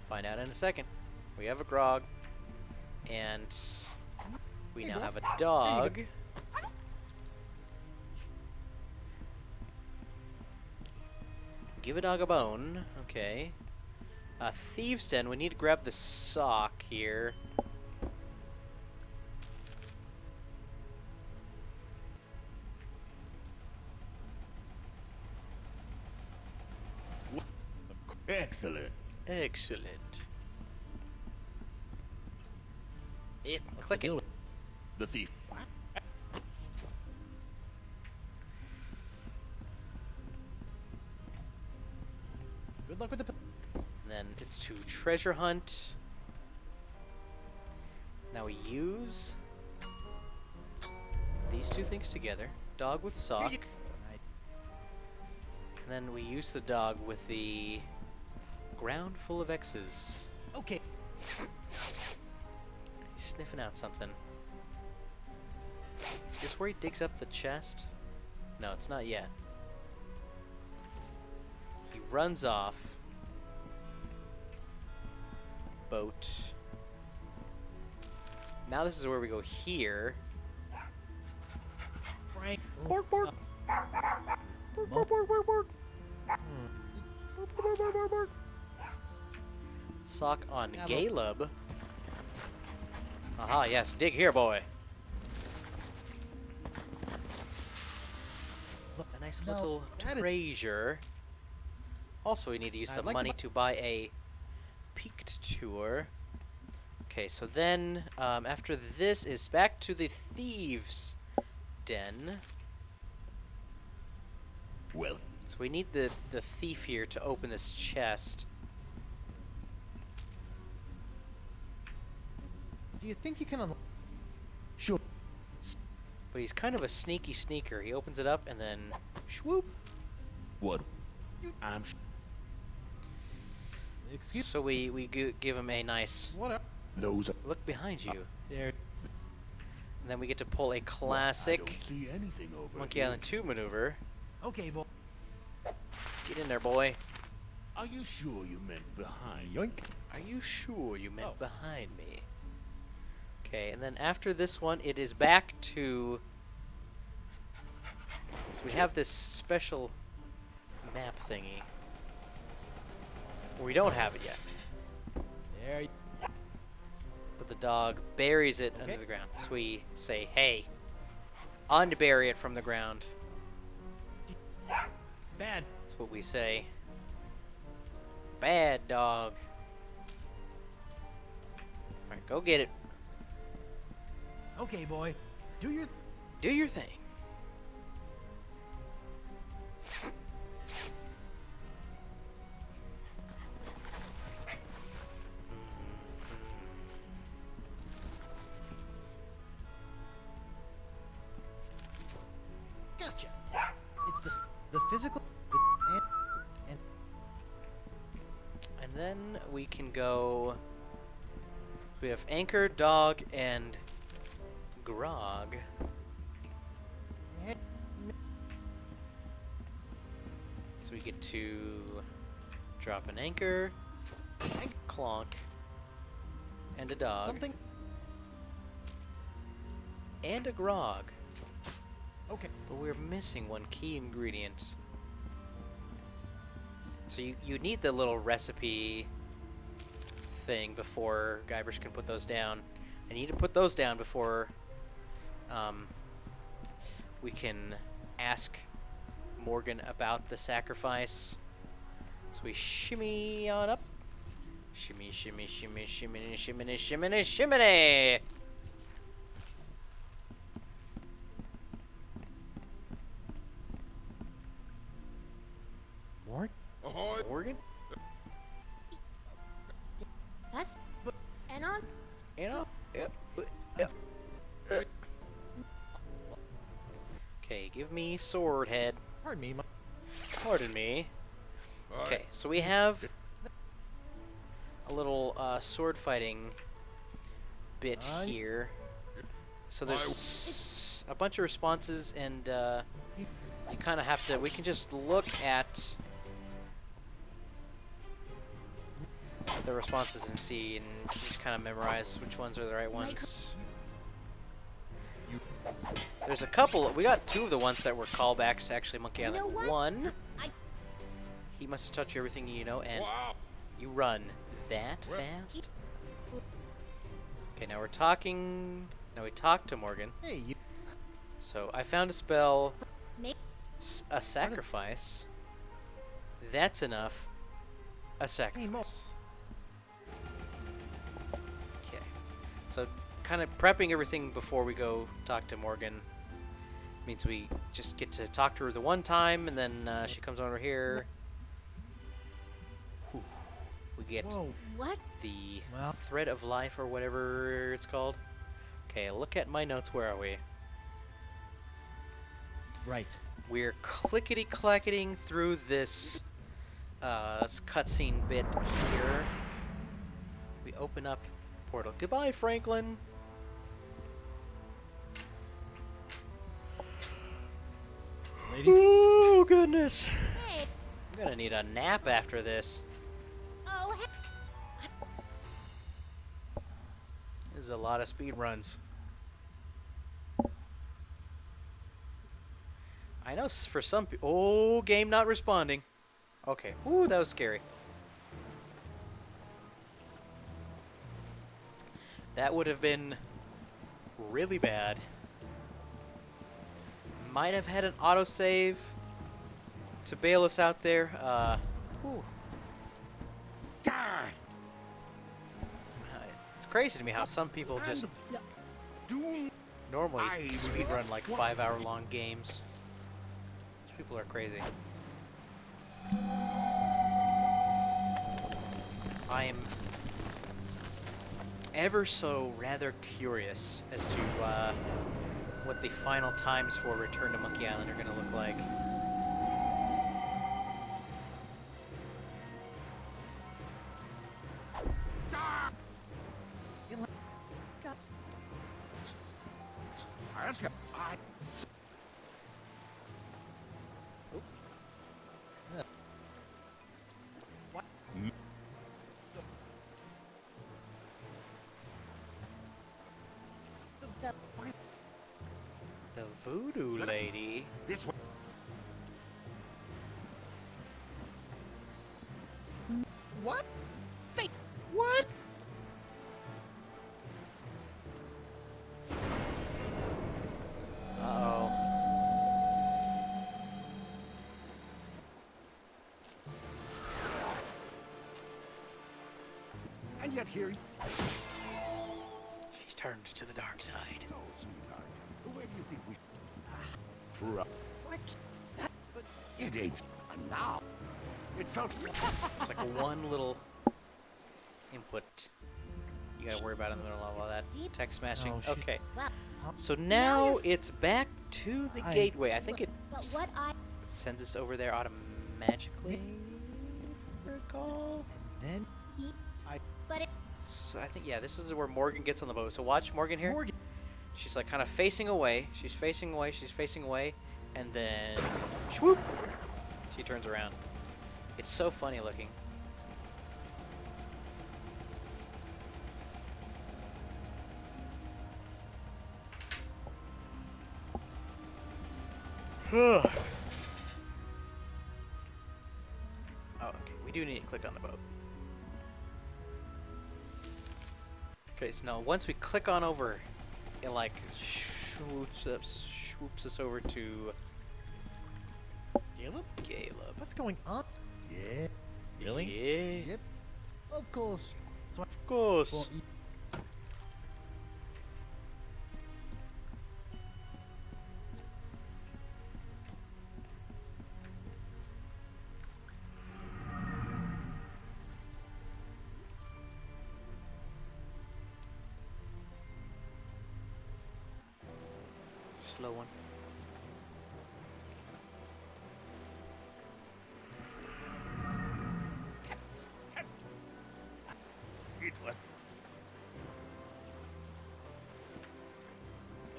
Find out in a second. We have a grog. And We Hey, now boy. have a There you dog. Give a dog a bone. Okay. Thieves' Den. We need to grab the sock here. Excellent. Excellent. It. What's Click the it. deal with- The thief. Good luck with the. And then it's to treasure hunt. Now we use these two things together. Dog with sock. Nice. And then we use the dog with the ground full of X's. Okay. He's sniffing out something. Is this where he digs up the chest? No, it's not yet. He runs off. Boat. Now this is where we go here. Frank. Bork, bork. Bork, bork, bork, bork, bork. Bork, bork, bork, bork, bork. Sock on Yeah, Caleb. Aha, yes. Dig here, boy. A nice No, little that is- treasure. Also, we need to use I'd the like to money bu- to buy a peaked tour. Okay, so then after this is back to the Thieves' Den. Well, So we need the thief here to open this chest. Do you think you can unlock? Sure. But he's kind of a sneaky sneaker. He opens it up and then swoop. what? I'm Excuse. So we give him a nice What up? those. Are, look behind you. There. And then we get to pull a I classic don't see anything over Monkey here. Island 2 maneuver. Okay, boy. Get in there, boy. Are you sure you meant behind? Yoink. Are you sure you meant Oh. behind me? Okay, and then after this one, it is back to... So we have this special map thingy. We don't have it yet. There. You... But the dog buries it Okay. under the ground. So we say, hey, unbury it from the ground. Bad. That's what we say. Bad dog. Alright, go get it. Okay, boy. Do your. Do your thing. Gotcha. It's the physical. And And then we can go. We have Anchor, Dog, and Grog. So we get to drop an Anchor, Clonk, and a Dog, something. and a Grog. Okay. But we're missing one key ingredient. So you need the little recipe thing before Guybrush can put those down. I need to put those down before we can ask Morgan about the sacrifice. So we shimmy on up. Shimmy, shimmy, shimmy, shimmy, shimmy, shimmy, shimmy. More. Morgan? That's and on. You know? Okay, give me sword head. Pardon me. Pardon me. Okay, so we have a little sword fighting bit here. So there's a bunch of responses, and you kind of have to. We can just look at the responses and see, and just kind of memorize which ones are the right ones. There's a couple. We got 2 of the ones that were callbacks to actually Monkey You know Island. what? 1, I he must have taught you everything you know, and you run that fast. Okay, now we're talking. Now we talk to Morgan. Hey, you. So I found a spell, make a sacrifice. That's enough. A sacrifice. Okay. So kind of prepping everything before we go talk to Morgan means we just get to talk to her the one time, and then she comes over here. Whew. We get what? the Well. thread of life or whatever it's called. Okay, look at my notes. Where are we? Right. We're clickety-clacketing through this cutscene bit here. We open up portal. Goodbye, Franklin. Ladies. Oh, goodness. Hey. I'm gonna need a nap after this. Oh, hey. This is a lot of speed runs. I know for some people. Oh, game not responding. Okay. Ooh, that was scary. That would have been really bad. Might have had an autosave to bail us out there. Ooh. It's crazy to me how some people just normally speedrun like 5-hour-long games. These people are crazy. I am ever so rather curious as to what the final times for Return to Monkey Island are going to look like. The voodoo lady. This way. What? What? Uh-oh. And yet here. She's turned to the dark side. So, sweetheart, where do you think we? But it ain't. And now, it felt. It's like one little input you gotta worry about in the middle of all that text smashing. Oh, shit. Okay. Well, So now it's back to the gateway. I think it but what I sends us over there automatically. If I recall. Then but it So I think, yeah, this is where Morgan gets on the boat. So watch Morgan here. Morgan. She's like kind of facing away. She's facing away. She's facing away. And then, swoop, she turns around. It's so funny looking. Oh, okay. We do need to click on the boat. Okay, so now once we click on over, it like swoops us over to Caleb? Caleb. What's going on? Yeah. Really? Yeah. Yep. Of course. So Of course. well, Slow one. It was.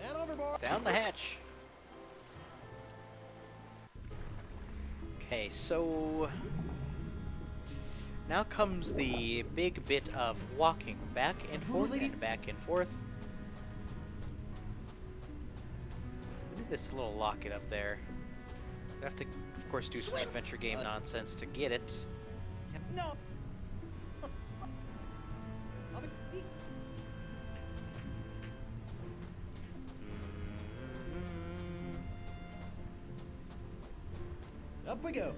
Man overboard. Down the hatch. Okay, so now comes the big bit of walking back and forth and back and forth. this little locket up there. We have to, of course, do some adventure game nonsense to get it. No. Up we go.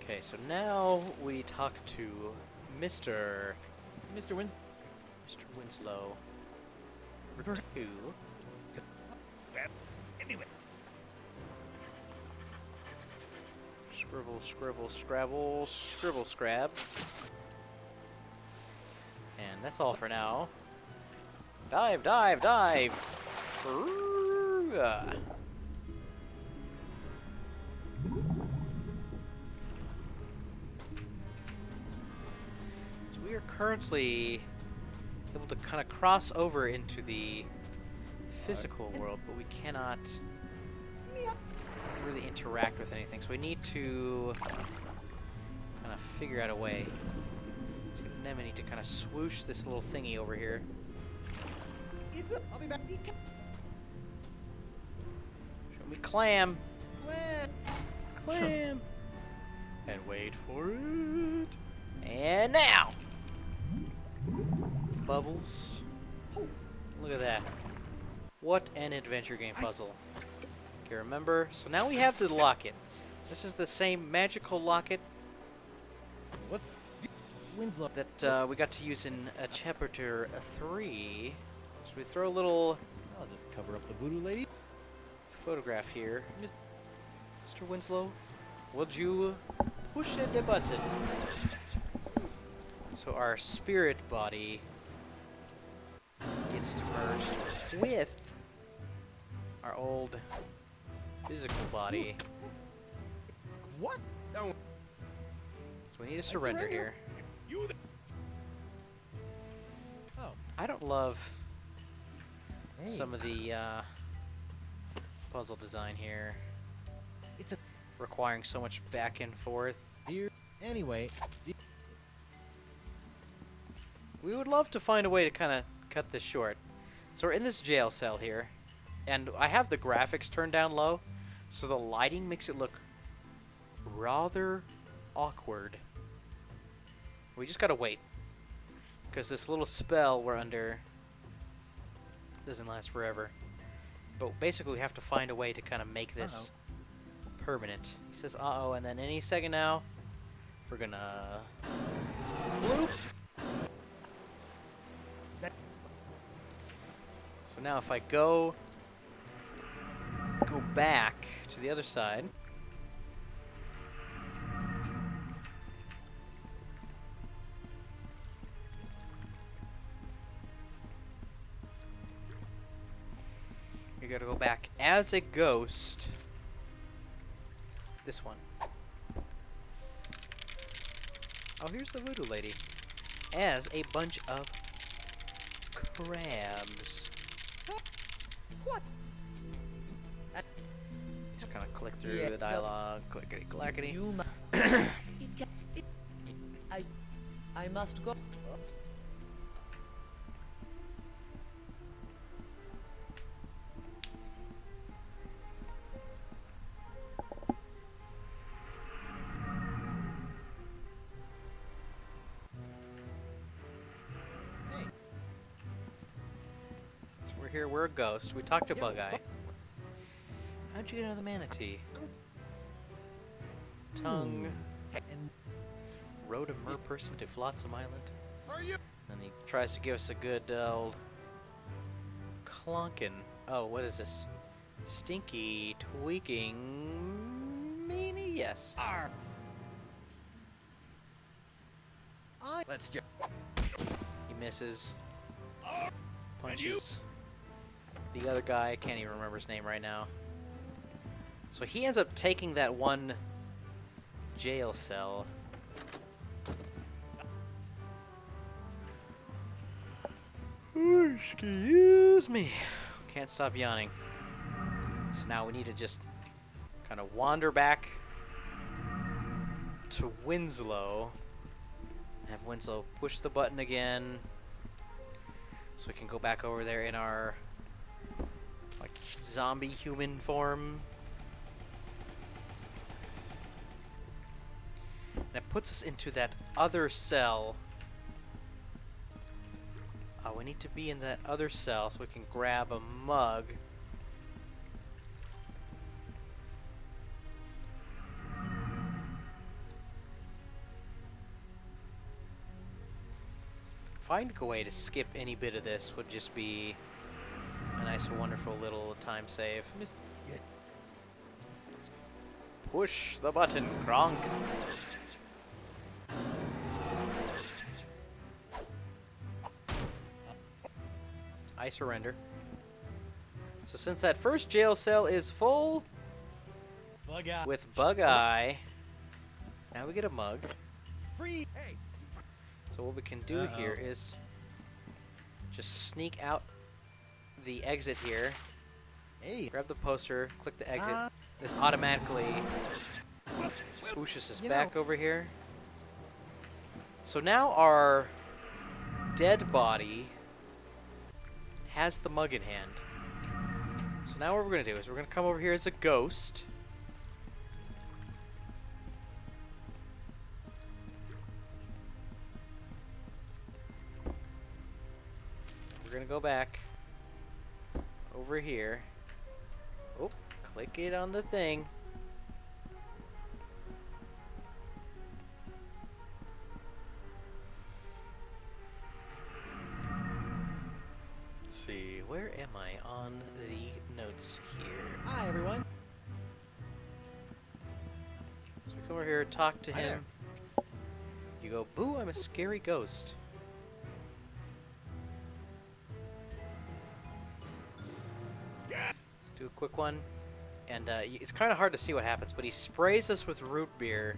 Okay, so now we talk to Mr. Mr. Winslow. Number 2. Anyway. Scribble, scribble, scrabble, scribble, scrab. And that's all for now. Dive, dive, dive! Ooh-ah. So we are currently able to kind of cross over into the physical world, but we cannot really interact with anything. So we need to kind of figure out a way. So then we need to kind of swoosh this little thingy over here. I'll be back. Show me clam. Clam. And wait for it. And now. Bubbles. Look at that. What an adventure game puzzle. Okay, remember? So now we have the locket. This is the same magical locket What? Winslow. that we got to use in chapter 3. So we throw a little I'll just cover up the voodoo lady. photograph here. Mr. Winslow, would you push the button? So our spirit body gets merged with our old physical body. What? Don't. So we need to surrender surrender. here. Oh. I don't love Hey. some of the puzzle design here, It's a requiring so much back and forth. deer. Anyway. We would love to find a way to kind of cut this short. So we're in this jail cell here, and I have the graphics turned down low, so the lighting makes it look rather awkward. We just gotta wait, because this little spell we're under doesn't last forever. But basically we have to find a way to kind of make this permanent. He says uh-oh, and then any second now, we're gonna bloop. So now if I go back to the other side. You gotta go back as a ghost. This one. Oh, here's the voodoo lady. As a bunch of crabs. What? Just kind of click through the dialogue. Clickety clackety. You I must go. So we're here. We're a ghost. We talked to Bug Eye. How'd you get another manatee? Tongue. And rode a mer person to Flotsam Island. Are you? And he tries to give us a good old clunkin'. Oh, what is this? Stinky tweaking meanie? Yes. Arr. Let's just. He misses. Punches the other guy. I can't even remember his name right now. So he ends up taking that one jail cell. Excuse me. Can't stop yawning. So now we need to just kind of wander back to Winslow. Have Winslow push the button again. So we can go back over there in our like zombie human form. And it puts us into that other cell. We need to be in that other cell so we can grab a mug. Find a way to skip any bit of this would just be a nice, wonderful little time save. Push the button, Kronk. I surrender. So since that first jail cell is full with Bug Eye, now we get a mug. Free. Hey. So what we can do here is just sneak out the exit here. Hey. Grab the poster, click the exit. This automatically swooshes us back over here. So now our dead body has the mug in hand. So now what we're going to do is we're going to come over here as a ghost. We're going to go back over here. Oh, click it on the thing. See, where am I on the notes here? Hi, everyone. So we come over here, talk to Hi him. You go, boo, I'm a scary ghost. Let's do a quick one. And it's kind of hard to see what happens, but he sprays us with root beer.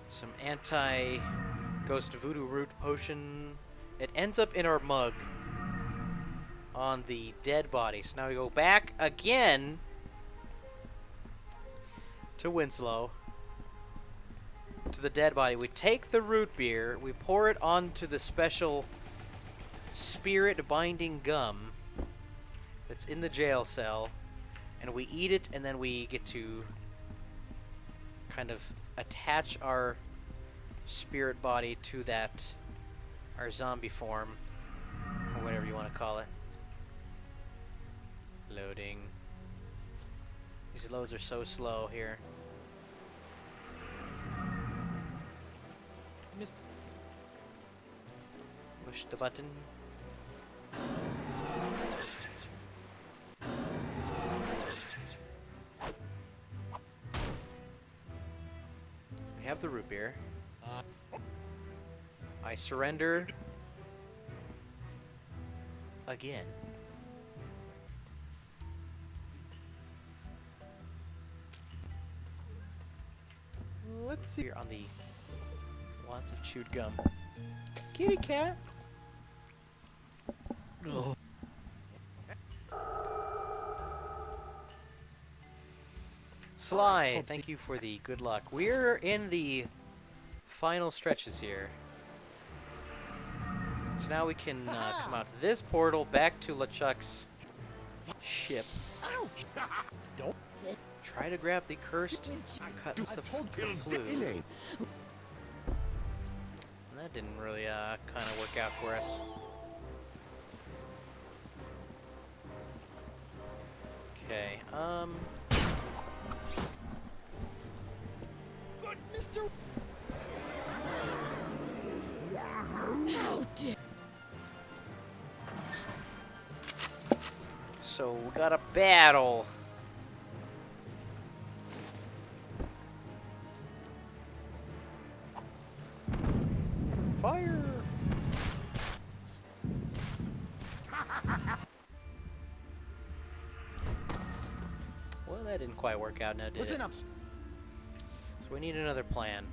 Some anti-ghost voodoo root potion. It ends up in our mug on the dead body. So now we go back again to Winslow, to the dead body. We take the root beer, we pour it onto the special spirit binding gum that's in the jail cell, and we eat it, and then we get to kind of attach our spirit body to that, our zombie form, or whatever you want to call it. Loading. These loads are so slow here. Push the button. We have the root beer. I surrender again. Let's see here on the lots of chewed gum. Kitty cat. Oh. Sly, thank you for the good luck. We're in the final stretches here. So now we can come out this portal back to LeChuck's ship. Ouch! Don't. Try to grab the cursed cutlass of flu. And that didn't really kind of work out for us. Okay, Good, Mr. So we got a battle. Fire! Well, that didn't quite work out now, did it? Listen up. So we need another plan.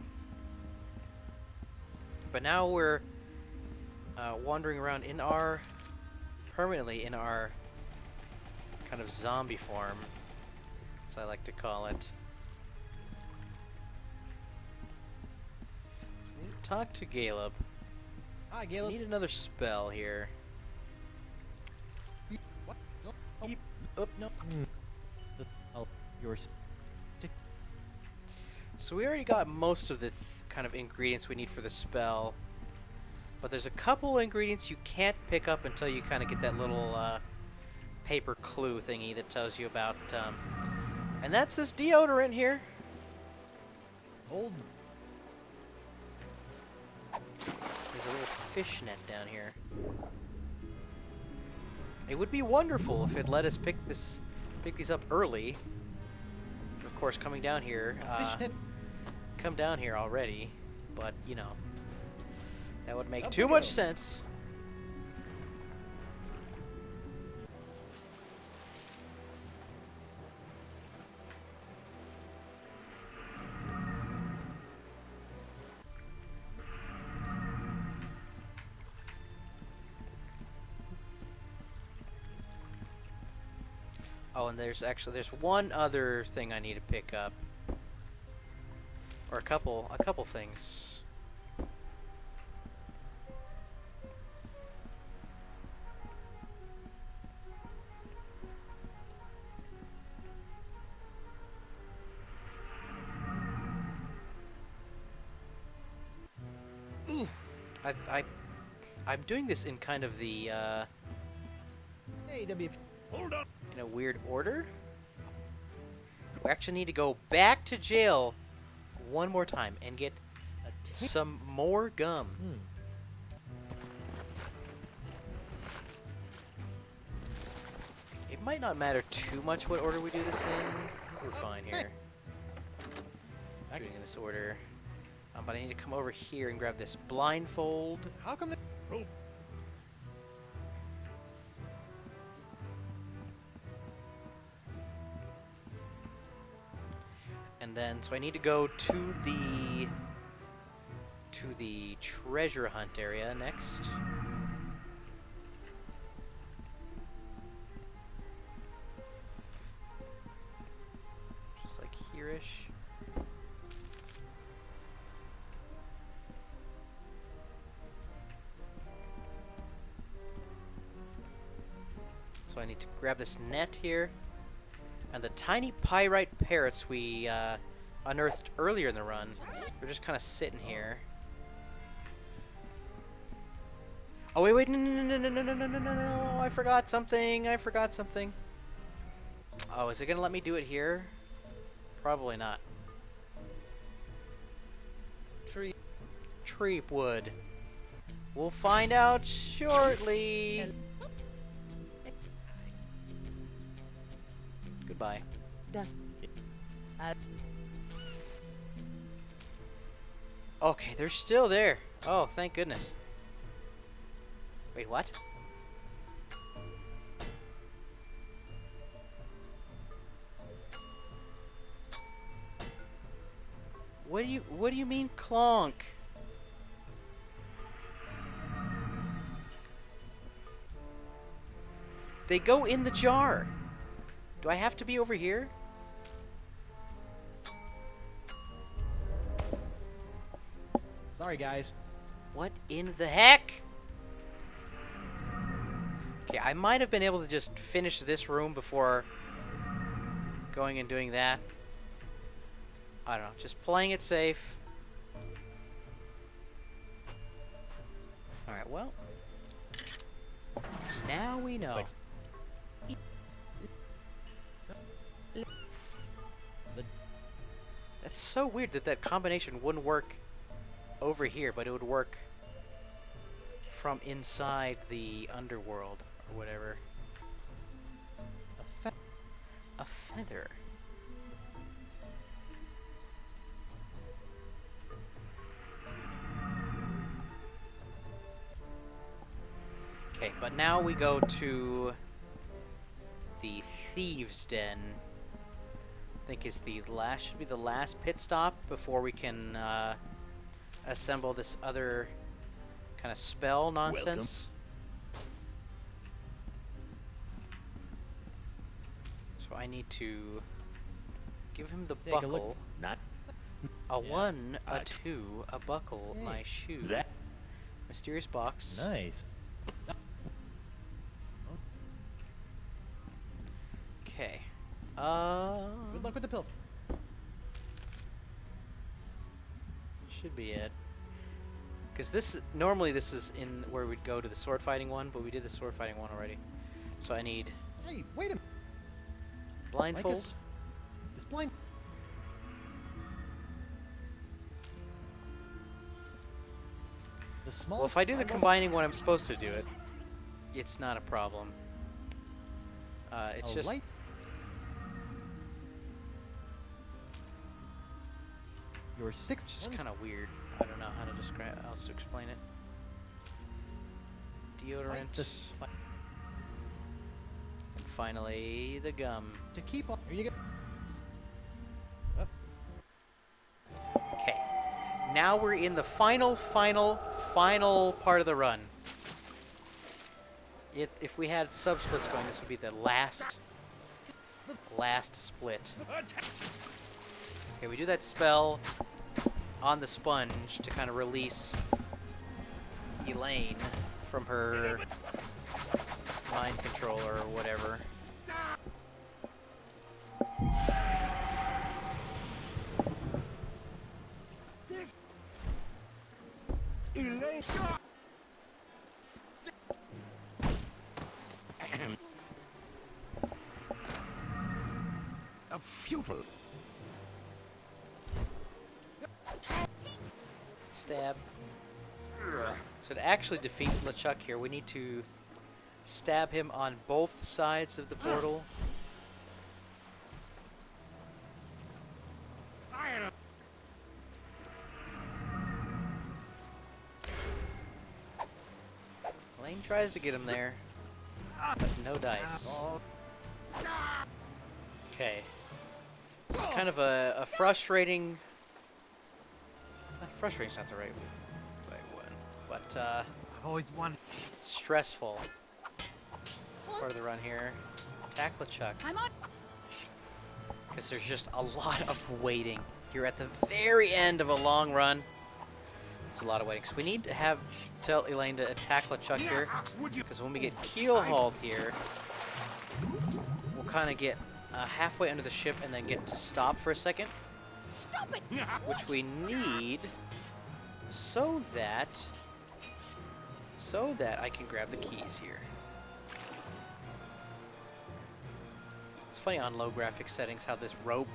But now we're wandering around in our, permanently in our kind of zombie form, as I like to call it. We need to talk to Caleb. Hi, We Caleb. need another spell here. Oop, no. Oh, yours. So we already got most of the kind of ingredients we need for the spell. But there's a couple ingredients you can't pick up until you kind of get that little paper clue thingy that tells you about... and that's this deodorant here. Old. There's a little fish net down here. It would be wonderful if it let us pick these up early. Of course, coming down here, come down here already, but you know, that would make too much sense. Oh, and there's one other thing I need to pick up, or a couple things. I'm doing this in kind of the Hey, WP. Hold on. in a weird order. We actually need to go back to jail one more time and get some more gum. It might not matter too much what order we do this in. We're fine here. Doing it in this order. But I need to come over here and grab this blindfold. How come the... Oh. And then, so I need to go to the treasure hunt area next. Just like here-ish. So I need to grab this net here. And the tiny pyrite parrots we unearthed earlier in the run, they're just kind of sitting here. Oh, wait, no, I forgot something, Oh, is it gonna let me do it here? Probably not. Tree wood. We'll find out shortly. Goodbye. Okay, they're still there. Oh, thank goodness. Wait, what? What do you mean clonk? They go in the jar. Do I have to be over here? Sorry, guys. What in the heck? Okay, I might have been able to just finish this room before going and doing that. I don't know, just playing it safe. Alright, well. Now we know. That's so weird that that combination wouldn't work over here, but it would work from inside the underworld or whatever. A feather. Okay, but now we go to the Thieves' Den. I think is should be the last pit stop before we can assemble this other kind of spell nonsense. So I need to give him the buckle. Not A 1, a 2, a buckle, my shoe. that. Mysterious box. Nice. Good luck with the pill. Should be it. Because normally this is in where we'd go to the sword fighting one, but we did the sword fighting one already. So I need Hey, wait a minute. blindfold. This blind. The smallest. Well, if I do the combining when I'm supposed to do it, it's not a problem. It's just light. Your sixth. just kind of weird. I don't know how to describe else to explain it. Deodorant. And finally, the gum. To keep on. Here you go. Okay. Now we're in the final part of the run. If we had sub-splits going, this would be the last split. Okay, we do that spell on the sponge to kind of release Elaine from her mind controller or whatever. A futile. Stab. So to actually defeat LeChuck here, we need to stab him on both sides of the portal. Lane tries to get him there, but no dice. Okay. This is kind of a frustrating... frustrating's not the right one, but I've always wanted. stressful part of the run here. Attack LeChuck. I'm on. Because there's just a lot of waiting. You're at the very end of a long run. There's a lot of waiting. So we need to tell Elaine to attack LeChuck here. Because when we get keel hauled here, we'll kind of get halfway under the ship and then get to stop for a second. Stop it! Which we need so that I can grab the keys here. It's funny on low graphic settings how this rope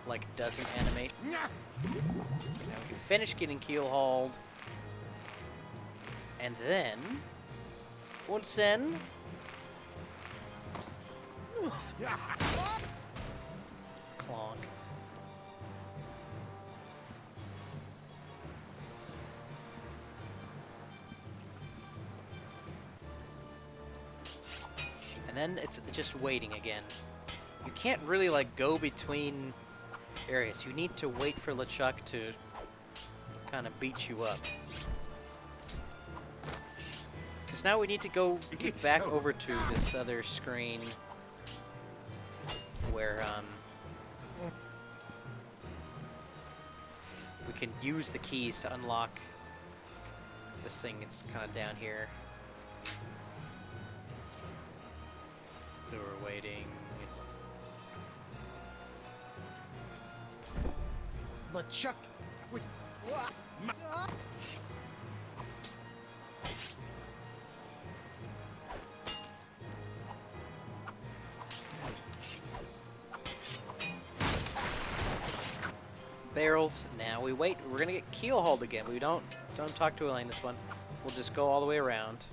like doesn't animate. Now we finish getting keel hauled, and then clonk. And then it's just waiting again. You can't really like go between areas. You need to wait for LeChuck to kind of beat you up. Because now we need to go get back over to this other screen where we can use the keys to unlock this thing. It's kind of down here. So we're waiting. LeChuck. Wait. Barrels. Now we wait. We're gonna get keel hauled again. We don't talk to Elaine this one. We'll just go all the way around.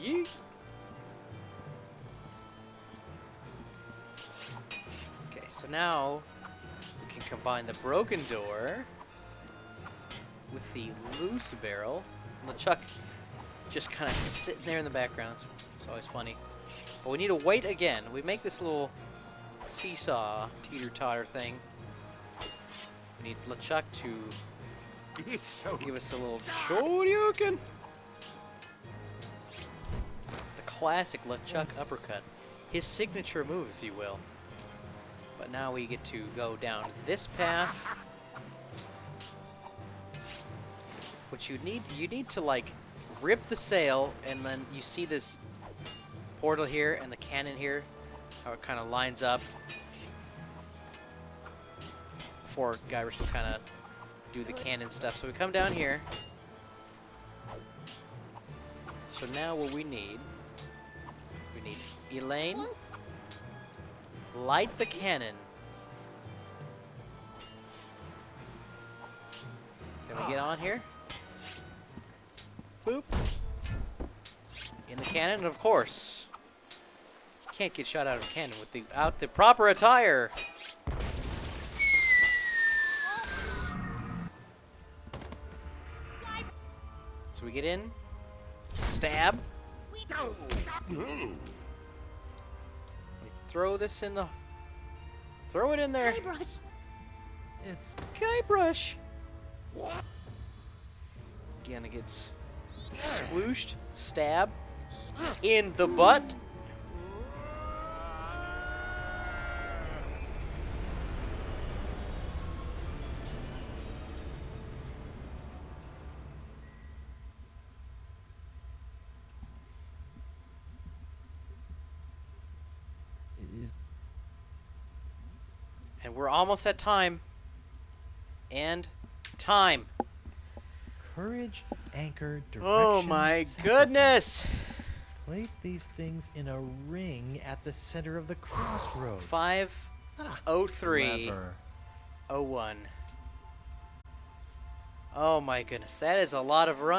Yeet. Okay, so now we can combine the broken door with the loose barrel. And LeChuck just kind of sitting there in the background. It's always funny. But we need to wait again. We make this little seesaw teeter-totter thing. We need LeChuck to It's so... Give us a little shoryuken. The classic LeChuck uppercut. His signature move, if you will. But now we get to go down this path. Which you need to like rip the sail, and then you see this portal here and the cannon here, how it kind of lines up. Before Guybrush will kind of do the cannon stuff. So we come down here. So now what we need Elaine, light the cannon. Can we get on here? Boop. In the cannon, and of course. You can't get shot out of a cannon without the proper attire. So we get in, stab. We throw this in the... Throw it in there. Guybrush. It's Guybrush. Again, it gets squooshed, stab, in the butt. And we're almost at time. And time. Courage, anchor, direction. Oh my sacrifice. goodness! Place these things in a ring at the center of the crossroads. 5:03:01. Clever. Oh my goodness, that is a lot of run.